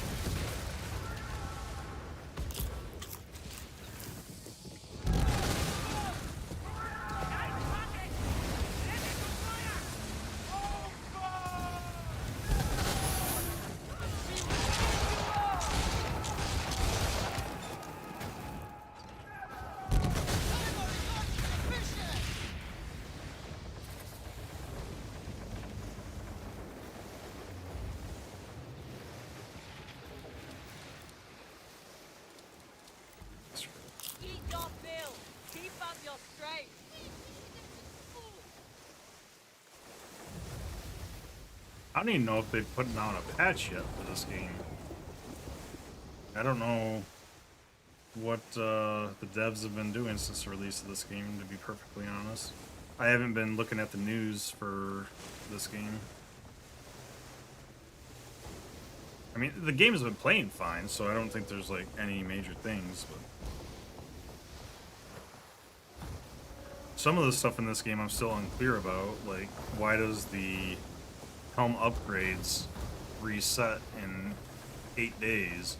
I don't even know if they've put out a patch yet for this game. I don't know what the devs have been doing since the release of this game, to be perfectly honest. I haven't been looking at the news for this game. I mean, the game has been playing fine, so I don't think there's like any major things, but some of the stuff in this game I'm still unclear about. Like, why does the helm upgrades reset in 8 days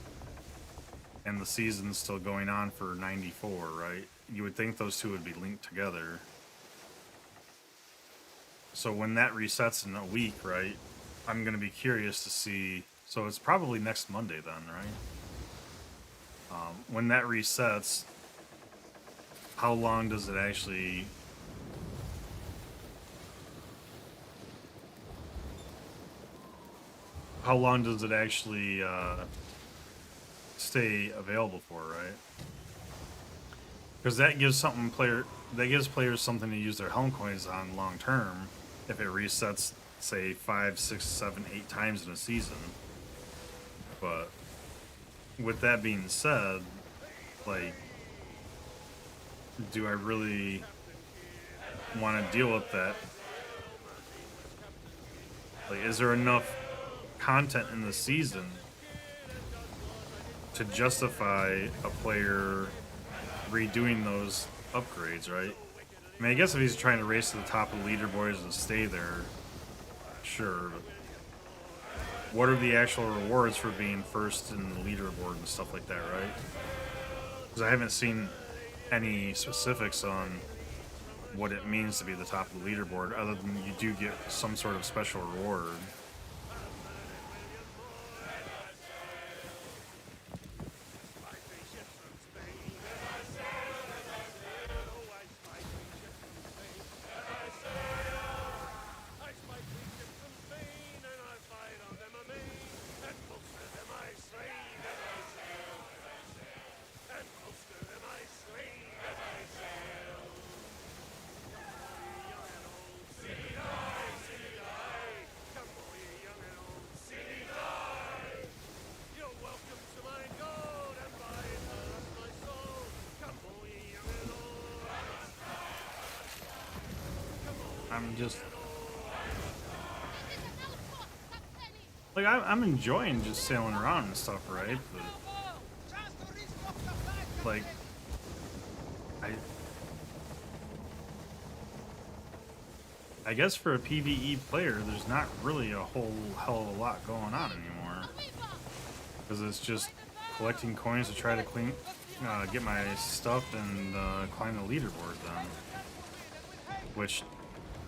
and the season's still going on for 94, right? You would think those two would be linked together. So when that resets in a week, right, I'm going to be curious to see. So it's probably next Monday then, right? When that resets, how long does it actually... How long does it actually stay available for, right? Because that gives players something to use their helm coins on long term if it resets, say, 5, 6, 7, 8 times in a season. But with that being said, like, do I really want to deal with that? Like, is there enough content in the season to justify a player redoing those upgrades, right? I mean, I guess if he's trying to race to the top of the leaderboards and stay there, sure. But what are the actual rewards for being first in the leaderboard and stuff like that, right? Because I haven't seen any specifics on what it means to be the top of the leaderboard, other than you do get some sort of special reward. I'm just like I'm enjoying just sailing around and stuff, right? But like I guess for a PvE player, there's not really a whole hell of a lot going on anymore, because it's just collecting coins to try to get my stuff and climb the leaderboard then. Which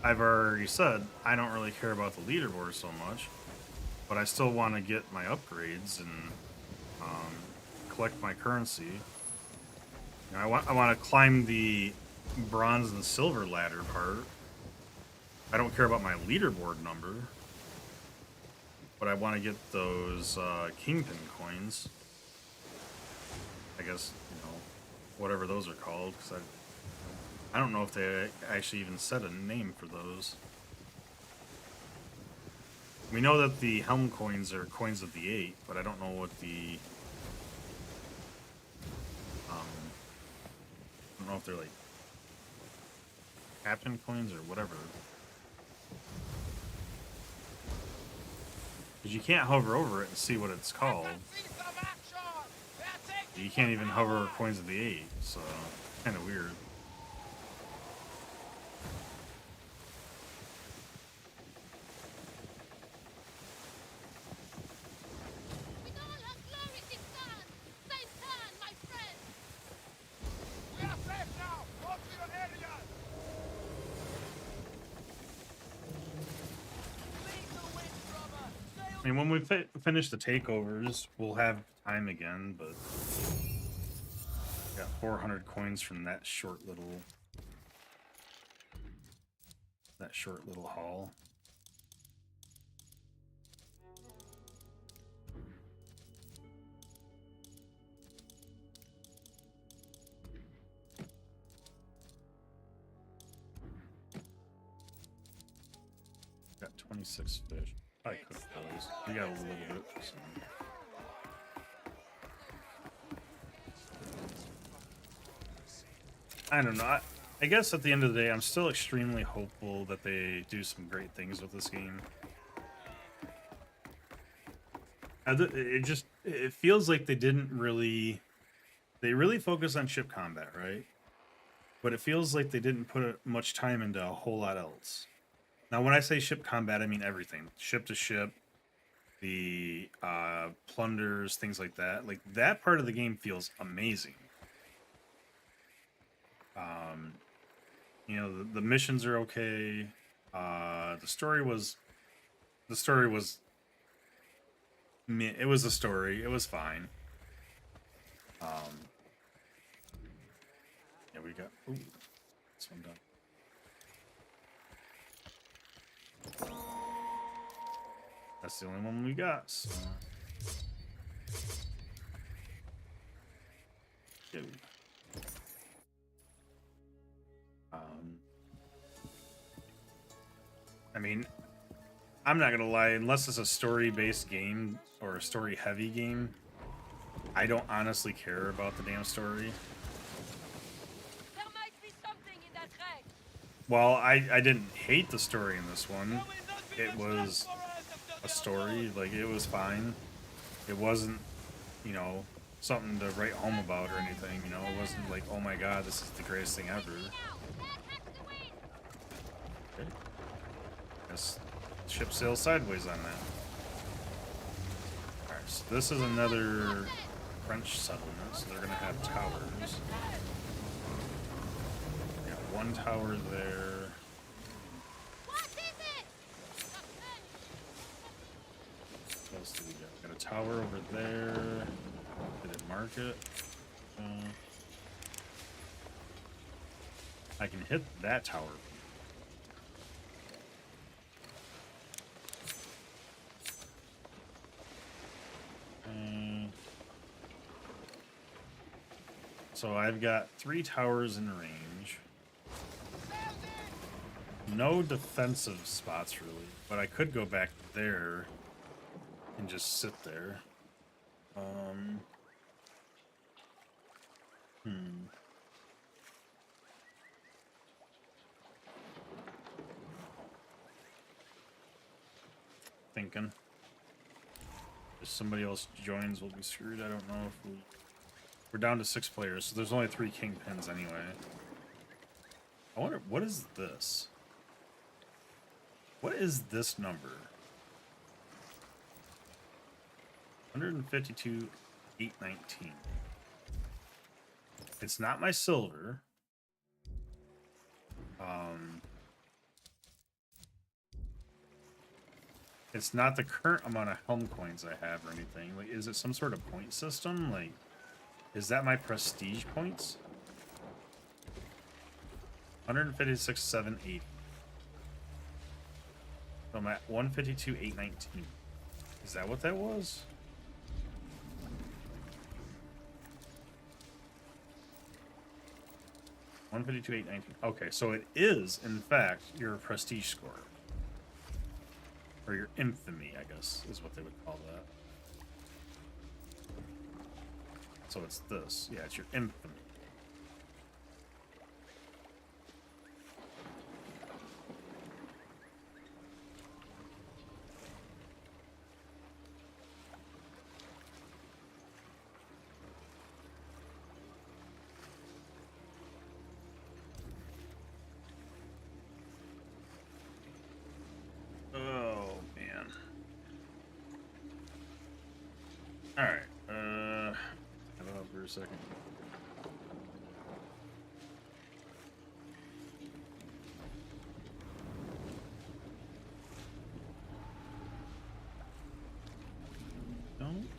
I've already said, I don't really care about the leaderboard so much, but I still want to get my upgrades and collect my currency. You know, I want to climb the bronze and silver ladder part. I don't care about my leaderboard number, but I want to get those kingpin coins. I guess, you know, whatever those are called, because I don't know if they actually even set a name for those. We know that the helm coins are coins of the 8, but I don't know what the... I don't know if they're like captain coins or whatever. Because you can't hover over it and see what it's called. You can't even hover over coins of the 8, so kind of weird. I mean, when we finish the takeovers, we'll have time again, but got 400 coins from that short little haul. Got 26 fish. I cooked those. We got a little bit. So. I don't know. I guess at the end of the day, I'm still extremely hopeful that they do some great things with this game. It feels like they didn't really, they really focused on ship combat, right? But it feels like they didn't put much time into a whole lot else. Now, when I say ship combat, I mean everything, ship to ship, the plunders, things like that. Like that part of the game feels amazing. You know, the missions are okay. The story was it was a story. It was fine. Yeah, we got this one done. That's the only one we got. So. Go. I mean, I'm not gonna lie, unless it's a story-based game or a story-heavy game, I don't honestly care about the damn story. There might be something in that wreck. Well, I didn't hate the story in this one. There will not be It much left was for us after a the story, like it was fine. It wasn't, you know, something to write home about or anything, you know. It wasn't like, oh my god, this is the greatest thing ever. Okay. Guess ship sails sideways on that. Alright, so this is another French settlement, so they're gonna have towers. We got one tower there. What is it? What else do we got? Got a tower over there. Did it mark it? I can hit that tower. So I've got 3 towers in range. No defensive spots really, but I could go back there and just sit there. Thinking. If somebody else joins, we'll be screwed. I don't know if we're down to 6 players, so there's only 3 kingpins anyway. I wonder, what is this? What is this number? 152, 819. It's not my silver. It's not the current amount of helm coins I have or anything. Like, is it some sort of point system? Like, is that my prestige points? 156, 780. So I'm at 152, 819. Is that what that was? Okay, so it is, in fact, your prestige score. Or your infamy, I guess, is what they would call that. So it's this. Yeah, it's your infamy. Alright, hold on for a second. Don't.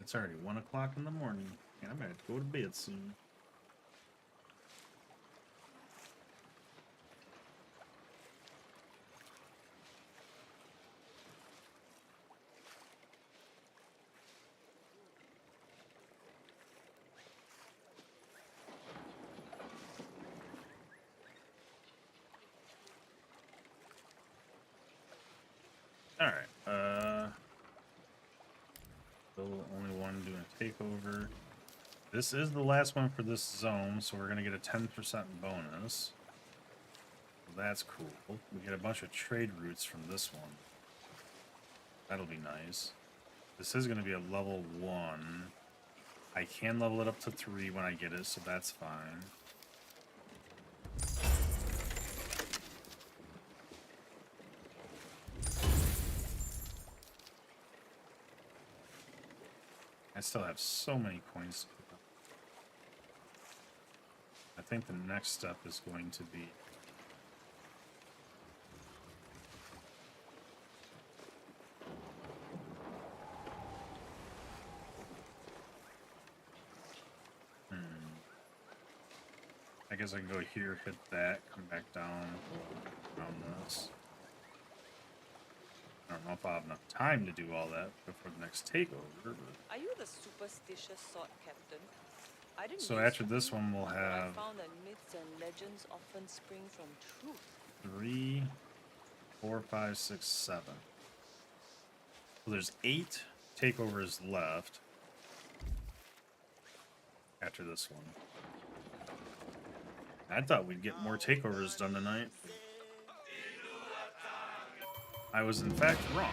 It's already 1 o'clock in the morning, and I'm gonna have to go to bed soon. All right. Still only one doing a takeover. This is the last one for this zone, so we're gonna get a 10% bonus. So that's cool. We get a bunch of trade routes from this one. That'll be nice. This is gonna be a level 1. I can level it up to 3 when I get it, so that's fine. I still have so many coins. I think the next step is going to be I guess I can go here, hit that, come back down around this. I don't know if I'll have enough time to do all that before the next takeover. But... Are you the superstitious sort, Captain? I didn't. So used after to this be, one, we'll but have I found that myths and legends often spring from truth. 3, 4, 5, 6, 7. Well, there's 8 takeovers left after this one. I thought we'd get more takeovers done tonight. I was in fact wrong.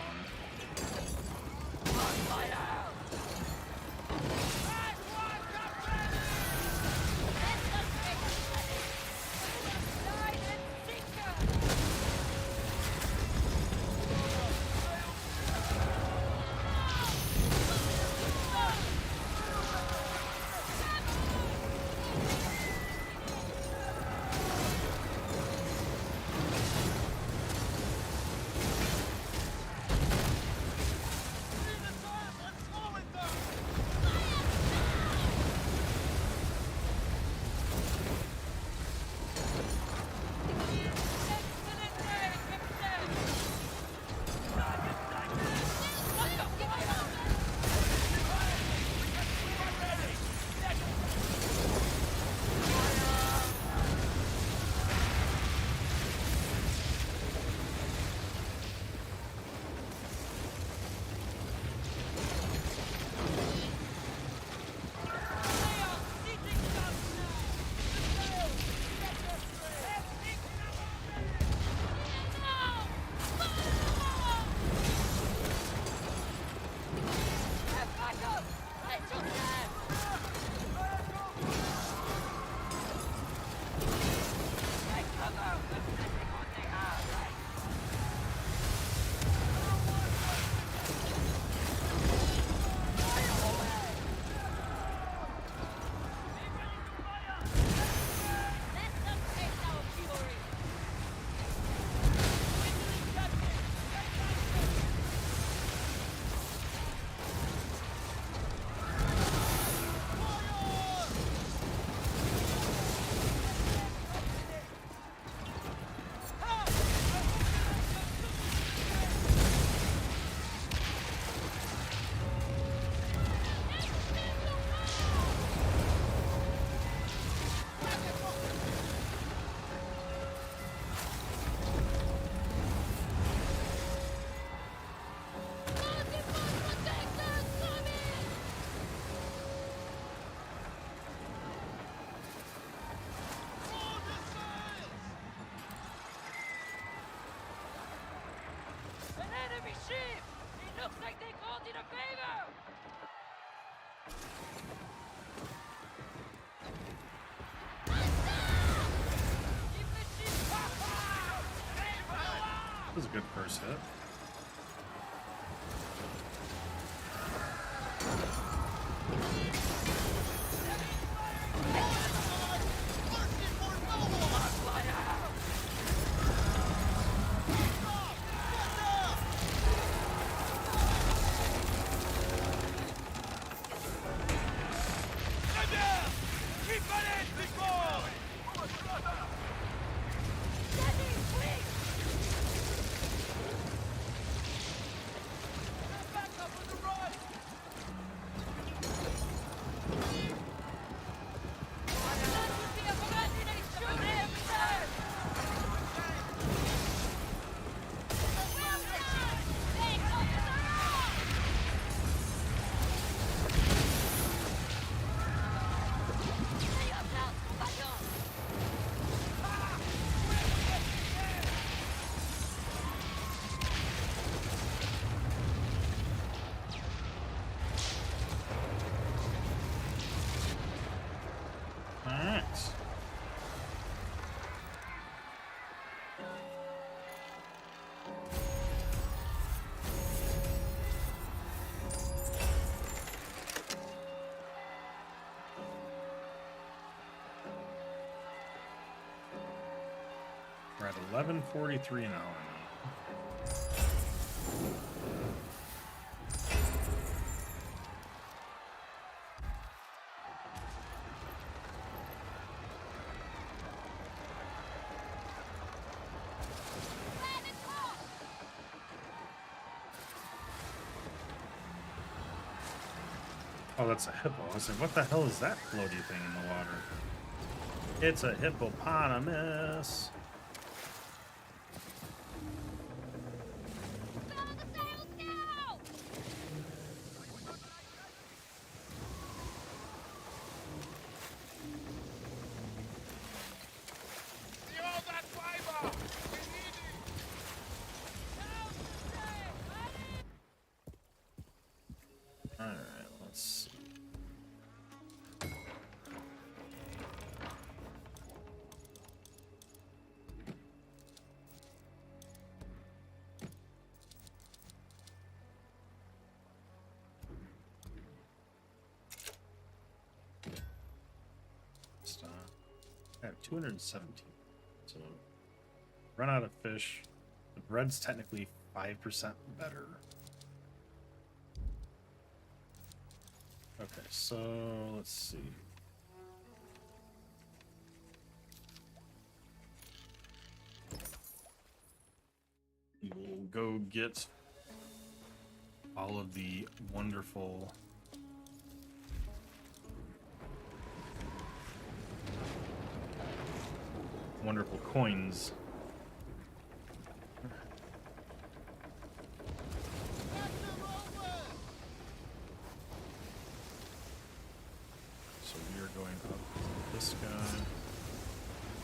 Ship! It looks like they called in a favor! Keep the ship pop! That was a good first hit. 11:43 an hour now. Oh, that's a hippo. I was like, what the hell is that floaty thing in the water? It's a hippopotamus. See all that fiber? We need it! Alright, let's see. Stop. I have 217. So run out of fish. The bread's technically 5% better. Okay, so let's see. We will go get all of the wonderful coins. So we are going up to this guy.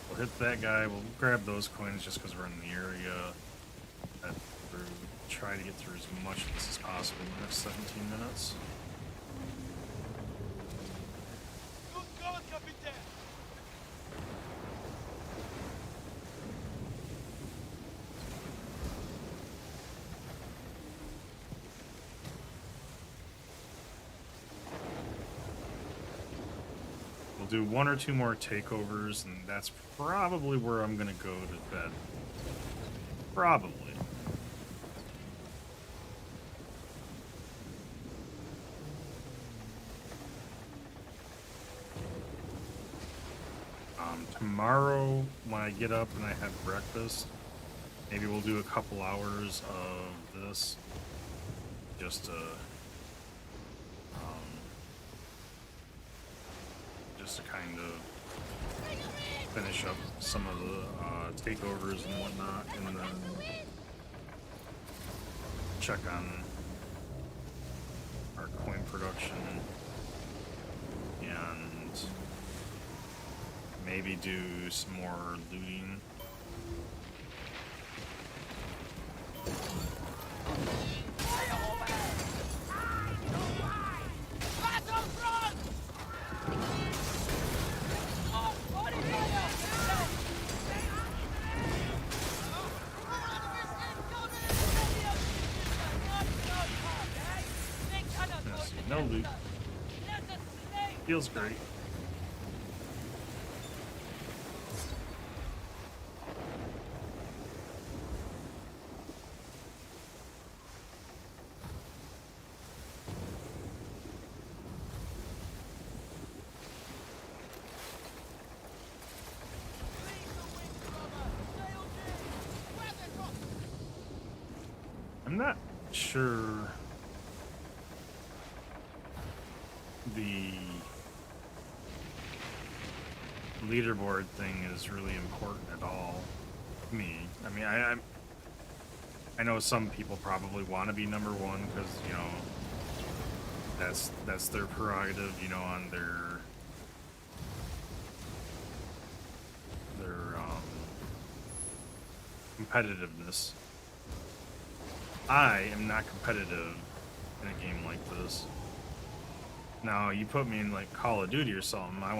We'll hit that guy. We'll grab those coins just because we're in the area. And we'll try to get through as much of this as possible in the next 17 minutes. Good God, Captain! We'll do one or two more takeovers, and that's probably where I'm gonna go to bed. Probably. Tomorrow, when I get up and I have breakfast, maybe we'll do a couple hours of this, just to kind of finish up some of the takeovers and whatnot, and then check on our coin production and maybe do some more looting. No loot. Feels great. I'm not sure the leaderboard thing is really important at all to me. I mean, I know some people probably want to be number one because, you know, that's their prerogative, you know, on their competitiveness. I am not competitive in a game like this. Now, you put me in like Call of Duty or something, I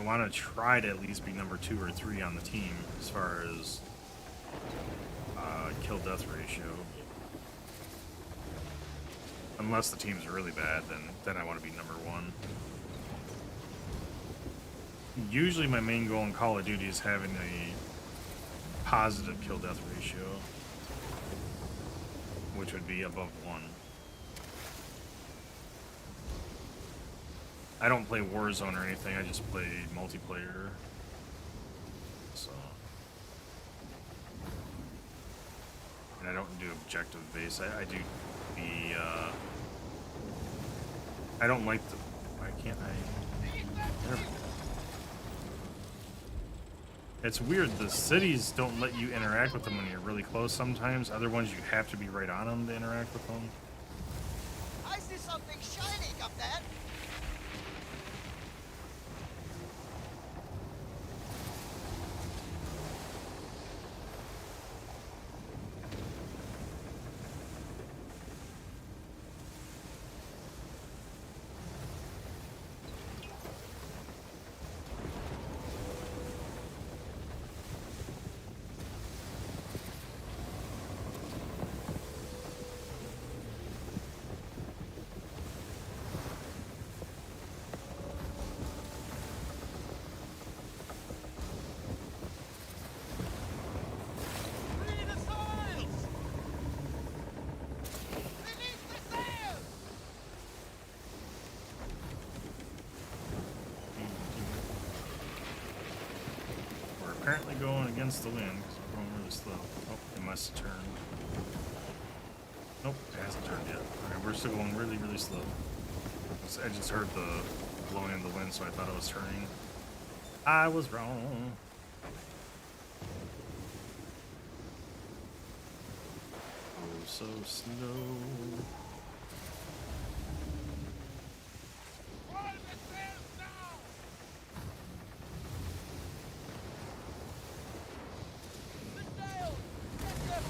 wanna try to at least be number 2 or 3 on the team as far as kill death ratio. Unless the team's really bad, then I want to be number 1. Usually my main goal in Call of Duty is having positive kill death ratio, which would be above 1. I don't play Warzone or anything, I just play multiplayer. So. And I don't do objective base. I do the, I don't like the, why can't I? There we go. It's weird, the cities don't let you interact with them when you're really close sometimes. Other ones you have to be right on them to interact with them. I see something shining up there. Free the sails! Release the sails! We're apparently going against the wind because we're going really slow. Oh, it must have turned. Nope, it hasn't turned yet. Alright, we're still going really, really slow. I just heard the blowing of the wind, so I thought it was turning. I was wrong. Oh, so slow. Roll the sails down! The sails! Get them!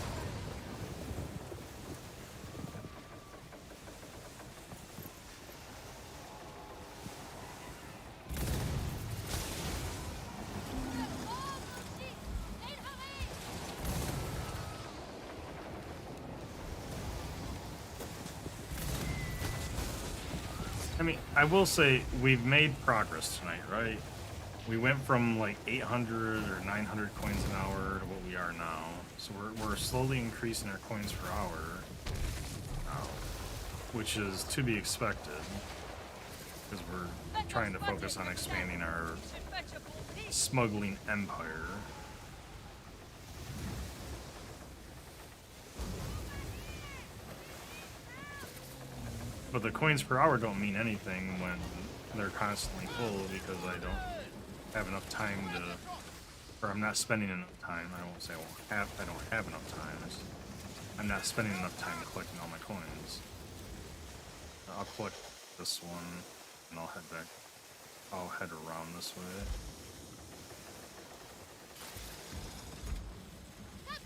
I mean, I will say we've made progress tonight, right? We went from like 800 or 900 coins an hour to what we are now. So we're slowly increasing our coins per hour now, which is to be expected because we're trying to focus on expanding our smuggling empire. But the coins per hour don't mean anything when they're constantly full because I don't have enough time to, or I'm not spending enough time. I won't say I don't have enough time. I'm not spending enough time collecting all my coins. I'll collect this one and I'll head back. I'll head around this way. That's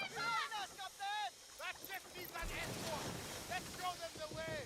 not bad. Join us, Captain! That ship needs an escort! Let's show them the way!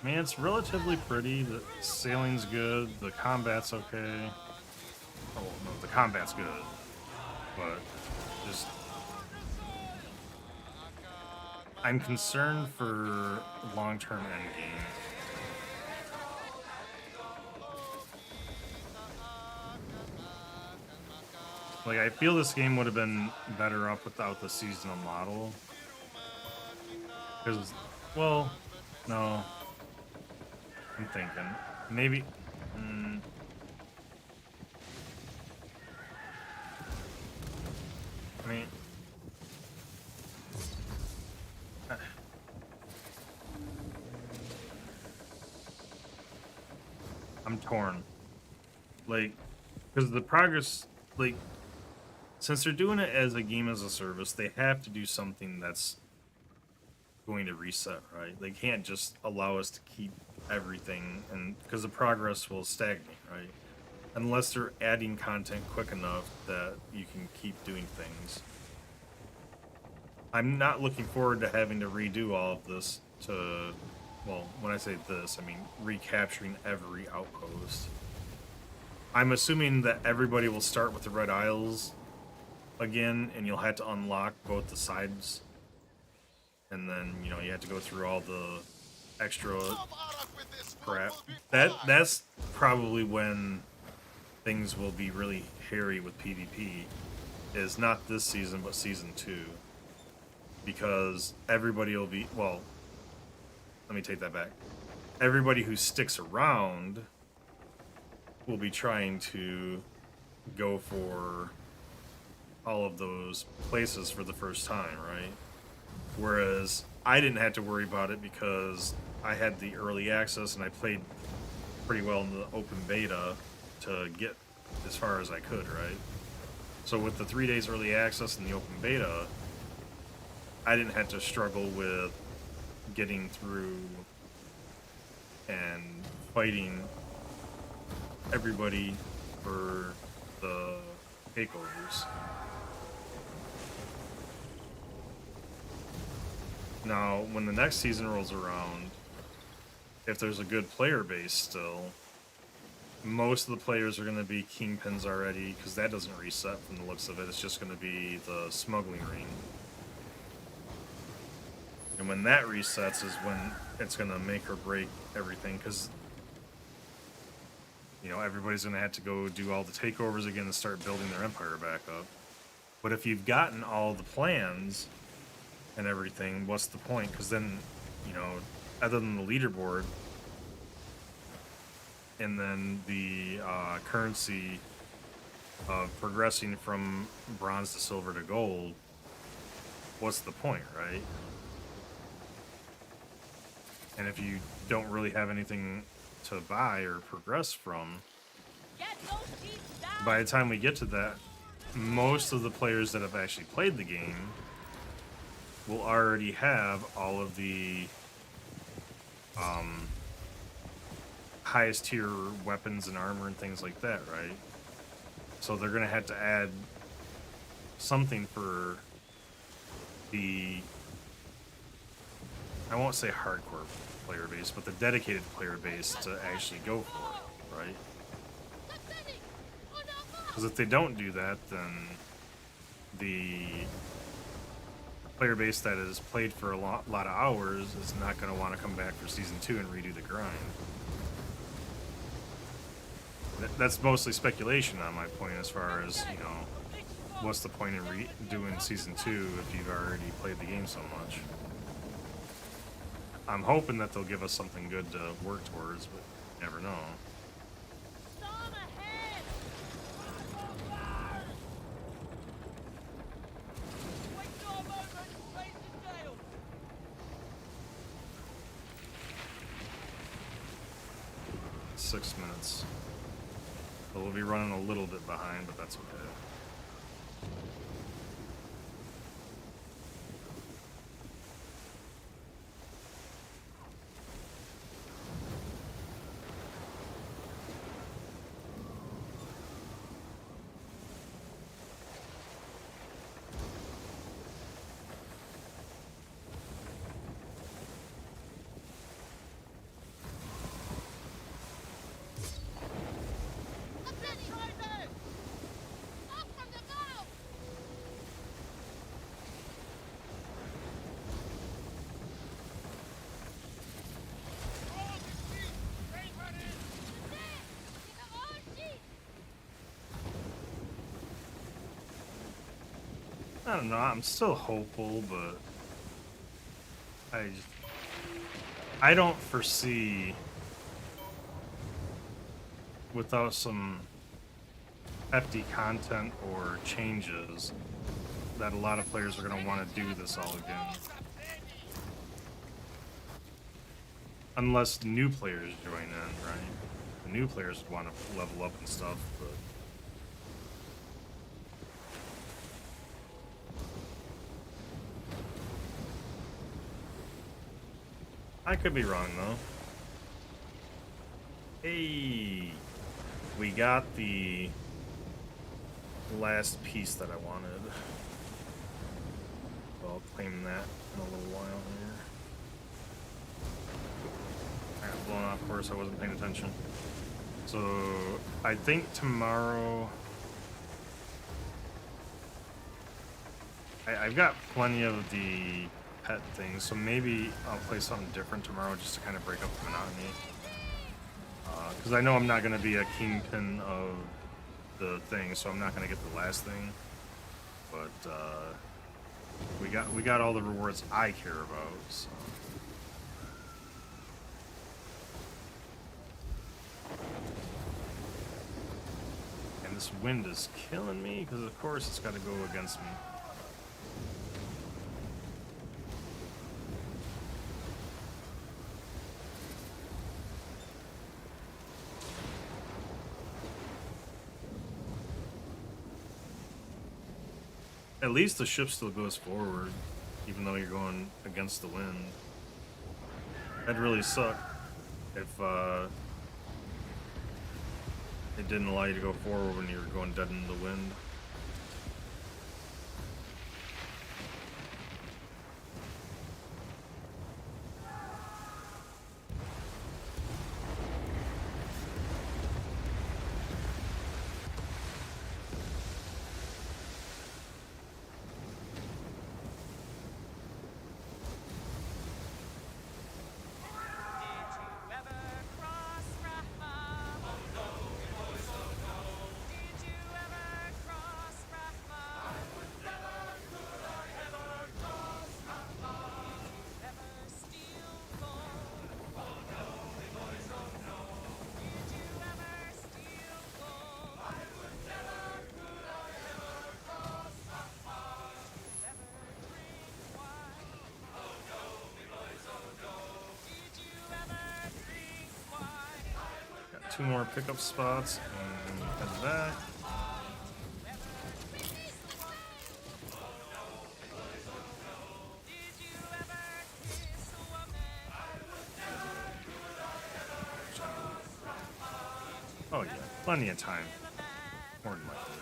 I mean, it's relatively pretty. The sailing's good. The combat's okay. Oh, no, the combat's good. But just... I'm concerned for long-term endgame. Like, I feel this game would have been better up without the seasonal model. Because, well, no. I'm thinking. Maybe... I mean... I'm torn. Like, because the progress, like, since they're doing it as a game as a service, they have to do something that's going to reset, right? They can't just allow us to keep everything, and because the progress will stagnate, right? Unless they're adding content quick enough that you can keep doing things. I'm not looking forward to having to redo all of this to, well, when I say this, I mean recapturing every outpost. I'm assuming that everybody will start with the Red Isles again, and you'll have to unlock both the sides. And then, you know, you have to go through all the extra crap. That's probably when things will be really hairy with PvP, is not this season, but season 2. Because everybody will be, well, let me take that back. Everybody who sticks around will be trying to go for all of those places for the first time, right? Whereas I didn't have to worry about it because I had the early access and I played pretty well in the open beta to get as far as I could, right? So with the 3 days early access in the open beta, I didn't have to struggle with getting through and fighting everybody for the takeovers. Now, when the next season rolls around, if there's a good player base still, most of the players are going to be kingpins already, because that doesn't reset from the looks of it. It's just going to be the smuggling ring. And when that resets is when it's going to make or break everything, because, you know, everybody's going to have to go do all the takeovers again and start building their empire back up. But if you've gotten all the plans and everything, what's the point? Because then, you know, other than the leaderboard and then the currency of progressing from bronze to silver to gold, what's the point, right? And if you don't really have anything to buy or progress from, Get those teeth down! by the time we get to that, most of the players that have actually played the game will already have all of the highest tier weapons and armor and things like that, right? So they're going to have to add something for the, I won't say hardcore player base, but the dedicated player base to actually go for it, right? Because if they don't do that, then the player base that has played for a lot of hours is not going to want to come back for Season 2 and redo the grind. That's mostly speculation on my point as far as, you know, what's the point in doing Season 2 if you've already played the game so much. I'm hoping that they'll give us something good to work towards, but you never know. Storm ahead! Wait for a moment, raise the sail. 6 minutes. So we'll be running a little bit behind, but that's okay. I don't know, I'm still hopeful, but I don't foresee, without some hefty content or changes, that a lot of players are going to want to do this all again. Unless new players join in, right? The new players want to level up and stuff, but I could be wrong, though. Hey, we got the last piece that I wanted. So I'll claim that in a little while here. I got blown off course, I wasn't paying attention. So I think tomorrow I've got plenty of the pet things, so maybe I'll play something different tomorrow just to kind of break up the monotony. Because I know I'm not going to be a kingpin of the thing, so I'm not going to get the last thing. But we got all the rewards I care about. So. And this wind is killing me because, of course, it's got to go against me. At least the ship still goes forward, even though you're going against the wind. That'd really suck if it didn't allow you to go forward when you were going dead in the wind. Two more pickup spots and head back. Oh yeah, plenty of time. More than likely.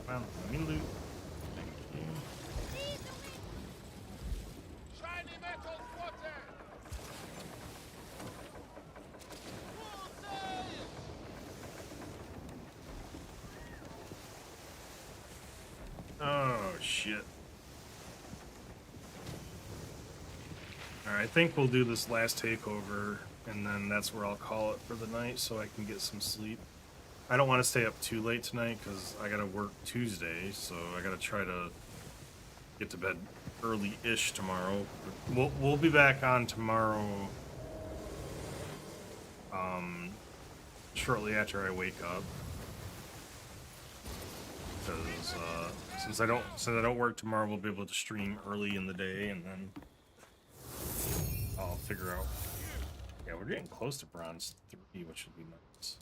Well, let me loot. Thank you. Shiny metal water! Oh shit. Alright, I think we'll do this last takeover, and then that's where I'll call it for the night so I can get some sleep. I don't want to stay up too late tonight because I gotta work Tuesday, so I gotta try to get to bed early-ish tomorrow. We'll be back on tomorrow, shortly after I wake up. Because since I don't work tomorrow, we'll be able to stream early in the day, and then I'll figure out. Yeah, we're getting close to bronze 3, which would be nice.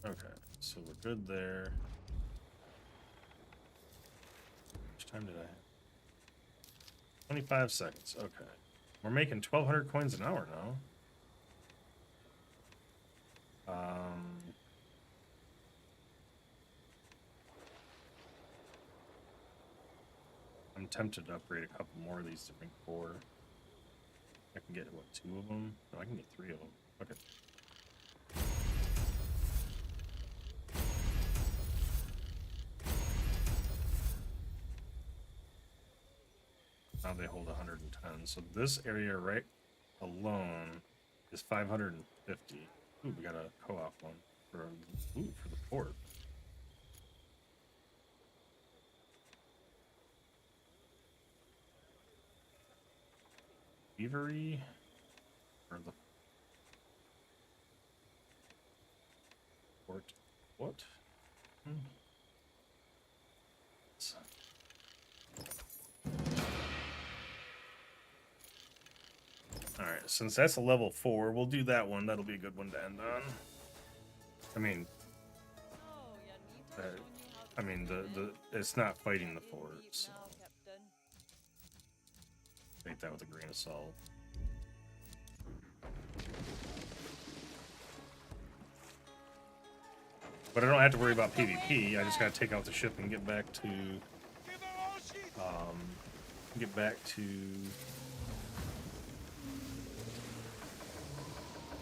Okay, so we're good there. How much time did I have? 25 seconds. Okay. We're making 1,200 coins an hour now. I'm tempted to upgrade a couple more of these to make 4. I can get, what, 2 of them? No, I can get 3 of them. Okay. Now they hold 110. So this area right alone is 550. Ooh, we got a co-op one for for the port. Thievery or the port? What? All right, since that's a level 4, we'll do that one. That'll be a good one to end on. I mean, So, Yanita shown you how to the do it? it's not fighting the Take fort, leave so now, Captain. take that with a grain of salt. But I don't have to worry about PvP. I just gotta take out the ship and get back to Give her all she's get back to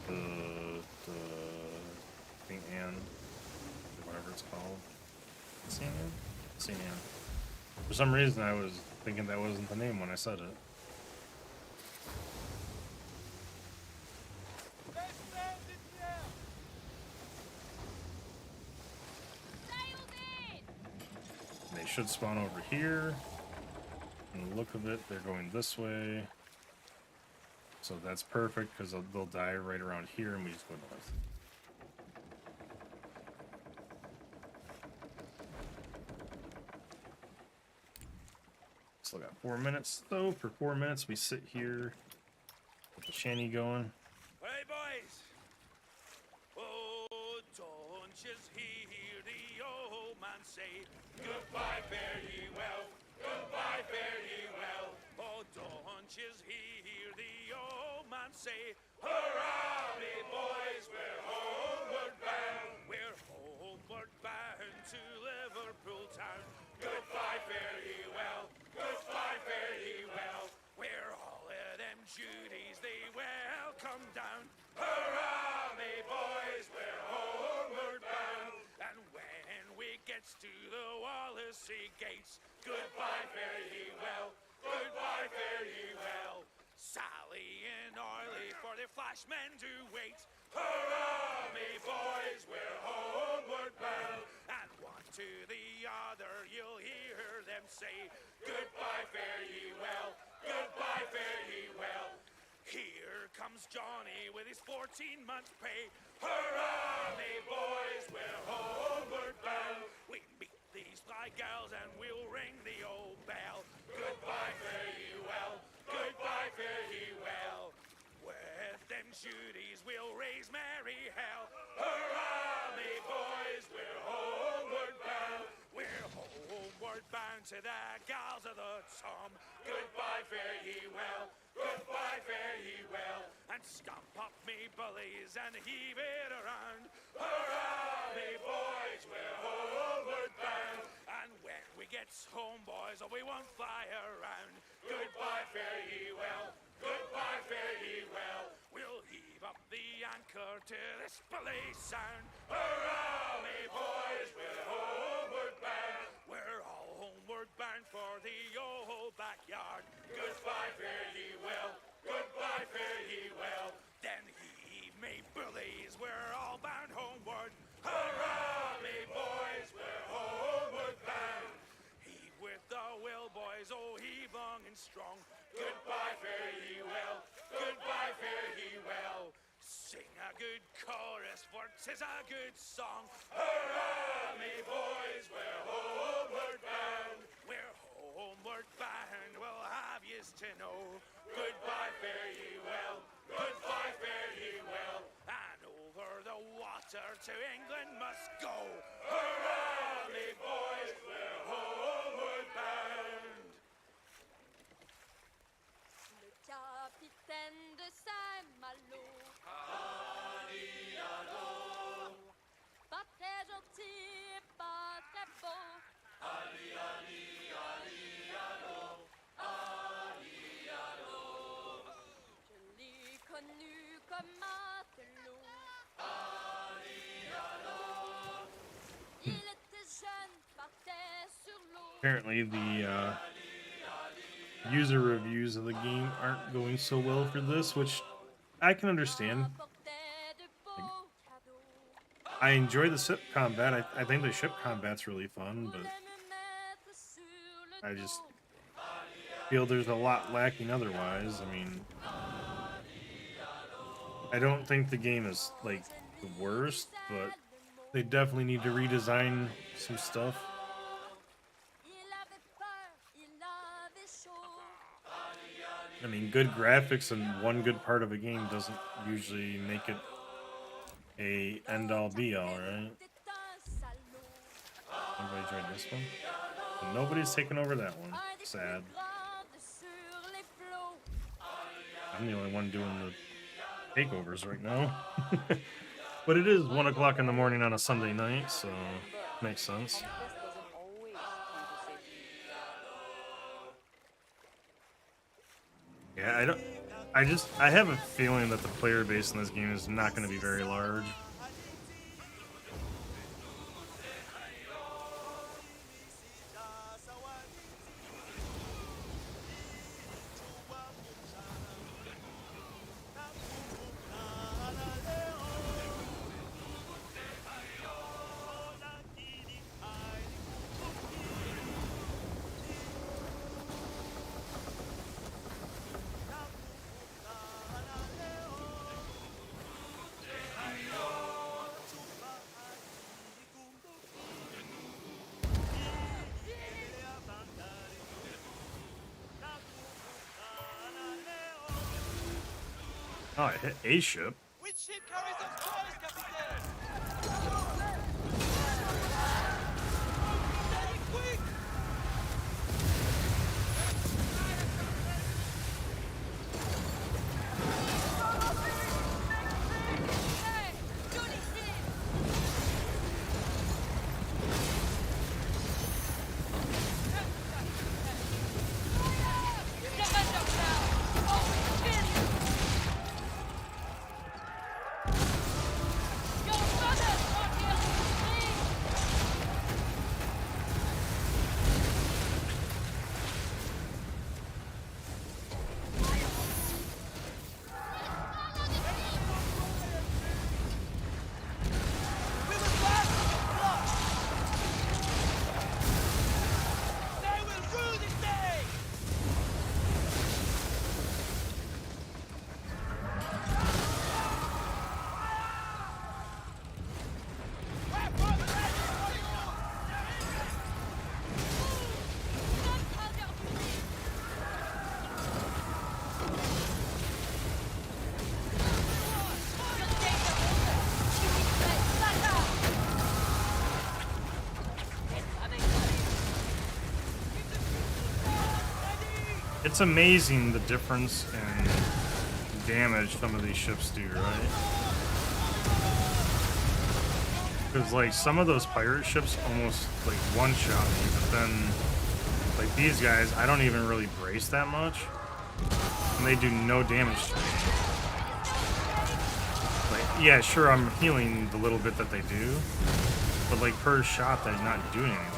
the St. Anne, or whatever it's called. St. Anne? St. Anne. For some reason, I was thinking that wasn't the name when I said it. best man in the air. Sailed in! They should spawn over here. From the look of it, they're going this way. So that's perfect because they'll die right around here and we just go north. Still got 4 minutes though. For 4 minutes, we sit here with the shanty going. Hey, boys! Oh, don't you hear the old man say, goodbye, fare ye well, goodbye, fare ye well. Oh, don't you hear the old man say, hurrah, me boys, we're homeward bound. We're homeward bound to Liverpool town. Goodbye, fare ye well, goodbye, fare ye well. Where all of them duties they welcome down. Hurrah, me boys, we're homeward bound. And when we gets to the Wallasey gates, goodbye, fare ye well, goodbye, fare ye well. Sally and Orly for the flashmen do wait. Hurrah, me boys, we're homeward bound. And one to the other you'll hear them say, goodbye, fare ye well, goodbye, fare ye well. Here comes Johnny with his 14-month pay. Hurrah, me boys, we're homeward bound. We meet these fly gals and we'll ring the old bell. Goodbye, fare ye well, goodbye, fare ye well. With them duties we'll raise merry hell. Hurrah, me boys, we're homeward bound. We're homeward bound to the gals of the Tom. Goodbye, fare ye well, goodbye, fare ye well. And stump up me bullies and heave it around. Hurrah, me boys, we're homeward bound. And when we gets home, boys, oh, we won't fly around. Goodbye, fare ye well, goodbye, fare ye well. We'll heave up the anchor to this police sound. Hurrah, me boys, we're homeward bound. We're all homeward bound for the old backyard. Goodbye, fare ye well, goodbye, fare ye well. Then heave me bullies, we're all bound homeward. Hurrah, me boys, we're homeward bound. Heave with the will, boys, oh, heave long and strong. Goodbye, fare ye well, goodbye, fare ye well. Sing a good chorus, for 'tis a good song. Hurrah, me boys, we're homeward bound. We're homeward bound, we'll have yous to know. Goodbye, fare ye well, goodbye, fare ye well. And over the water to England must go. Hurrah, me boys, we're homeward bound. Le capitaine de Saint-Malo. Pas très gentil et pas très beau. Je l'ai connu comme matelot. Il était jeune, partait sur l'eau. Apparently, the user reviews of the game aren't going so well for this, which I can understand. Portait de beaux I enjoy the ship combat. I think the ship combat's really fun, but I just feel there's a lot lacking otherwise. I mean, I don't think the game is like the worst, but they definitely need to redesign some stuff. I mean, good graphics and one good part of a game doesn't usually make it a end-all be-all, right? Everybody tried this one? But nobody's taking over that one. Sad. I'm the only one doing the takeovers right now. But it is 1 o'clock in the morning on a Sunday night, so makes sense. Conquest doesn't always come to safety. Yeah, I have a feeling that the player base in this game is not going to be very large. Oh, I hit a ship. Which ship carries those supplies, Captain? Daddy, quick! We will blast the block! They will rue this day! It's amazing the difference in damage some of these ships do, right? Because like some of those pirate ships almost like one-shot me, but then like these guys, I don't even really brace that much, and they do no damage to me. Like, yeah, sure, I'm healing the little bit that they do, but like per shot, they're not doing anything.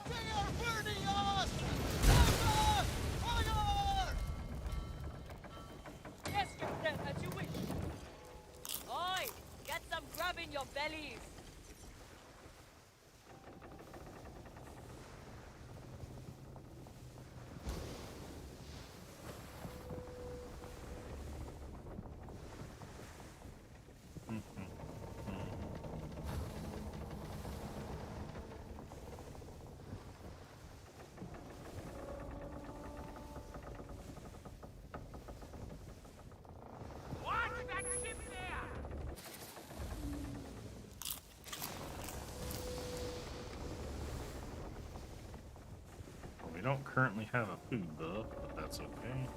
They are burning us! Fire! Fire! Yes, Captain, as you wish. Oi, get some grub in your bellies. Watch that ship there! Well, we don't currently have a food buff, but that's okay.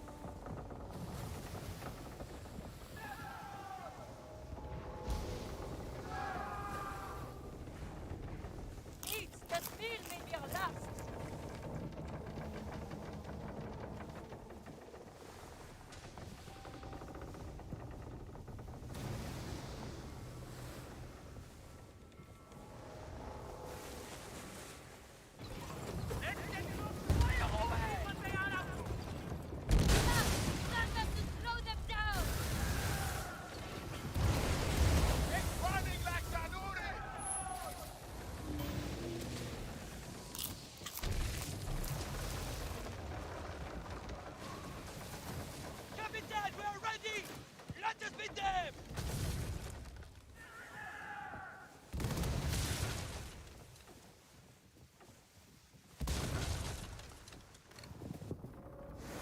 Defeat them!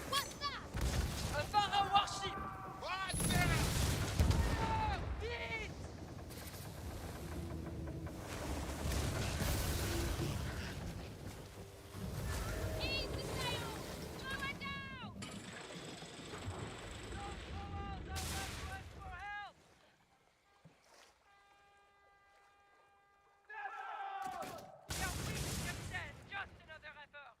What's that? A Pharaoh warship! Right there! Ah, vite! Ease the sails! Slow her down! Those Pharaohs are not ready for help! We are weak, Captain! Just another effort!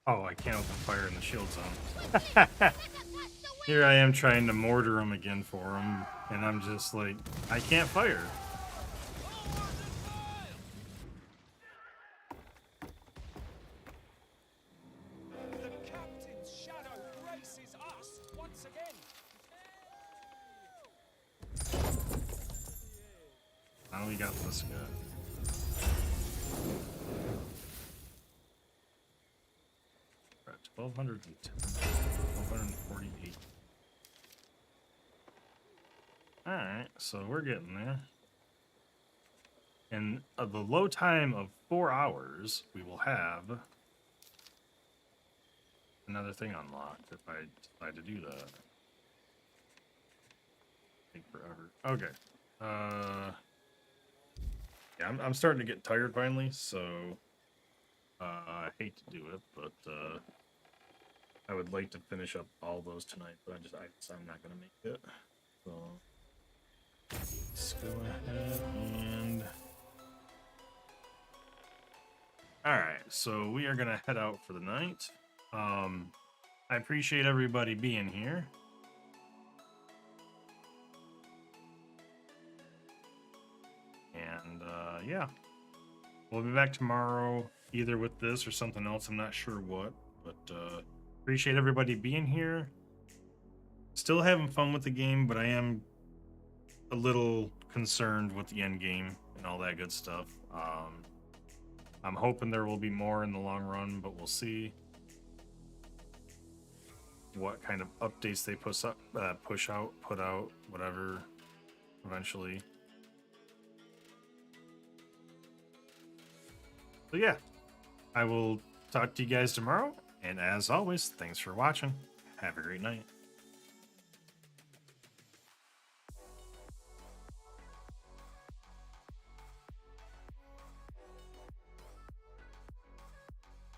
Oh, I can't open fire in the shield zone. Quickly! Pick up that the Here I am trying to mortar them again for him, and I'm just like, I can't fire. Forward and fire! The captain's shadow graces us once again. Now we got this guy. We're at 1248. Alright, so we're getting there. In the low time of 4 hours, we will have another thing unlocked if I decide to do that. Take forever. Okay. Yeah, I'm starting to get tired finally, so I hate to do it, but I would like to finish up all those tonight, but I'm not gonna make it. So let's go ahead and alright, so we are gonna head out for the night. I appreciate everybody being here. And yeah, we'll be back tomorrow either with this or something else. I'm not sure what, but appreciate everybody being here. Still having fun with the game, but I am a little concerned with the end game and all that good stuff. I'm hoping there will be more in the long run, but we'll see what kind of updates they put out, whatever, eventually. So yeah, I will talk to you guys tomorrow. And as always, thanks for watching. Have a great night.